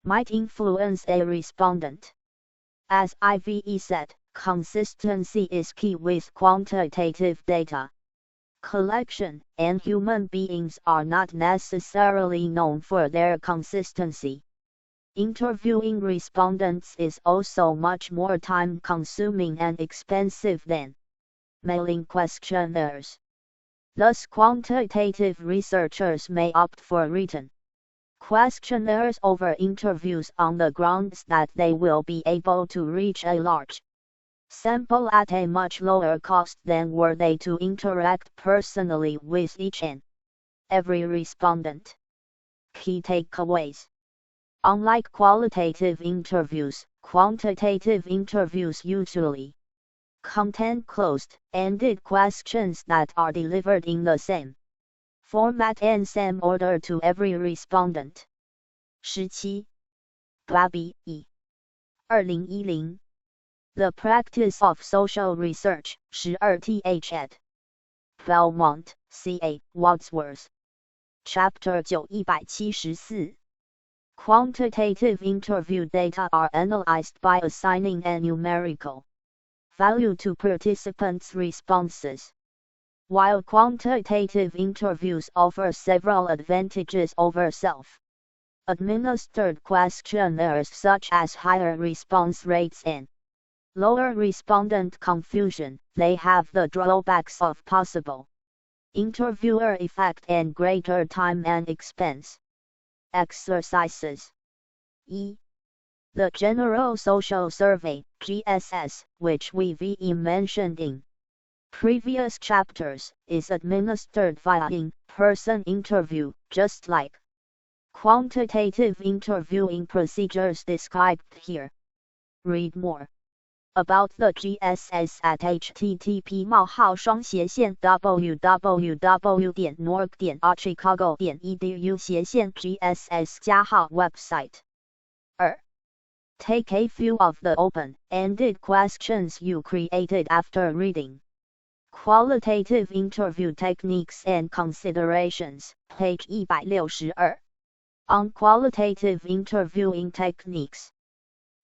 might influence a respondent. As I've said, consistency is key with quantitative data collection, and human beings are not necessarily known for their consistency. Interviewing respondents is also much more time-consuming and expensive than mailing questionnaires. Thus, quantitative researchers may opt for written questionnaires over interviews on the grounds that they will be able to reach a large sample at a much lower cost than were they to interact personally with each and every respondent. Key takeaways. Unlike qualitative interviews, quantitative interviews usually contain closed-ended questions that are delivered in the same format and same order to every respondent. 17. Babi, 2010. The Practice of Social Research, 12th ed. Belmont, C.A. Wadsworth. Chapter 9 174. Quantitative interview data are analyzed by assigning a numerical value to participants' responses. While quantitative interviews offer several advantages over self-administered questionnaires such as higher response rates and lower respondent confusion, they have the drawbacks of possible interviewer effect and greater time and expense. Exercises. E. The General Social Survey, GSS, which we've mentioned in previous chapters, is administered via in-person interview, just like quantitative interviewing procedures described here. Read more. About the GSS at http://www.norg.archicago.edu/GSS website. 2. Take a few of the open-ended questions you created after reading. Qualitative Interview Techniques and Considerations, page 162. On qualitative interviewing techniques.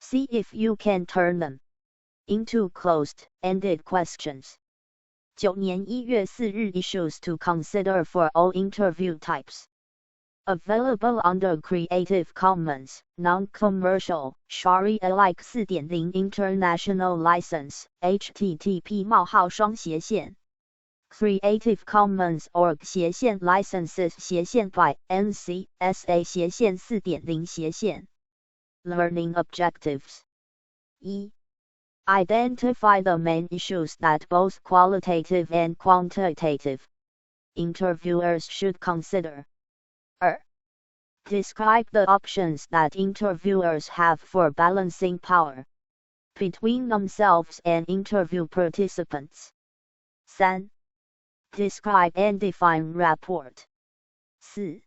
See if you can turn them into closed-ended questions. 9年1月4日 Issues to consider for all interview types. Available under Creative Commons, Non-Commercial, Sharia-alike 4.0 International License, http://Creative Commons.org/licenses/ by NC-SA/ 4.0/ Learning Objectives. 1. Identify the main issues that both qualitative and quantitative interviewers should consider. 2. Describe the options that interviewers have for balancing power between themselves and interview participants. 3. Describe and define rapport. 4.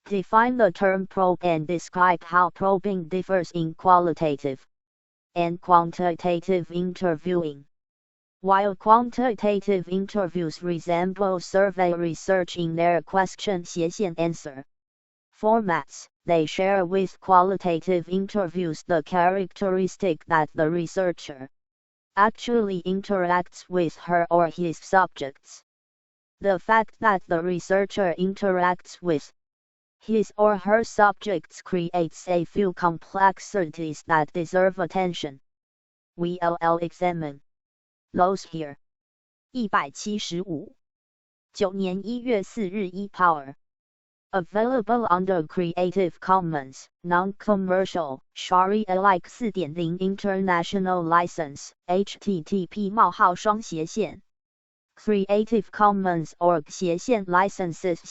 Define the term probe and describe how probing differs in qualitative and quantitative interviewing. While quantitative interviews resemble survey research in their question-answer formats, they share with qualitative interviews the characteristic that the researcher actually interacts with her or his subjects. The fact that the researcher interacts with his or her subjects creates a few complexities that deserve attention. We'll examine those here. 175. 9年1月4日 ePower. Available under Creative Commons, Non-Commercial, Sharia-alike 4.0 International License, http://Creative Commons.org/licenses/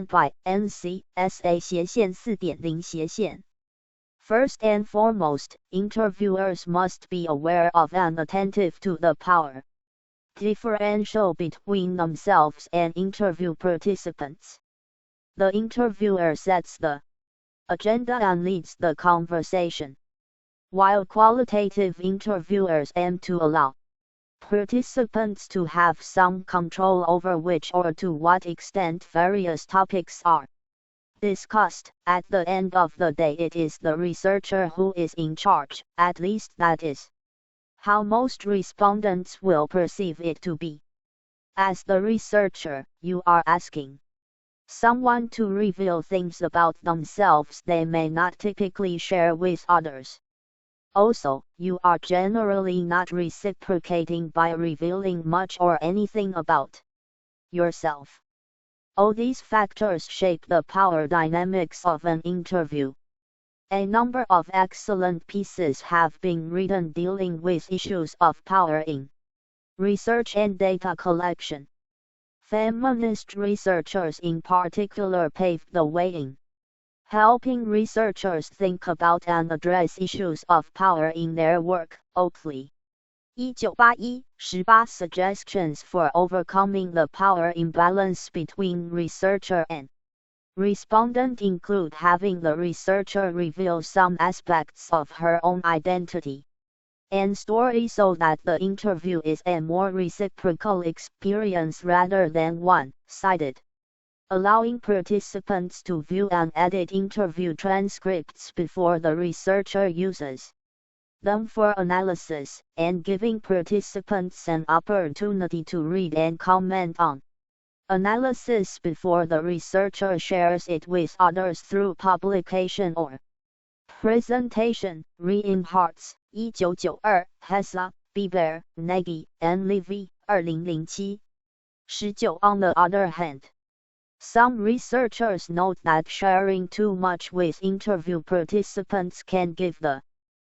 by NC-SA/ 4.0/ First and foremost, interviewers must be aware of and attentive to the power differential between themselves and interview participants. The interviewer sets the agenda and leads the conversation, while qualitative interviewers aim to allow participants to have some control over which or to what extent various topics are discussed. At the end of the day, it is the researcher who is in charge, at least that is how most respondents will perceive it to be. As the researcher, you are asking someone to reveal things about themselves they may not typically share with others. Also, you are generally not reciprocating by revealing much or anything about yourself. All these factors shape the power dynamics of an interview. A number of excellent pieces have been written dealing with issues of power in research and data collection. Feminist researchers in particular paved the way in helping researchers think about and address issues of power in their work. Oakley. 1981, 18 Suggestions for Overcoming the Power Imbalance Between Researcher and Respondent include having the researcher reveal some aspects of her own identity and story so that the interview is a more reciprocal experience rather than one-sided. Allowing participants to view and edit interview transcripts before the researcher uses them for analysis, and giving participants an opportunity to read and comment on analysis before the researcher shares it with others through publication or presentation. Reinhardt, 1992, Hessa, Bieber, Nagy, and Levy, 2007. 19. On the other hand, some researchers note that sharing too much with interview participants can give the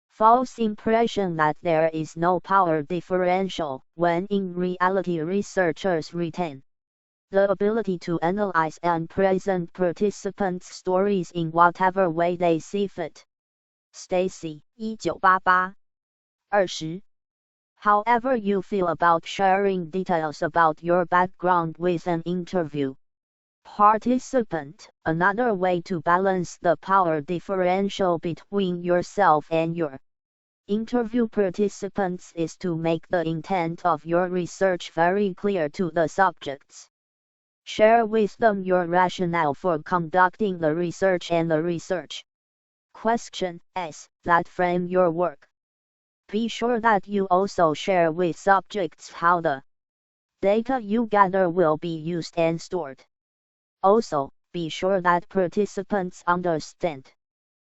false impression that there is no power differential, when in reality researchers retain the ability to analyze and present participants' stories in whatever way they see fit. Stacy, 1988. 20. However you feel about sharing details about your background with an interview participant, another way to balance the power differential between yourself and your interview participants is to make the intent of your research very clear to the subjects. Share with them your rationale for conducting the research and the research questions that frame your work. Be sure that you also share with subjects how the data you gather will be used and stored. Also, be sure that participants understand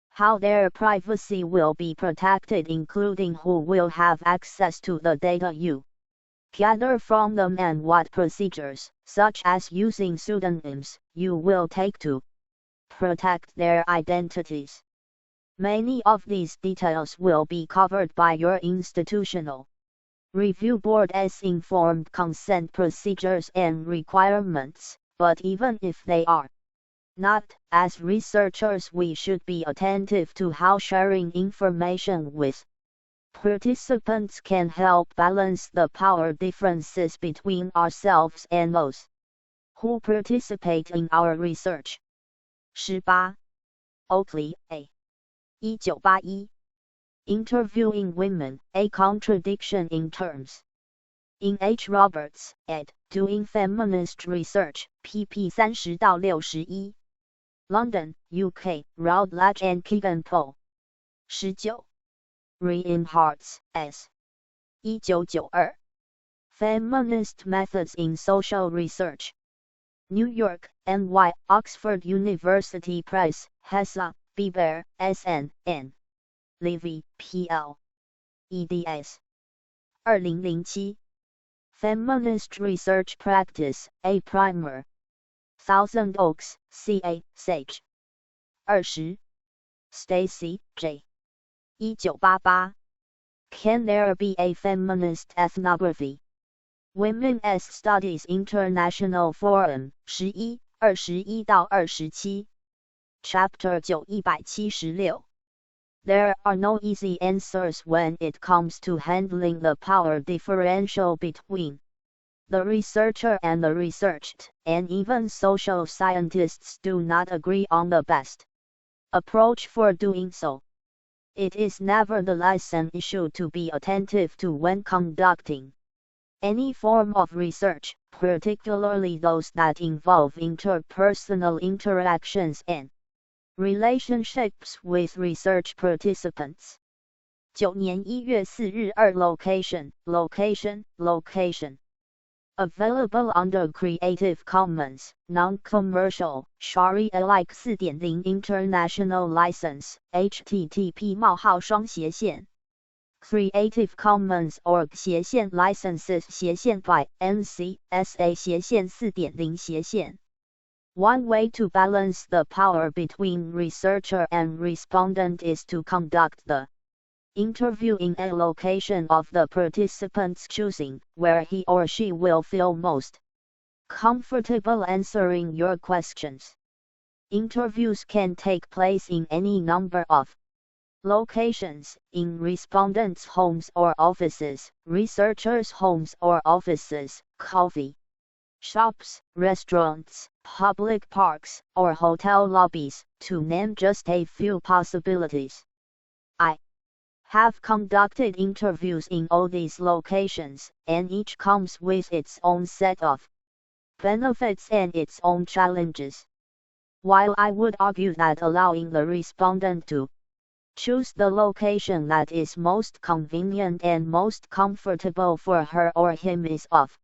how their privacy will be protected, including who will have access to the data you gather from them and what procedures, such as using pseudonyms, you will take to protect their identities. Many of these details will be covered by your institutional review board as informed consent procedures and requirements, but even if they are not, as researchers we should be attentive to how sharing information with participants can help balance the power differences between ourselves and those who participate in our research. 18. Oakley, A. 1981. Interviewing Women, A Contradiction in Terms. In H. Roberts, ed., Doing Feminist Research, pp 30-61. London, UK, Routledge and Kegan Paul. 19. Reinhardt, S. 1992. Feminist Methods in Social Research. New York, NY, Oxford University Press, Hessa, Bieber, SN, N. Levy, PL. eds. 2007. Feminist Research Practice, A Primer. Thousand Oaks, CA, Sage. 20. Stacy, J. 1988. Can There Be a Feminist Ethnography? Women's Studies International Forum, 11, 21-27. Chapter 9, 176. There are no easy answers when it comes to handling the power differential between the researcher and the researched, and even social scientists do not agree on the best approach for doing so. It is nevertheless an issue to be attentive to when conducting any form of research, particularly those that involve interpersonal interactions and relationships with research participants. 9年1月4日2 Location. Available under Creative Commons, Non-Commercial, Sharia-alike 4.0 International License, http:// Creative Commons org licenses by NC SA 4.0 One way to balance the power between researcher and respondent is to conduct the interview in a location of the participant's choosing, where he or she will feel most comfortable answering your questions. Interviews can take place in any number of locations, in respondents' homes or offices, researchers' homes or offices, coffee shops, restaurants, public parks, or hotel lobbies, to name just a few possibilities. I have conducted interviews in all these locations, and each comes with its own set of benefits and its own challenges. While I would argue that allowing the respondent to choose the location that is most convenient and most comfortable for her or him is of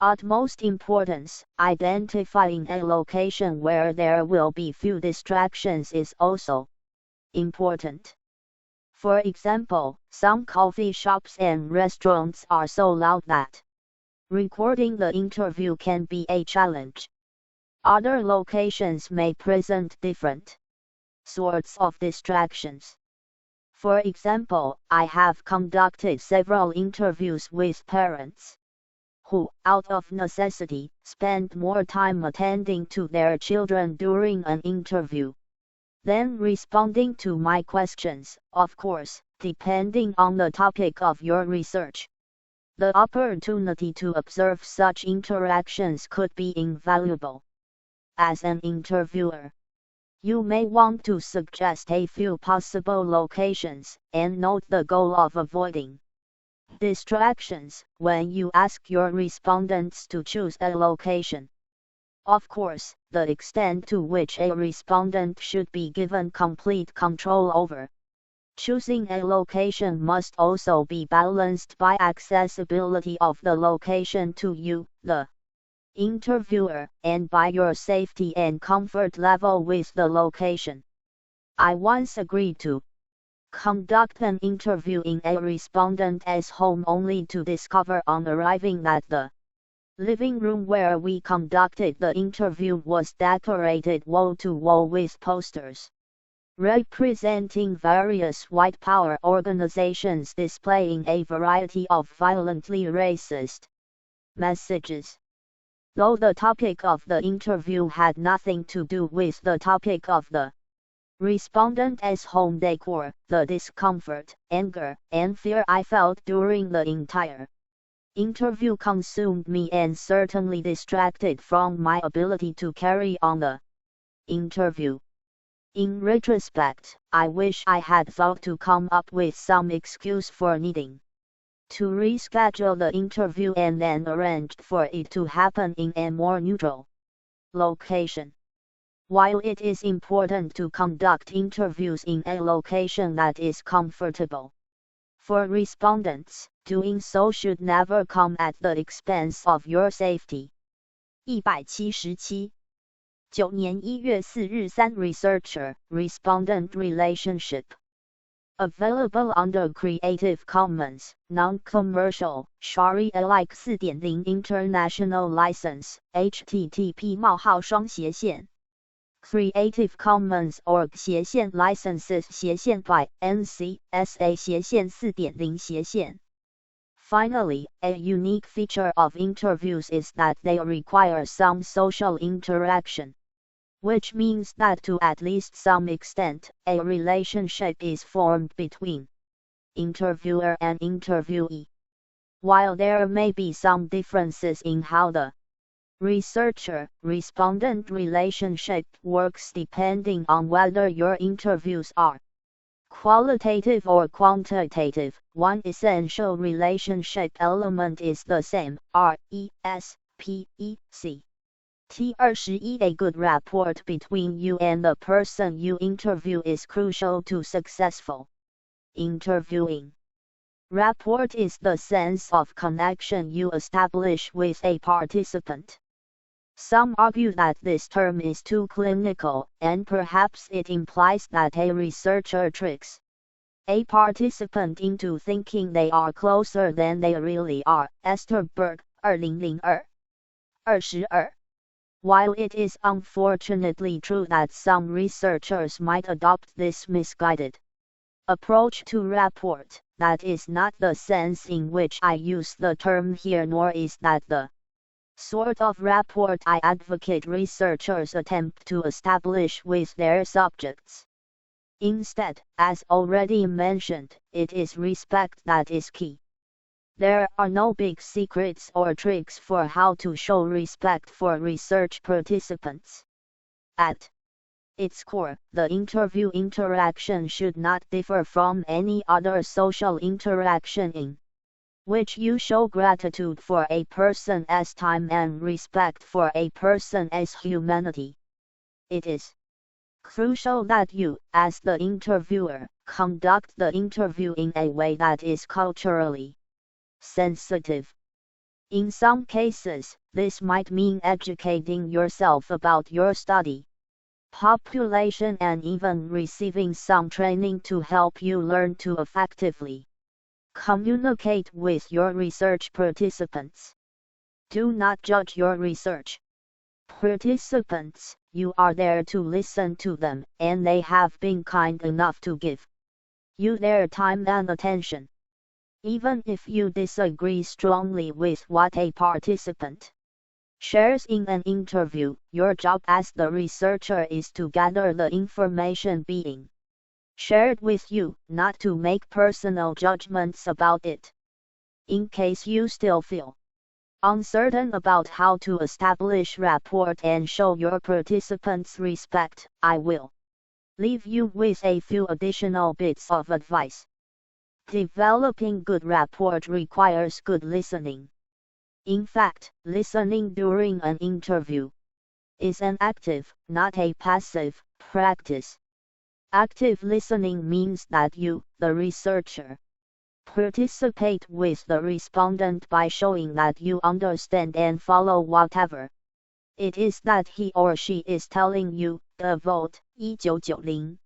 utmost importance, identifying a location where there will be few distractions is also important. For example, some coffee shops and restaurants are so loud that recording the interview can be a challenge. Other locations may present different sorts of distractions. For example, I have conducted several interviews with parents who, out of necessity, spend more time attending to their children during an interview than responding to my questions, of course, depending on the topic of your research. The opportunity to observe such interactions could be invaluable. As an interviewer, you may want to suggest a few possible locations, and note the goal of avoiding distractions when you ask your respondents to choose a location. Of course, the extent to which a respondent should be given complete control over choosing a location must also be balanced by accessibility of the location to you, the interviewer, and by your safety and comfort level with the location. I once agreed to conduct an interview in a respondent's home only to discover on arriving that the living room where we conducted the interview was decorated wall to wall with posters representing various white power organizations displaying a variety of violently racist messages. Though the topic of the interview had nothing to do with the topic of the respondent's home decor, the discomfort, anger, and fear I felt during the entire interview consumed me and certainly distracted from my ability to carry on the interview. In retrospect, I wish I had thought to come up with some excuse for needing to reschedule the interview and then arranged for it to happen in a more neutral location. While it is important to conduct interviews in a location that is comfortable for respondents, doing so should never come at the expense of your safety. 177 9年1月4日3 Researcher-Respondent Relationship. Available under Creative Commons, Non-Commercial, Sharia-like 4.0 International License, http:// Creative Commons org licenses by NC.SA 4.0 Finally, a unique feature of interviews is that they require some social interaction, which means that to at least some extent, a relationship is formed between interviewer and interviewee. While there may be some differences in how the researcher-respondent relationship works depending on whether your interviews are qualitative or quantitative, one essential relationship element is the same, RESPECT. A good rapport between you and the person you interview is crucial to successful interviewing. Rapport is the sense of connection you establish with a participant. Some argue that this term is too clinical, and perhaps it implies that a researcher tricks a participant into thinking they are closer than they really are. Esterberg, 2002. 22. While it is unfortunately true that some researchers might adopt this misguided approach to rapport, that is not the sense in which I use the term here, nor is that the sort of rapport I advocate researchers attempt to establish with their subjects. Instead, as already mentioned, it is respect that is key. There are no big secrets or tricks for how to show respect for research participants. At its core, the interview interaction should not differ from any other social interaction in which you show gratitude for a person's time and respect for a person's humanity. It is crucial that you, as the interviewer, conduct the interview in a way that is culturally sensitive. In some cases, this might mean educating yourself about your study population and even receiving some training to help you learn to effectively communicate with your research participants. Do not judge your research participants. You are there to listen to them, and they have been kind enough to give you their time and attention. Even if you disagree strongly with what a participant shares in an interview, your job as the researcher is to gather the information being shared with you, not to make personal judgments about it. In case you still feel uncertain about how to establish rapport and show your participants respect, I will leave you with a few additional bits of advice. Developing good rapport requires good listening. In fact, listening during an interview is an active, not a passive, practice. Active listening means that you, the researcher, participate with the respondent by showing that you understand and follow whatever it is that he or she is telling you. The vote, 1990.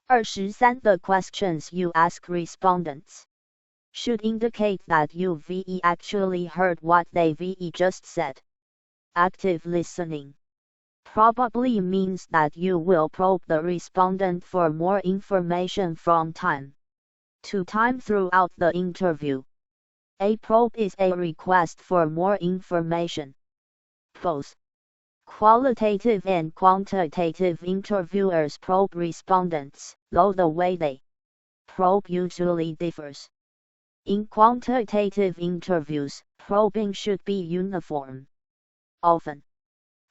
23 The questions you ask respondents should indicate that you actually heard what they just said. Active listening probably means that you will probe the respondent for more information from time to time throughout the interview. A probe is a request for more information. Both qualitative and quantitative interviewers probe respondents, though the way they probe usually differs. In quantitative interviews, probing should be uniform. Often,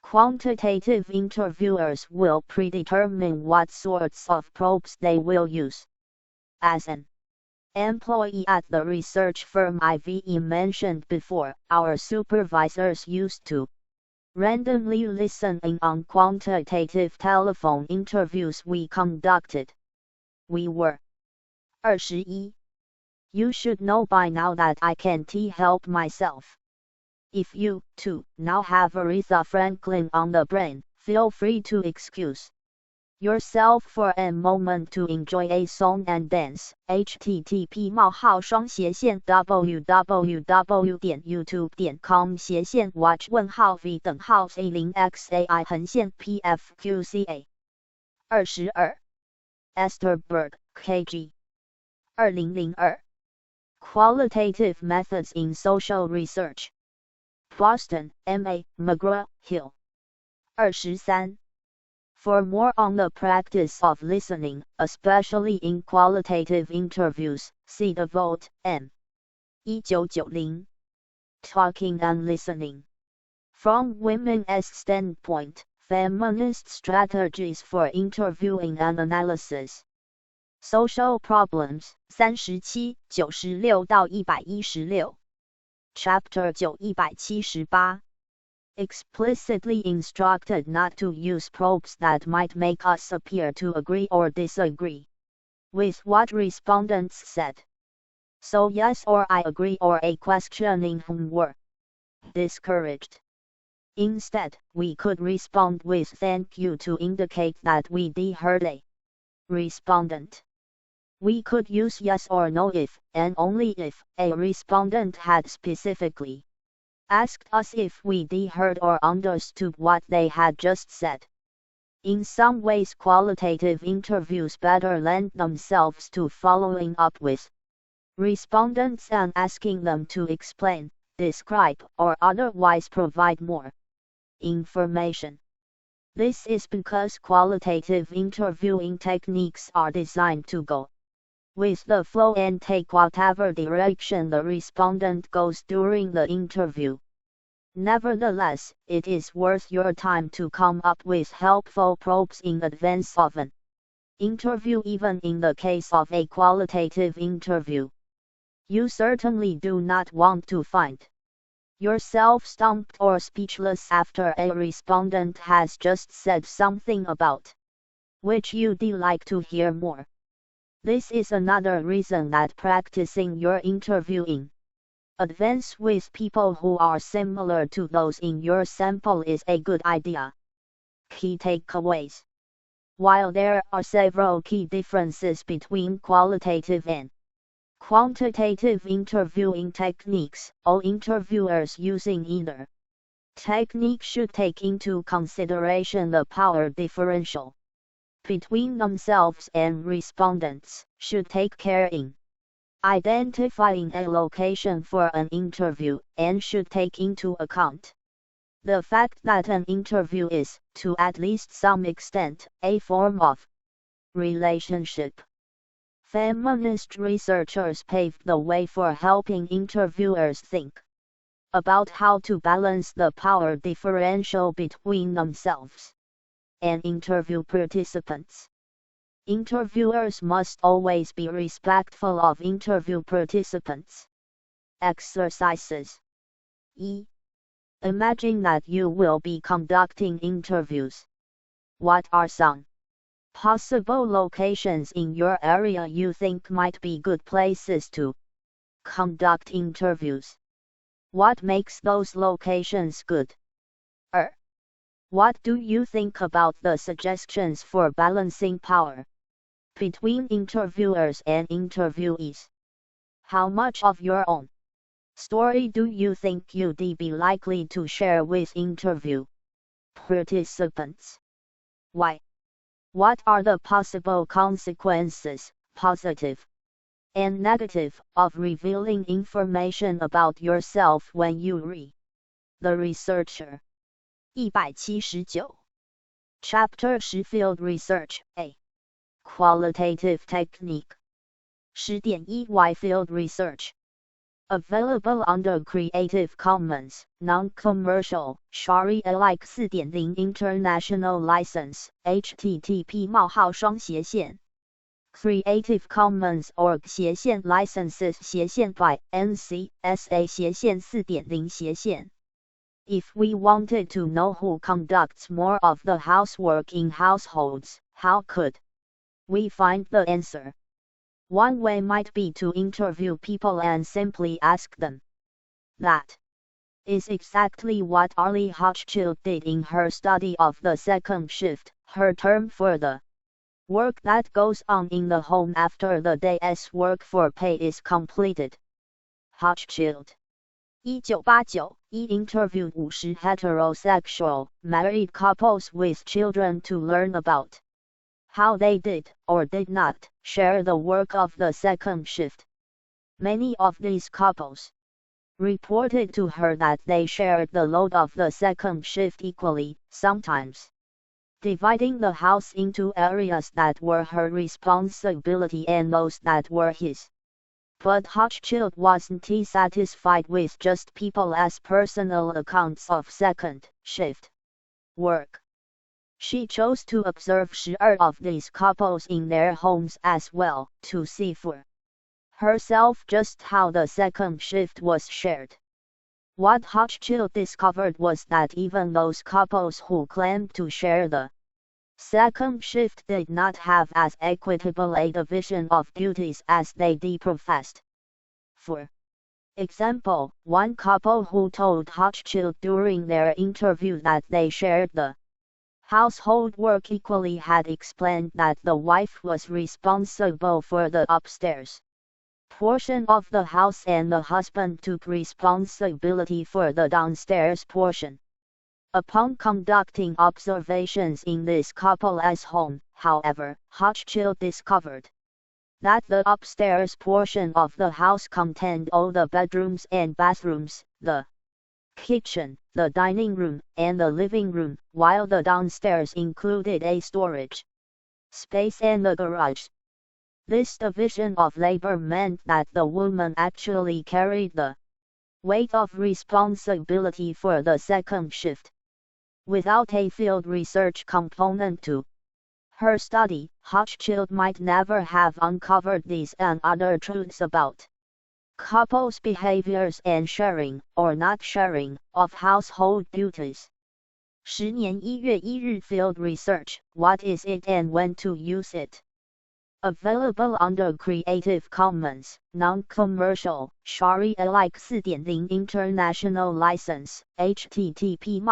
quantitative interviewers will predetermine what sorts of probes they will use. As an employee at the research firm I've mentioned before, our supervisors used to randomly listen in on quantitative telephone interviews we conducted. We were 21. You should know by now that I can't help myself. If you, too, now have Aretha Franklin on the brain, feel free to excuse yourself for a moment to enjoy a song and dance. http://www.youtube.com/watch-v:/a0xai-pfqca 22. Esterberg, K.G. 2002. Qualitative Methods in Social Research. Boston, M.A., McGraw-Hill. 23. For more on the practice of listening, especially in qualitative interviews, see the vote, M. 1990. Talking and Listening. From Women's Standpoint, Feminist Strategies for Interviewing and Analysis. Social Problems, 37, 96-116. Chapter 9, 178. Explicitly instructed not to use probes that might make us appear to agree or disagree with what respondents said. So yes or I agree or a questioning whom were discouraged. Instead, we could respond with thank you to indicate that we heard a respondent. We could use yes or no if, and only if, a respondent had specifically asked us if we heard or understood what they had just said. In some ways, qualitative interviews better lend themselves to following up with respondents and asking them to explain, describe, or otherwise provide more information. This is because qualitative interviewing techniques are designed to go with the flow and take whatever direction the respondent goes during the interview. Nevertheless, it is worth your time to come up with helpful probes in advance of an interview, even in the case of a qualitative interview. You certainly do not want to find yourself stumped or speechless after a respondent has just said something about which you'd like to hear more. This is another reason that practicing your interview in advance with people who are similar to those in your sample is a good idea. Key takeaways. While there are several key differences between qualitative and quantitative interviewing techniques, all interviewers using either technique should take into consideration the power differential between themselves and respondents, should take care in identifying a location for an interview, and should take into account the fact that an interview is, to at least some extent, a form of relationship. Feminist researchers paved the way for helping interviewers think about how to balance the power differential between themselves and interview participants. Interviewers must always be respectful of interview participants. Exercises. 1. Imagine that you will be conducting interviews. What are some possible locations in your area you think might be good places to conduct interviews? What makes those locations good? 2. What do you think about the suggestions for balancing power between interviewers and interviewees? How much of your own story do you think you'd be likely to share with interview participants? Why? What are the possible consequences, positive and negative, of revealing information about yourself when you read the researcher? 179. Chapter 10 Field Research A. Qualitative Technique. 10.1 Why Field Research? Available under Creative Commons, Non-Commercial, Sharia-alike 4.0 International License, http:// Creative Commons org licenses by NC.SA 4.0 If we wanted to know who conducts more of the housework in households, how could we find the answer? One way might be to interview people and simply ask them. That is exactly what Arlie Hochschild did in her study of the second shift, her term for the work that goes on in the home after the day's work for pay is completed. Hochschild 1989 interviewed 50 heterosexual, married couples with children to learn about how they did, or did not, share the work of the second shift. Many of these couples reported to her that they shared the load of the second shift equally, sometimes dividing the house into areas that were her responsibility and those that were his. But Hochschild wasn't satisfied with just people's personal accounts of second shift work. She chose to observe 12 of these couples in their homes as well, to see for herself just how the second shift was shared. What Hochschild discovered was that even those couples who claimed to share the second shift did not have as equitable a division of duties as they professed. For example, one couple who told Hochschild during their interview that they shared the household work equally had explained that the wife was responsible for the upstairs portion of the house and the husband took responsibility for the downstairs portion. Upon conducting observations in this couple's home, however, Hochschild discovered that the upstairs portion of the house contained all the bedrooms and bathrooms, the kitchen, the dining room, and the living room, while the downstairs included a storage space and the garage. This division of labor meant that the woman actually carried the weight of responsibility for the second shift. Without a field research component to her study, Hochschild might never have uncovered these and other truths about couples' behaviors and sharing, or not sharing, of household duties. 10年1月1日 Field Research, what is it and when to use it? Available under Creative Commons, Non-Commercial, Sharia-alike 4.0 International License, http://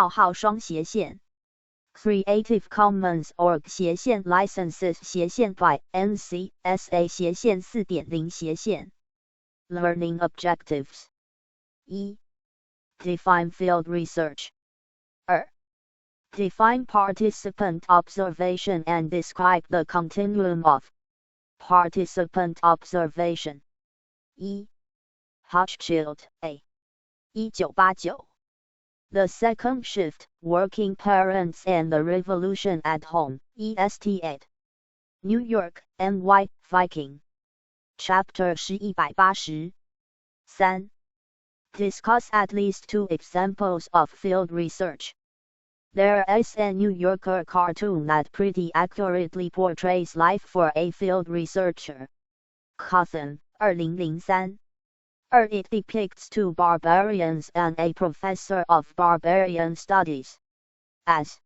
Creative Commons org licenses by NC.SA 4.0 Learning Objectives. 1. Define field research. 2. Define participant observation and describe the continuum of participant observation. 1. Hochschild, A. 1989 The Second Shift, Working Parents and the Revolution at Home, EST 8. New York, NY, Viking. Chapter 180 3. Discuss at least 2 examples of field research. There is a New Yorker cartoon that pretty accurately portrays life for a field researcher. Cawthon, 2003. It depicts 2 barbarians and a professor of barbarian studies. As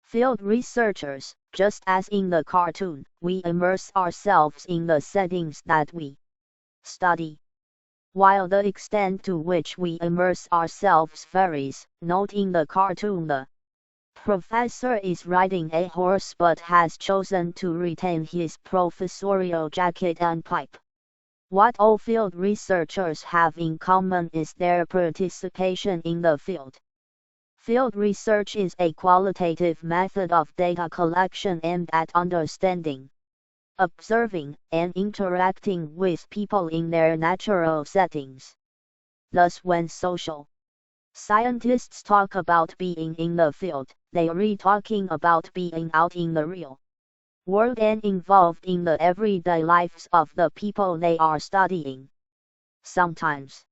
field researchers, just as in the cartoon, we immerse ourselves in the settings that we study. While the extent to which we immerse ourselves varies, note in the cartoon the professor is riding a horse but has chosen to retain his professorial jacket and pipe. What all field researchers have in common is their participation in the field. Field research is a qualitative method of data collection aimed at understanding, observing, and interacting with people in their natural settings. Thus, when social scientists talk about being in the field, they are talking about being out in the real world and involved in the everyday lives of the people they are studying. Sometimes,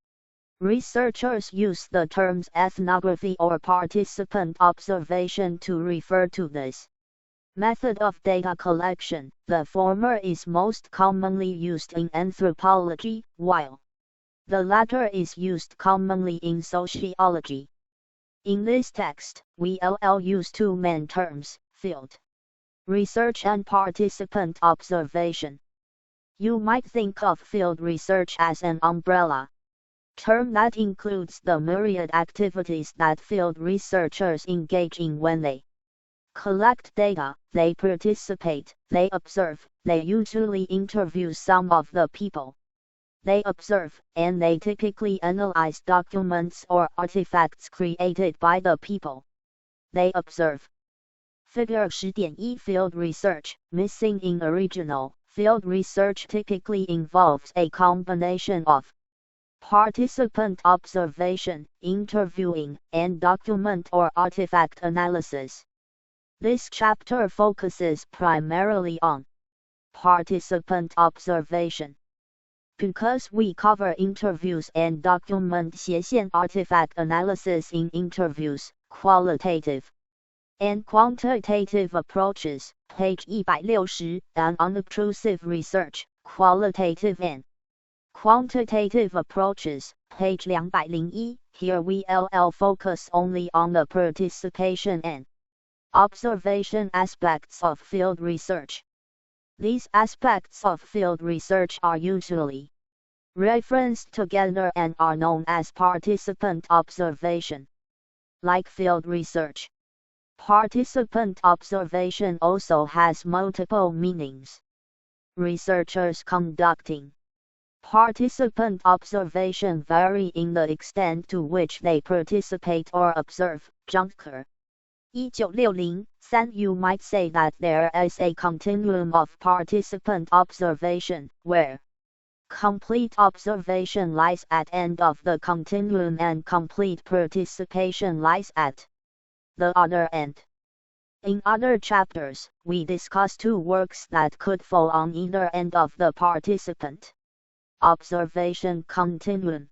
researchers use the terms ethnography or participant observation to refer to this method of data collection. The former is most commonly used in anthropology, while the latter is used commonly in sociology. In this text, we will use 2 main terms, field research and participant observation. You might think of field research as an umbrella term that includes the myriad activities that field researchers engage in when they collect data, they participate, they observe, they usually interview some of the people they observe, and they typically analyze documents or artifacts created by the people they observe. Figure 10.1 Field research, missing in original. Field research typically involves a combination of participant observation, interviewing, and document or artifact analysis. This chapter focuses primarily on participant observation. Because we cover interviews and document artifact analysis in interviews, qualitative and quantitative approaches, page 160, and unobtrusive research, qualitative and quantitative approaches, page 201. Here we will focus only on the participation and observation aspects of field research. These aspects of field research are usually referenced together and are known as participant observation. Like field research, participant observation also has multiple meanings. Researchers conducting participant observation vary in the extent to which they participate or observe. Juncker, 1960. You might say that there is a continuum of participant observation, where complete observation lies at end of the continuum and complete participation lies at the other end. In other chapters, we discuss 2 works that could fall on either end of the participant observation continuum.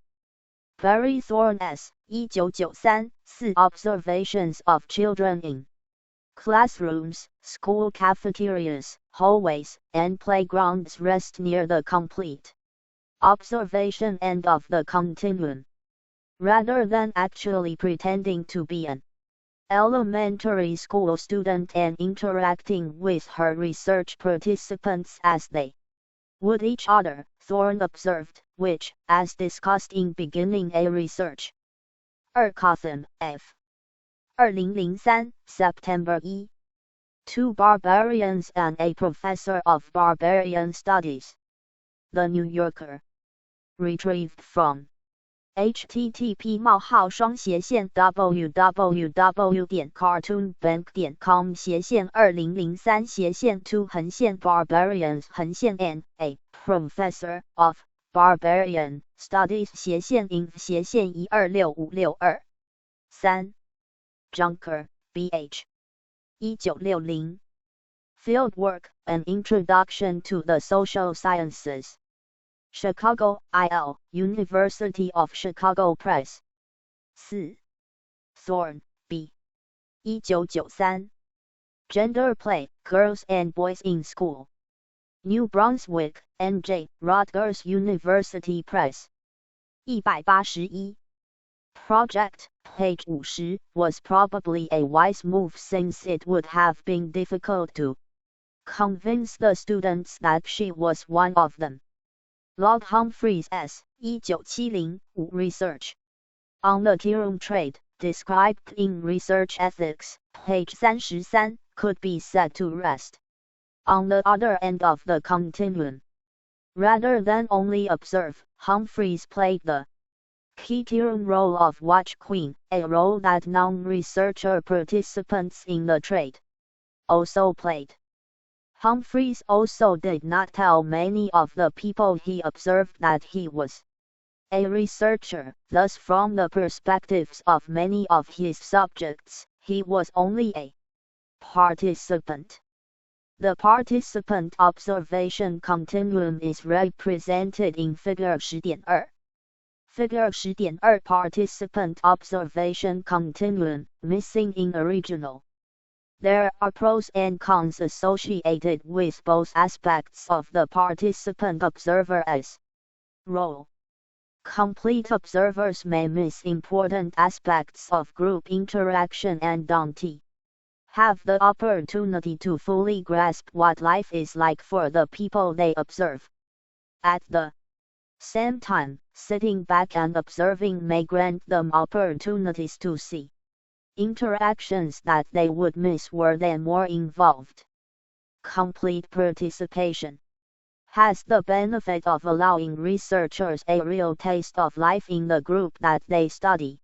Barry Thorne S. 1993, 4 Observations of Children in Classrooms, School Cafeterias, Hallways, and Playgrounds rest near the complete observation end of the continuum. Rather than actually pretending to be an elementary school student and interacting with her research participants as they would each other, Thorne observed, which, as discussed in beginning a research. Cawthon, F. 2003, September 1. 2 barbarians and a professor of barbarian studies. The New Yorker. Retrieved from http://www.cartoonbank.com/2003/2 Barbarians and a professor of barbarian studies -in/126562 3. Juncker, B.H. 1960. Fieldwork, An Introduction to the Social Sciences. Chicago, IL, University of Chicago Press. 4. Thorne, B. 1993. Gender Play, Girls and Boys in School. New Brunswick, NJ, Rutgers University Press. 181. Project, page 50, was probably a wise move since it would have been difficult to convince the students that she was one of them. Lord Humphreys S. 1970 Research. On the tea-room trade, described in Research Ethics, page 33, could be set to rest on the other end of the continuum. Rather than only observe, Humphreys played the key tea-room role of watch queen, a role that non-researcher participants in the trade also played. Humphreys also did not tell many of the people he observed that he was a researcher, thus from the perspectives of many of his subjects, he was only a participant. The participant observation continuum is represented in Figure 10.2. Figure 10.2 Participant Observation Continuum, missing in original. There are pros and cons associated with both aspects of the participant observer as role. Complete observers may miss important aspects of group interaction and don't have the opportunity to fully grasp what life is like for the people they observe. At the same time, sitting back and observing may grant them opportunities to see interactions that they would miss were they more involved. Complete participation has the benefit of allowing researchers a real taste of life in the group that they study.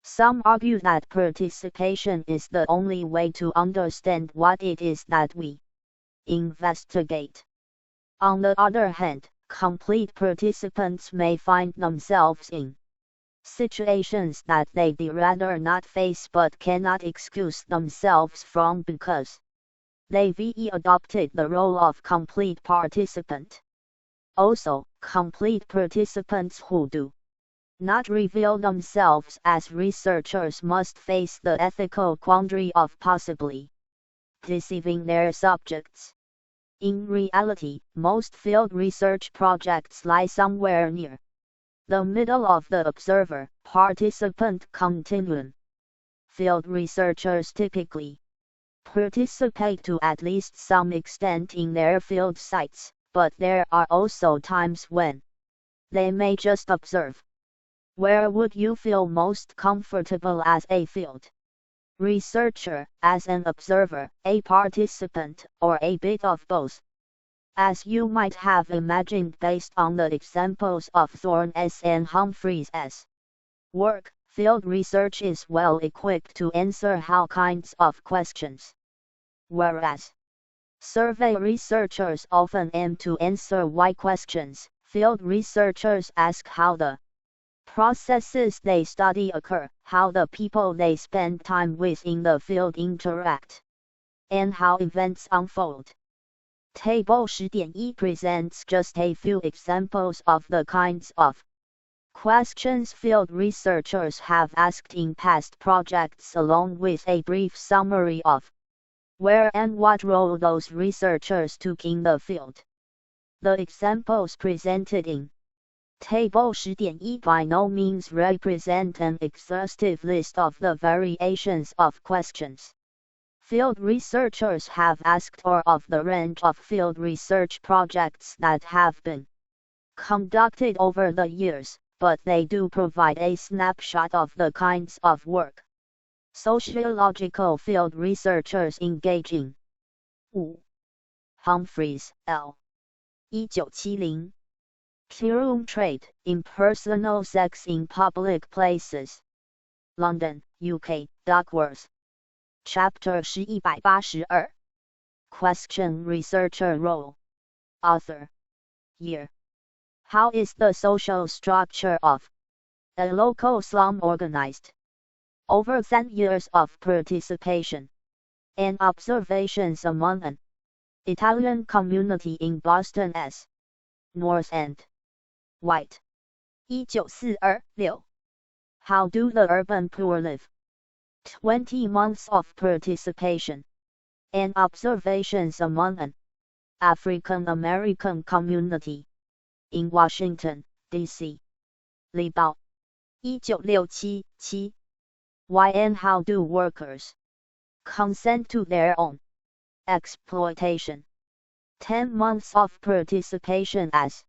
Some argue that participation is the only way to understand what it is that we investigate. On the other hand, complete participants may find themselves in situations that they'd rather not face but cannot excuse themselves from because they've adopted the role of complete participant. Also, complete participants who do not reveal themselves as researchers must face the ethical quandary of possibly deceiving their subjects. In reality, most field research projects lie somewhere near the middle of the observer-participant continuum. Field researchers typically participate to at least some extent in their field sites, but there are also times when they may just observe. Where would you feel most comfortable as a field researcher, as an observer, a participant, or a bit of both? As you might have imagined based on the examples of Thorne S. and Humphreys S. work, field research is well equipped to answer how kinds of questions. Whereas survey researchers often aim to answer why questions, field researchers ask how the processes they study occur, how the people they spend time with in the field interact, and how events unfold. Table 10.1 presents just a few examples of the kinds of questions field researchers have asked in past projects along with a brief summary of where and what role those researchers took in the field. The examples presented in Table 10.1 by no means represent an exhaustive list of the variations of questions field researchers have asked or of the range of field research projects that have been conducted over the years, but they do provide a snapshot of the kinds of work sociological field researchers engage in. 5. Humphreys, L. 1970. Tea-room trade, impersonal sex in public places. London, UK, Duckworth. Chapter 182. Question Researcher Role. Author. Year. How is the social structure of a local slum organized? Over 10 years of participation and observations among an Italian community in Boston's North End. White 19426 How do the urban poor live? 20 months of participation and observations among an African American community in Washington, D.C. 李宝19677 Why and how do workers consent to their own exploitation? 10 months of participation as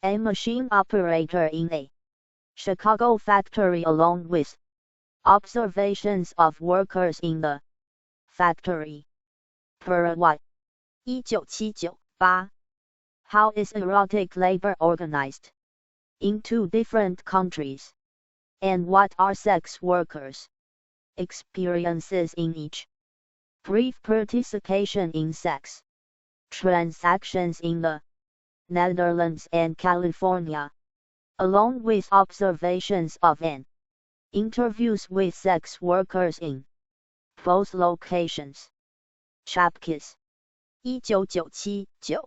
a machine operator in a Chicago factory along with observations of workers in the factory. Paraguay 19798 How is erotic labor organized in 2 different countries? And what are sex workers' experiences in each? Brief participation in sex transactions in the Netherlands and California, along with observations of and interviews with sex workers in both locations. Chapkis 19979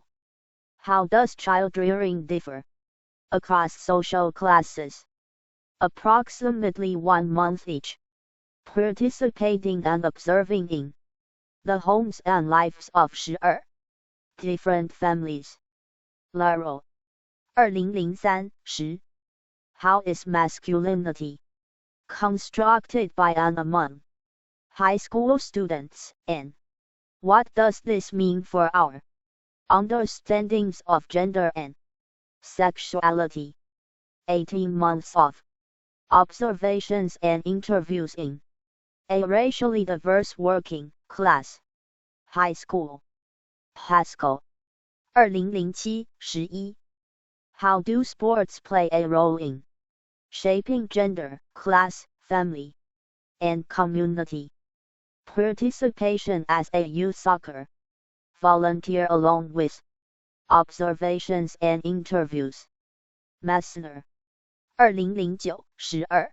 How does child rearing differ across social classes? Approximately 1 month each. Participating and observing in the homes and lives of 12 different families. Laurel 2003 10 How is masculinity constructed by and among high school students, and what does this mean for our understandings of gender and sexuality? 18 months of observations and interviews in a racially diverse working class high school. Pascal 2007 11 How do sports play a role in shaping gender, class, family, and community? Participation as a youth soccer volunteer along with observations and interviews. Messner 2009 12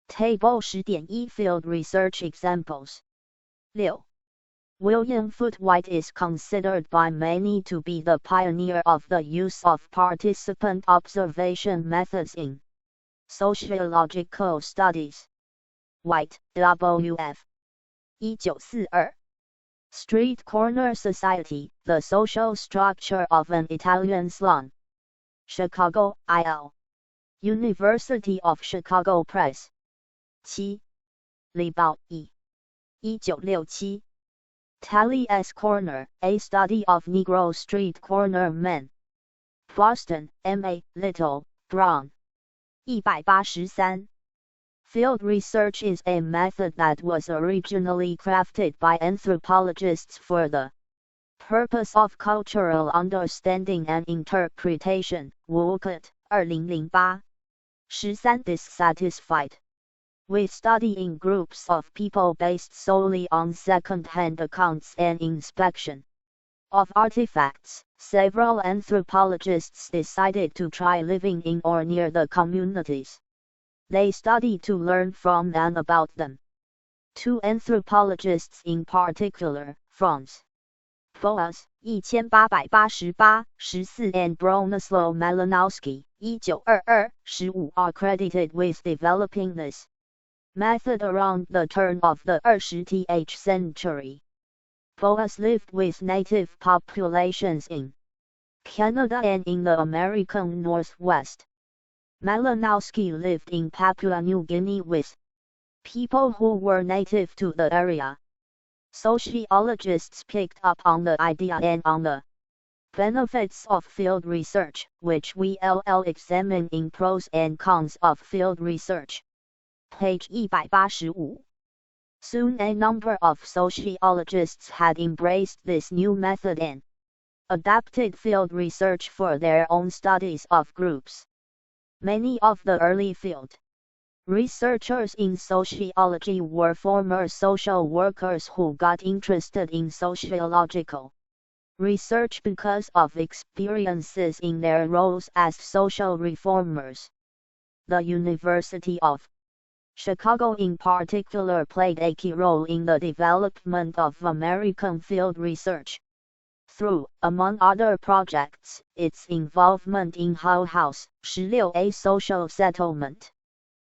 Table 10.1 Field research examples. 6. William Foote White is considered by many to be the pioneer of the use of participant observation methods in sociological studies. White, W.F. 1942. Street Corner Society, The Social Structure of an Italian Salon. Chicago, I.L. University of Chicago Press. 7. 李宝义 1967 Tally's Corner, A Study of Negro Street Corner Men. Boston, M.A. Little, Brown. 183 Field research is a method that was originally crafted by anthropologists for the purpose of cultural understanding and interpretation. Woolcott, 2008 13 Dissatisfied with studying groups of people based solely on second-hand accounts and inspection of artifacts, several anthropologists decided to try living in or near the communities they study to learn from and about them. 2 anthropologists in particular, Franz Boas, 1888 14 and Bronislaw Malinowski, 1922 15 are credited with developing this method around the turn of the 20th century. Boas lived with native populations in Canada and in the American Northwest. Malinowski lived in Papua New Guinea with people who were native to the area. Sociologists picked up on the idea and on the benefits of field research, which we'll examine in pros and cons of field research. Page 185. Soon a number of sociologists had embraced this new method and adapted field research for their own studies of groups. Many of the early field researchers in sociology were former social workers who got interested in sociological research because of experiences in their roles as social reformers. The University of Chicago in particular played a key role in the development of American field research. through, among other projects, its involvement in Hull House, 16, a social settlement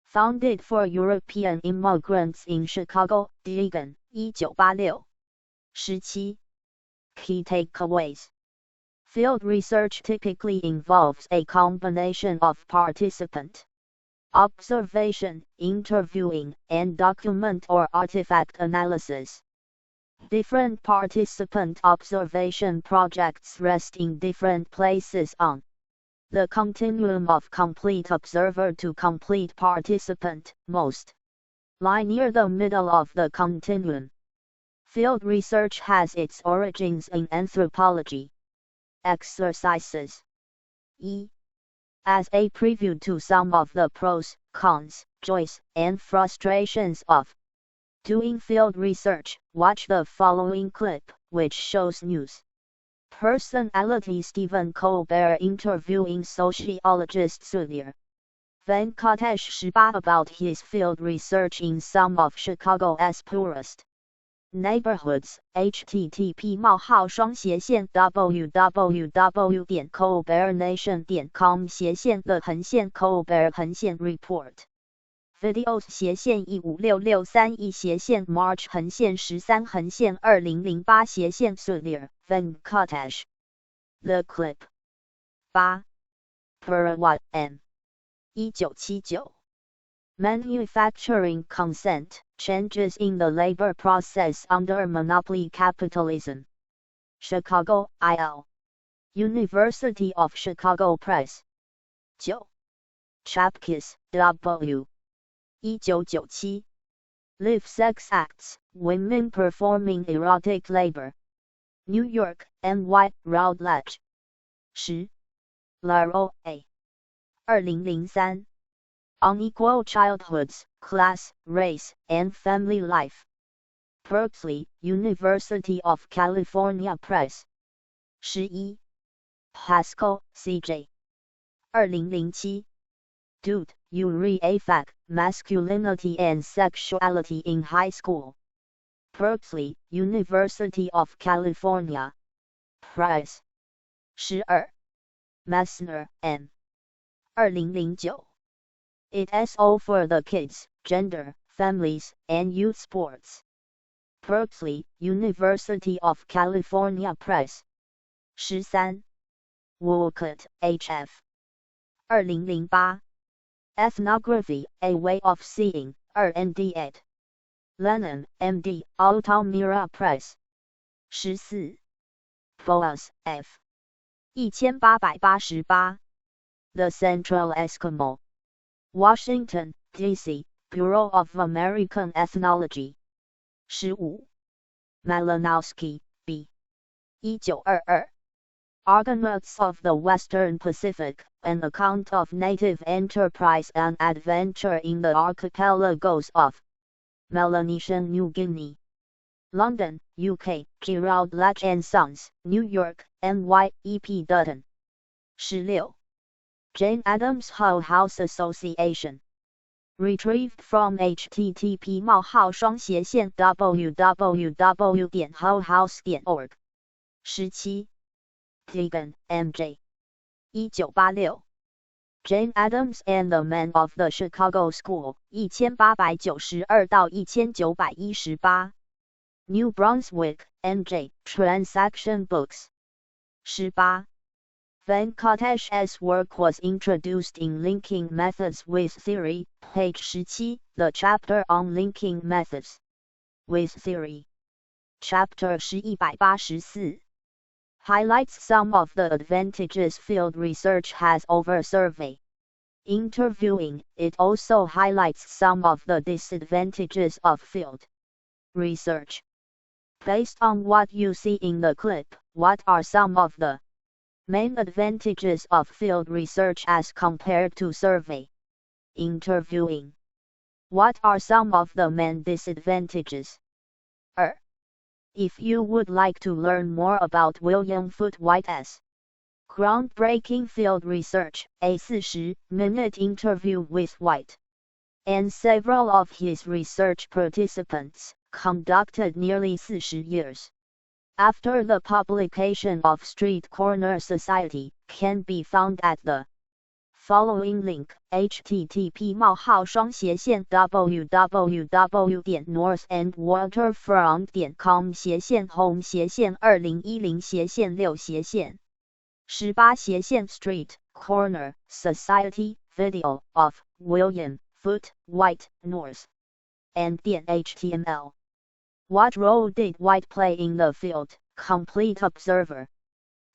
founded for European immigrants in Chicago, Illinois, 1986. 17. Key takeaways. Field research typically involves a combination of participant observation, interviewing, and document or artifact analysis. Different participant observation projects rest in different places on the continuum of complete observer to complete participant, most lie near the middle of the continuum. Field research has its origins in anthropology. Exercises. E. As a preview to some of the pros, cons, joys, and frustrations of doing field research, watch the following clip, which shows news personality Stephen Colbert interviewing sociologist Sudhir Venkatesh 18 about his field research in some of Chicago's poorest neighborhoods. http://www.colbertnation.com/the_Colbert Report Videos /15663 /13 Sudhir Venkatesh The Clip 8 Perawat M 1979 Manufacturing consent, changes in the labor process under monopoly capitalism. Chicago, IL. University of Chicago Press. 9. Chapkis, W. 1997. Live Sex Acts, Women Performing Erotic Labor. New York, NY, Routledge. 10. Laurel, A. 2003. Unequal Childhoods, Class, Race, and Family Life. Berkeley, University of California Press. 11. Haskell, C.J. 2007. Dude, You Re-Affect Masculinity and Sexuality in High School. Berkeley, University of California Press. 12. Messner, M. 2009. It is all for the kids, gender, families, and youth sports. Berkeley, University of California Press. 13. Wolcott, H.F. 2008. Ethnography, A Way of Seeing, R&D ed. Lennon, M.D., Altamira Press. 14. Boas, F. 1888. The Central Eskimo. Washington, D.C., Bureau of American Ethnology. 15. Malinowski, B. 1922. Argonauts of the Western Pacific, An Account of Native Enterprise and Adventure in the Archipelagos of Melanesian New Guinea. London, UK, G. Routledge and Sons, New York, NY, E.P. Dutton. 16. Jane Addams Hull House Association. Retrieved from http://www.hullhouse.org. 17. Tegan, M.J. 1986. Jane Addams and the Men of the Chicago School, 1892-1918. New Brunswick, N.J., Transaction Books. 18. Venkatesh's work was introduced in Linking Methods with Theory, page 17, the chapter on linking methods with theory. Chapter 184 highlights some of the advantages field research has over survey interviewing. It also highlights some of the disadvantages of field research. Based on what you see in the clip, what are some of the main advantages of field research as compared to survey interviewing? What are some of the main disadvantages? If you would like to learn more about William Foote White's groundbreaking field research, a 40-minute interview with White and several of his research participants, conducted nearly 40 years after the publication of Street Corner Society, can be found at the following link: http://www.northandwaterfront.com/home/6/18 Street Corner Society video of William Foot White North and .html. What role did white play in the field? Complete observer,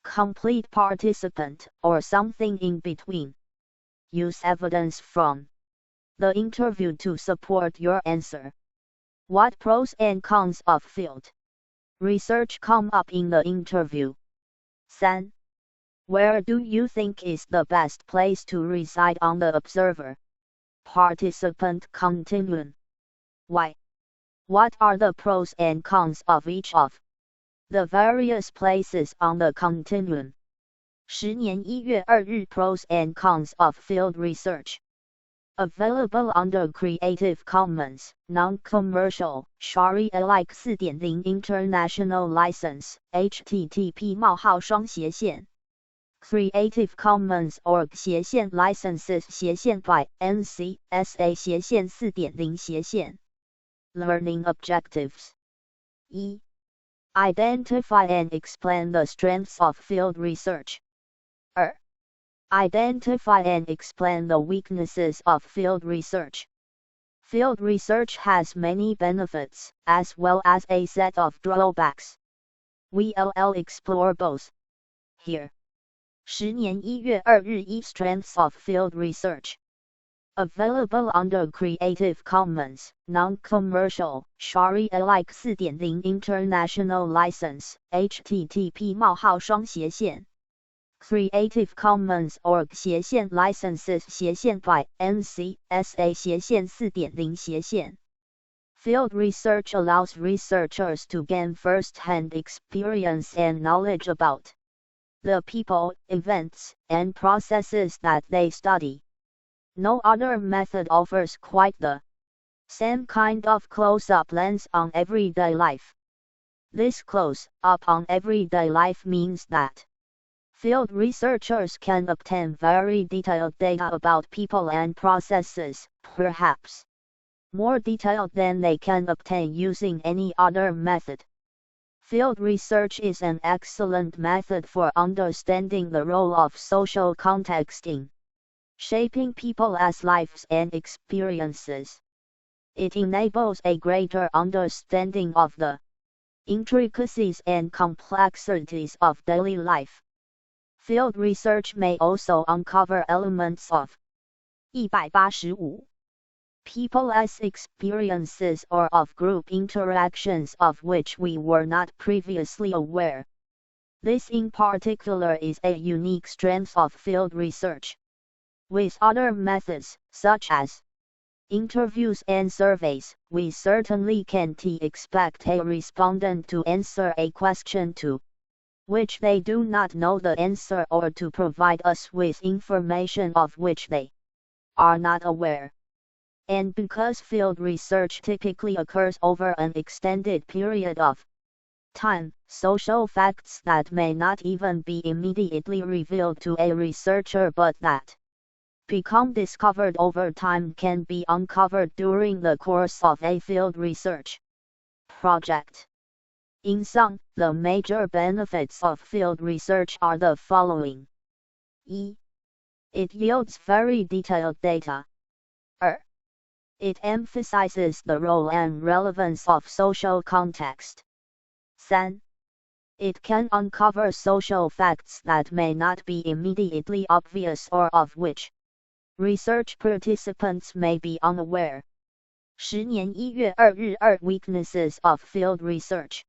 complete participant, or something in between? Use evidence from the interview to support your answer. What pros and cons of field research come up in the interview? 3. Where do you think is the best place to reside on the observer participant continuum? Why? What are the pros and cons of each of the various places on the continuum? 10年1月2日 Pros and cons of field research. Available under Creative Commons, Non-Commercial, Sharia-alike 4.0 International License, http://Creative Commons org/licenses/ by NC-SA/ 4.0/ Learning Objectives. 1. Identify and explain the strengths of field research. 2. Identify and explain the weaknesses of field research. Field research has many benefits, as well as a set of drawbacks. We'll explore both here. 10年1月2日 Strengths of field research. Available under Creative Commons, Non-Commercial, Sharia-alike 4.0 International License, http://Creative Commons org/licenses/ by NC-SA/ 4.0/ Field research allows researchers to gain first-hand experience and knowledge about the people, events, and processes that they study. No other method offers quite the same kind of close-up lens on everyday life. This close-up on everyday life means that field researchers can obtain very detailed data about people and processes, perhaps more detailed than they can obtain using any other method. Field research is an excellent method for understanding the role of social context in shaping people's lives and experiences. It enables a greater understanding of the intricacies and complexities of daily life. Field research may also uncover elements of 185 people's experiences or of group interactions of which we were not previously aware. This in particular is a unique strength of field research. With other methods, such as interviews and surveys, we certainly can't expect a respondent to answer a question to which they do not know the answer or to provide us with information of which they are not aware. And because field research typically occurs over an extended period of time, social facts that may not even be immediately revealed to a researcher but that become discovered over time can be uncovered during the course of a field research project. In sum, the major benefits of field research are the following. 1. It yields very detailed data. 2. It emphasizes the role and relevance of social context. 3. It can uncover social facts that may not be immediately obvious or of which research participants may be unaware. 10年1月2日 Weaknesses of field research.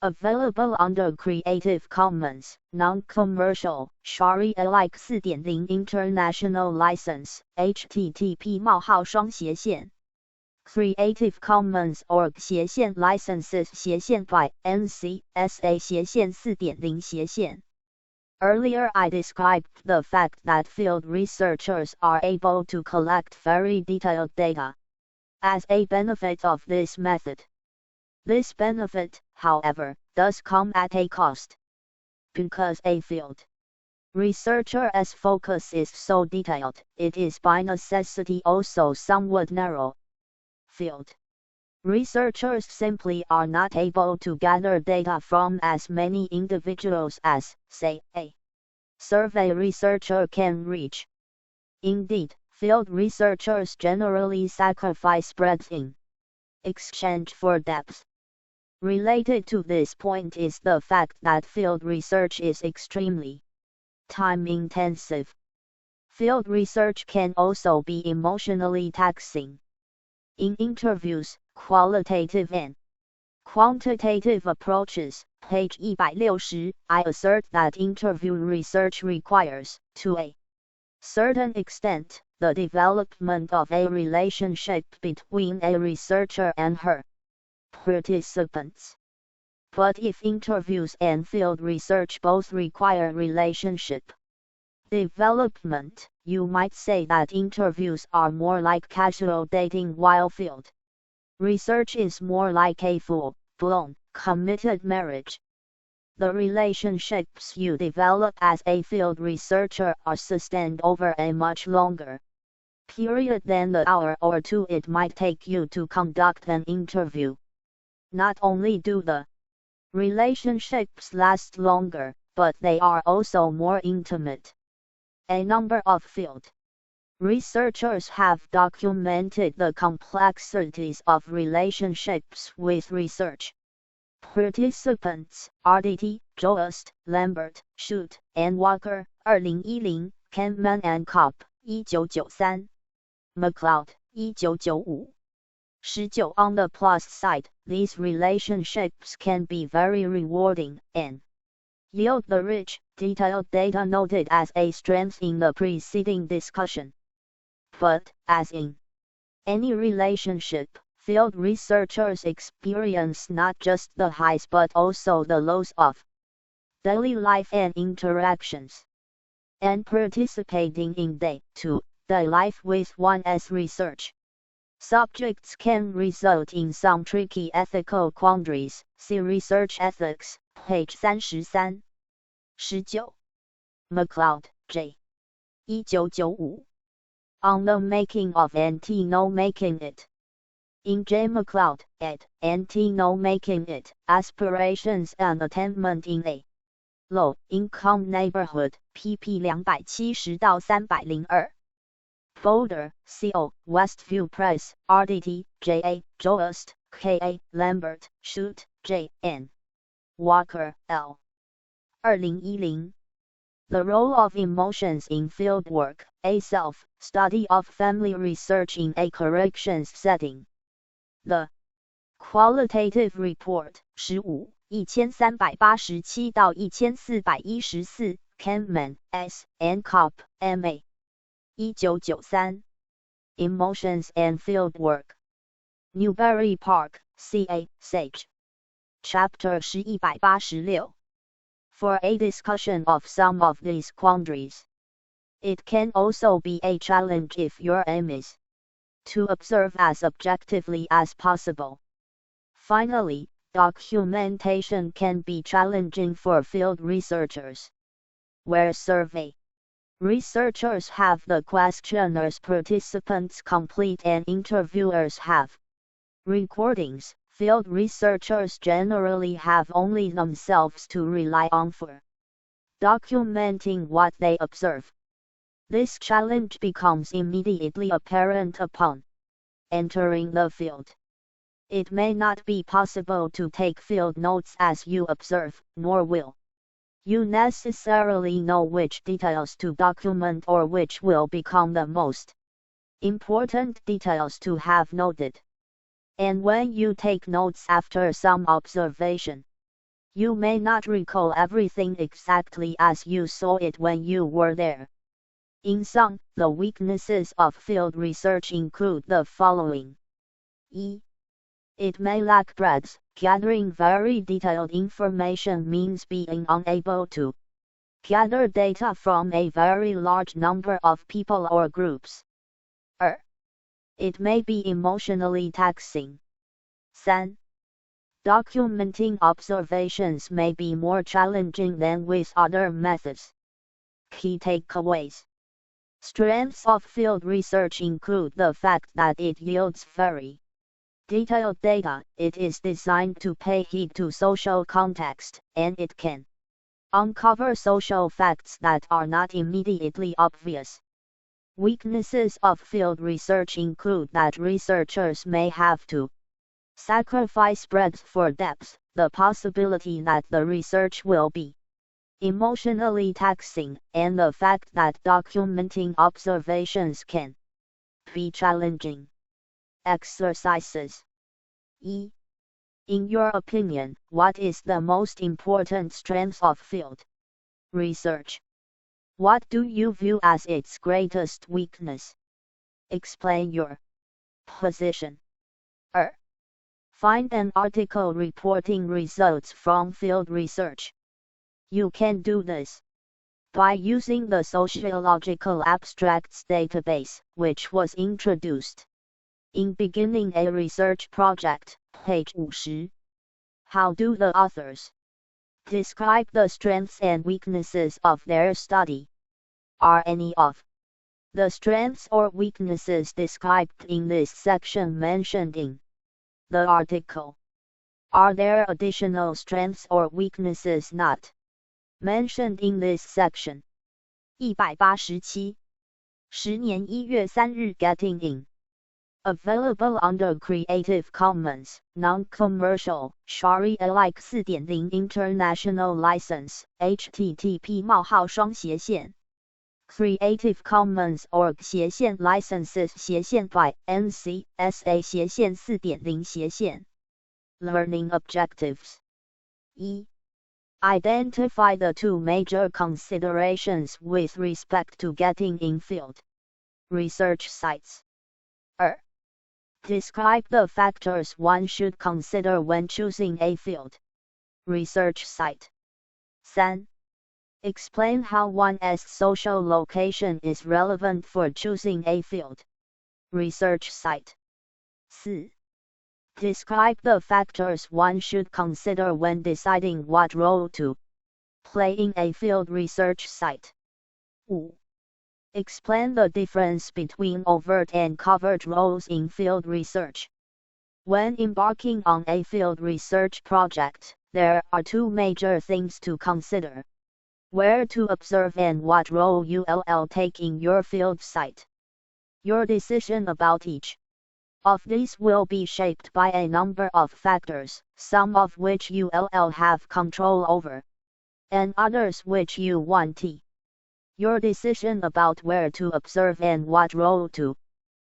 Available under Creative Commons, Non-Commercial, Sharia-alike 4.0 International License, http://Creative Commons org/licenses/ by NC-SA/ 4.0/ Earlier I described the fact that field researchers are able to collect very detailed data as a benefit of this method. This benefit, however, does come at a cost. Because a field researcher's focus is so detailed, it is by necessity also somewhat narrow. Field researchers simply are not able to gather data from as many individuals as, say, a survey researcher can reach. Indeed, field researchers generally sacrifice breadth in exchange for depth. Related to this point is the fact that field research is extremely time-intensive. Field research can also be emotionally taxing. In interviews, qualitative and quantitative approaches, page 160, I assert that interview research requires, to a certain extent, the development of a relationship between a researcher and her participants. But if interviews and field research both require relationship development, you might say that interviews are more like casual dating while field research is more like a full-blown, committed marriage. The relationships you develop as a field researcher are sustained over a much longer period than the hour or two it might take you to conduct an interview. Not only do the relationships last longer, but they are also more intimate. A number of field researchers have documented the complexities of relationships with research participants. RDT, Jost, Lambert, Schutt, and Walker, 2010, Kahneman and Kopp, 1993, McLeod, 1995. 19. On the plus side, these relationships can be very rewarding, and yield the rich, detailed data noted as a strength in the preceding discussion. But, as in any relationship, field researchers experience not just the highs but also the lows of daily life and interactions. And participating in day-to-day life with one's research subjects can result in some tricky ethical quandaries. See Research Ethics, page 33. 19. McLeod, J. 1995. On the Making of No Making It. In J. McLeod, ed., No Making It, Aspirations and Attainment in a Low-Income Neighborhood, pp. 270-302. Boulder, C.O., Westview Press, RDT, J.A., Jost, K.A., Lambert, Schutt, J.N. Walker, L. 2010. The Role of Emotions in Fieldwork, a Self-Study of Family Research in a Corrections Setting. The Qualitative Report, 15, 1387-1414, Kahneman, S., and Kopp, M.A. 1993. Emotions and Fieldwork. Newbury Park, C.A., Sage. Chapter 186. For a discussion of some of these quandaries. It can also be a challenge if your aim is to observe as objectively as possible. Finally, documentation can be challenging for field researchers. Where survey researchers have the questionnaires participants complete and interviewers have recordings, field researchers generally have only themselves to rely on for documenting what they observe. This challenge becomes immediately apparent upon entering the field. It may not be possible to take field notes as you observe, nor will you necessarily know which details to document or which will become the most important details to have noted. And when you take notes after some observation, you may not recall everything exactly as you saw it when you were there. In sum, the weaknesses of field research include the following. E. It may lack breadth. Gathering very detailed information means being unable to gather data from a very large number of people or groups. It may be emotionally taxing. 3. Documenting observations may be more challenging than with other methods. Key takeaways. Strengths of field research include the fact that it yields very detailed data, it is designed to pay heed to social context, and it can uncover social facts that are not immediately obvious. Weaknesses of field research include that researchers may have to sacrifice breadth for depth, the possibility that the research will be emotionally taxing, and the fact that documenting observations can be challenging. Exercises. E. In your opinion, what is the most important strength of field research? What do you view as its greatest weakness? Explain your position. Find an article reporting results from field research. You can do this by using the Sociological Abstracts database, which was introduced in Beginning a Research Project, page 50. How do the authors describe the strengths and weaknesses of their study? Are any of the strengths or weaknesses described in this section mentioned in the article? Are there additional strengths or weaknesses not mentioned in this section? 187 10年1月3日 Getting in. Available under Creative Commons, Non-Commercial, Sharia-alike 4.0 International License, http:// Creative Commons org licenses by NC.SA 4.0 Learning Objectives. E. Identify the two major considerations with respect to getting in field research sites. Describe the factors one should consider when choosing a field research site. 3. Explain how one's social location is relevant for choosing a field research site. 4. Describe the factors one should consider when deciding what role to play in a field research site. 5. Explain the difference between overt and covert roles in field research. When embarking on a field research project, there are two major things to consider: where to observe and what role you'll take in your field site. Your decision about each of these will be shaped by a number of factors, some of which you'll have control over, and others which you won't. Your decision about where to observe and what role to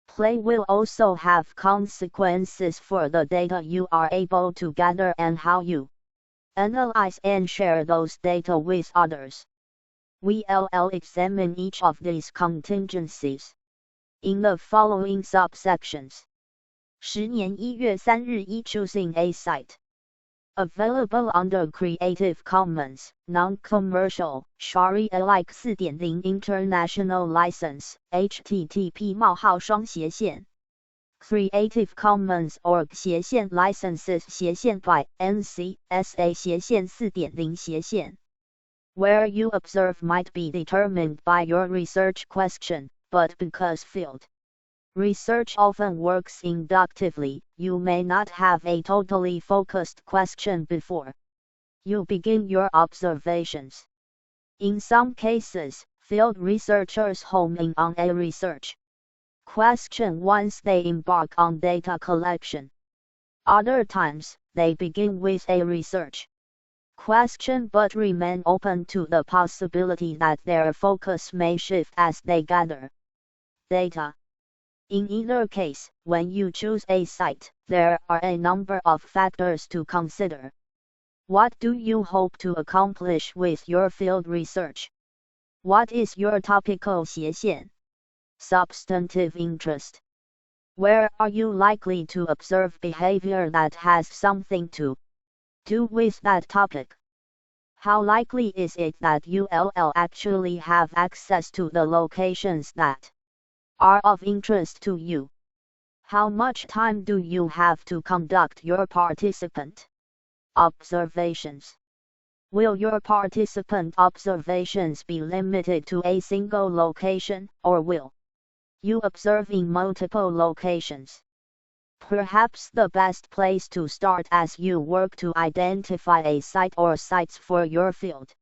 play will also have consequences for the data you are able to gather and how you analyze and share those data with others. We'll examine each of these contingencies in the following subsections. 10年1月3日 Choosing a site. Available under Creative Commons, Non-Commercial, Sharia-alike 4.0 International License, http:// Creative Commons org licenses by NC.SA 4.0 Where you observe might be determined by your research question, but because field research often works inductively, you may not have a totally focused question before you begin your observations. In some cases, field researchers home in on a research question once they embark on data collection. Other times, they begin with a research question but remain open to the possibility that their focus may shift as they gather data. In either case, when you choose a site, there are a number of factors to consider. What do you hope to accomplish with your field research? What is your topical 斜线 substantive interest? Where are you likely to observe behavior that has something to do with that topic? How likely is it that you'll actually have access to the locations that are of interest to you? How much time do you have to conduct your participant Observations. Will your participant observations be limited to a single location, or will you observe in multiple locations? Perhaps the best place to start as you work to identify a site or sites for your field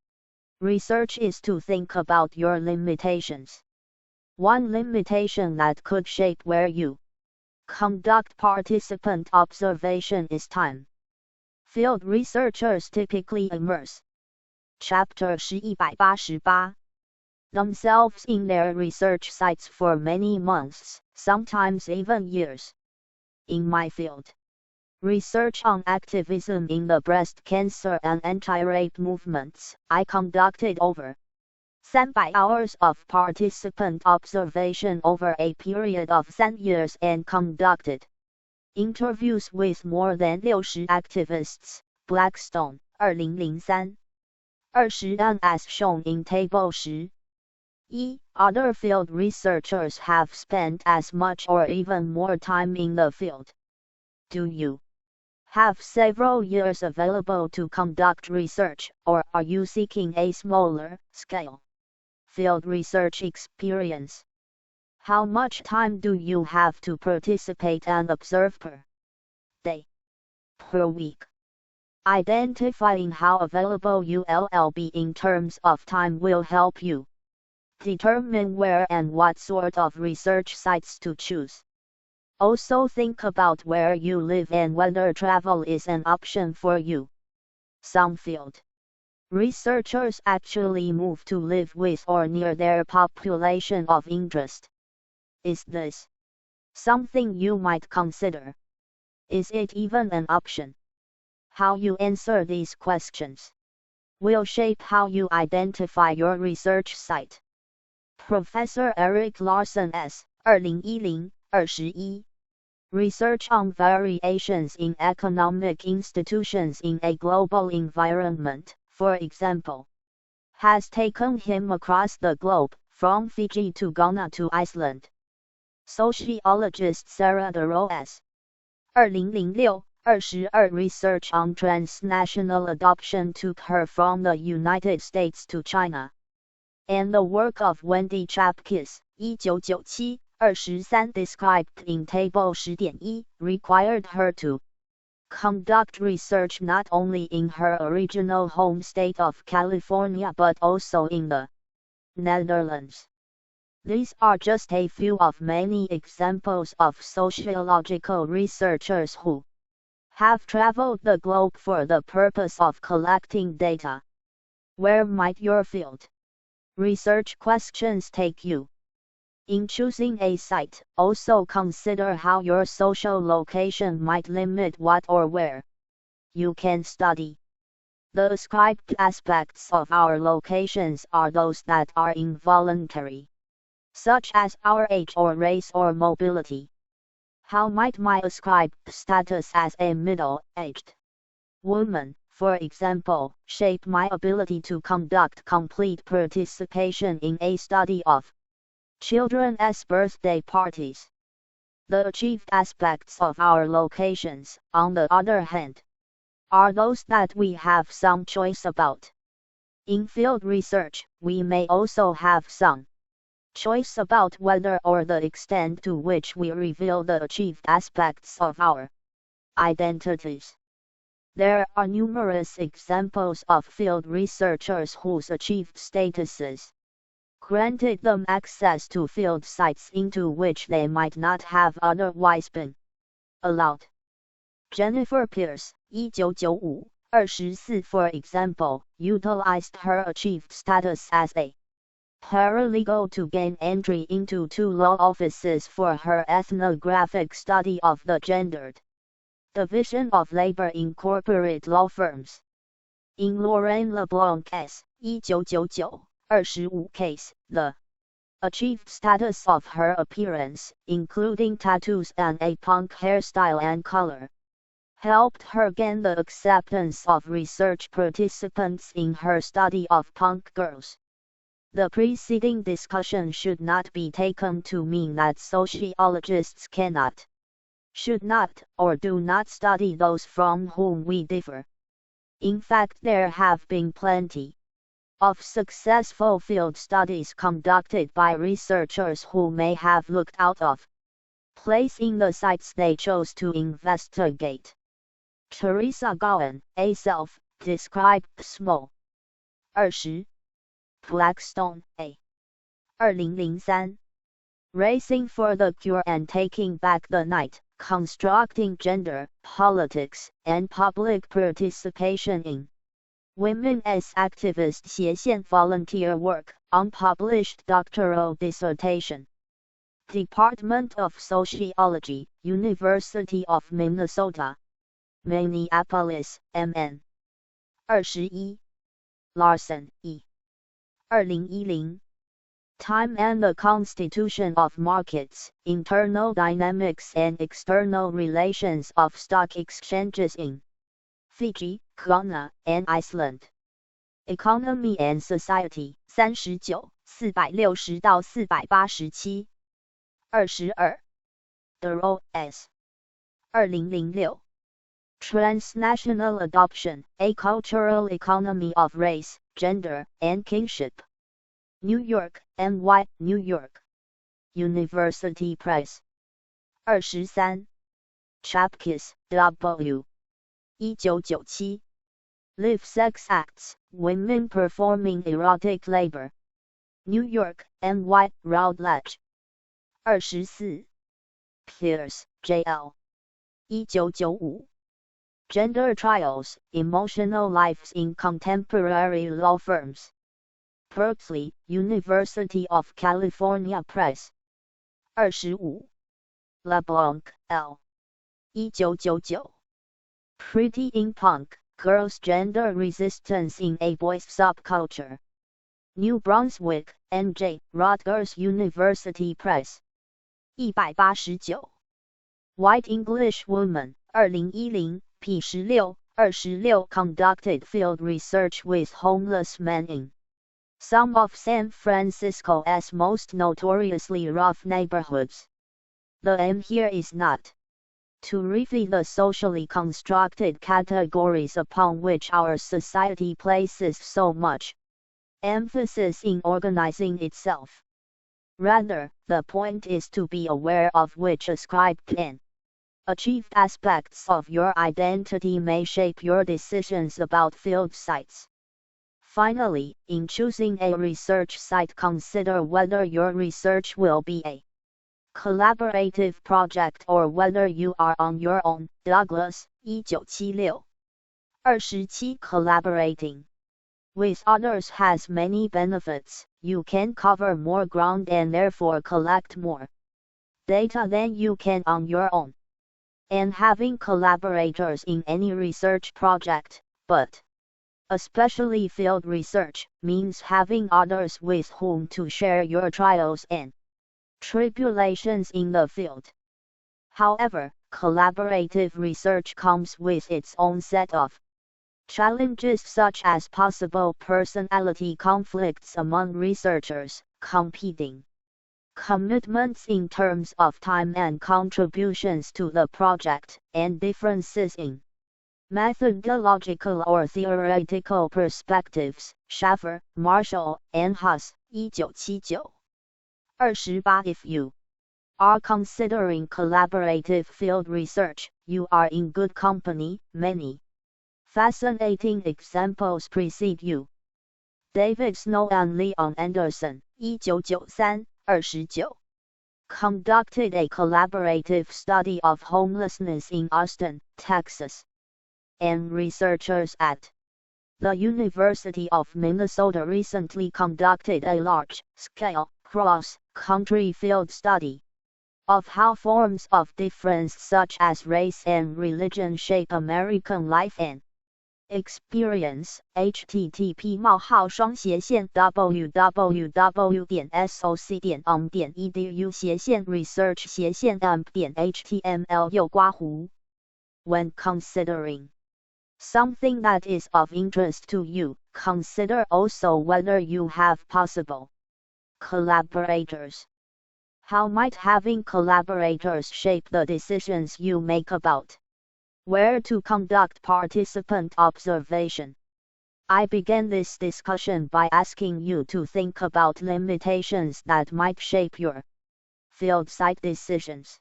research is to think about your limitations. One limitation that could shape where you conduct participant observation is time. Field researchers typically immerse Chapter 188 themselves in their research sites for many months, sometimes even years. In my field research on activism in the breast cancer and anti-rape movements, I conducted over 300 hours of participant observation over a period of 3 years and conducted interviews with more than 60 activists. Blackstone, 2003. 20 and as shown in Table 10. Other field researchers have spent as much or even more time in the field. Do you have several years available to conduct research, or are you seeking a smaller scale field research experience? How much time do you have to participate and observe per day, per week? Identifying how available you'll be in terms of time will help you determine where and what sort of research sites to choose. Also think about where you live and whether travel is an option for you. Some field researchers actually move to live with or near their population of interest. Is this something you might consider? Is it even an option? How you answer these questions will shape how you identify your research site. Professor Eric Larson S. 2010, 21. Research on variations in economic institutions in a global environment, for example, has taken him across the globe, from Fiji to Ghana to Iceland. Sociologist Sarah Durrell S. 2006, 22. Research on transnational adoption took her from the United States to China. And the work of Wendy Chapkis, 1997, 23, described in Table 10.1, required her to conduct research not only in her original home state of California but also in the Netherlands. These are just a few of many examples of sociological researchers who have traveled the globe for the purpose of collecting data. Where might your field research questions take you? In choosing a site, also consider how your social location might limit what or where you can study. The ascribed aspects of our locations are those that are involuntary, such as our age or race or mobility. How might my ascribed status as a middle-aged woman, for example, shape my ability to conduct complete participation in a study of children's birthday parties? The achieved aspects of our locations, on the other hand, are those that we have some choice about. In field research, we may also have some choice about whether or the extent to which we reveal the achieved aspects of our identities. There are numerous examples of field researchers whose achieved statuses granted them access to field sites into which they might not have otherwise been allowed. Jennifer Pierce, 1995, 24, for example, utilized her achieved status as a paralegal to gain entry into 2 law offices for her ethnographic study of the gendered division of labor in corporate law firms. In Lorraine LeBlanc's 1999, 25 case, the achieved status of her appearance, including tattoos and a punk hairstyle and color, helped her gain the acceptance of research participants in her study of punk girls. The preceding discussion should not be taken to mean that sociologists cannot, should not, or do not study those from whom we differ. In fact, there have been plenty of successful field studies conducted by researchers who may have looked out of place in the sites they chose to investigate. Teresa Gowan, a self-described small 20. Blackstone, A. 2003. Racing for the Cure and Taking Back the Night, Constructing Gender, Politics, and Public Participation in Women as Activists斜线 Volunteer Work, Unpublished Doctoral Dissertation. Department of Sociology, University of Minnesota. Minneapolis, MN. 21. Larson, E. 2010. Time and the Constitution of Markets, Internal Dynamics and External Relations of Stock Exchanges in Fiji, Ghana, and Iceland. Economy and Society, 39, 460-487. 22. Duro, S. 2006. Transnational Adoption, A Cultural Economy of Race, Gender, and Kinship. New York, NY, New York. University Press. 23. Chapkis, W. 1997. Live Sex Acts, Women Performing Erotic Labor. New York, NY, Routledge. 24. Pierce, J.L. 1995. Gender Trials, Emotional Lives in Contemporary Law Firms. Berkeley, University of California Press. 25. LeBlanc, L. 1999. Pretty in Punk, Girls' Gender Resistance in a Boys' Subculture. New Brunswick, NJ, Rutgers University Press. 189. White English Woman, 2010, p. 16, 26 conducted field research with homeless men in some of San Francisco's most notoriously rough neighborhoods. The aim here is not to reveal the socially constructed categories upon which our society places so much emphasis in organizing itself. Rather, the point is to be aware of which ascribed and achieved aspects of your identity may shape your decisions about field sites. Finally, in choosing a research site, consider whether your research will be a collaborative project or whether you are on your own. Douglas, 1976. 27. Collaborating with others has many benefits. You can cover more ground and therefore collect more data than you can on your own. And having collaborators in any research project, but especially field research, means having others with whom to share your trials and tribulations in the field. However, collaborative research comes with its own set of challenges, such as possible personality conflicts among researchers, competing commitments in terms of time and contributions to the project, and differences in methodological or theoretical perspectives. Schaffer, Marshall, and Haas, 1979. 28. If you are considering collaborative field research, you are in good company. Many fascinating examples precede you. David Snow and Leon Anderson, 1993, 29. Conducted a collaborative study of homelessness in Austin, Texas. And researchers at the University of Minnesota recently conducted a large-scale, cross-country field study of how forms of difference such as race and religion shape American life and experience. http://www.soc.edu/research-amp.html When considering something that is of interest to you, consider also whether you have possible collaborators. How might having collaborators shape the decisions you make about Where to conduct participant observation. I began this discussion by asking you to think about limitations that might shape your field site decisions.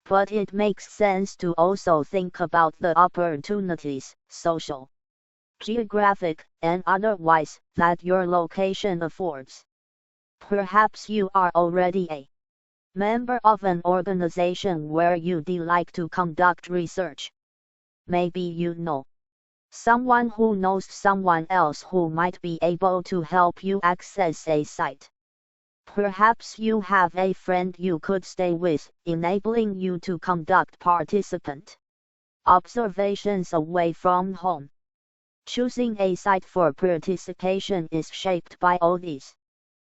But it makes sense to also think about the opportunities, social, geographic, and otherwise, that your location affords. Perhaps you are already a member of an organization where you'd like to conduct research. Maybe you know someone who knows someone else who might be able to help you access a site. Perhaps you have a friend you could stay with, enabling you to conduct participant observations away from home. Choosing a site for participation is shaped by all these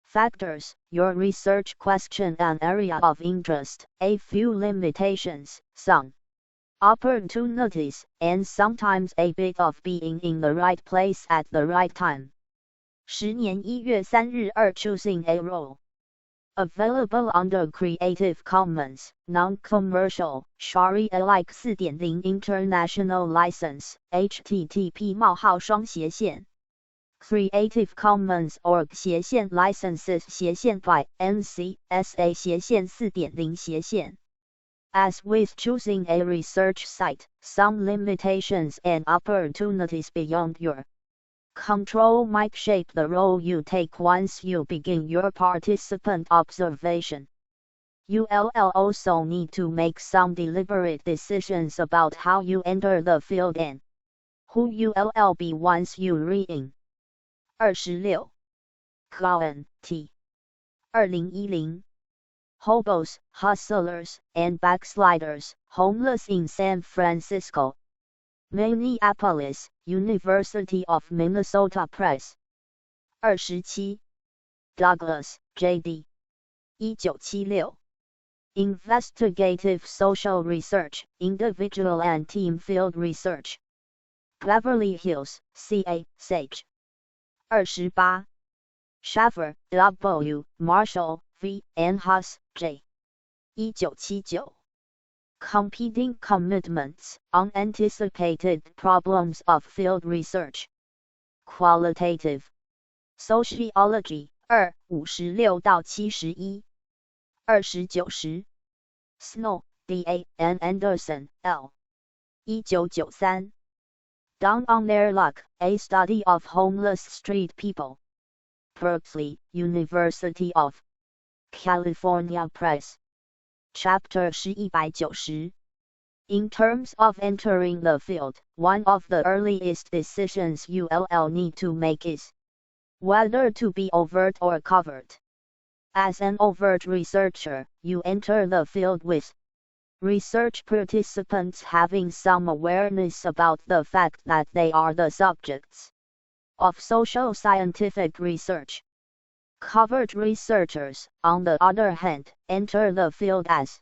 factors: your research question and area of interest, a few limitations, some opportunities, and sometimes a bit of being in the right place at the right time. 10年1月3日2 Choosing a role. Available under Creative Commons, Non-Commercial, Share-alike 4.0 International License, http://. Creative Commons org licenses by NC.SA /4.0 As with choosing a research site, some limitations and opportunities beyond your control might shape the role you take once you begin your participant observation. You'll also need to make some deliberate decisions about how you enter the field and who you'll be once you re-in. 26. Cohen, T. 2010. Hobos, Hustlers, and Backsliders, Homeless in San Francisco. Minneapolis, University of Minnesota Press. 27. Douglas, J.D. 1976. Investigative Social Research, Individual and Team Field Research. Beverly Hills, CA, Sage. 28. Shaffer, W., Marshall, V., and Haas, J. 1979. Competing Commitments, Unanticipated Problems of Field Research. Qualitative Sociology, 2, 56-71. 29. Snow, D.A., and Anderson, L. 1993. Down on Their Luck, A Study of Homeless Street People. Berkeley, University of California Press. Chapter 190. In terms of entering the field, one of the earliest decisions you'll need to make is whether to be overt or covert. As an overt researcher, you enter the field with research participants having some awareness about the fact that they are the subjects of social scientific research. Covert researchers, on the other hand, enter the field as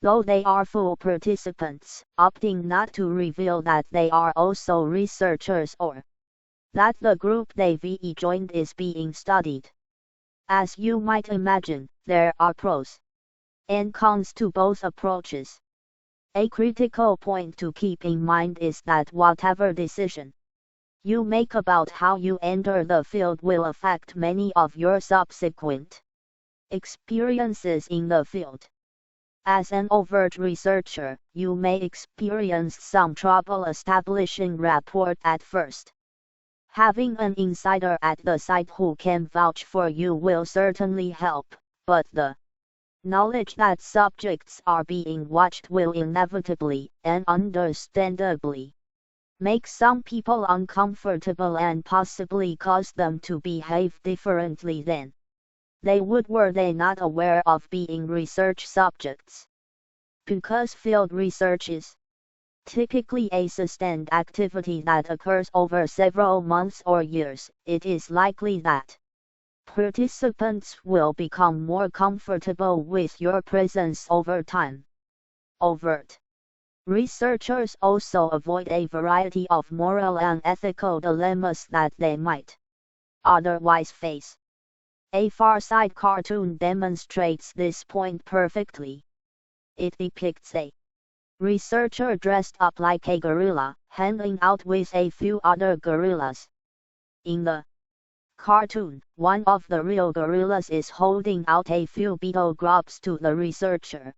though they are full participants, opting not to reveal that they are also researchers or that the group they've joined is being studied. As you might imagine, there are pros and cons to both approaches. A critical point to keep in mind is that whatever decision you make about how you enter the field will affect many of your subsequent experiences in the field. As an overt researcher, you may experience some trouble establishing rapport at first. Having an insider at the site who can vouch for you will certainly help, but the knowledge that subjects are being watched will inevitably, and understandably, make some people uncomfortable and possibly cause them to behave differently than they would were they not aware of being research subjects. Because field research is typically a sustained activity that occurs over several months or years, it is likely that participants will become more comfortable with your presence over time. Overt researchers also avoid a variety of moral and ethical dilemmas that they might otherwise face. A Far Side cartoon demonstrates this point perfectly. It depicts a Researcher dressed up like a gorilla, hanging out with a few other gorillas. In the cartoon, one of the real gorillas is holding out a few beetle grubs to the researcher.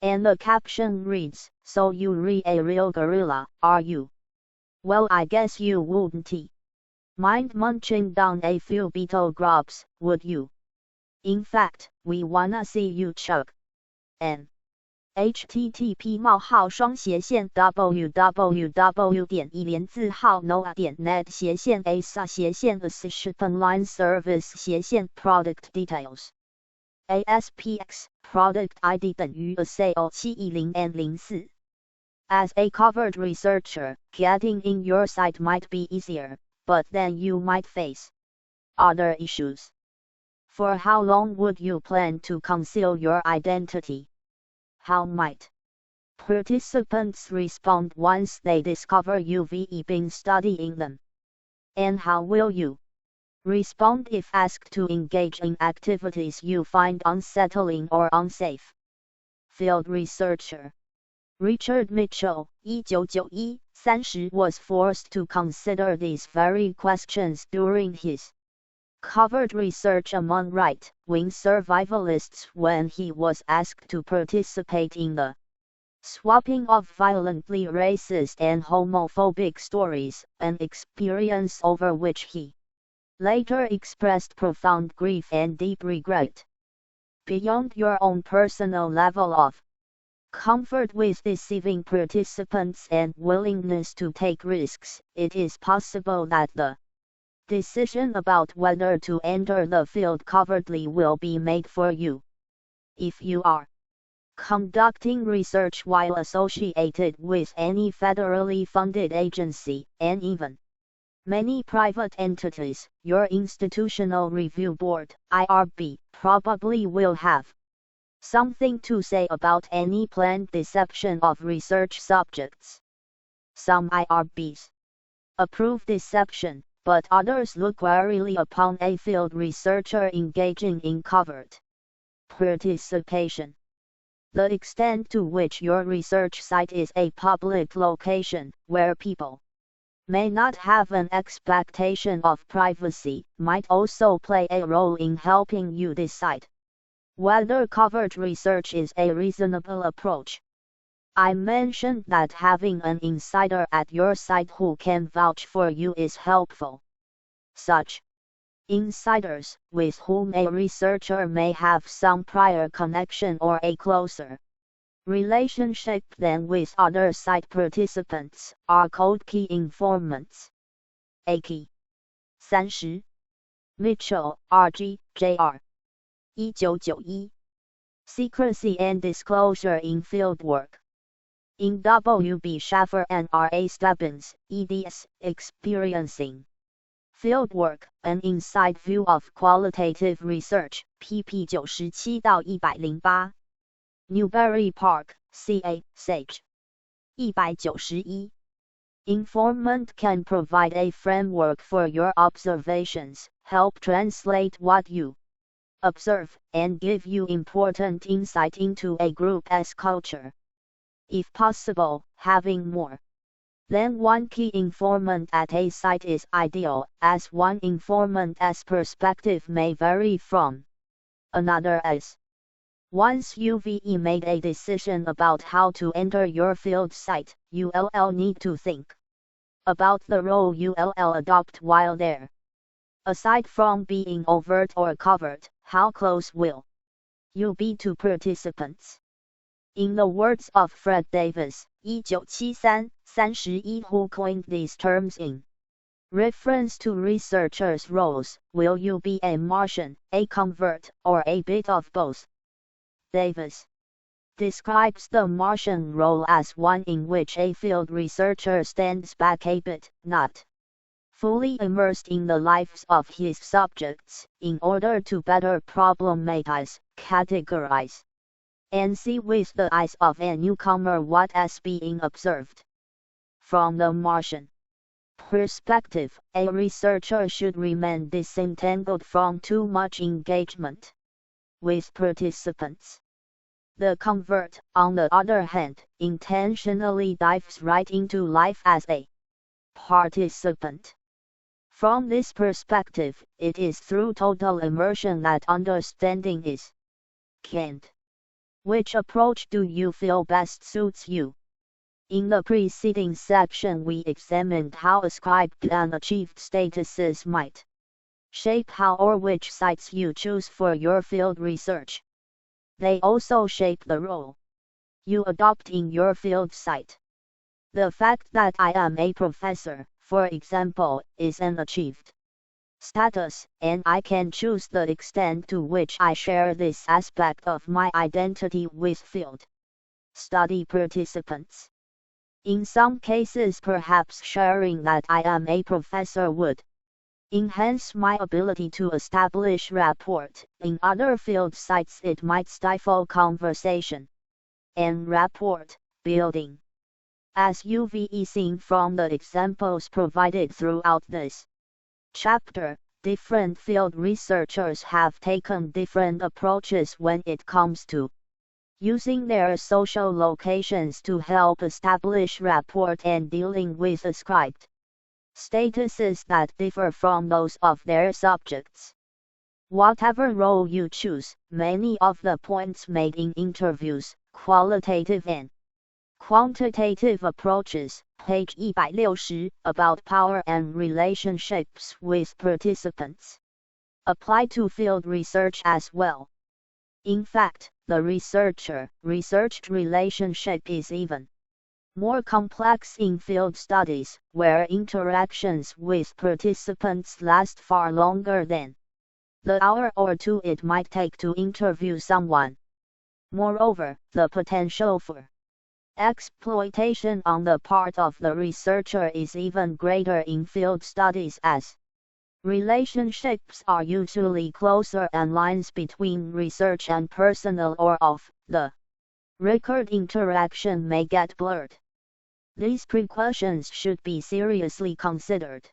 And the caption reads, "So you re a real gorilla, are you? Well, I guess you wouldn't mind munching down a few beetle grubs, would you? In fact, we wanna see you choke." And http://www.1.net/asa/online-service/product details ASPX product ID等于ASAO710N04. As a covered researcher, getting in your site might be easier, but then you might face other issues. For how long would you plan to conceal your identity? How might participants respond once they discover you've been studying them? And how will you respond if asked to engage in activities you find unsettling or unsafe? Field researcher Richard Mitchell, 1991-30, was forced to consider these very questions during his covered research among right-wing survivalists when he was asked to participate in the swapping of violently racist and homophobic stories, an experience over which he later expressed profound grief and deep regret. Beyond your own personal level of comfort with deceiving participants and willingness to take risks, it is possible that the decision about whether to enter the field covertly will be made for you. If you are conducting research while associated with any federally funded agency, and even many private entities, your Institutional Review Board, IRB, probably will have something to say about any planned deception of research subjects. Some IRBs approve deception, but others look warily upon a field researcher engaging in covert participation. The extent to which your research site is a public location, where people may not have an expectation of privacy, might also play a role in helping you decide whether covert research is a reasonable approach. I mentioned that having an insider at your site who can vouch for you is helpful. Such insiders, with whom a researcher may have some prior connection or a closer relationship than with other site participants, are called key informants. A key 30. Mitchell, R.G., Jr. 1991. Secrecy and Disclosure in Fieldwork. In W.B. Schaffer and R.A. Stebbins, eds. Experiencing Fieldwork, an inside view of qualitative research, pp. 97-108. Newbury Park, CA, Sage. 191. Informant can provide a framework for your observations, help translate what you observe, and give you important insight into a group's culture. If possible, having more than one key informant at a site is ideal, as one informant's perspective may vary from another's. Once you've made a decision about how to enter your field site, you'll need to think about the role you'll adopt while there. Aside from being overt or covert, how close will you be to participants? In the words of Fred Davis, 1973, who coined these terms in reference to researchers' roles, will you be a Martian, a convert, or a bit of both? Davis describes the Martian role as one in which a field researcher stands back a bit, not fully immersed in the lives of his subjects, in order to better problematize, categorize, and see with the eyes of a newcomer what is being observed. From the Martian perspective, a researcher should remain disentangled from too much engagement with participants. The convert, on the other hand, intentionally dives right into life as a participant. From this perspective, it is through total immersion that understanding is gained. Which approach do you feel best suits you? In the preceding section, we examined how ascribed and achieved statuses might shape how or which sites you choose for your field research. They also shape the role you adopt in your field site. The fact that I am a professor, for example, is an achieved status, and I can choose the extent to which I share this aspect of my identity with field study participants. In some cases, perhaps sharing that I am a professor would enhance my ability to establish rapport. In other field sites, it might stifle conversation and rapport building. As you've seen from the examples provided throughout this chapter, different field researchers have taken different approaches when it comes to using their social locations to help establish rapport and dealing with ascribed statuses that differ from those of their subjects. Whatever role you choose, many of the points made in interviews, qualitative and quantitative approaches, page 160, about power and relationships with participants, apply to field research as well. In fact, the researched relationship is even more complex in field studies, where interactions with participants last far longer than the hour or two it might take to interview someone. Moreover, the potential for exploitation on the part of the researcher is even greater in field studies, as relationships are usually closer and lines between research and personal or of the record interaction may get blurred. These precautions should be seriously considered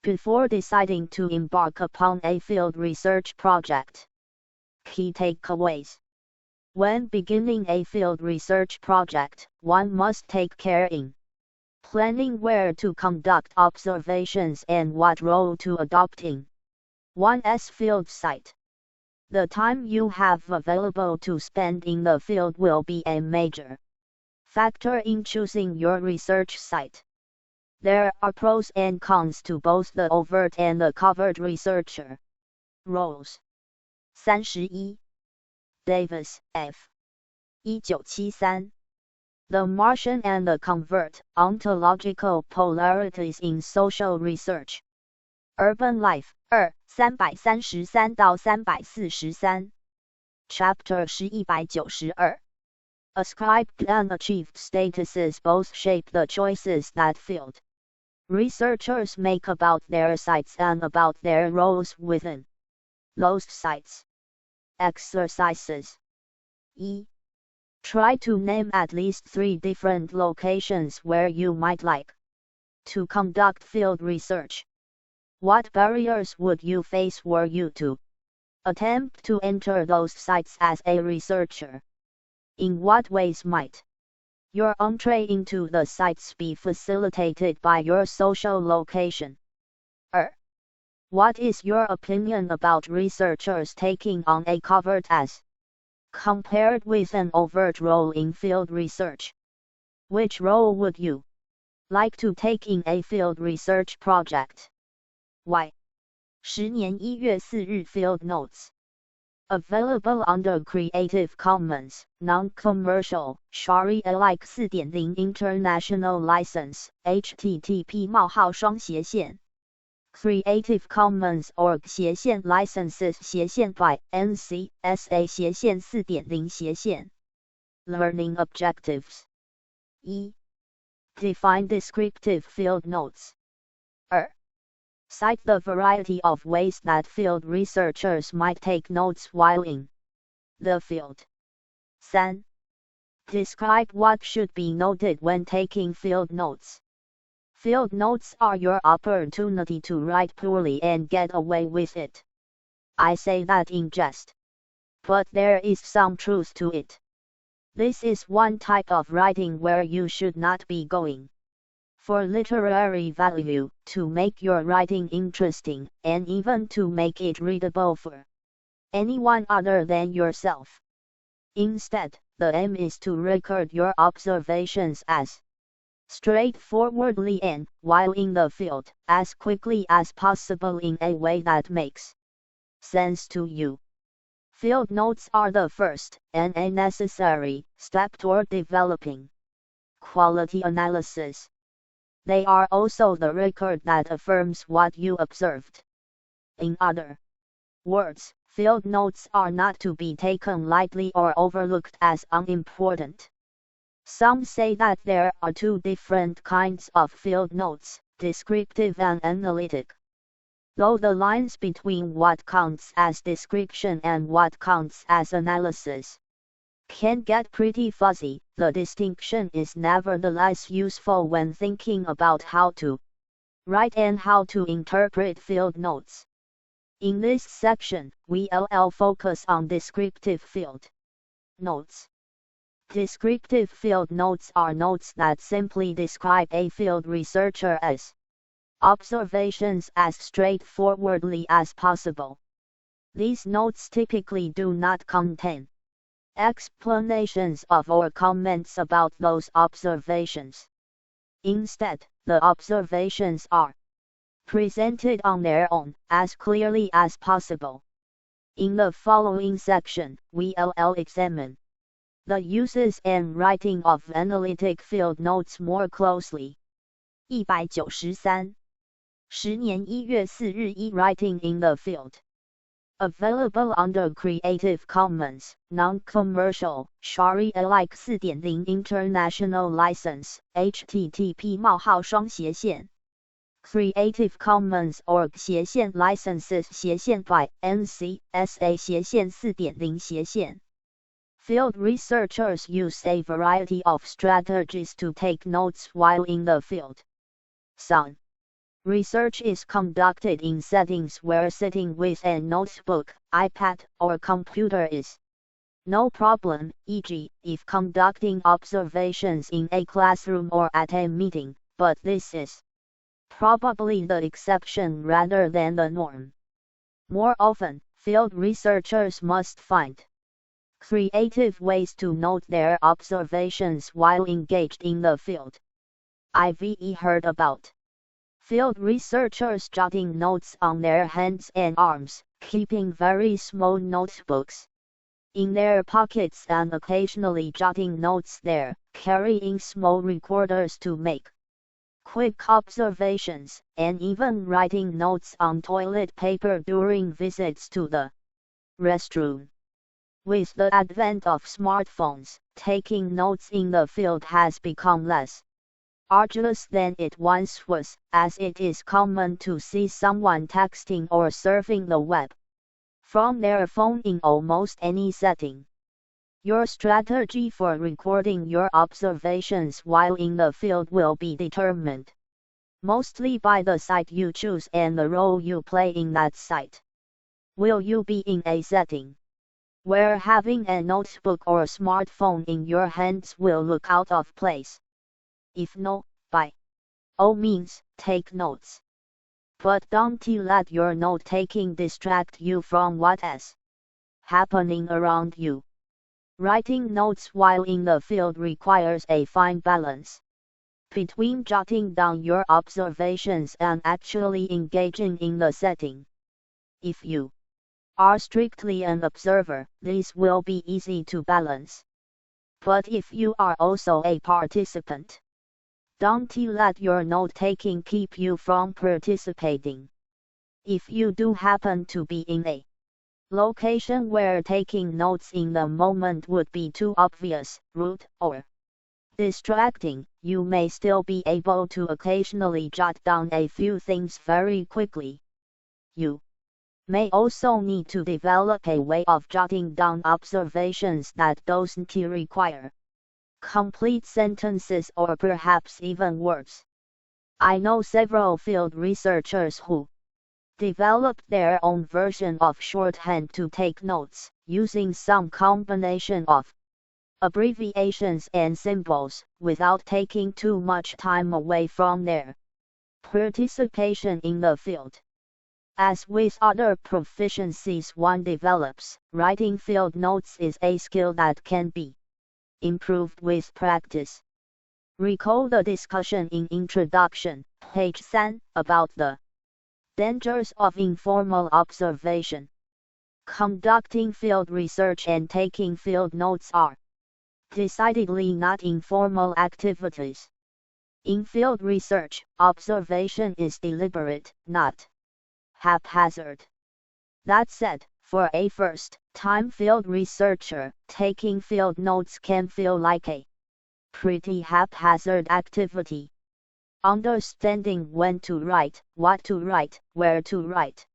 before deciding to embark upon a field research project. Key takeaways. When beginning a field research project, one must take care in planning where to conduct observations and what role to adopt in one's field site. The time you have available to spend in the field will be a major factor in choosing your research site. There are pros and cons to both the overt and the covert researcher roles. 31. Davis, F. 1973. The Martian and the Convert, Ontological Polarities in Social Research. Urban Life, 2, 333到343. Chapter 192. Ascribed and achieved statuses both shape the choices that field researchers make about their sites and about their roles within those sites. Exercises. E. Try to name at least 3 different locations where you might like to conduct field research. What barriers would you face were you to attempt to enter those sites as a researcher? In what ways might your entree into the sites be facilitated by your social location? What is your opinion about researchers taking on a covert as compared with an overt role in field research? Which role would you like to take in a field research project? Why? 10年1月4日 Field Notes. Available under Creative Commons, Non-Commercial, Sharia-alike 4.0 International License, http:// Creative Commons org licenses by NC SA 4.0 Learning Objectives. E. Define descriptive field notes. Cite the variety of ways that field researchers might take notes while in the field. 3. Describe what should be noted when taking field notes. Field notes are your opportunity to write poorly and get away with it. I say that in jest, but there is some truth to it. This is one type of writing where you should not be going for literary value, to make your writing interesting, and even to make it readable for anyone other than yourself. Instead, the aim is to record your observations as straightforwardly and, while in the field, as quickly as possible in a way that makes sense to you. Field notes are the first, and a necessary, step toward developing quality analysis. They are also the record that affirms what you observed. In other words, field notes are not to be taken lightly or overlooked as unimportant. Some say that there are two different kinds of field notes, descriptive and analytic. Though the lines between what counts as description and what counts as analysis can get pretty fuzzy, the distinction is nevertheless useful when thinking about how to write and how to interpret field notes. In this section, we'll focus on descriptive field notes. Descriptive field notes are notes that simply describe a field researcher's observations as straightforwardly as possible. These notes typically do not contain explanations of or comments about those observations. Instead, the observations are presented on their own, as clearly as possible. In the following section, we'll examine the uses and writing of analytic field notes more closely. 193. 10年1月4日Writing in the field. Available under Creative Commons, Non-Commercial, Sharia-alike 4.0 International License, http:// Creative Commons org licenses by NC.SA 4.0 Field researchers use a variety of strategies to take notes while in the field. Some research is conducted in settings where sitting with a notebook, iPad, or computer is no problem, e.g., if conducting observations in a classroom or at a meeting, but this is probably the exception rather than the norm. More often, field researchers must find creative ways to note their observations while engaged in the field. I've heard about field researchers jotting notes on their hands and arms, keeping very small notebooks in their pockets and occasionally jotting notes there, carrying small recorders to make quick observations, and even writing notes on toilet paper during visits to the restroom. With the advent of smartphones, taking notes in the field has become less arduous than it once was, as it is common to see someone texting or surfing the web from their phone in almost any setting. Your strategy for recording your observations while in the field will be determined mostly by the site you choose and the role you play in that site. Will you be in a setting where having a notebook or smartphone in your hands will look out of place? If no, by all means, take notes. But don't let your note-taking distract you from what is happening around you. Writing notes while in the field requires a fine balance between jotting down your observations and actually engaging in the setting. If you are strictly an observer, this will be easy to balance. But if you are also a participant, don't let your note-taking keep you from participating. If you do happen to be in a location where taking notes in the moment would be too obvious, rude, or distracting, you may still be able to occasionally jot down a few things very quickly. You may also need to develop a way of jotting down observations that doesn't require complete sentences or perhaps even words. I know several field researchers who developed their own version of shorthand to take notes, using some combination of abbreviations and symbols, without taking too much time away from their participation in the field. As with other proficiencies one develops, writing field notes is a skill that can be improved with practice. Recall the discussion in Introduction, page 3, about the dangers of informal observation. Conducting field research and taking field notes are decidedly not informal activities. In field research, observation is deliberate, not haphazard. That said, for a first-time field researcher, taking field notes can feel like a pretty haphazard activity. Understanding when to write, what to write, where to write,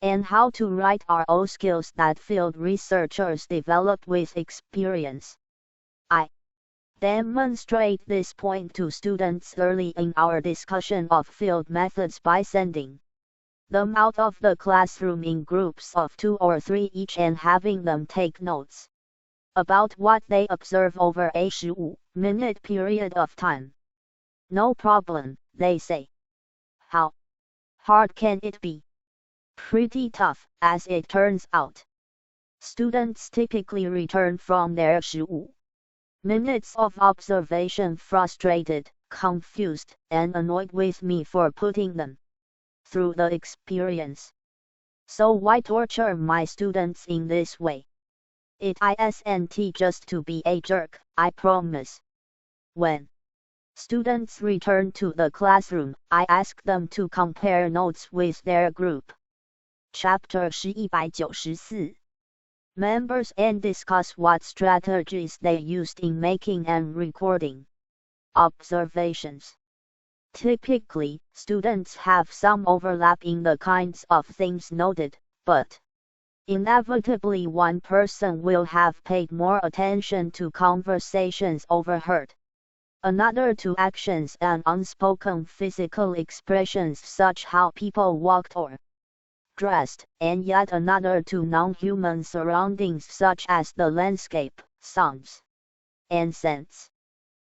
and how to write are all skills that field researchers develop with experience. I demonstrate this point to students early in our discussion of field methods by sending them out of the classroom in groups of 2 or 3 each and having them take notes about what they observe over a 15-minute period of time. No problem, they say. How hard can it be? Pretty tough, as it turns out. Students typically return from their 15 minutes of observation frustrated, confused, and annoyed with me for putting them through the experience. So why torture my students in this way? It isn't just to be a jerk, I promise. When students return to the classroom, I ask them to compare notes with their group. Chapter 194. Members and discuss what strategies they used in making and recording observations. Typically, students have some overlap in the kinds of things noted, but inevitably one person will have paid more attention to conversations overheard, another to actions and unspoken physical expressions such how people walked or dressed, and yet another to non-human surroundings such as the landscape, sounds, and scents.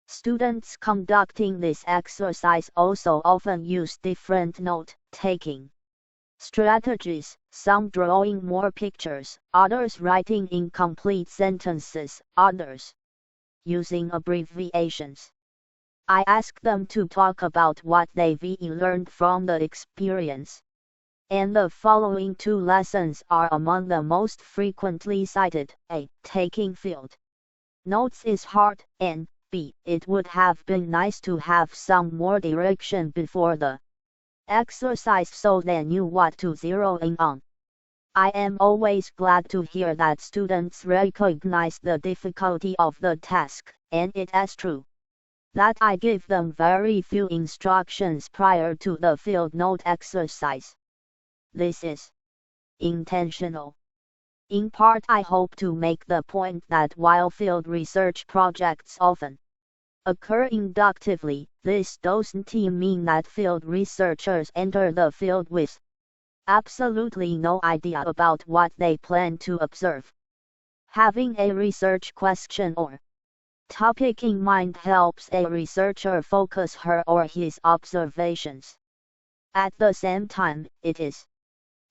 Students conducting this exercise also often use different note-taking strategies, some drawing more pictures, others writing incomplete sentences, others using abbreviations. I ask them to talk about what they've learned from the experience. And the following 2 lessons are among the most frequently cited. A. Taking field notes is hard, and B. It would have been nice to have some more direction before the exercise so they knew what to zero in on. I am always glad to hear that students recognize the difficulty of the task, and it is true that I give them very few instructions prior to the field note exercise. This is intentional. In part, I hope to make the point that while field research projects often occur inductively, this doesn't mean that field researchers enter the field with absolutely no idea about what they plan to observe. Having a research question or topic in mind helps a researcher focus her or his observations. At the same time, it is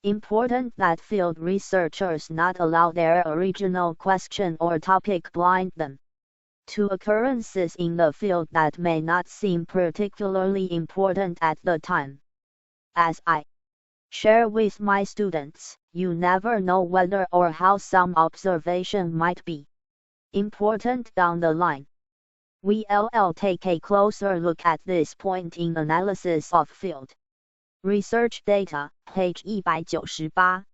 important that field researchers not allow their original question or topic blind them to occurrences in the field that may not seem particularly important at the time. As I share with my students, you never know whether or how some observation might be important down the line. We'll take a closer look at this point in analysis of field research data, page 198.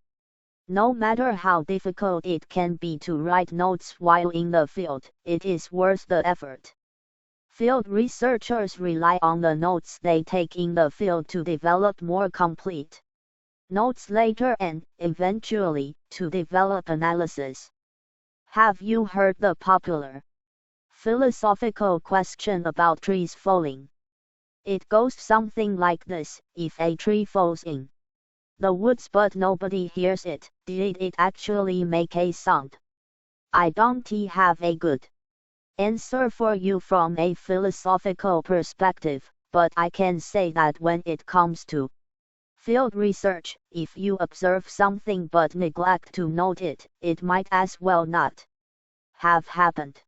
No matter how difficult it can be to write notes while in the field, it is worth the effort. Field researchers rely on the notes they take in the field to develop more complete notes later and, eventually, to develop analysis. Have you heard the popular philosophical question about trees falling? It goes something like this: if a tree falls in the woods but nobody hears it, did it actually make a sound? I don't have a good answer for you from a philosophical perspective, but I can say that when it comes to field research, if you observe something but neglect to note it, it might as well not have happened.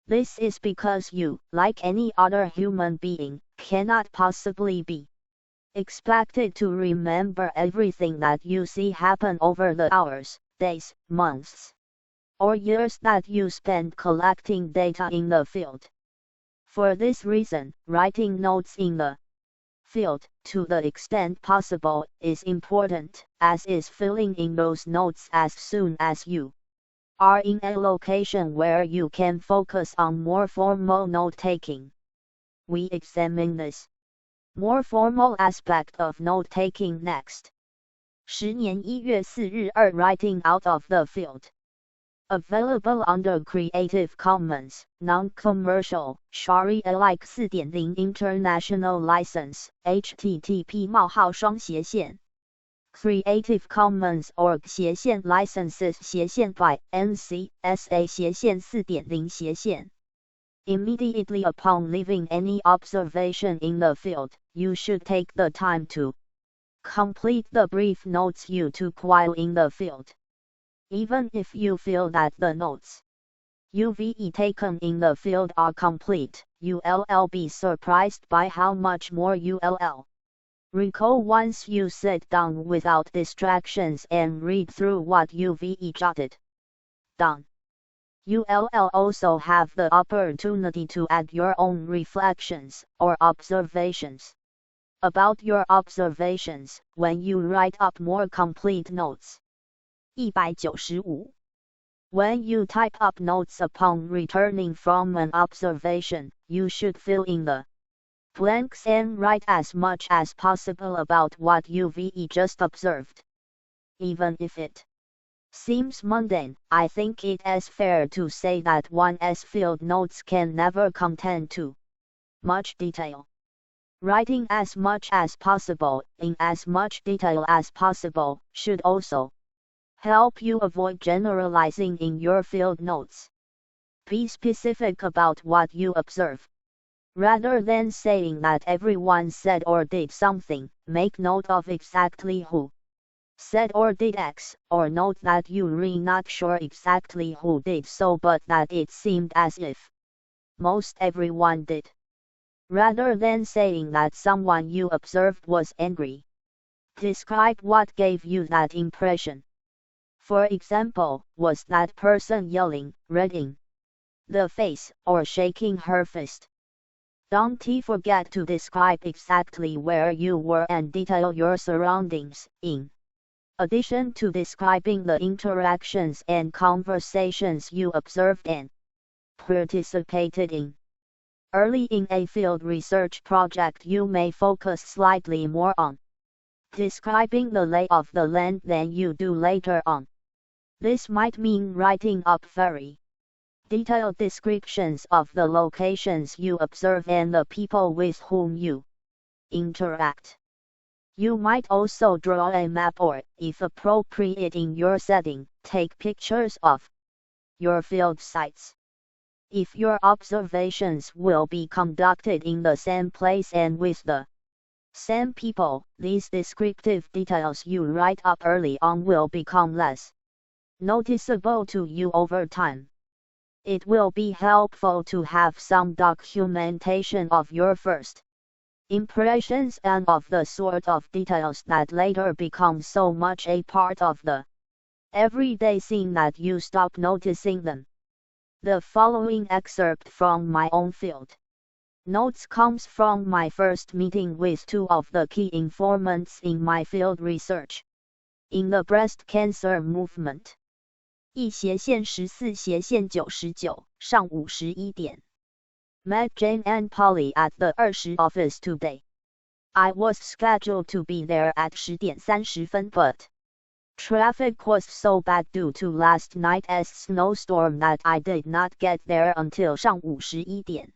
This is because you, like any other human being, cannot possibly be expected to remember everything that you see happen over the hours, days, months, or years that you spend collecting data in the field. For this reason, writing notes in the field, to the extent possible, is important, as is filling in those notes as soon as you are in a location where you can focus on more formal note-taking. We examine this more formal aspect of note-taking next. 10年1月4日2 Writing out of the field. Available under Creative Commons, Non-Commercial, Sharia-alike 4.0 International License, http://. Creative Commons org licenses by NC.SA 4.0 Immediately upon leaving any observation in the field, you should take the time to complete the brief notes you took while in the field. Even if you feel that the notes you've taken in the field are complete, you'll be surprised by how much more you'll recall once you sit down without distractions and read through what you've jotted down. You'll also have the opportunity to add your own reflections or observations about your observations when you write up more complete notes. 195. When you type up notes upon returning from an observation, you should fill in the blanks and write as much as possible about what you've just observed. Even if it seems mundane, I think it is fair to say that one's field notes can never contain too much detail. Writing as much as possible, in as much detail as possible, should also help you avoid generalizing in your field notes. Be specific about what you observe. Rather than saying that everyone said or did something, make note of exactly who said or did X, or note that you're really not sure exactly who did so but that it seemed as if most everyone did. Rather than saying that someone you observed was angry, describe what gave you that impression. For example, was that person yelling, red in the face, or shaking her fist? Don't forget to describe exactly where you were and detail your surroundings, in addition to describing the interactions and conversations you observed and participated in. Early in a field research project, you may focus slightly more on describing the lay of the land than you do later on. This might mean writing up very detailed descriptions of the locations you observe and the people with whom you interact. You might also draw a map or, if appropriate in your setting, take pictures of your field sites. If your observations will be conducted in the same place and with the same people, these descriptive details you write up early on will become less noticeable to you over time. It will be helpful to have some documentation of your first impressions and of the sort of details that later become so much a part of the everyday scene that you stop noticing them. The following excerpt from my own field notes comes from my first meeting with two of the key informants in my field research in the breast cancer movement. 1/14/99 上午11点 Met Jane and Polly at the 20 office today. I was scheduled to be there at 10:30 but traffic was so bad due to last night's snowstorm that I did not get there until 上午11点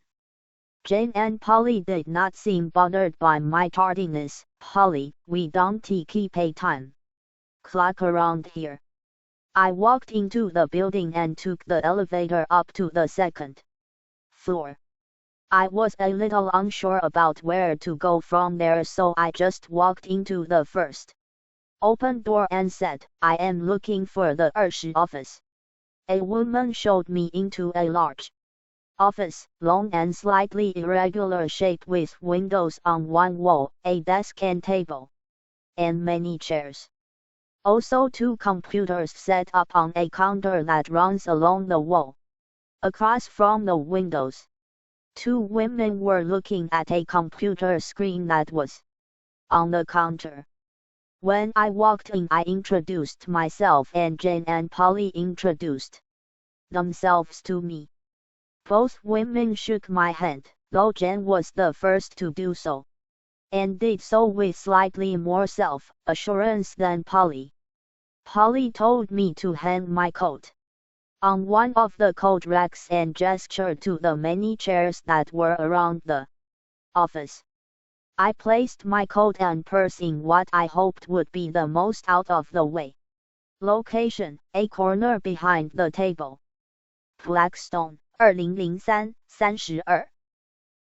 Jane and Polly did not seem bothered by my tardiness. Polly, we don't keep a time clock around here. I walked into the building and took the elevator up to the second floor. I was a little unsure about where to go from there, so I just walked into the first open door and said, "I am looking for the 20 office." A woman showed me into a large office, long and slightly irregular shape with windows on one wall, a desk and table, and many chairs. Also 2 computers set up on a counter that runs along the wall. Across from the windows, 2 women were looking at a computer screen that was on the counter. When I walked in, I introduced myself and Jane and Polly introduced themselves to me. Both women shook my hand, though Jane was the first to do so, and did so with slightly more self-assurance than Polly. Polly told me to hang my coat on one of the coat racks and gestured to the many chairs that were around the office. I placed my coat and purse in what I hoped would be the most out-of-the-way location, a corner behind the table. Blackstone, 2003-32.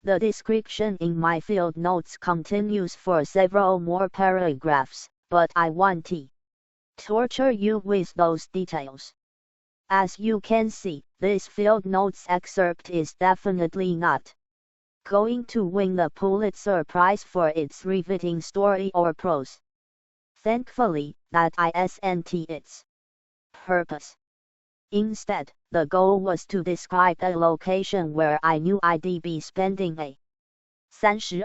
The description in my field notes continues for several more paragraphs, but I won't torture you with those details. As you can see, this field notes excerpt is definitely not going to win the Pulitzer Prize for its riveting story or prose. Thankfully, that isn't its purpose. Instead, the goal was to describe a location where I knew I'd be spending a 32.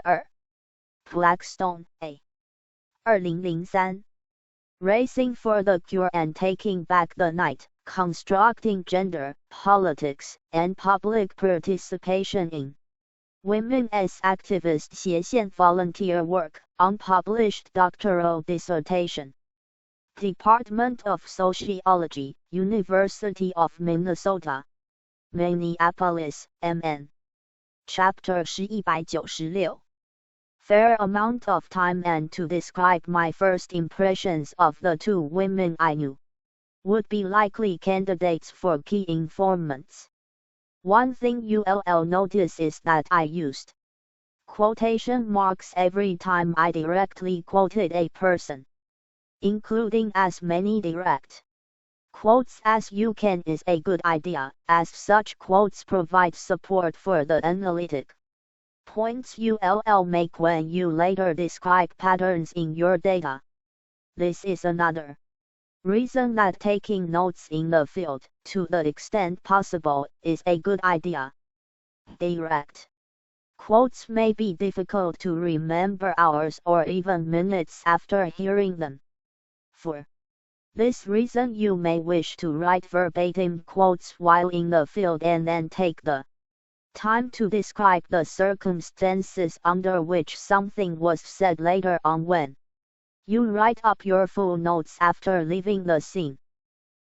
Blackstone, a 2003. Racing for the cure and taking back the night, constructing gender, politics, and public participation in women as activists 斜线 volunteer work, unpublished doctoral dissertation. Department of Sociology, University of Minnesota, Minneapolis, MN. Chapter 196. Fair amount of time and to describe my first impressions of the 2 women I knew would be likely candidates for key informants. One thing you'll notice is that I used quotation marks every time I directly quoted a person. Including as many direct quotes as you can is a good idea, as such quotes provide support for the analytic points you'll make when you later describe patterns in your data. This is another reason that taking notes in the field, to the extent possible, is a good idea. Direct quotes may be difficult to remember hours or even minutes after hearing them. For this reason, you may wish to write verbatim quotes while in the field and then take the time to describe the circumstances under which something was said later on when you write up your full notes after leaving the scene.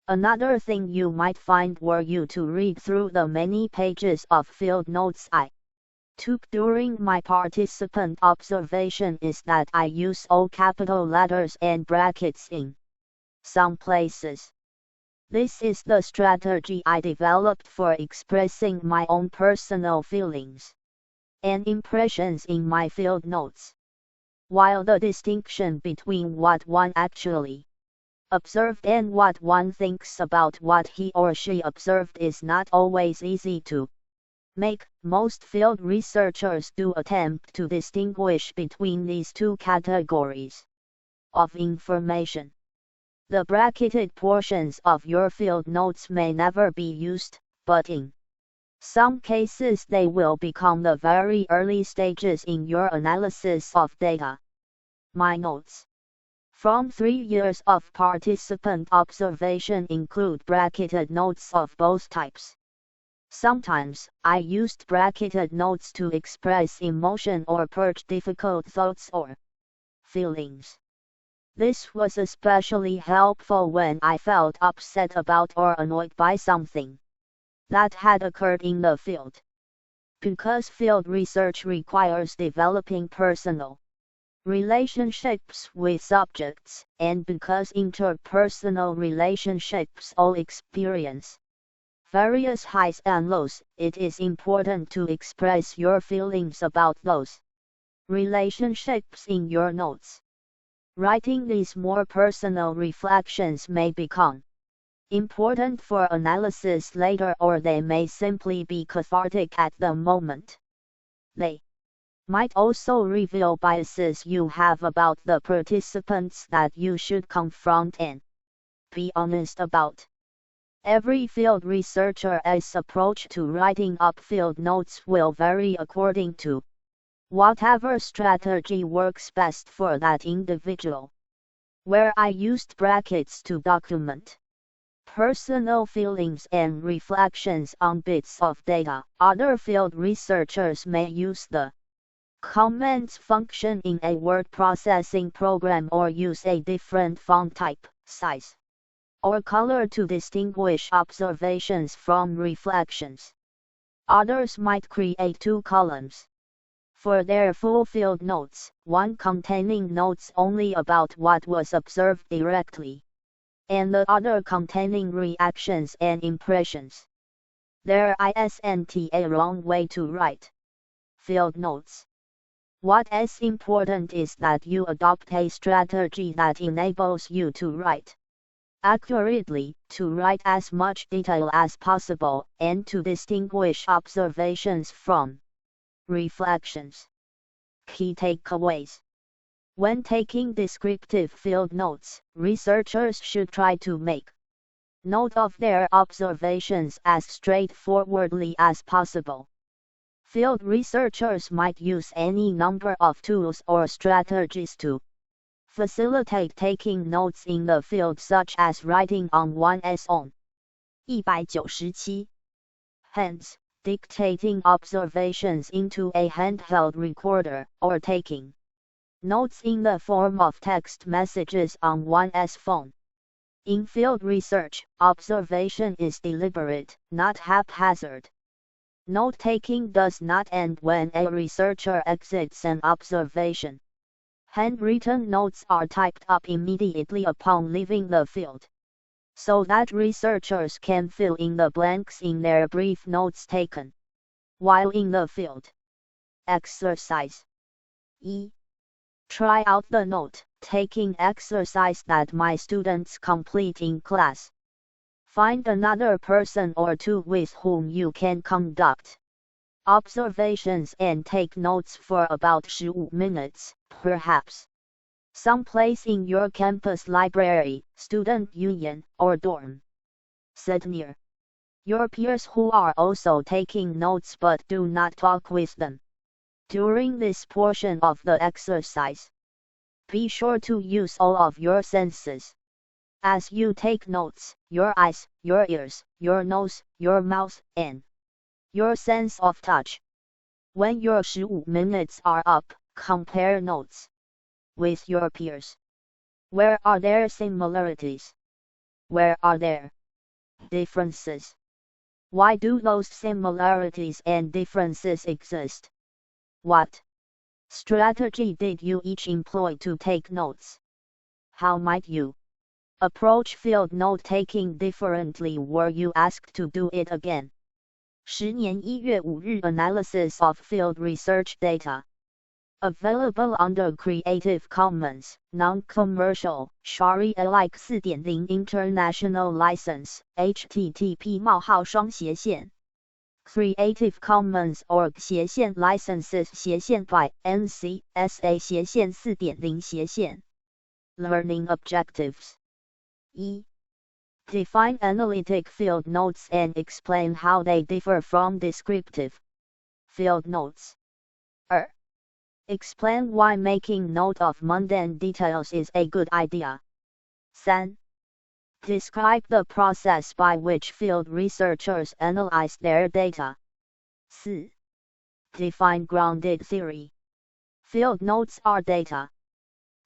Another thing you might find were you to read through the many pages of field notes I took during my participant observation is that I use all capital letters and brackets in some places. This is the strategy I developed for expressing my own personal feelings and impressions in my field notes. While the distinction between what one actually observed and what one thinks about what he or she observed is not always easy to make, most field researchers do attempt to distinguish between these 2 categories of information. The bracketed portions of your field notes may never be used, but in some cases they will become the very early stages in your analysis of data. My notes from 3 years of participant observation include bracketed notes of both types. Sometimes, I used bracketed notes to express emotion or purge difficult thoughts or feelings. This was especially helpful when I felt upset about or annoyed by something that had occurred in the field. Because field research requires developing personal relationships with subjects, and because interpersonal relationships all experience various highs and lows, it is important to express your feelings about those relationships in your notes. Writing these more personal reflections may become important for analysis later, or they may simply be cathartic at the moment. They might also reveal biases you have about the participants that you should confront and be honest about. Every field researcher's approach to writing up field notes will vary according to whatever strategy works best for that individual. Where I used brackets to document personal feelings and reflections on bits of data, other field researchers may use the comments function in a word processing program or use a different font type, size, or color to distinguish observations from reflections. Others might create two columns for their full field notes, one containing notes only about what was observed directly, and the other containing reactions and impressions. There isn't a wrong way to write field notes. What is important is that you adopt a strategy that enables you to write accurately, to write as much detail as possible, and to distinguish observations from reflections. Key takeaways. When taking descriptive field notes, researchers should try to make note of their observations as straightforwardly as possible. Field researchers might use any number of tools or strategies to facilitate taking notes in the field, such as writing on one's own. 197. Hence, dictating observations into a handheld recorder, or taking notes in the form of text messages on one's phone. In field research, observation is deliberate, not haphazard. Note-taking does not end when a researcher exits an observation. Handwritten notes are typed up immediately upon leaving the field, so that researchers can fill in the blanks in their brief notes taken while in the field. Exercise. E. Try out the note-taking exercise that my students complete in class. Find another person or two with whom you can conduct observations and take notes for about 15 minutes, perhaps someplace in your campus library, student union, or dorm. Sit near your peers who are also taking notes, but do not talk with them during this portion of the exercise. Be sure to use all of your senses. As you take notes, your eyes, your ears, your nose, your mouth, and your sense of touch. When your 15 minutes are up, compare notes with your peers. Where are there similarities? Where are there differences? Why do those similarities and differences exist? What strategy did you each employ to take notes? How might you approach field note-taking differently were you asked to do it again? 10年1月5日 Analysis of field research data. Available under Creative Commons, Non-Commercial, Sharia-alike 4.0 International License, http://. Creative Commons org licenses by NC.SA 4.0 Learning Objectives. E. Define analytic field notes and explain how they differ from descriptive field notes. Explain why making note of mundane details is a good idea. 3. Describe the process by which field researchers analyze their data. 4. Define grounded theory. Field notes are data,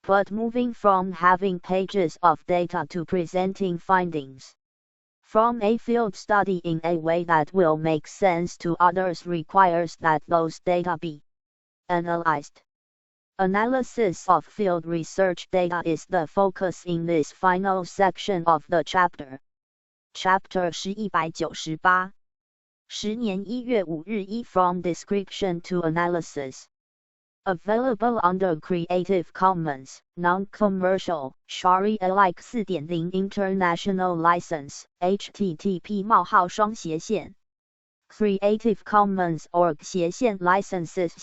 but moving from having pages of data to presenting findings from a field study in a way that will make sense to others requires that those data be analyzed. Analysis of field research data is the focus in this final section of the chapter. Chapter 198 10年1月5日 From Description to Analysis Available under Creative Commons, Non-Commercial, Share-alike 4.0 International License, http://Creative Commons.org Licenses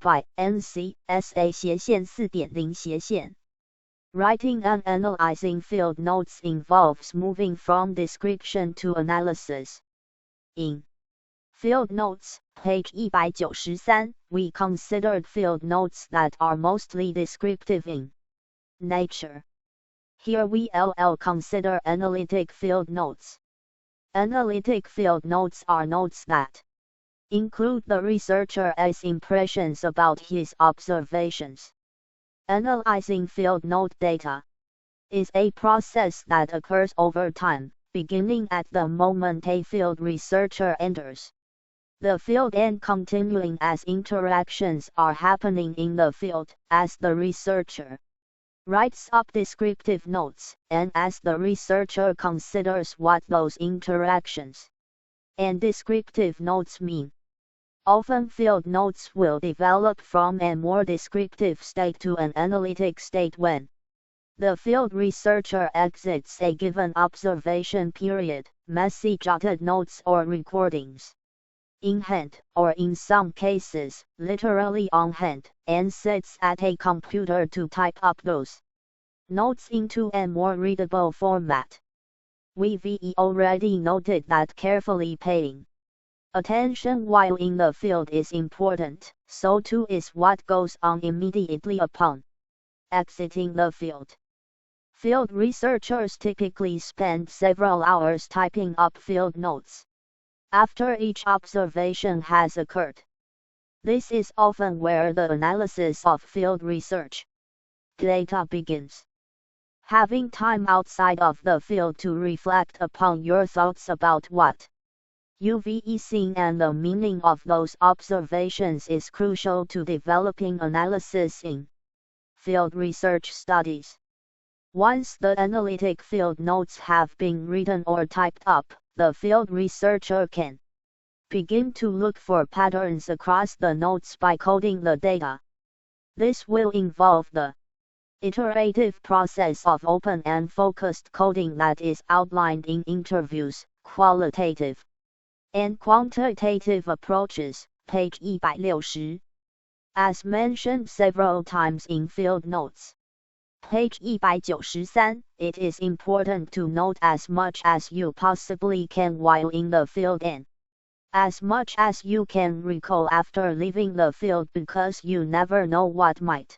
by NC.SA 4.0 Writing and analyzing field notes involves moving from description to analysis. In Field Notes, page 193, we considered field notes that are mostly descriptive in nature. Here we consider analytic field notes. Analytic field notes are notes that include the researcher's impressions about his observations. Analyzing field note data is a process that occurs over time, beginning at the moment a field researcher enters the field and continuing as interactions are happening in the field, as the researcher writes up descriptive notes, and as the researcher considers what those interactions and descriptive notes mean. Often field notes will develop from a more descriptive state to an analytic state when the field researcher exits a given observation period, messy jotted notes or recordings in hand, or in some cases, literally on hand, and sits at a computer to type up those notes into a more readable format. We've already noted that carefully paying attention while in the field is important, so too is what goes on immediately upon exiting the field. Field researchers typically spend several hours typing up field notes after each observation has occurred. This is often where the analysis of field research data begins. Having time outside of the field to reflect upon your thoughts about what you've seen and the meaning of those observations is crucial to developing analysis in field research studies. Once the analytic field notes have been written or typed up, the field researcher can begin to look for patterns across the notes by coding the data. This will involve the iterative process of open and focused coding that is outlined in interviews, qualitative and quantitative approaches, page 160. As mentioned several times in field notes. Page 193, it is important to note as much as you possibly can while in the field and as much as you can recall after leaving the field, because you never know what might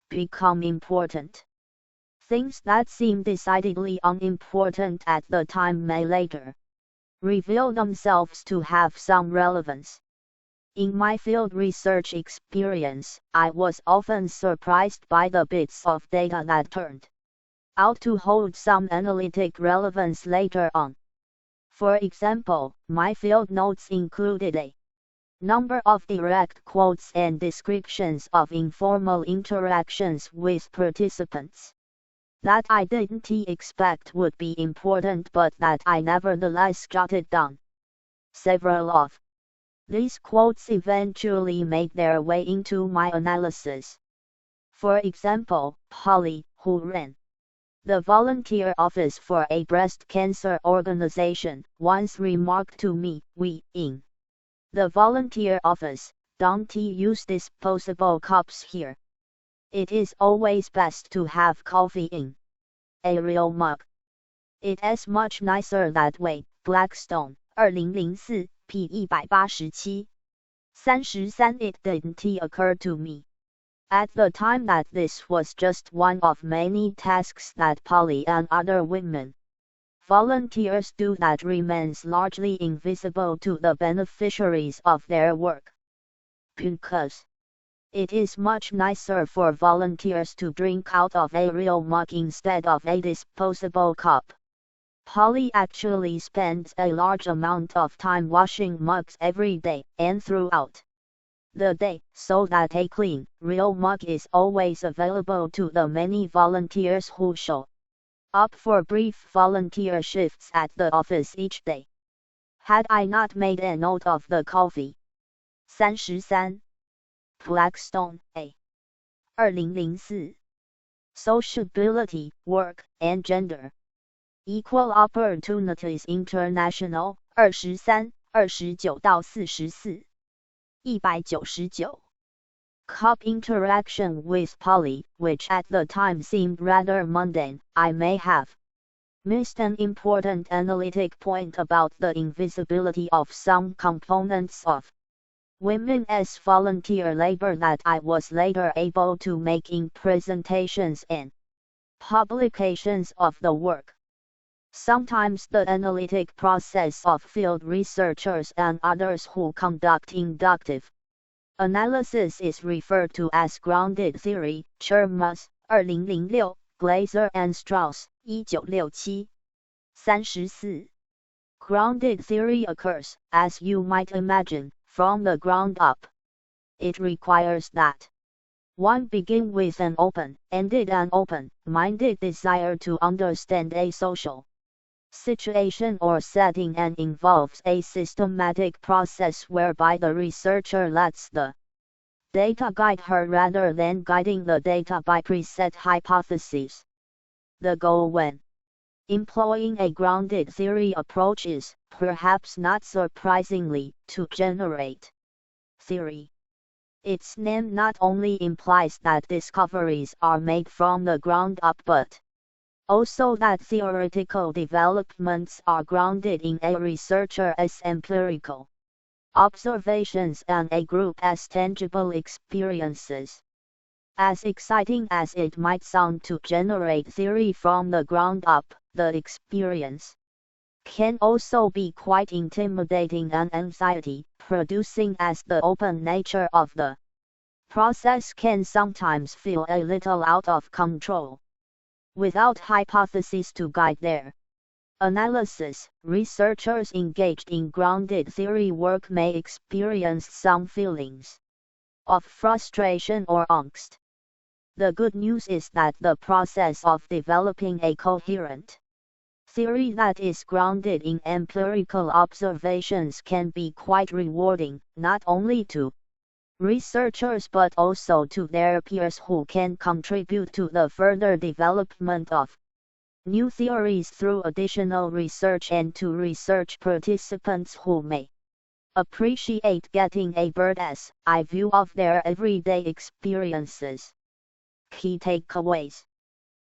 become important. Things that seem decidedly unimportant at the time may later reveal themselves to have some relevance. In my field research experience, I was often surprised by the bits of data that turned out to hold some analytic relevance later on. For example, my field notes included a number of direct quotes and descriptions of informal interactions with participants that I didn't expect would be important, but that I nevertheless jotted down. Several of these quotes eventually made their way into my analysis. For example, Polly, who ran the volunteer office for a breast cancer organization, once remarked to me, "We, in the volunteer office, don't use disposable cups here. It is always best to have coffee in a real mug. It is much nicer that way." Blackstone, 2004, p. 187. 33 It didn't occur to me at the time that this was just one of many tasks that Polly and other women volunteers do that remains largely invisible to the beneficiaries of their work. Because it is much nicer for volunteers to drink out of a real mug instead of a disposable cup. Polly actually spends a large amount of time washing mugs every day and throughout the day, so that a clean, real mug is always available to the many volunteers who show up for brief volunteer shifts at the office each day. Had I not made a note of the coffee. 33. Blackstone, A. 2004. Sociability, Work, and Gender. Equal Opportunities International, 23, 29-44. 199. Cop interaction with Polly, which at the time seemed rather mundane. I may have missed an important analytic point about the invisibility of some components of women's volunteer labor that I was later able to make in presentations and publications of the work. Sometimes the analytic process of field researchers and others who conduct inductive analysis is referred to as grounded theory. Chermas, 2006, Glaser and Strauss, 1967. 34. Grounded theory occurs, as you might imagine, from the ground up. It requires that one begin with an open-ended and open-minded desire to understand a social situation or setting, and involves a systematic process whereby the researcher lets the data guide her rather than guiding the data by preset hypotheses. The goal when employing a grounded theory approach is, perhaps not surprisingly, to generate theory. Its name not only implies that discoveries are made from the ground up but also that theoretical developments are grounded in a researcher's empirical observations and a group's tangible experiences. As exciting as it might sound to generate theory from the ground up, the experience can also be quite intimidating and anxiety-producing, as the open nature of the process can sometimes feel a little out of control. Without hypotheses to guide their analysis, researchers engaged in grounded theory work may experience some feelings of frustration or angst. The good news is that the process of developing a coherent theory that is grounded in empirical observations can be quite rewarding, not only to researchers but also to their peers who can contribute to the further development of new theories through additional research, and to research participants who may appreciate getting a bird's eye view of their everyday experiences. Key takeaways.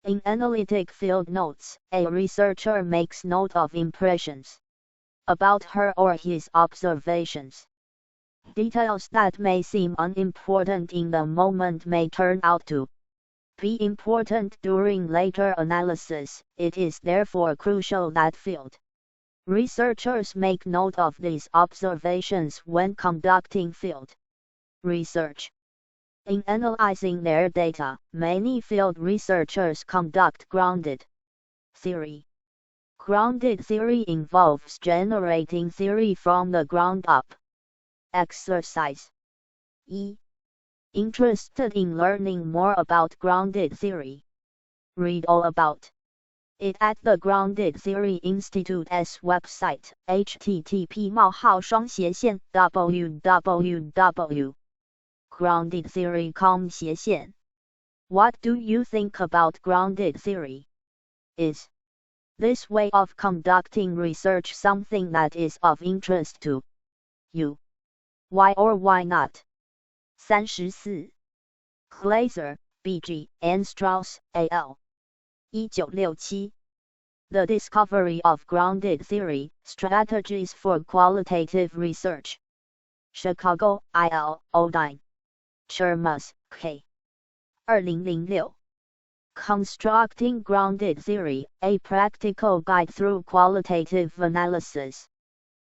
In analytic field notes, a researcher makes note of impressions about her or his observations. Details that may seem unimportant in the moment may turn out to be important during later analysis. It is therefore crucial that field researchers make note of these observations when conducting field research. In analyzing their data, many field researchers conduct grounded theory. Grounded theory involves generating theory from the ground up. Exercise. E. Interested in learning more about grounded theory? Read all about it at the Grounded Theory Institute's website, http://www.groundedtheory.com/. What do you think about grounded theory? Is this way of conducting research something that is of interest to you? Why or why not? 34. Glaser, B.G., and Strauss, A.L. 1967. The Discovery of Grounded Theory, Strategies for Qualitative Research. Chicago, I.L. Odine. Chermas, K. 2006. Constructing Grounded Theory, A Practical Guide Through Qualitative Analysis.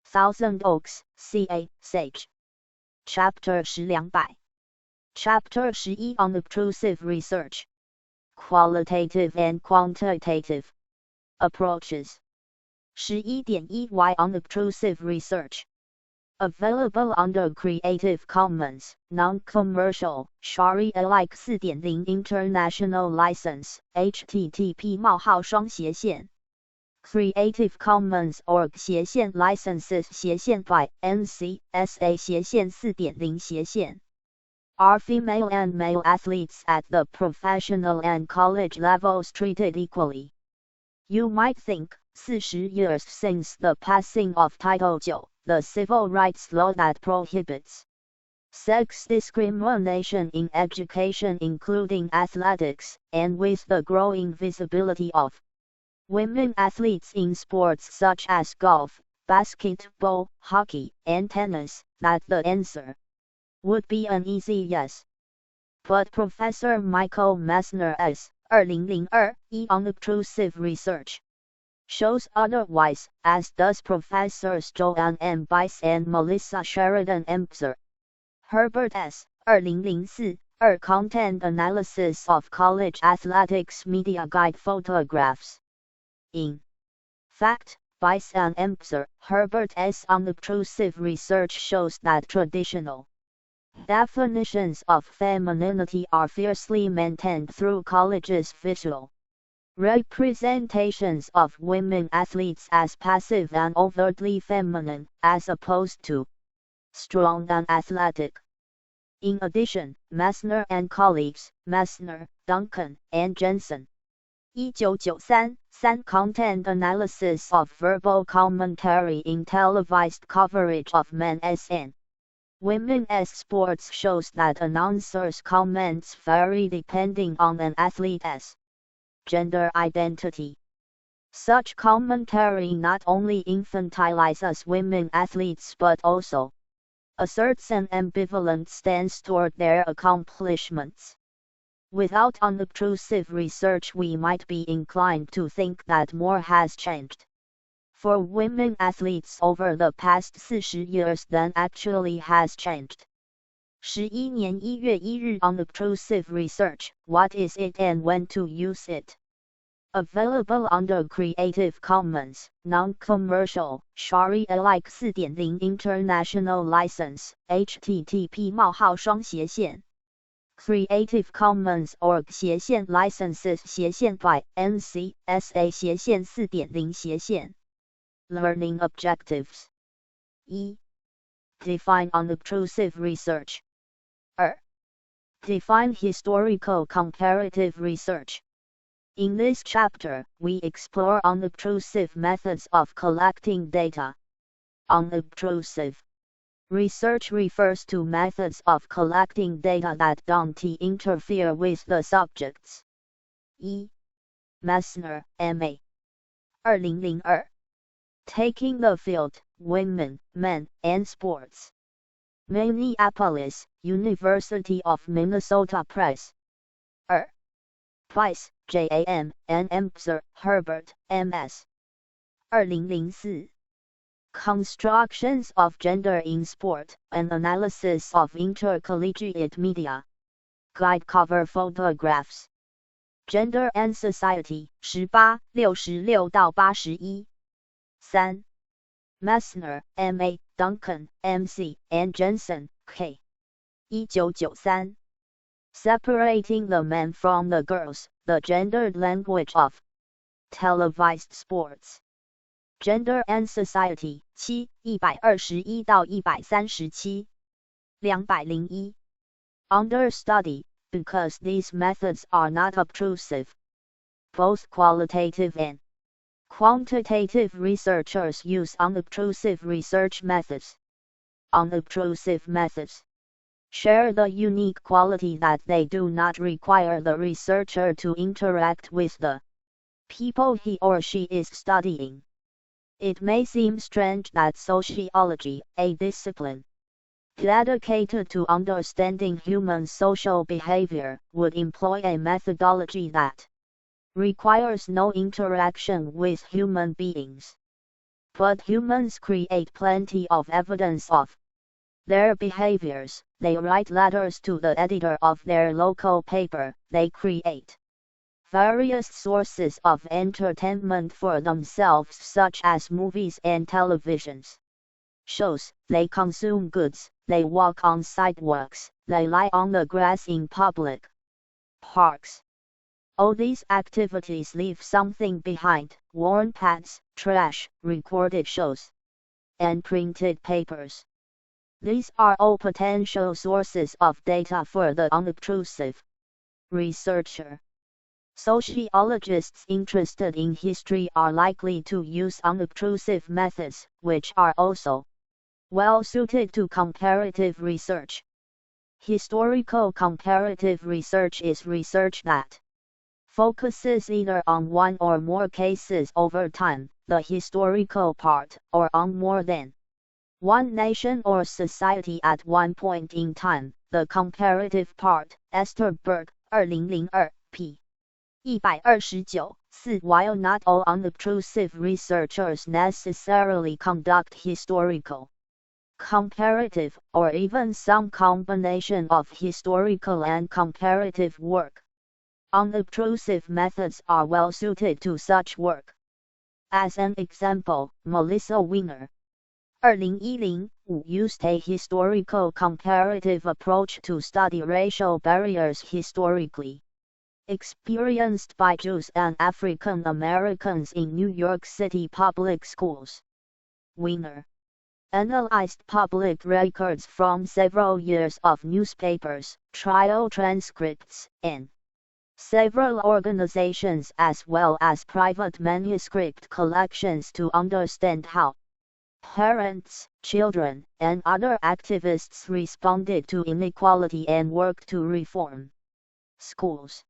Thousand Oaks, C.A. Sage. Chapter 1200. Chapter 11 Unobtrusive Research. Qualitative and Quantitative Approaches. 11.1 Why Unobtrusive Research? Available under Creative Commons, Non-Commercial, Sharia-like 4.0 International License, http://. Creative Commons org licenses by NC.SA 4.0 Are female and male athletes at the professional and college levels treated equally? You might think, 40 years since the passing of Title IX, the civil rights law that prohibits sex discrimination in education including athletics, and with the growing visibility of women athletes in sports such as golf, basketball, hockey, and tennis, that the answer would be an easy yes. But Professor Michael Messner's 2002 unobtrusive research shows otherwise, as does Professors Joanne M. Bice and Melissa Sheridan Empzer. Herbert S. 2004 Content Analysis of College Athletics Media Guide Photographs. In fact, Bice and Empzer, Herbert's unobtrusive research shows that traditional definitions of femininity are fiercely maintained through colleges' visual representations of women athletes as passive and overtly feminine, as opposed to strong and athletic. In addition, Messner and colleagues, Messner, Duncan, and Jensen, 1993 Content Analysis of Verbal Commentary in Televised Coverage of Men's and Women's Sports shows that announcers' comments vary depending on an athlete's gender identity. Such commentary not only infantilizes women athletes but also asserts an ambivalent stance toward their accomplishments. Without unobtrusive research, we might be inclined to think that more has changed for women athletes over the past 40 years than actually has changed. 11年1月1日 Unobtrusive research, what is it and when to use it? Available under Creative Commons, Non-Commercial, Sharia-like 4.0 International License, http:// Creative Commons org licenses by NC.SA 4.0 Learning Objectives. E. Define unobtrusive research. Define historical comparative research. In this chapter, we explore unobtrusive methods of collecting data. Unobtrusive research refers to methods of collecting data that don't interfere with the subjects. E. Messner, M.A. 2002. Taking the Field, Women, Men, and Sports. Minneapolis, University of Minnesota Press. Bice, J.A.M., and Empzer, Herbert, M.S. 2004. Constructions of Gender in Sport, an Analysis of Intercollegiate Media. Guide Cover Photographs. Gender and Society, 1866-81. 3. Messner, M.A., Duncan, M.C., and Jensen, K. 1993. Separating the Men from the Girls, the Gendered Language of Televised Sports. Gender and Society, 7 121-137. 201. Understudy, because these methods are not obtrusive. Both qualitative and quantitative researchers use unobtrusive research methods. Unobtrusive methods share the unique quality that they do not require the researcher to interact with the people he or she is studying. It may seem strange that sociology, a discipline dedicated to understanding human social behavior, would employ a methodology that requires no interaction with human beings. But humans create plenty of evidence of their behaviors. They write letters to the editor of their local paper. They create various sources of entertainment for themselves, such as movies and televisions. shows, they consume goods, they walk on sidewalks, they lie on the grass in public parks. All these activities leave something behind: worn pads, trash, recorded shows, and printed papers. These are all potential sources of data for the unobtrusive researcher. Sociologists interested in history are likely to use unobtrusive methods, which are also well suited to comparative research. Historical comparative research is research that focuses either on one or more cases over time, the historical part, or on more than one nation or society at one point in time, the comparative part. Esterberg, 2002, p. 129, 4. While not all unobtrusive researchers necessarily conduct historical, comparative, or even some combination of historical and comparative work, unobtrusive methods are well suited to such work. As an example, Melissa Wiener, 2010, used a historical comparative approach to study racial barriers historically experienced by Jews and African Americans in New York City public schools. Wiener analyzed public records from several years of newspapers, trial transcripts, and several organizations as well as private manuscript collections to understand how parents, children, and other activists responded to inequality and worked to reform schools.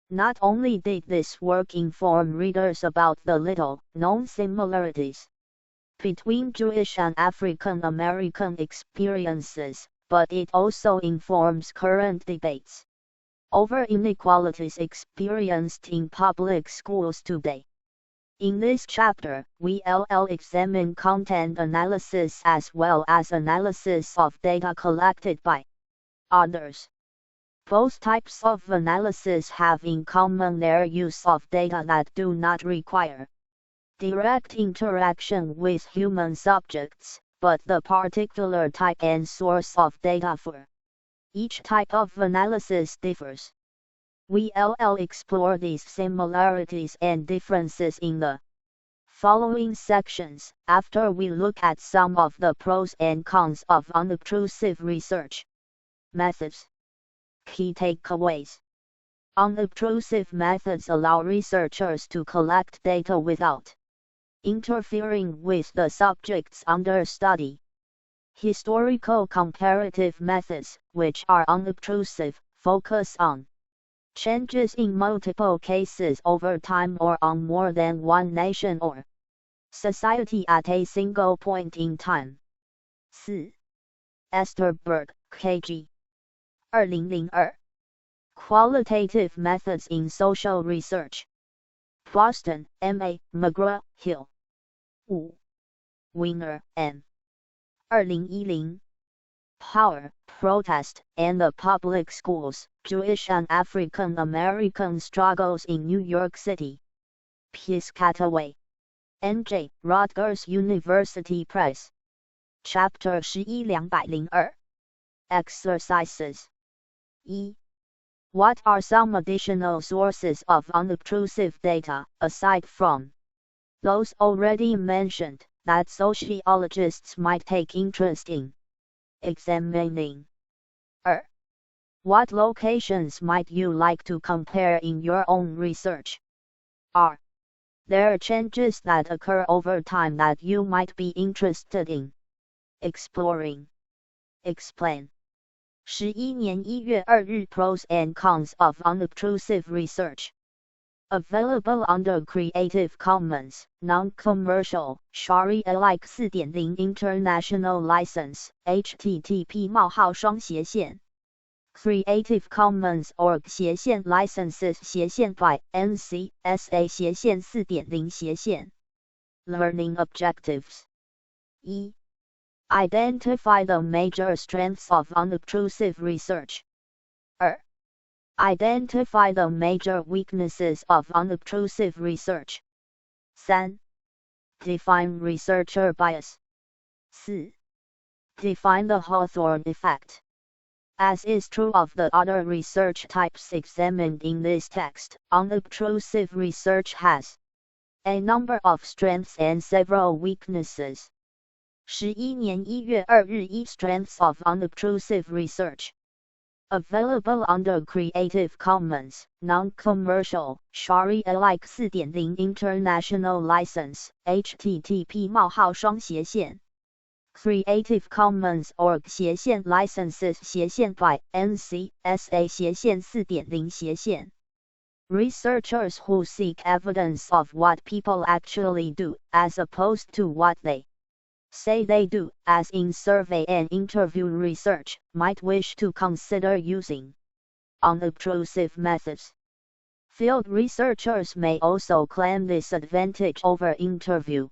Not only did this work inform readers about the little-known similarities between Jewish and African American experiences, but it also informs current debates over inequalities experienced in public schools today. In this chapter, we'll examine content analysis as well as analysis of data collected by others. Both types of analysis have in common their use of data that do not require direct interaction with human subjects, but the particular type and source of data for each type of analysis differs. We'll explore these similarities and differences in the following sections, after we look at some of the pros and cons of unobtrusive research methods. Key takeaways. Unobtrusive methods allow researchers to collect data without interfering with the subjects under study. Historical comparative methods, which are unobtrusive, focus on changes in multiple cases over time or on more than one nation or society at a single point in time. 4. Esterberg, K.G. 2002. Qualitative Methods in Social Research. Boston, M.A., McGraw-Hill. 5. Wiener, M. 2010. Power, Protest, and the Public Schools, Jewish and African American Struggles in New York City. Piscataway. N.J., Rutgers University Press. Chapter 11 202. Exercises. E. What are some additional sources of unobtrusive data, aside from those already mentioned, that sociologists might take interest in examining? What locations might you like to compare in your own research? Are there changes that occur over time that you might be interested in exploring? Explain. 11年1月2日 Pros and Cons of Unobtrusive Research. Available under Creative Commons, Non-Commercial, Sharia-alike 4.0 International License, http:// Creative Commons org licenses by NC SA 4.0 Learning Objectives. E. Identify the major strengths of unobtrusive research. Identify the major weaknesses of unobtrusive research. 3. Define researcher bias. 4. Define the Hawthorne effect. As is true of the other research types examined in this text, unobtrusive research has a number of strengths and several weaknesses. 11年1月2日Strengths of unobtrusive research. Available under Creative Commons, Non-Commercial, Sharia-alike 4.0 International License, http://. Creative Commons org licenses by NC.SA 4.0 Researchers who seek evidence of what people actually do, as opposed to what they say they do, as in survey and interview research, might wish to consider using unobtrusive methods. Field researchers may also claim this advantage over interview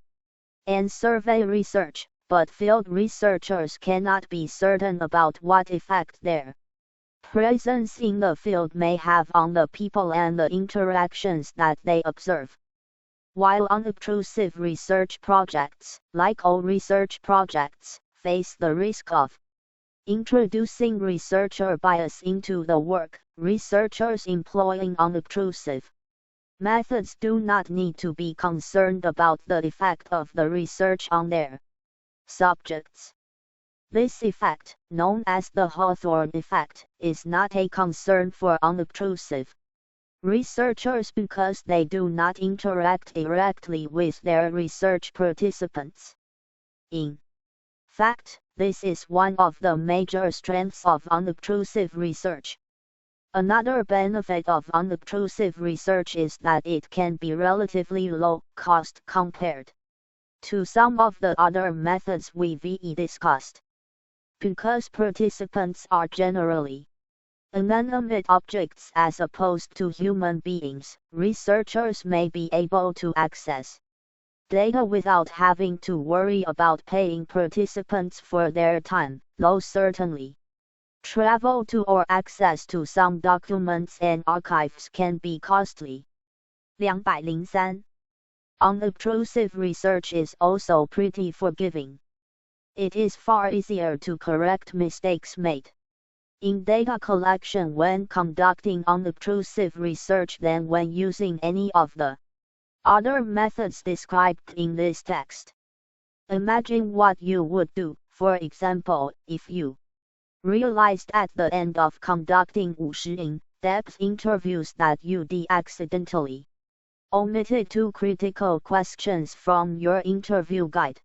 and survey research, but field researchers cannot be certain about what effect their presence in the field may have on the people and the interactions that they observe. While unobtrusive research projects, like all research projects, face the risk of introducing researcher bias into the work, researchers employing unobtrusive methods do not need to be concerned about the effect of the research on their subjects. This effect, known as the Hawthorne effect, is not a concern for unobtrusive researchers because they do not interact directly with their research participants. In fact, this is one of the major strengths of unobtrusive research. Another benefit of unobtrusive research is that it can be relatively low cost compared to some of the other methods we've discussed. Because participants are generally inanimate objects as opposed to human beings, researchers may be able to access data without having to worry about paying participants for their time, though certainly travel to or access to some documents and archives can be costly. 203. Unobtrusive research is also pretty forgiving. It is far easier to correct mistakes made in data collection when conducting unobtrusive research than when using any of the other methods described in this text. Imagine what you would do, for example, if you realized at the end of conducting 50 in-depth interviews that you accidentally omitted 2 critical questions from your interview guide.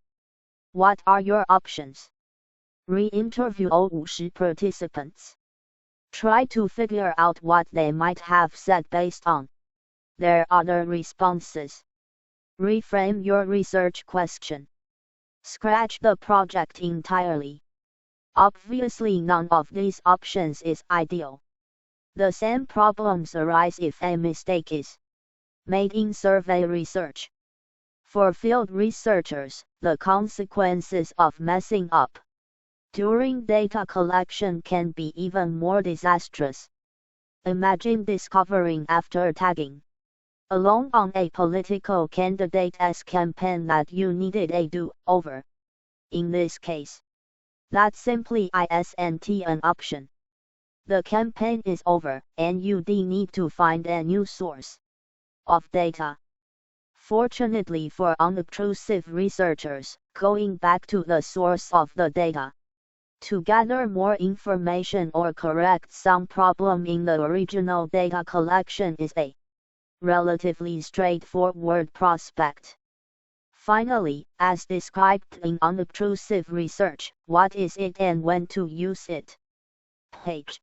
What are your options? Re-interview all 50 participants. Try to figure out what they might have said based on their other responses. Reframe your research question. Scratch the project entirely. Obviously, none of these options is ideal. The same problems arise if a mistake is made in survey research. For field researchers, the consequences of messing up during data collection can be even more disastrous. Imagine discovering after tagging along on a political candidate's campaign that you needed a do-over. In this case, that simply isn't an option. The campaign is over, and you need to find a new source of data. Fortunately for unobtrusive researchers, going back to the source of the data to gather more information or correct some problem in the original data collection is a relatively straightforward prospect. Finally, as described in unobtrusive research, what is it and when to use it? Page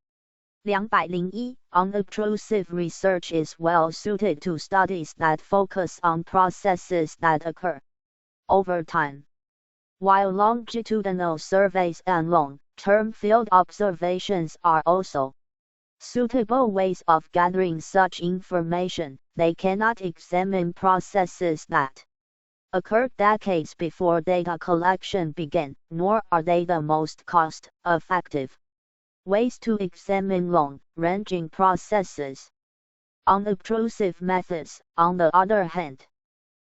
201. Unobtrusive research is well suited to studies that focus on processes that occur over time, while longitudinal surveys and long-term field observations are also suitable ways of gathering such information. They cannot examine processes that occurred decades before data collection began, nor are they the most cost-effective ways to examine long-ranging processes. Unobtrusive methods, on the other hand,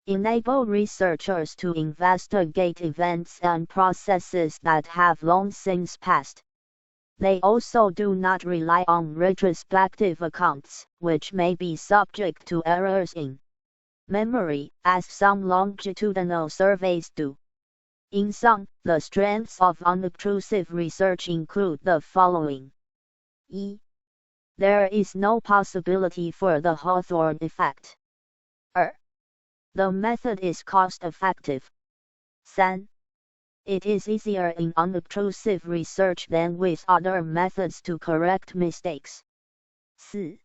enable researchers to investigate events and processes that have long since passed. They also do not rely on retrospective accounts, which may be subject to errors in memory, as some longitudinal surveys do. In sum, the strengths of unobtrusive research include the following. E. There is no possibility for the Hawthorne effect. The method is cost-effective. 3. It is easier in unobtrusive research than with other methods to correct mistakes. 4.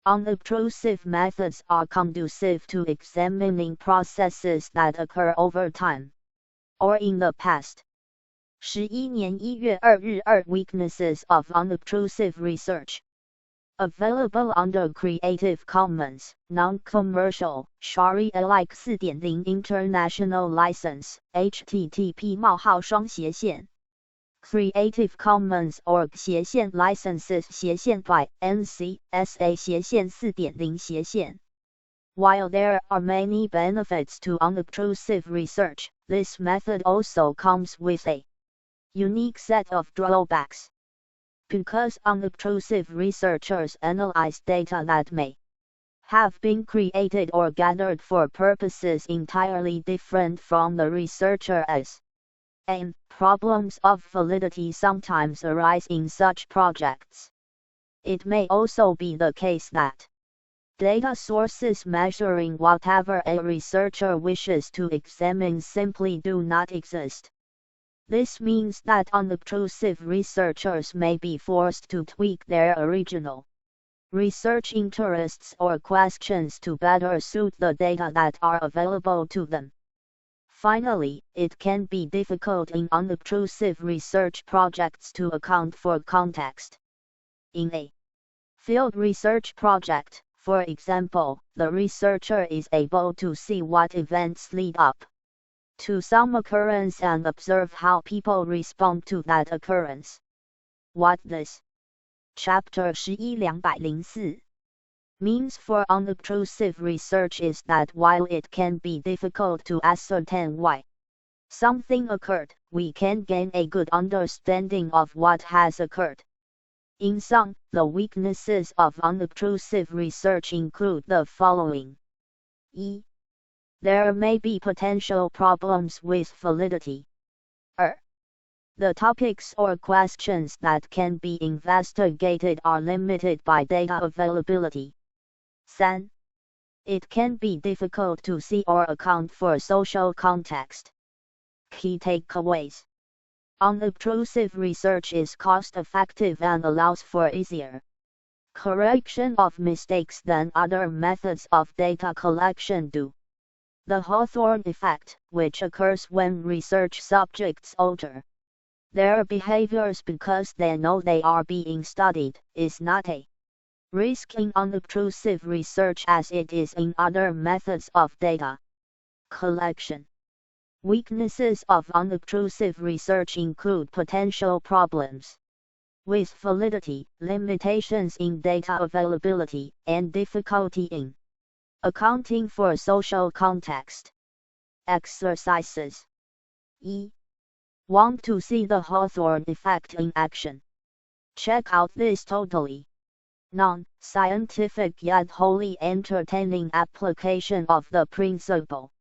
Unobtrusive methods are conducive to examining processes that occur over time, or in the past. 11年1月2日2 Weaknesses of unobtrusive research. Available under Creative Commons, Non-Commercial, Sharia-alike 4.0 International License, http:// Creative Commons org licenses by NC.SA 4.0 While there are many benefits to unobtrusive research, this method also comes with a unique set of drawbacks. Because unobtrusive researchers analyze data that may have been created or gathered for purposes entirely different from the researcher's aim, problems of validity sometimes arise in such projects. It may also be the case that data sources measuring whatever a researcher wishes to examine simply do not exist. This means that unobtrusive researchers may be forced to tweak their original research interests or questions to better suit the data that are available to them. Finally, it can be difficult in unobtrusive research projects to account for context. In a field research project, for example, the researcher is able to see what events lead up to some occurrence and observe how people respond to that occurrence. What this Chapter 11 means for unobtrusive research is that while it can be difficult to ascertain why something occurred, we can gain a good understanding of what has occurred. In sum, the weaknesses of unobtrusive research include the following. E. There may be potential problems with validity. The topics or questions that can be investigated are limited by data availability. 3. It can be difficult to see or account for social context. Key takeaways. Unobtrusive research is cost-effective and allows for easier correction of mistakes than other methods of data collection do. The Hawthorne effect, which occurs when research subjects alter their behaviors because they know they are being studied, is not a risk in unobtrusive research as it is in other methods of data collection. Weaknesses of unobtrusive research include potential problems with validity, limitations in data availability, and difficulty in accounting for social context. Exercises. E. Want to see the Hawthorne effect in action? Check out this totally non-scientific yet wholly entertaining application of the principle.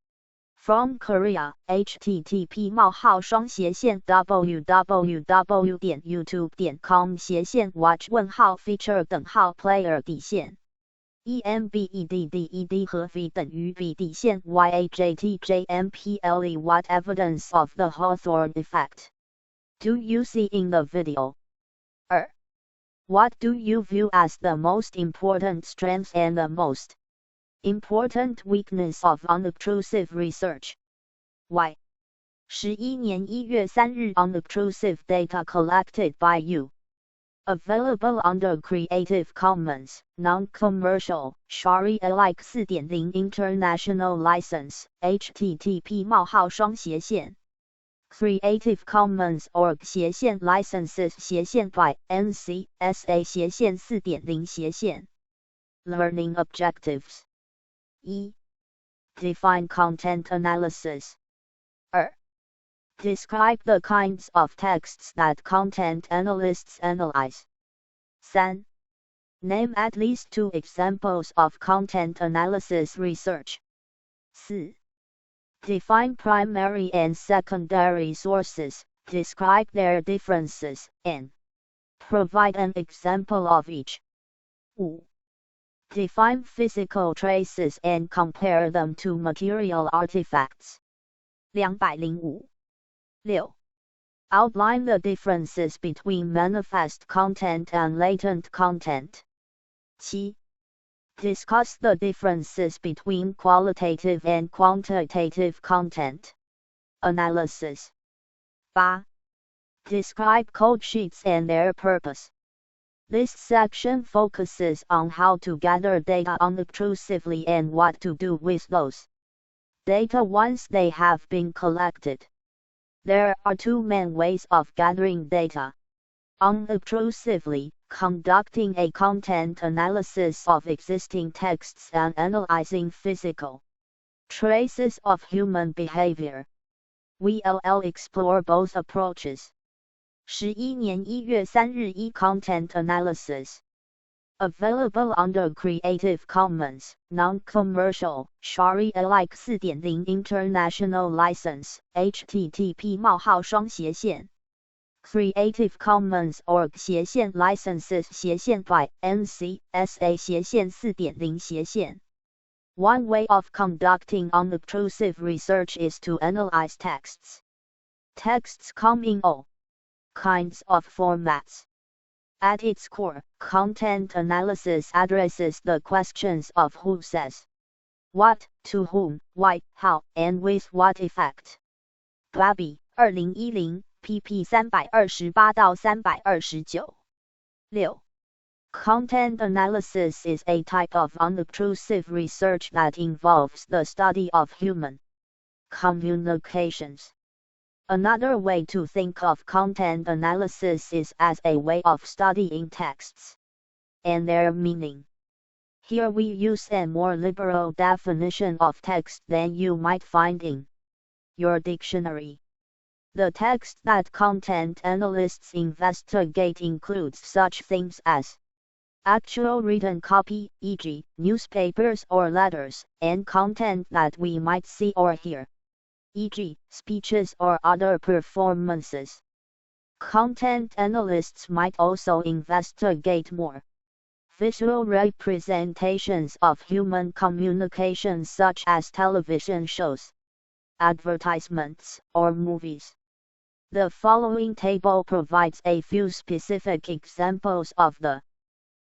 From Korea, http://www.youtube.com/watch-feature-player-. EMBEDDED 和 V 等于 B_YAJTJMPLE What evidence of the Hawthorne effect do you see in the video? What do you view as the most important strength and the most important weakness of unobtrusive research? Why? 11年1月3日 Unobtrusive data collected by you. Available under Creative Commons, Non-Commercial, Sharia-alike 4.0 International License, http:// Creative Commons org licenses by NC.SA 4.0 Learning Objectives. E. Define content analysis. 2. Describe the kinds of texts that content analysts analyze. 3. Name at least 2 examples of content analysis research. 4. Define primary and secondary sources, describe their differences, and provide an example of each. 5. Define physical traces and compare them to material artifacts. 205. 6. Outline the differences between manifest content and latent content. 7. Discuss the differences between qualitative and quantitative content analysis. 8. Describe code sheets and their purpose. This section focuses on how to gather data unobtrusively and what to do with those data once they have been collected. There are 2 main ways of gathering data. Unobtrusively, conducting a content analysis of existing texts and analyzing physical traces of human behavior. We'll explore both approaches. 11年1月3日content analysis. Available under Creative Commons, Non-Commercial, Sharia-alike 4.0 International License, http://. Creative Commons org licenses by NC.SA 4.0 One way of conducting unobtrusive research is to analyze texts. Texts come in all kinds of formats. At its core, content analysis addresses the questions of who says what, to whom, why, how, and with what effect. Babi, 2010, pp 328-329. 6. Content analysis is a type of unobtrusive research that involves the study of human communications. Another way to think of content analysis is as a way of studying texts and their meaning. Here we use a more liberal definition of text than you might find in your dictionary. The text that content analysts investigate includes such things as actual written copy, e.g., newspapers or letters, and content that we might see or hear, e.g., speeches or other performances. Content analysts might also investigate more visual representations of human communication such as television shows, advertisements, or movies. The following table provides a few specific examples of the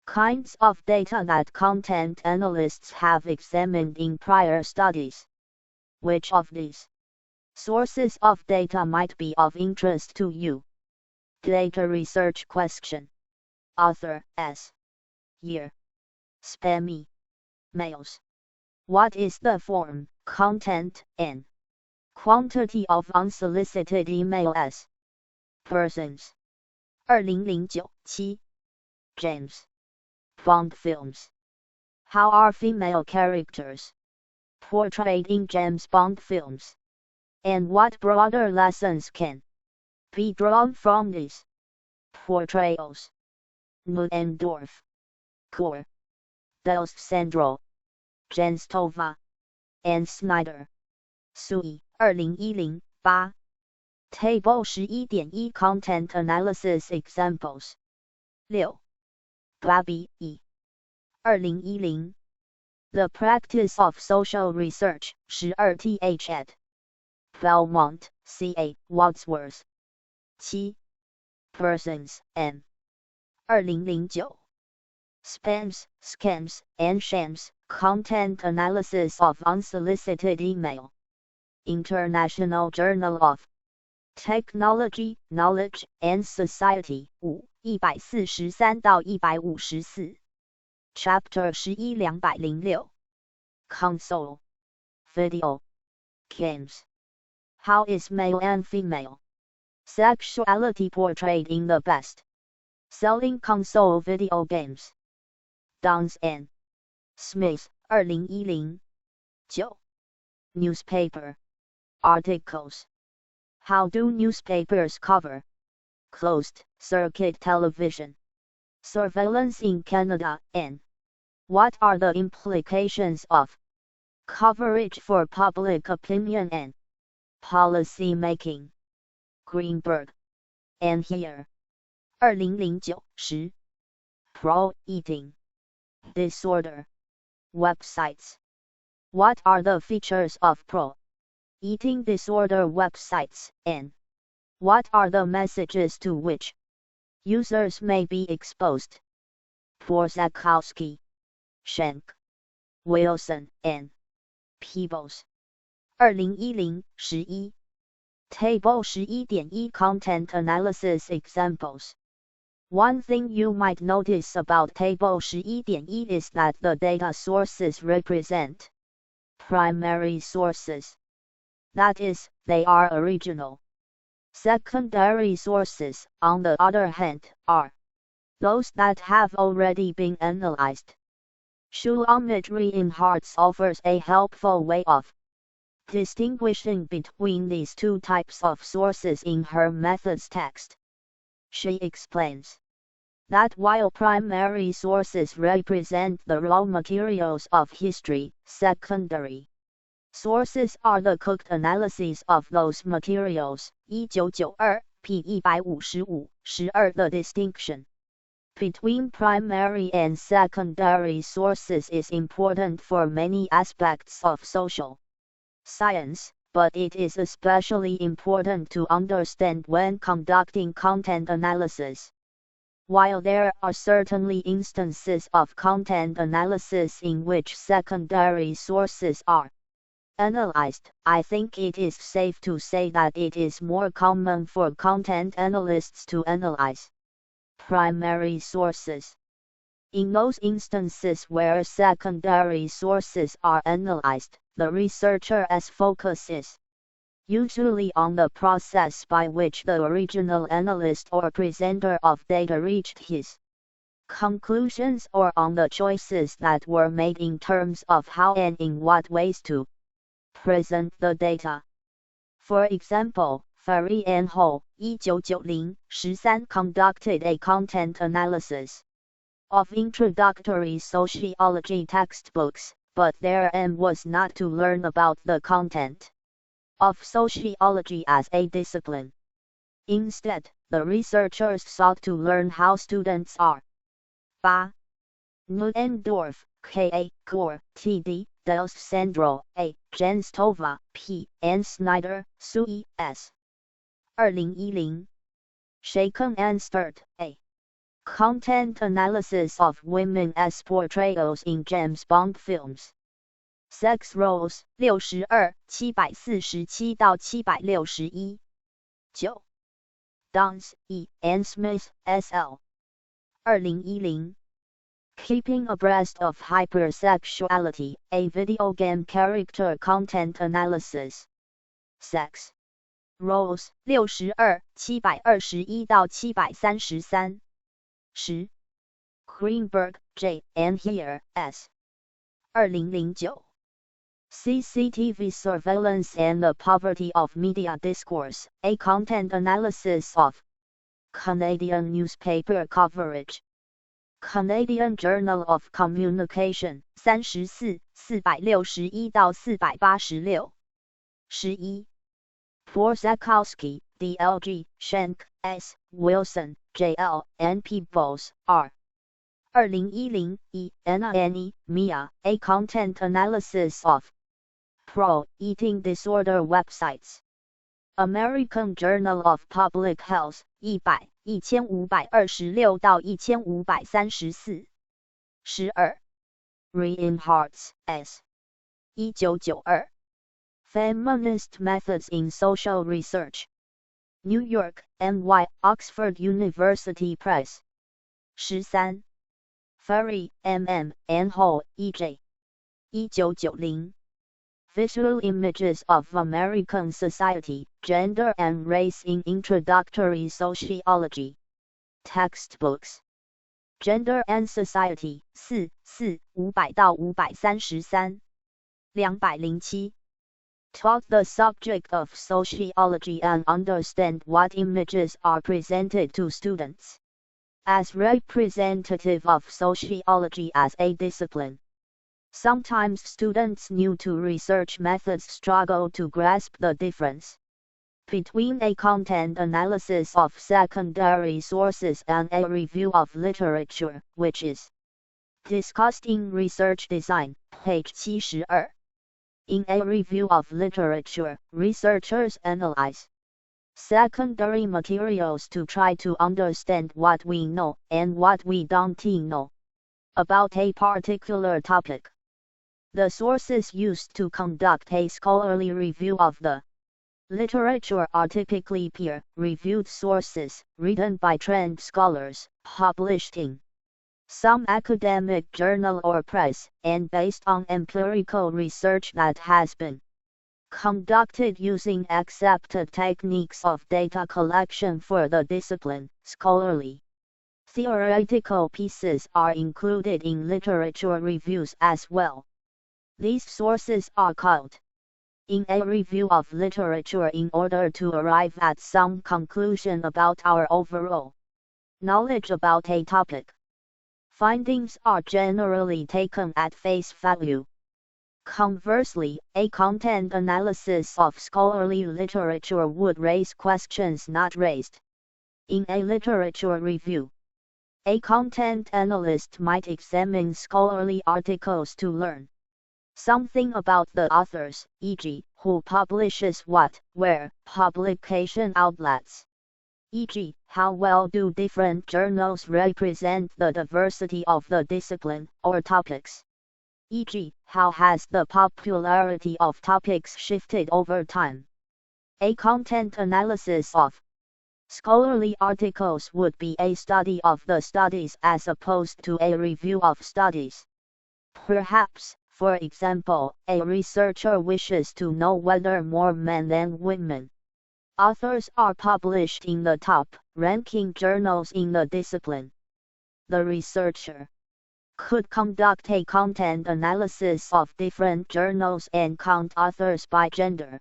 kinds of data that content analysts have examined in prior studies. Which of these sources of data might be of interest to you? Data research question. Author S. Year. Spammy mails. What is the form, content, and quantity of unsolicited email as persons? 2009-7. James Bond films. How are female characters portrayed in James Bond films? And what broader lessons can be drawn from these portrayals? Ludendorff, Kor, D'Alessandro, Jenstova, and Snyder. Sui, 2010, 8. Table 11.1 Content Analysis Examples. 6. Babi, E. 2010. The Practice of Social Research, 12th ed. Belmont, C.A., Wadsworth. 7. Persons, M. 2009. Spams, Scams, and Shams, Content Analysis of Unsolicited Email. International Journal of Technology, Knowledge, and Society, 5, 143-154. Chapter 11 206. Console. Video. Games. How is male and female sexuality portrayed in the best-selling console video games? Downs and Smith, 2010. 9. Newspaper. Articles. How do newspapers cover closed-circuit television surveillance in Canada, and what are the implications of coverage for public opinion and policy making? Greenberg and here. 2009-10 Pro-eating disorder websites. What are the features of pro-eating disorder websites, and what are the messages to which users may be exposed? Borzakowski, Schenk, Wilson, and Peebles. 2010-11 Table 11.1 Content Analysis Examples. One thing you might notice about Table 11.1 is that the data sources represent primary sources. That is, they are original. Secondary sources, on the other hand, are those that have already been analyzed. Shulometry in Hearts offers a helpful way of distinguishing between these two types of sources in her method's text. She explains that while primary sources represent the raw materials of history, secondary sources are the cooked analyses of those materials. 1992 p. 155 12. The distinction between primary and secondary sources is important for many aspects of social science, but it is especially important to understand when conducting content analysis. While there are certainly instances of content analysis in which secondary sources are analyzed, I think it is safe to say that it is more common for content analysts to analyze primary sources. In those instances where secondary sources are analyzed, the researcher's focus is usually on the process by which the original analyst or presenter of data reached his conclusions, or on the choices that were made in terms of how and in what ways to present the data. For example, Ferry and Ho, 1990-13 conducted a content analysis of introductory sociology textbooks, but their aim was not to learn about the content of sociology as a discipline. Instead, the researchers sought to learn how students are. 8. Nudendorf, K.A., Gore, T.D., Dels Sandro, A., Jenstova, P., and Snyder, Sue, S. 2010. Shaken and Stirred, A. Content Analysis of Women's Portrayals in James Bond Films. Sex Roles, 62 747-761. 9. Downs, E. and Smith, S.L. 2010. Keeping Abreast of Hypersexuality, a video game character content analysis. Sex Roles, 62 721-733. 10. Greenberg, J. and here, S. 2009. CCTV Surveillance and the Poverty of Media Discourse, a content analysis of Canadian newspaper coverage. Canadian Journal of Communication, 34 461-486. 11. Borzakowski, D.L.G., Schenk, S., Wilson, J.L., and Peebles, R. 2010, Anna Annie, Mia, a content analysis of pro-eating disorder websites. American Journal of Public Health, 100, 1526-1534. 12. Reinhardt, S. 1992. Feminist Methods in Social Research. New York, NY, Oxford University Press. 13. Ferry, M.M., and Ho, E.J. 1990. Visual Images of American Society, Gender and Race in Introductory Sociology. Textbooks. Gender and Society, 4, 500-533. 207. taught the subject of sociology and understand what images are presented to students. As representative of sociology as a discipline, sometimes students new to research methods struggle to grasp the difference between a content analysis of secondary sources and a review of literature, which is discussed in Research Design, page 72. In a review of literature, researchers analyze secondary materials to try to understand what we know and what we don't know about a particular topic. The sources used to conduct a scholarly review of the literature are typically peer-reviewed sources, written by trained scholars, published in some academic journal or press, and based on empirical research that has been conducted using accepted techniques of data collection for the discipline. Scholarly theoretical pieces are included in literature reviews as well. These sources are called in a review of literature in order to arrive at some conclusion about our overall knowledge about a topic. Findings are generally taken at face value. Conversely, a content analysis of scholarly literature would raise questions not raised in a literature review. A content analyst might examine scholarly articles to learn something about the authors, e.g., who publishes what, where, publication outlets, e.g., how well do different journals represent the diversity of the discipline or topics, e.g., how has the popularity of topics shifted over time. A content analysis of scholarly articles would be a study of the studies as opposed to a review of studies. Perhaps, for example, a researcher wishes to know whether more men than women authors are published in the top-ranking journals in the discipline. The researcher could conduct a content analysis of different journals and count authors by gender,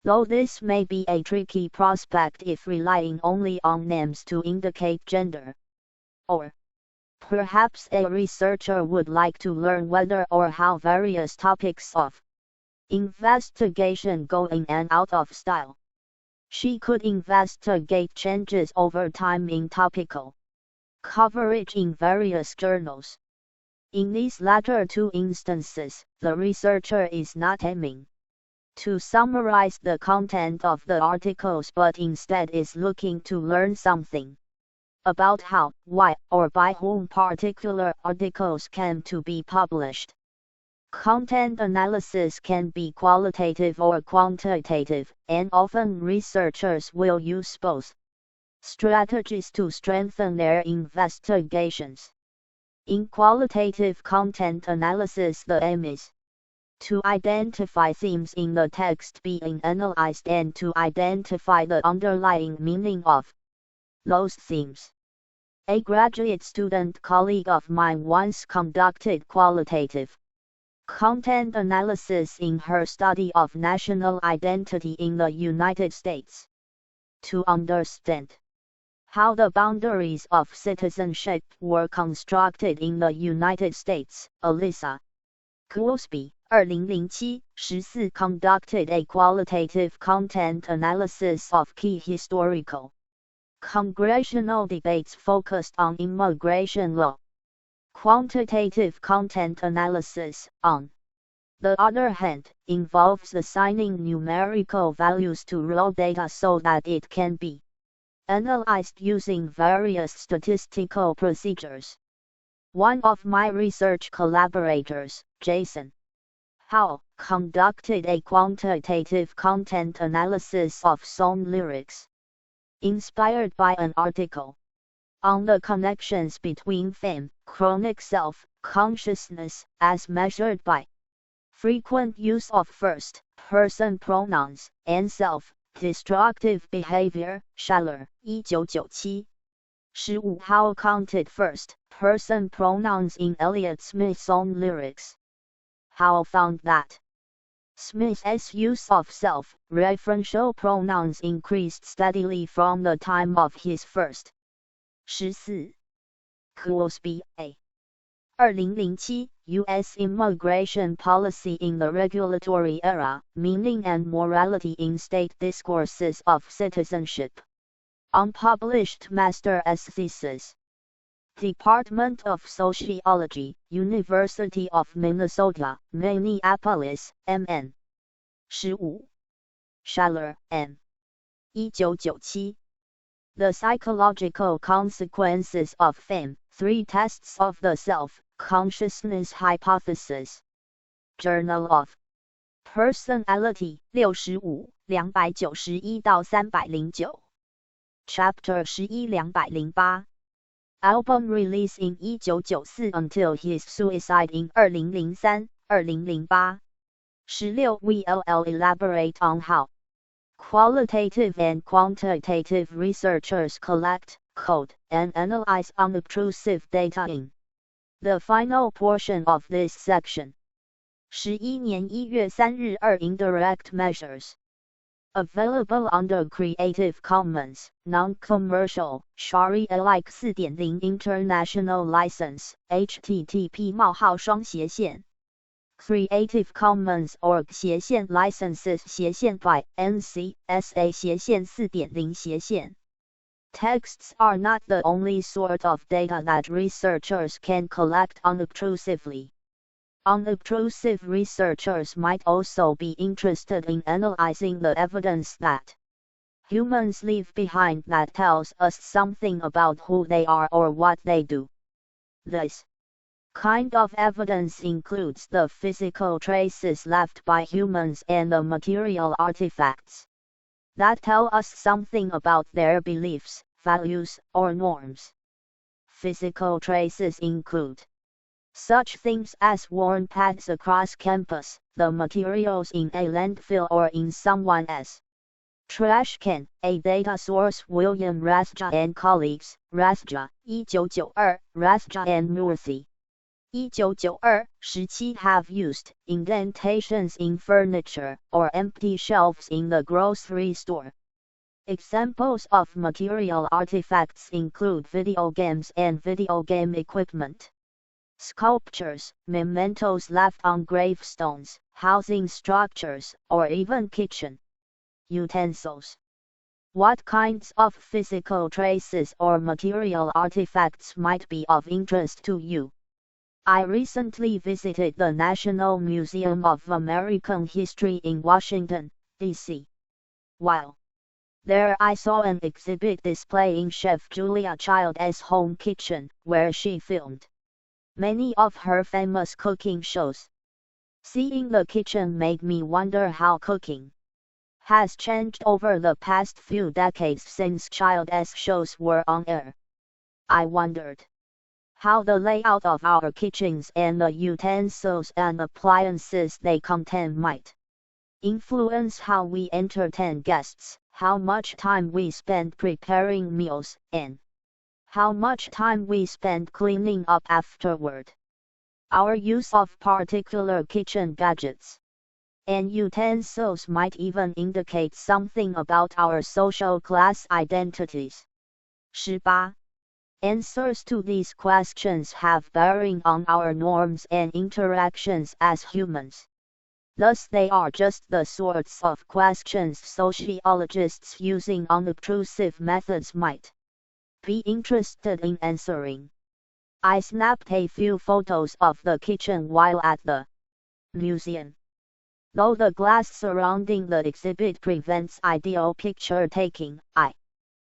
though this may be a tricky prospect if relying only on names to indicate gender. Or perhaps a researcher would like to learn whether or how various topics of investigation go in and out of style. She could investigate changes over time in topical coverage in various journals. In these latter two instances, the researcher is not aiming to summarize the content of the articles but instead is looking to learn something about how, why, or by whom particular articles came to be published. Content analysis can be qualitative or quantitative, and often researchers will use both strategies to strengthen their investigations. In qualitative content analysis, the aim is to identify themes in the text being analyzed and to identify the underlying meaning of those themes. A graduate student colleague of mine once conducted qualitative content analysis in her study of national identity in the United States. To understand how the boundaries of citizenship were constructed in the United States, Alyssa Goolsby, 2007-14 conducted a qualitative content analysis of key historical congressional debates focused on immigration law. Quantitative content analysis, on the other hand, involves assigning numerical values to raw data so that it can be analyzed using various statistical procedures. One of my research collaborators, Jason Howell, conducted a quantitative content analysis of song lyrics, inspired by an article on the connections between fame, chronic self-consciousness, as measured by frequent use of first-person pronouns, and self-destructive behavior, Schaller, 1997. 15 How counted first-person pronouns in Elliott Smith's song lyrics. How found that Smith's use of self-referential pronouns increased steadily from the time of his first. 14. Crosby, A. 2007, U.S. Immigration Policy in the Regulatory Era, Meaning and Morality in State Discourses of Citizenship. Unpublished Master's Thesis. Department of Sociology, University of Minnesota, Minneapolis, MN. 15. Schaller, M. 1997. The Psychological Consequences of Fame, 3 Tests of the Self-Consciousness Hypothesis. Journal of Personality, 65, 291-309. Chapter 11 208. Album release in 1994 until his suicide in 2003, 2008. 16 We'll elaborate on how qualitative and quantitative researchers collect, code, and analyze unobtrusive data in the final portion of this section. 11年1月3日2 Indirect measures. Available under Creative Commons, Non-Commercial, Sharia-alike 4.0 International License, http:// Creative Commons org licenses by NC.SA 4.0 Texts are not the only sort of data that researchers can collect unobtrusively. Unobtrusive researchers might also be interested in analyzing the evidence that humans leave behind that tells us something about who they are or what they do. This kind of evidence includes the physical traces left by humans and the material artifacts that tell us something about their beliefs, values, or norms. Physical traces include such things as worn paths across campus, the materials in a landfill or in someone else's trash can. A data source William Rathja and colleagues, Rathja, 1992, Rathja and Murthy, 1992, 17 have used indentations in furniture or empty shelves in the grocery store. Examples of material artifacts include video games and video game equipment, sculptures, mementos left on gravestones, housing structures, or even kitchen utensils. What kinds of physical traces or material artifacts might be of interest to you? I recently visited the National Museum of American History in Washington, D.C. While there I saw an exhibit displaying Chef Julia Child's home kitchen, where she filmed many of her famous cooking shows. Seeing the kitchen made me wonder how cooking has changed over the past few decades since Child's shows were on air. I wondered how the layout of our kitchens and the utensils and appliances they contain might influence how we entertain guests, how much time we spend preparing meals, and how much time we spend cleaning up afterward. Our use of particular kitchen gadgets and utensils might even indicate something about our social class identities. 18. Answers to these questions have bearing on our norms and interactions as humans. Thus they are just the sorts of questions sociologists using unobtrusive methods might be interested in answering. I snapped a few photos of the kitchen while at the museum. Though the glass surrounding the exhibit prevents ideal picture taking, I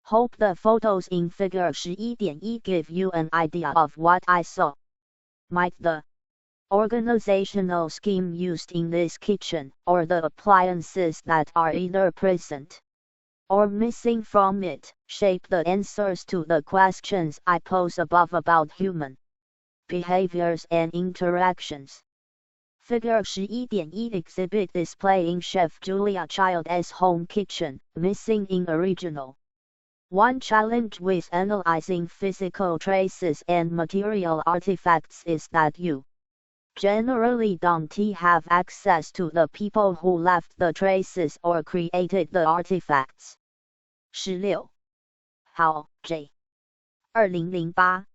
hope the photos in Figure 11.1 give you an idea of what I saw. Might the organizational scheme used in this kitchen, or the appliances that are either present or missing from it, shape the answers to the questions I pose above about human behaviors and interactions. Figure 11.1 exhibit displaying Chef Julia Child's home kitchen, missing in original. One challenge with analyzing physical traces and material artifacts is that you generally don't have access to the people who left the traces or created the artifacts. 16. How, J. 2008.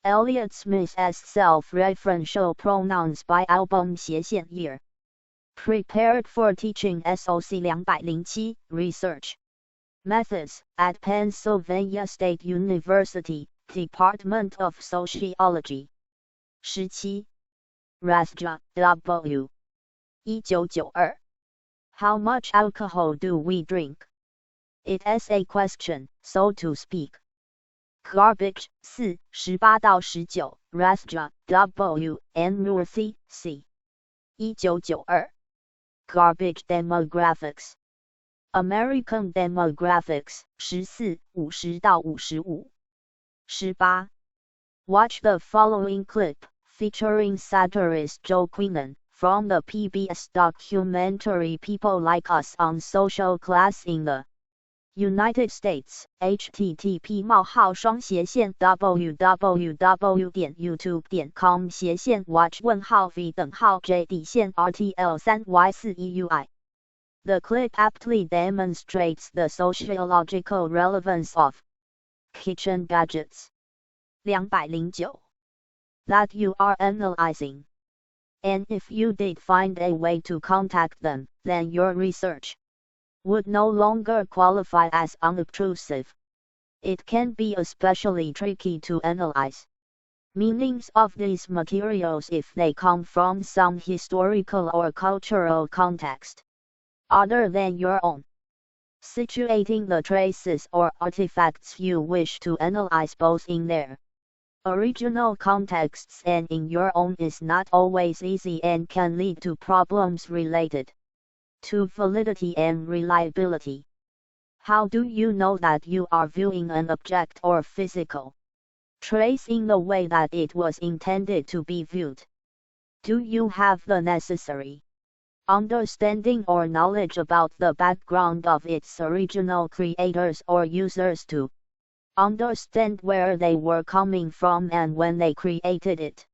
Elliott Smith's self-referential pronouns by album year. Prepared for teaching SOC 207, Research. Methods, at Pennsylvania State University, Department of Sociology. 17. Rathja, W. 1992. How much alcohol do we drink? It is a question, so to speak. Garbage, 4, 18-19, Rathja, W. and Murthy, C. 1992. Garbage Demographics. American Demographics, 14, 50-55. 18. Watch the following clip, featuring satirist Joe Queenan, from the PBS documentary People Like Us on Social Class in the United States, http://www.youtube.com/watch_v_j_RTL3Y4EUI. The clip aptly demonstrates the sociological relevance of kitchen gadgets. 209. That you are analyzing. And if you did find a way to contact them, then your research would no longer qualify as unobtrusive. It can be especially tricky to analyze meanings of these materials if they come from some historical or cultural context other than your own. Situating the traces or artifacts you wish to analyze both in their original contexts and in your own is not always easy and can lead to problems related to validity and reliability. How do you know that you are viewing an object or physical trace in the way that it was intended to be viewed? Do you have the necessary understanding or knowledge about the background of its original creators or users to understand where they were coming from and when they created it?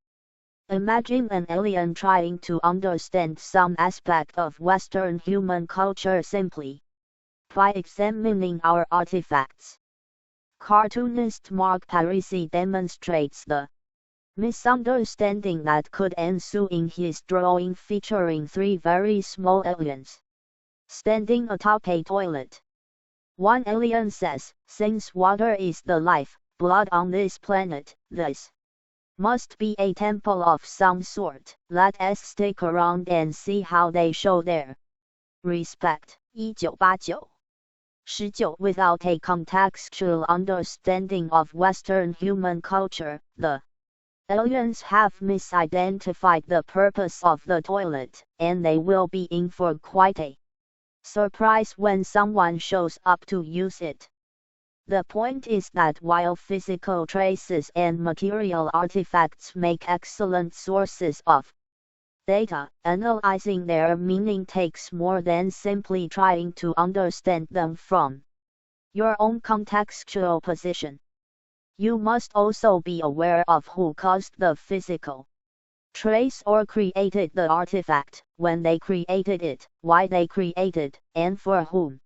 Imagine an alien trying to understand some aspect of Western human culture simply by examining our artifacts. Cartoonist Mark Parisi demonstrates the misunderstanding that could ensue in his drawing featuring 3 very small aliens standing atop a toilet. One alien says, "Since water is the life blood on this planet, this must be a temple of some sort. Let us stick around and see how they show their respect." 1989. 19. Without a contextual understanding of Western human culture, the aliens have misidentified the purpose of the toilet, and they will be in for quite a surprise when someone shows up to use it. The point is that while physical traces and material artifacts make excellent sources of data, analyzing their meaning takes more than simply trying to understand them from your own contextual position. You must also be aware of who caused the physical trace or created the artifact, when they created it, why they created, and for whom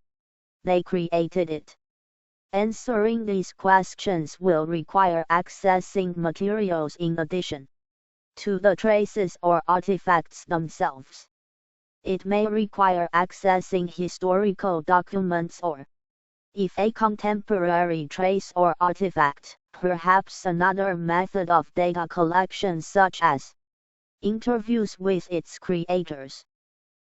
they created it. Answering these questions will require accessing materials in addition to the traces or artifacts themselves. It may require accessing historical documents or, if a contemporary trace or artifact, perhaps another method of data collection such as interviews with its creators.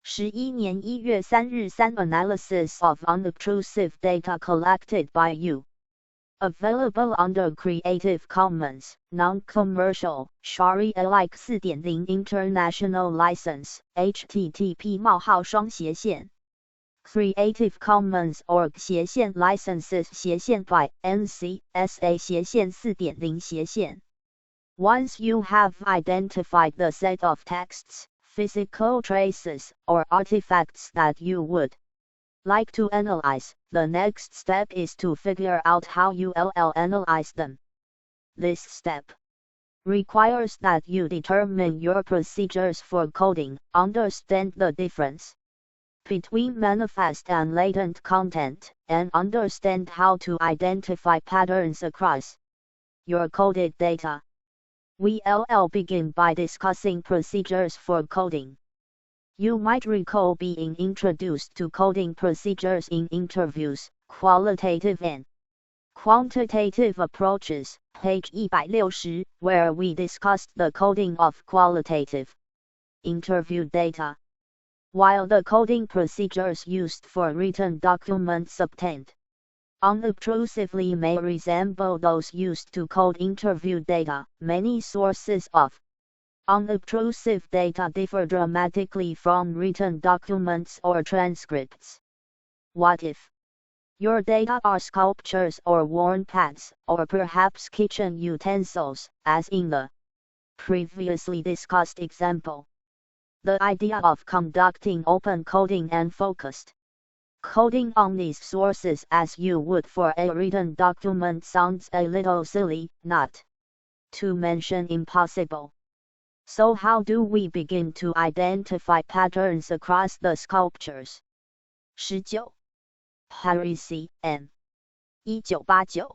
11年1月3日 3 Analysis of unobtrusive data collected by you. Available under Creative Commons, Non-Commercial, Sharia-alike 4.0 International License, http:// Creative Commons org licenses by NC SA 4.0 Once you have identified the set of texts, physical traces, or artifacts that you would like to analyze, the next step is to figure out how you'll analyze them. This step requires that you determine your procedures for coding, understand the difference between manifest and latent content, and understand how to identify patterns across your coded data. We'll begin by discussing procedures for coding. You might recall being introduced to coding procedures in interviews, qualitative and quantitative approaches, page 160, where we discussed the coding of qualitative interview data, while the coding procedures used for written documents obtained unobtrusively may resemble those used to code interview data. Many sources of unobtrusive data differ dramatically from written documents or transcripts. What if your data are sculptures or worn pads, or perhaps kitchen utensils, as in the previously discussed example? The idea of conducting open coding and focused coding on these sources as you would for a written document sounds a little silly, not to mention impossible. So how do we begin to identify patterns across the sculptures? 19. Paris M. 1989.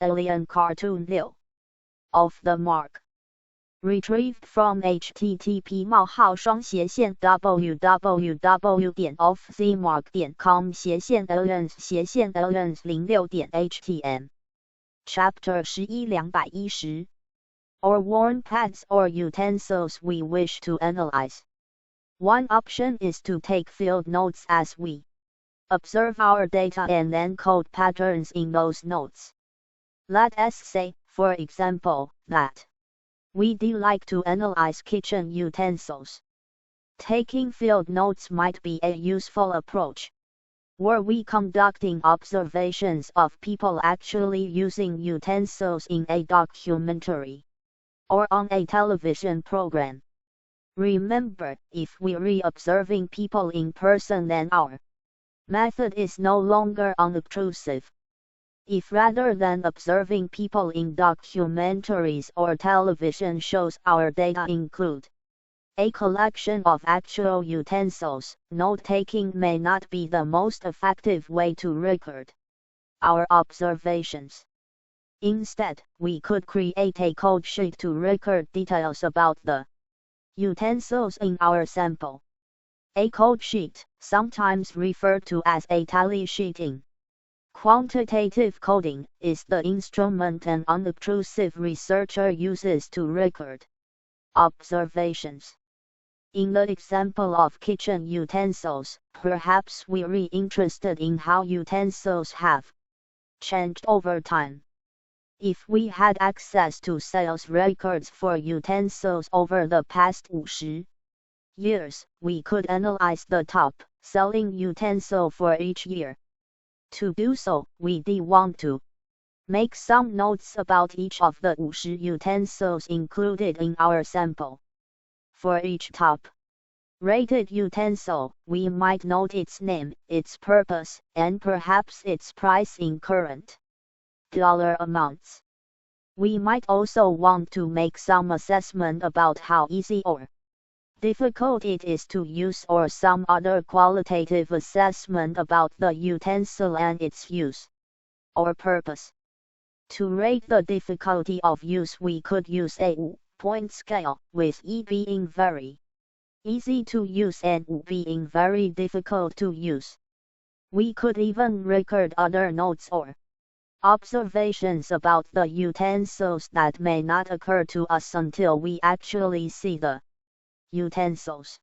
Alien Cartoon 6. Off the Mark. Retrieved from http://www.offthemark.com/aliens/06.htm Chapter 11 210 or worn pads or utensils we wish to analyze. One option is to take field notes as we observe our data and then code patterns in those notes. Let us say, for example, that we'd like to analyze kitchen utensils. Taking field notes might be a useful approach. Were we conducting observations of people actually using utensils in a documentary or on a television program? Remember, if we're observing people in person, then our method is no longer unobtrusive. If rather than observing people in documentaries or television shows our data include a collection of actual utensils, note-taking may not be the most effective way to record our observations. Instead, we could create a code sheet to record details about the utensils in our sample. A code sheet, sometimes referred to as a tally sheet in quantitative coding, is the instrument an unobtrusive researcher uses to record observations. In the example of kitchen utensils, perhaps we're interested in how utensils have changed over time. If we had access to sales records for utensils over the past 50 years, we could analyze the top-selling utensil for each year. To do so, we'd want to make some notes about each of the 50 utensils included in our sample. For each top-rated utensil, we might note its name, its purpose, and perhaps its price in current dollar amounts. We might also want to make some assessment about how easy or difficult it is to use, or some other qualitative assessment about the utensil and its use or purpose. To rate the difficulty of use, we could use a point scale, with E being very easy to use and U being very difficult to use. We could even record other notes or observations about the utensils that may not occur to us until we actually see the utensils.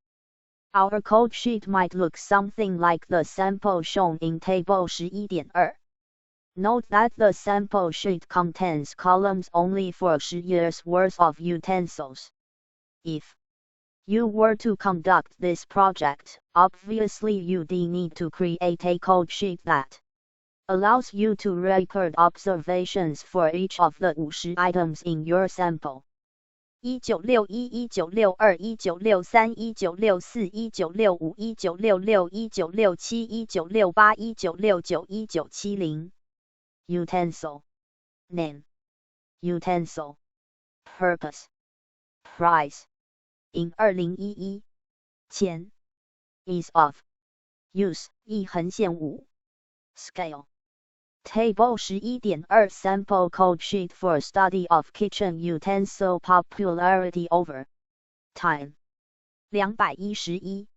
Our code sheet might look something like the sample shown in Table 11.2. Note that the sample sheet contains columns only for 10 years worth of utensils. If you were to conduct this project, obviously you'd need to create a code sheet that allows you to record observations for each of the 50 items in your sample. 1961 1962 1963 1964 1965 1966 1967 1968 1969 1970 Utensil. Name. Utensil. Purpose Price in 2011钱 Ease of Use 一横线5 Scale Table 11.2 Sample Code Sheet for Study of Kitchen Utensil Popularity Over Time 211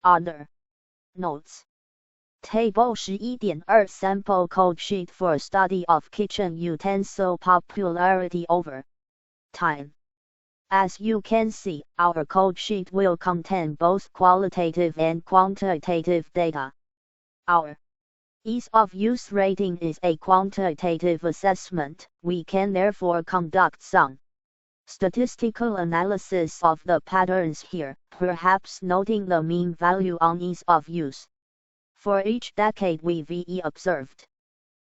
Other Notes Table 11.2 Sample Code Sheet for Study of Kitchen Utensil Popularity Over Time. As you can see, our code sheet will contain both qualitative and quantitative data. Our ease of use rating is a quantitative assessment. We can therefore conduct some statistical analysis of the patterns here, perhaps noting the mean value on ease of use. For each decade we've observed,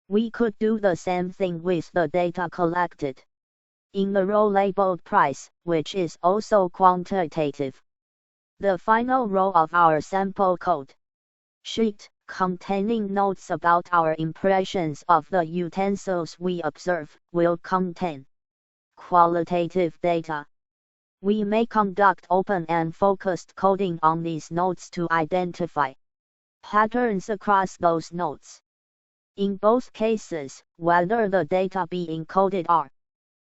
we could do the same thing with the data collected in the row labeled price, which is also quantitative. The final row of our sample code sheet, containing notes about our impressions of the utensils we observe, will contain qualitative data. We may conduct open and focused coding on these notes to identify patterns across those notes. In both cases, whether the data being coded are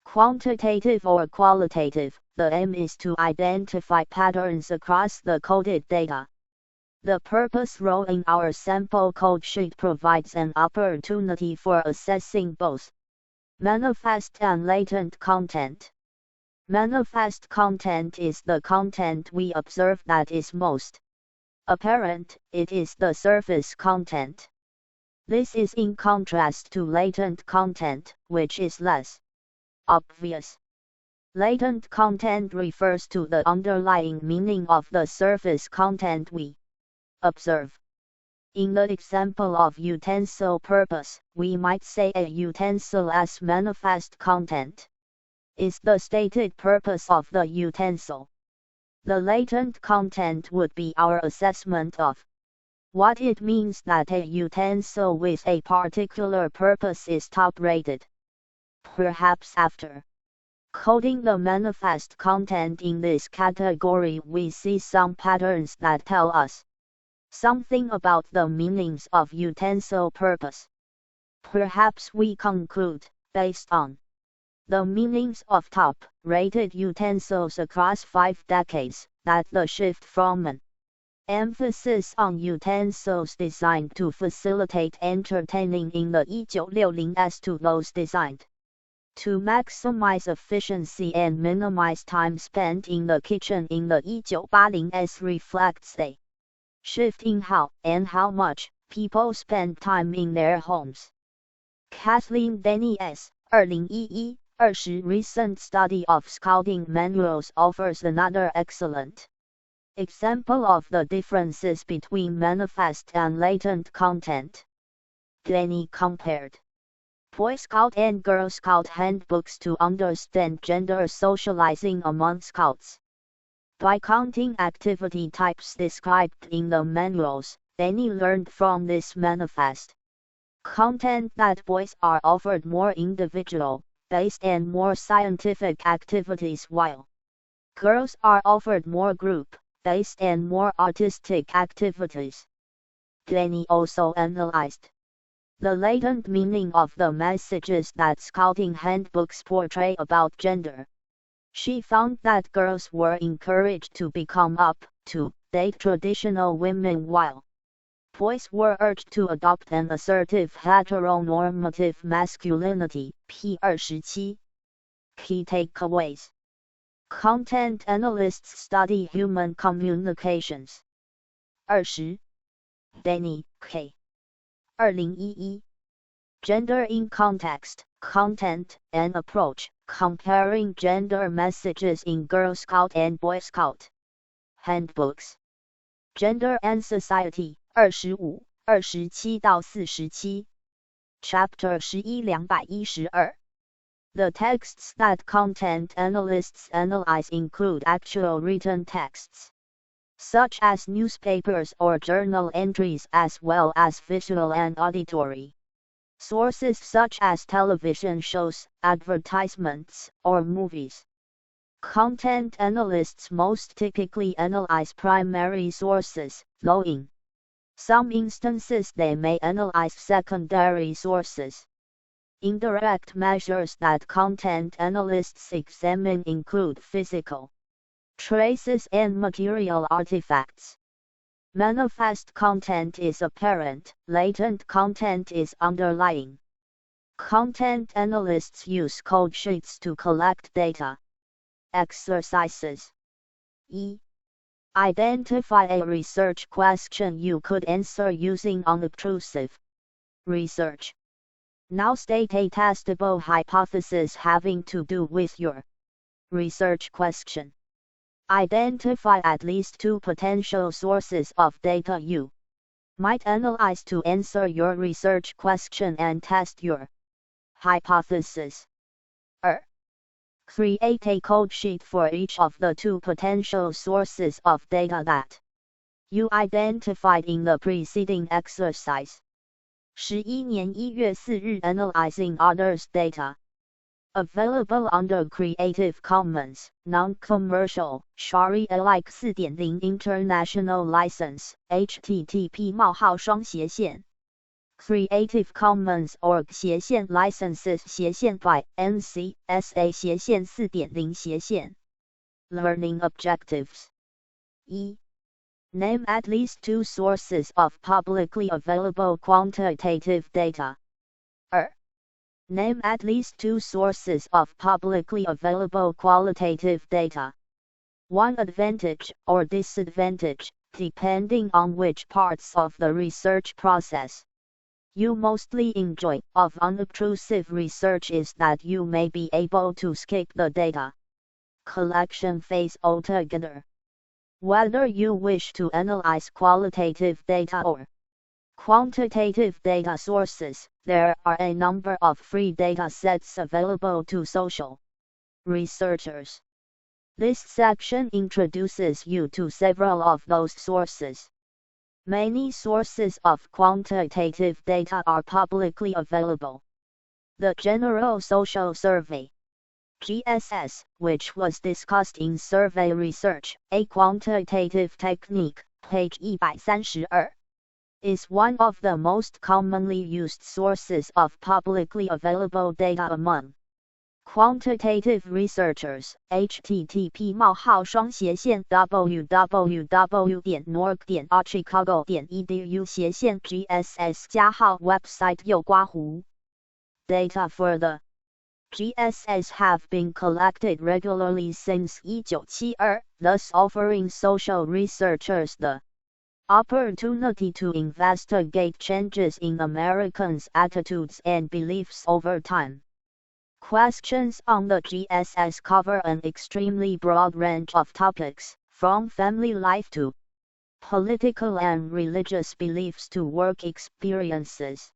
quantitative or qualitative, the aim is to identify patterns across the coded data. The purpose row in our sample code sheet provides an opportunity for assessing both manifest and latent content. Manifest content is the content we observe that is most apparent, it is the surface content. This is in contrast to latent content, which is less obvious. Latent content refers to the underlying meaning of the surface content we observe. In the example of utensil purpose, we might say a utensil as manifest content is the stated purpose of the utensil. The latent content would be our assessment of what it means that a utensil with a particular purpose is top-rated. Perhaps after coding the manifest content in this category, we see some patterns that tell us something about the meanings of utensil purpose. Perhaps we conclude, based on the meanings of top-rated utensils across 5 decades, that the shift from an emphasis on utensils designed to facilitate entertaining in the 1960s to those designed to maximize efficiency and minimize time spent in the kitchen in the 1980s reflects a shift in how and how much people spend time in their homes. Kathleen Denny S. 2011 20 recent study of scouting manuals offers another excellent example of the differences between manifest and latent content. Denny compared Boy Scout and Girl Scout handbooks to understand gender socializing among scouts. By counting activity types described in the manuals, Denny learned from this manifest content that boys are offered more individual-based and more scientific activities while girls are offered more group-based and more artistic activities. Denny also analyzed the latent meaning of the messages that scouting handbooks portray about gender. She found that girls were encouraged to become up-to-date traditional women while boys were urged to adopt an assertive heteronormative masculinity. P. 27. Key takeaways. Content analysts study human communications. 20. Denny, K. 2011. Gender in Context, Content, and Approach, Comparing Gender Messages in Girl Scout and Boy Scout Handbooks. Gender and Society, 25, 27-47. Chapter 11 212. The texts that content analysts analyze include actual written texts, such as newspapers or journal entries, as well as visual and auditory Sources such as television shows, advertisements, or movies. Content analysts most typically analyze primary sources, though in some instances they may analyze secondary sources. Indirect measures that content analysts examine include physical traces and material artifacts. Manifest content is apparent, latent content is underlying. Content analysts use code sheets to collect data. Exercises. E. Identify a research question you could answer using unobtrusive research. Now state a testable hypothesis having to do with your research question. Identify at least 2 potential sources of data you might analyze to answer your research question and test your hypothesis. Create a code sheet for each of the 2 potential sources of data that you identified in the preceding exercise. 11年1月4日 Analyzing others' data. Available under Creative Commons, Non-Commercial, Sharia-alike 4.0 International License, http:// Creative Commons org licenses by NC.SA 4.0 Learning Objectives. E. Name at least 2 sources of publicly available quantitative data. Name at least 2 sources of publicly available qualitative data. One advantage or disadvantage, depending on which parts of the research process you mostly enjoy of unobtrusive research is that you may be able to skip the data collection phase altogether. Whether you wish to analyze qualitative data or quantitative data sources, there are a number of free data sets available to social researchers. This section introduces you to several of those sources. Many sources of quantitative data are publicly available. The General Social Survey (GSS), which was discussed in Survey Research, a quantitative technique, page 132, is one of the most commonly used sources of publicly available data among quantitative researchers. http://www.norg.archicago.edu/gss_ website 右括弧 Data for the GSS have been collected regularly since 1972, thus offering social researchers the opportunity to investigate changes in Americans' attitudes and beliefs over time. Questions on the GSS cover an extremely broad range of topics, from family life to political and religious beliefs to work experiences.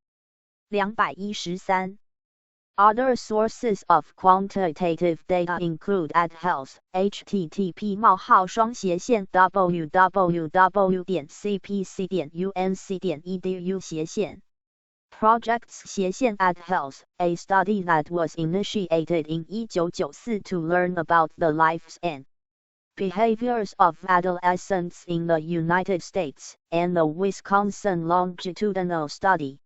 213. Other sources of quantitative data include AdHealth, http://www.cpc.unc.edu/. Projects AdHealth, a study that was initiated in 1994 to learn about the lives and behaviors of adolescents in the United States, and the Wisconsin Longitudinal Study.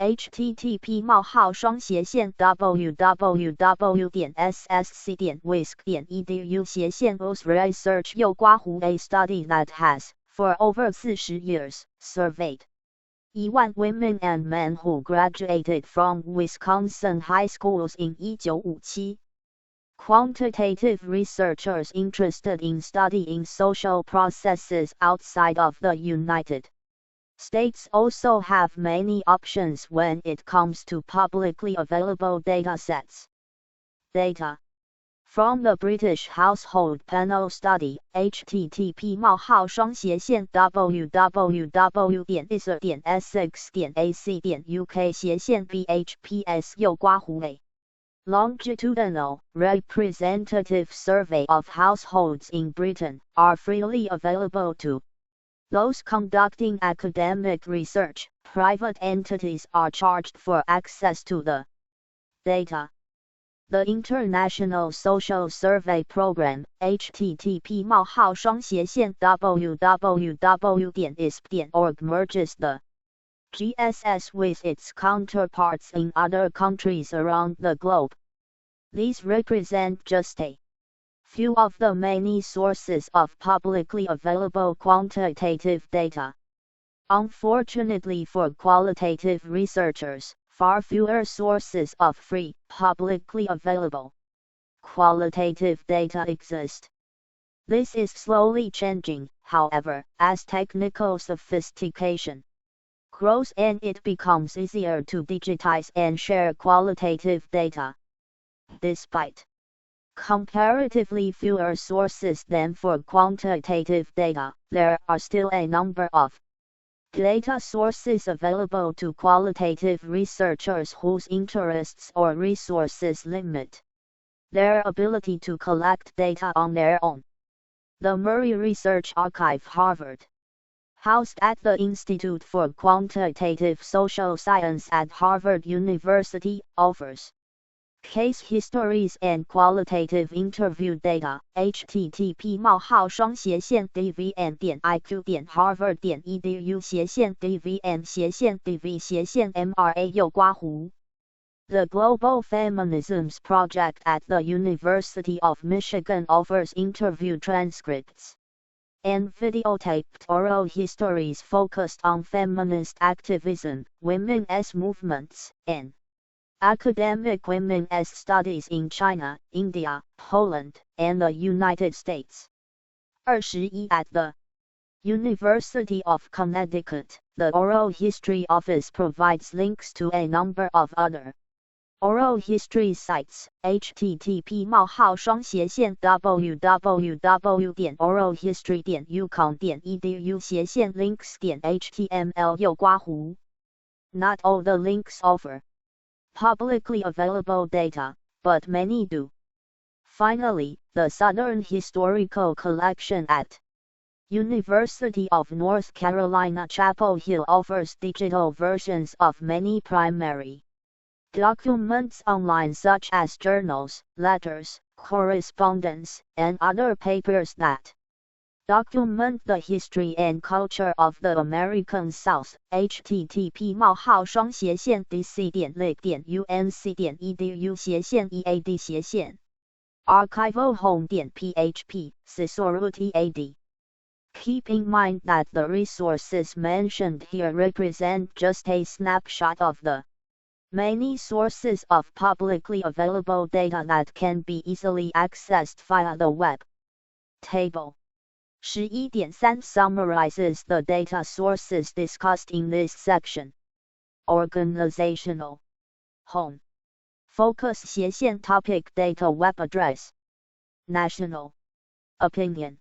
http://www.ssc.wisc.edu/us research 右括弧 a study that has, for over 40 years, surveyed 1,000 women and men who graduated from Wisconsin high schools in 1957. Quantitative researchers interested in studying social processes outside of the United States also have many options when it comes to publicly available data sets. Data from the British Household Panel Study, http://www.isa.essex.ac.uk/BHPS 右括弧 a longitudinal, representative survey of households in Britain, are freely available to Those conducting academic research, private entities are charged for access to the data. The International Social Survey Program, http://www.isp.org merges the GSS with its counterparts in other countries around the globe. These represent just a few of the many sources of publicly available quantitative data. Unfortunately for qualitative researchers, far fewer sources of free, publicly available qualitative data exist. This is slowly changing, however, as technical sophistication grows and it becomes easier to digitize and share qualitative data. Despite comparatively fewer sources than for quantitative data, there are still a number of data sources available to qualitative researchers whose interests or resources limit their ability to collect data on their own. The Murray Research Archive, Harvard, housed at the Institute for Quantitative Social Science at Harvard University, offers case histories and qualitative interview data. http://dvn.iq.harvard.edu/dvn/dv/MRA The Global Feminisms Project at the University of Michigan offers interview transcripts and videotaped oral histories focused on feminist activism, women as movements, and academic women as studies in China, India, Poland, and the United States. 21 At the University of Connecticut, the Oral History Office provides links to a number of other oral history sites. http://www.oralhistory.yukon.edu/links.html Not all the links offer publicly available data, but many do. Finally, the Southern Historical Collection at University of North Carolina Chapel Hill offers digital versions of many primary documents online, such as journals, letters, correspondence, and other papers that document the history and culture of the American South. http://dc.lig.unc.edu/ead/archival home.php //ad. Keep in mind that the resources mentioned here represent just a snapshot of the many sources of publicly available data that can be easily accessed via the web. Table 11.3 summarizes the data sources discussed in this section. Organizational Home Focus /Topic Data Web Address National Opinion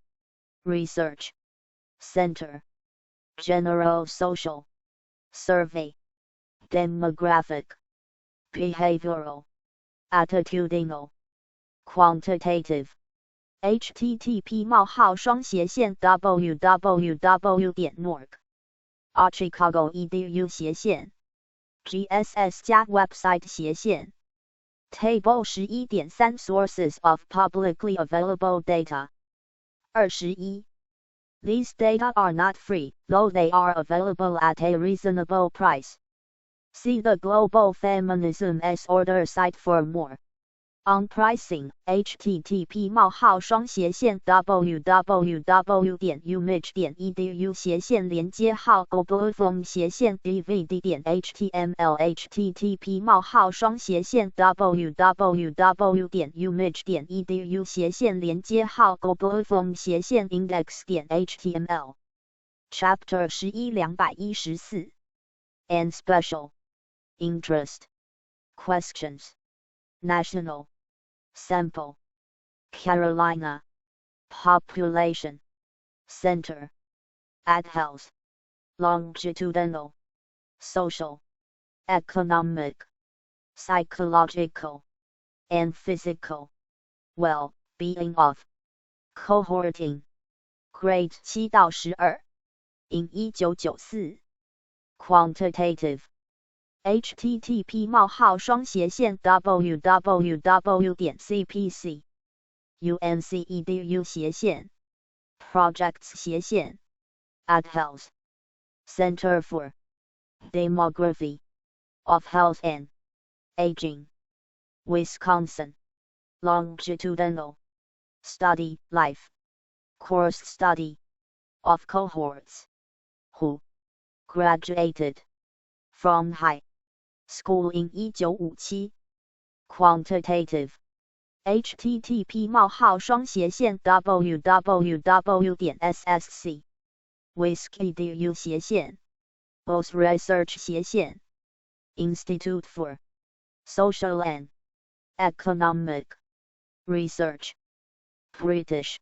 Research Center General Social Survey Demographic Behavioral Attitudinal Quantitative http://www.norc chicago.edu/GSS+website/ Table 11.3 Sources of publicly available data 21. These data are not free, though they are available at a reasonable price. See the Global Feminism S Order site for more. On pricing, http://www.umich.edu/连接号/global/dvd.html http://www.umich.edu/连接号/global/index.html Chapter 11 214 and Special Interest Questions National Sample Carolina Population Center At Health Longitudinal Social Economic Psychological and Physical Well-being of Cohorting Grade 7到12 in 1994 Quantitative http://www.cpc.unc.edu/ projects/ at Health Center for Demography of Health and Aging, Wisconsin. Longitudinal study life course study of cohorts who graduated from high school in 1957. Quantitative http://www.ssc.wisc.edu/ Both Research/ Institute for Social and Economic Research, British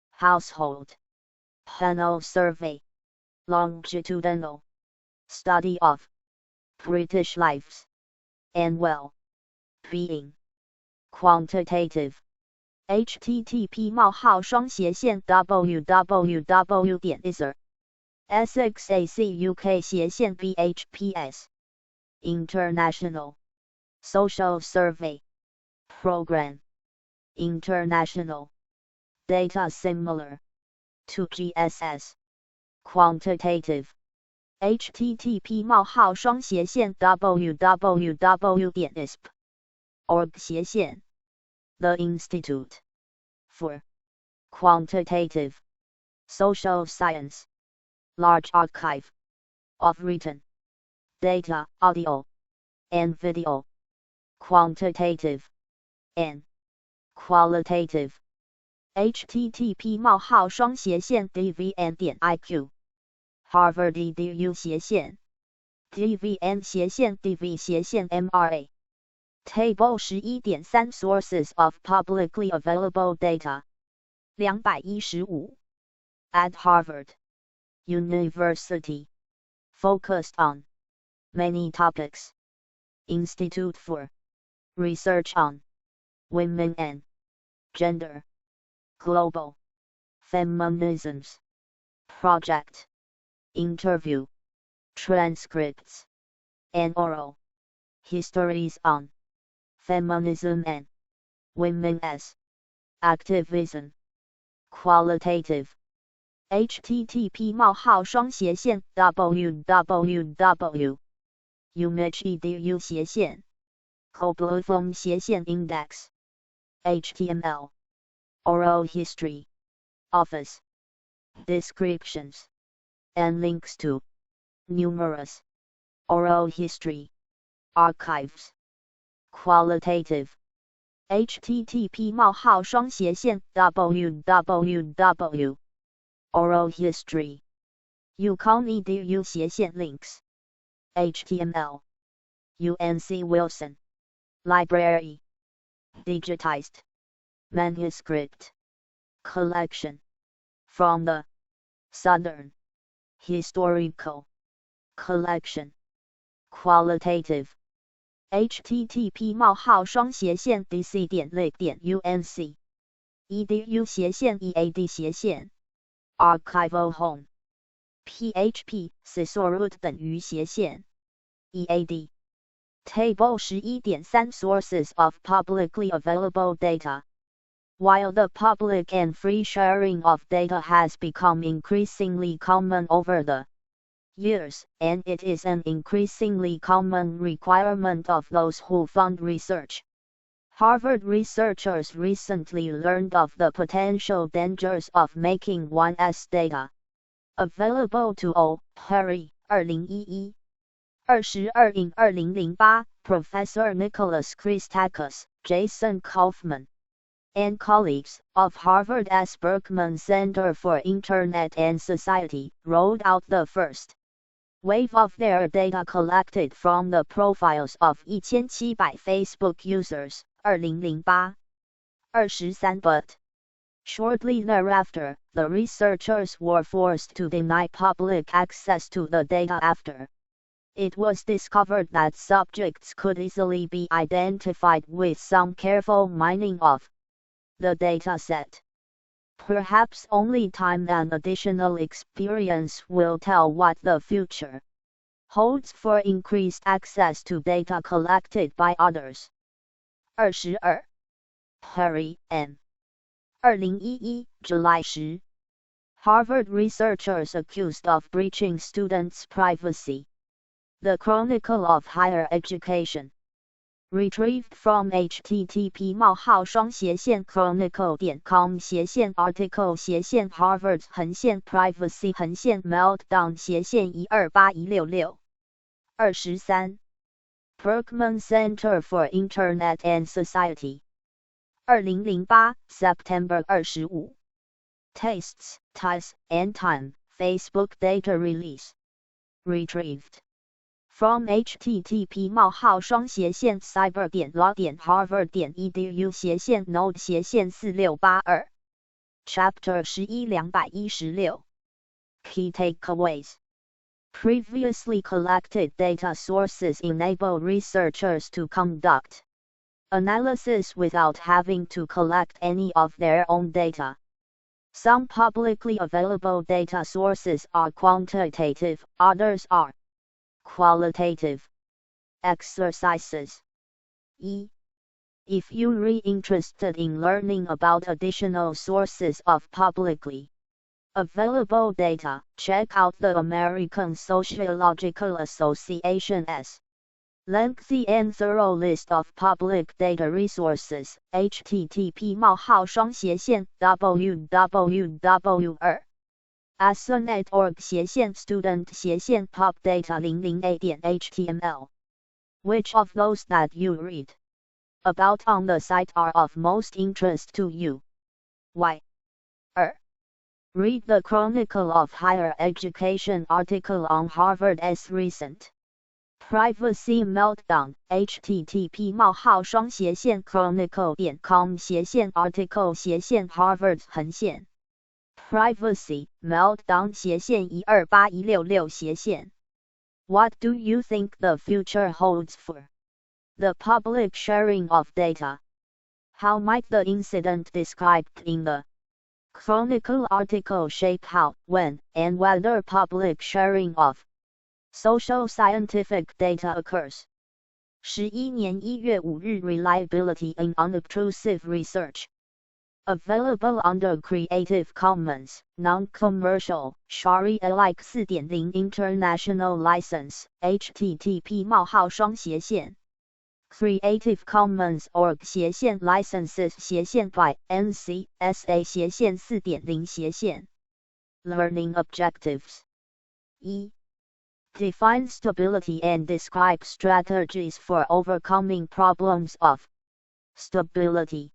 Household Panel Survey, longitudinal study of British lives and well-being. Quantitative http://www.isr/Essex/UK/BHPS International Social Survey Program. International data similar to GSS. Quantitative http://www.isp.org/, The Institute for Quantitative Social Science, large archive of written data, audio, and video. Quantitative and qualitative http://dvn.iq Harvard.edu/ dvn/dv/mra Table 11.3 Sources of publicly available data 215 at Harvard University, focused on many topics. Institute for Research on Women and Gender, Global Feminisms Project, interview, transcripts, and oral histories on feminism and women as activism. Qualitative http://www.umich.edu/ Koblofong/index HTML Oral history, office descriptions, and links to numerous oral history archives. Qualitative http://www.oralhistory.uconn.edu/ links HTML UNC Wilson Library digitized manuscript collection from the Southern Historical Collection. Qualitative http://dc.lit.unc.edu/ead/ archival home php //ead Table 11.3 Sources of publicly available data. While the public and free sharing of data has become increasingly common over the years, and it is an increasingly common requirement of those who fund research, Harvard researchers recently learned of the potential dangers of making one's data available to all. Harry, 2011 22/2008, Professor Nicholas Christakis, Jason Kaufman, and colleagues of Harvard's Berkman Center for Internet and Society rolled out the first wave of their data collected from the profiles of 1,700 Facebook users, 2008 23, but shortly thereafter, the researchers were forced to deny public access to the data after it was discovered that subjects could easily be identified with some careful mining of the dataset. Perhaps only time and additional experience will tell what the future holds for increased access to data collected by others. 22. Perry, M. 2011 July 10. Harvard researchers accused of breaching students' privacy. The Chronicle of Higher Education. Retrieved from http://chronicle.com/ article/ Harvard privacy meltdown 1281666 23. Berkman Center for Internet and Society. 2008 September 25. Tastes, Ties, and Time, Facebook data release. Retrieved from http://cyber.law.harvard.edu/node/4682 Chapter 11 216 Key takeaways. Previously collected data sources enable researchers to conduct analysis without having to collect any of their own data. Some publicly available data sources are quantitative, others are qualitative. Exercises. E. If you're interested in learning about additional sources of publicly available data, check out the American Sociological Association's lengthy and thorough list of public data resources. http://www.asanet.org/student/pubdata008.html. Which of those that you read about on the site are of most interest to you? Why? Read the Chronicle of Higher Education article on Harvard's recent privacy meltdown. http://chronicle.com/ article/ Harvard privacy meltdown 1281666 What do you think the future holds for the public sharing of data? How might the incident described in the Chronicle article shape how, when, and whether public sharing of social scientific data occurs? 11年1月5日 Reliability in Unobtrusive Research. Available under Creative Commons, Non-Commercial, Share-alike 4.0 International License, http://Creative Commons.org/licenses/ by NC/SA/ 4.0/ Learning Objectives. E. Define stability and describe strategies for overcoming problems of stability.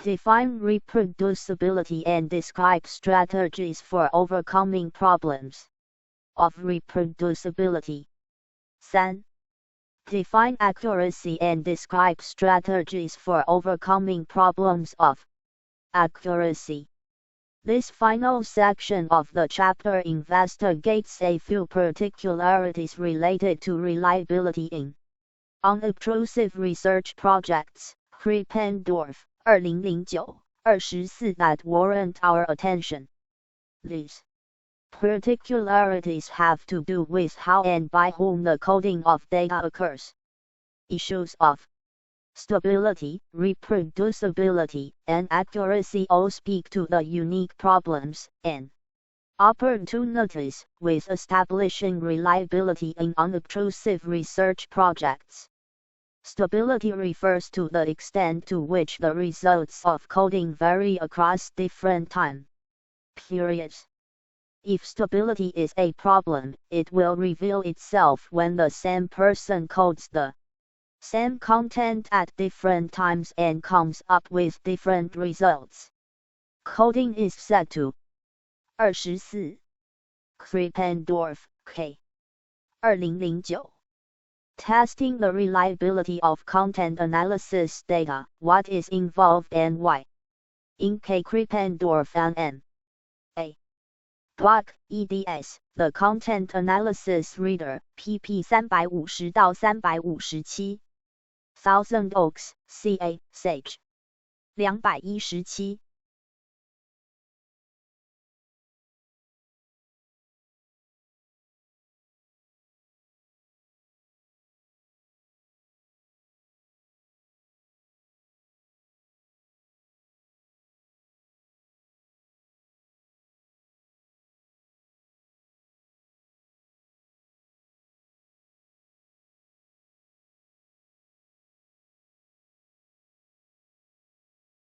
Define reproducibility and describe strategies for overcoming problems of reproducibility. 3. Define accuracy and describe strategies for overcoming problems of accuracy. This final section of the chapter investigates a few particularities related to reliability in unobtrusive research projects. Krippendorf, 2009, 24 that warrant our attention. These particularities have to do with how and by whom the coding of data occurs. Issues of stability, reproducibility, and accuracy all speak to the unique problems and opportunities with establishing reliability in unobtrusive research projects. Stability refers to the extent to which the results of coding vary across different time periods. If stability is a problem, it will reveal itself when the same person codes the same content at different times and comes up with different results. Coding is said to 24. Krippendorf, K. 2009. Testing the reliability of content analysis data, what is involved and why. In K. Krippendorf and M. A. Block, eds, the Content Analysis Reader, pp 350-357. Thousand Oaks, CA, Sage. 217.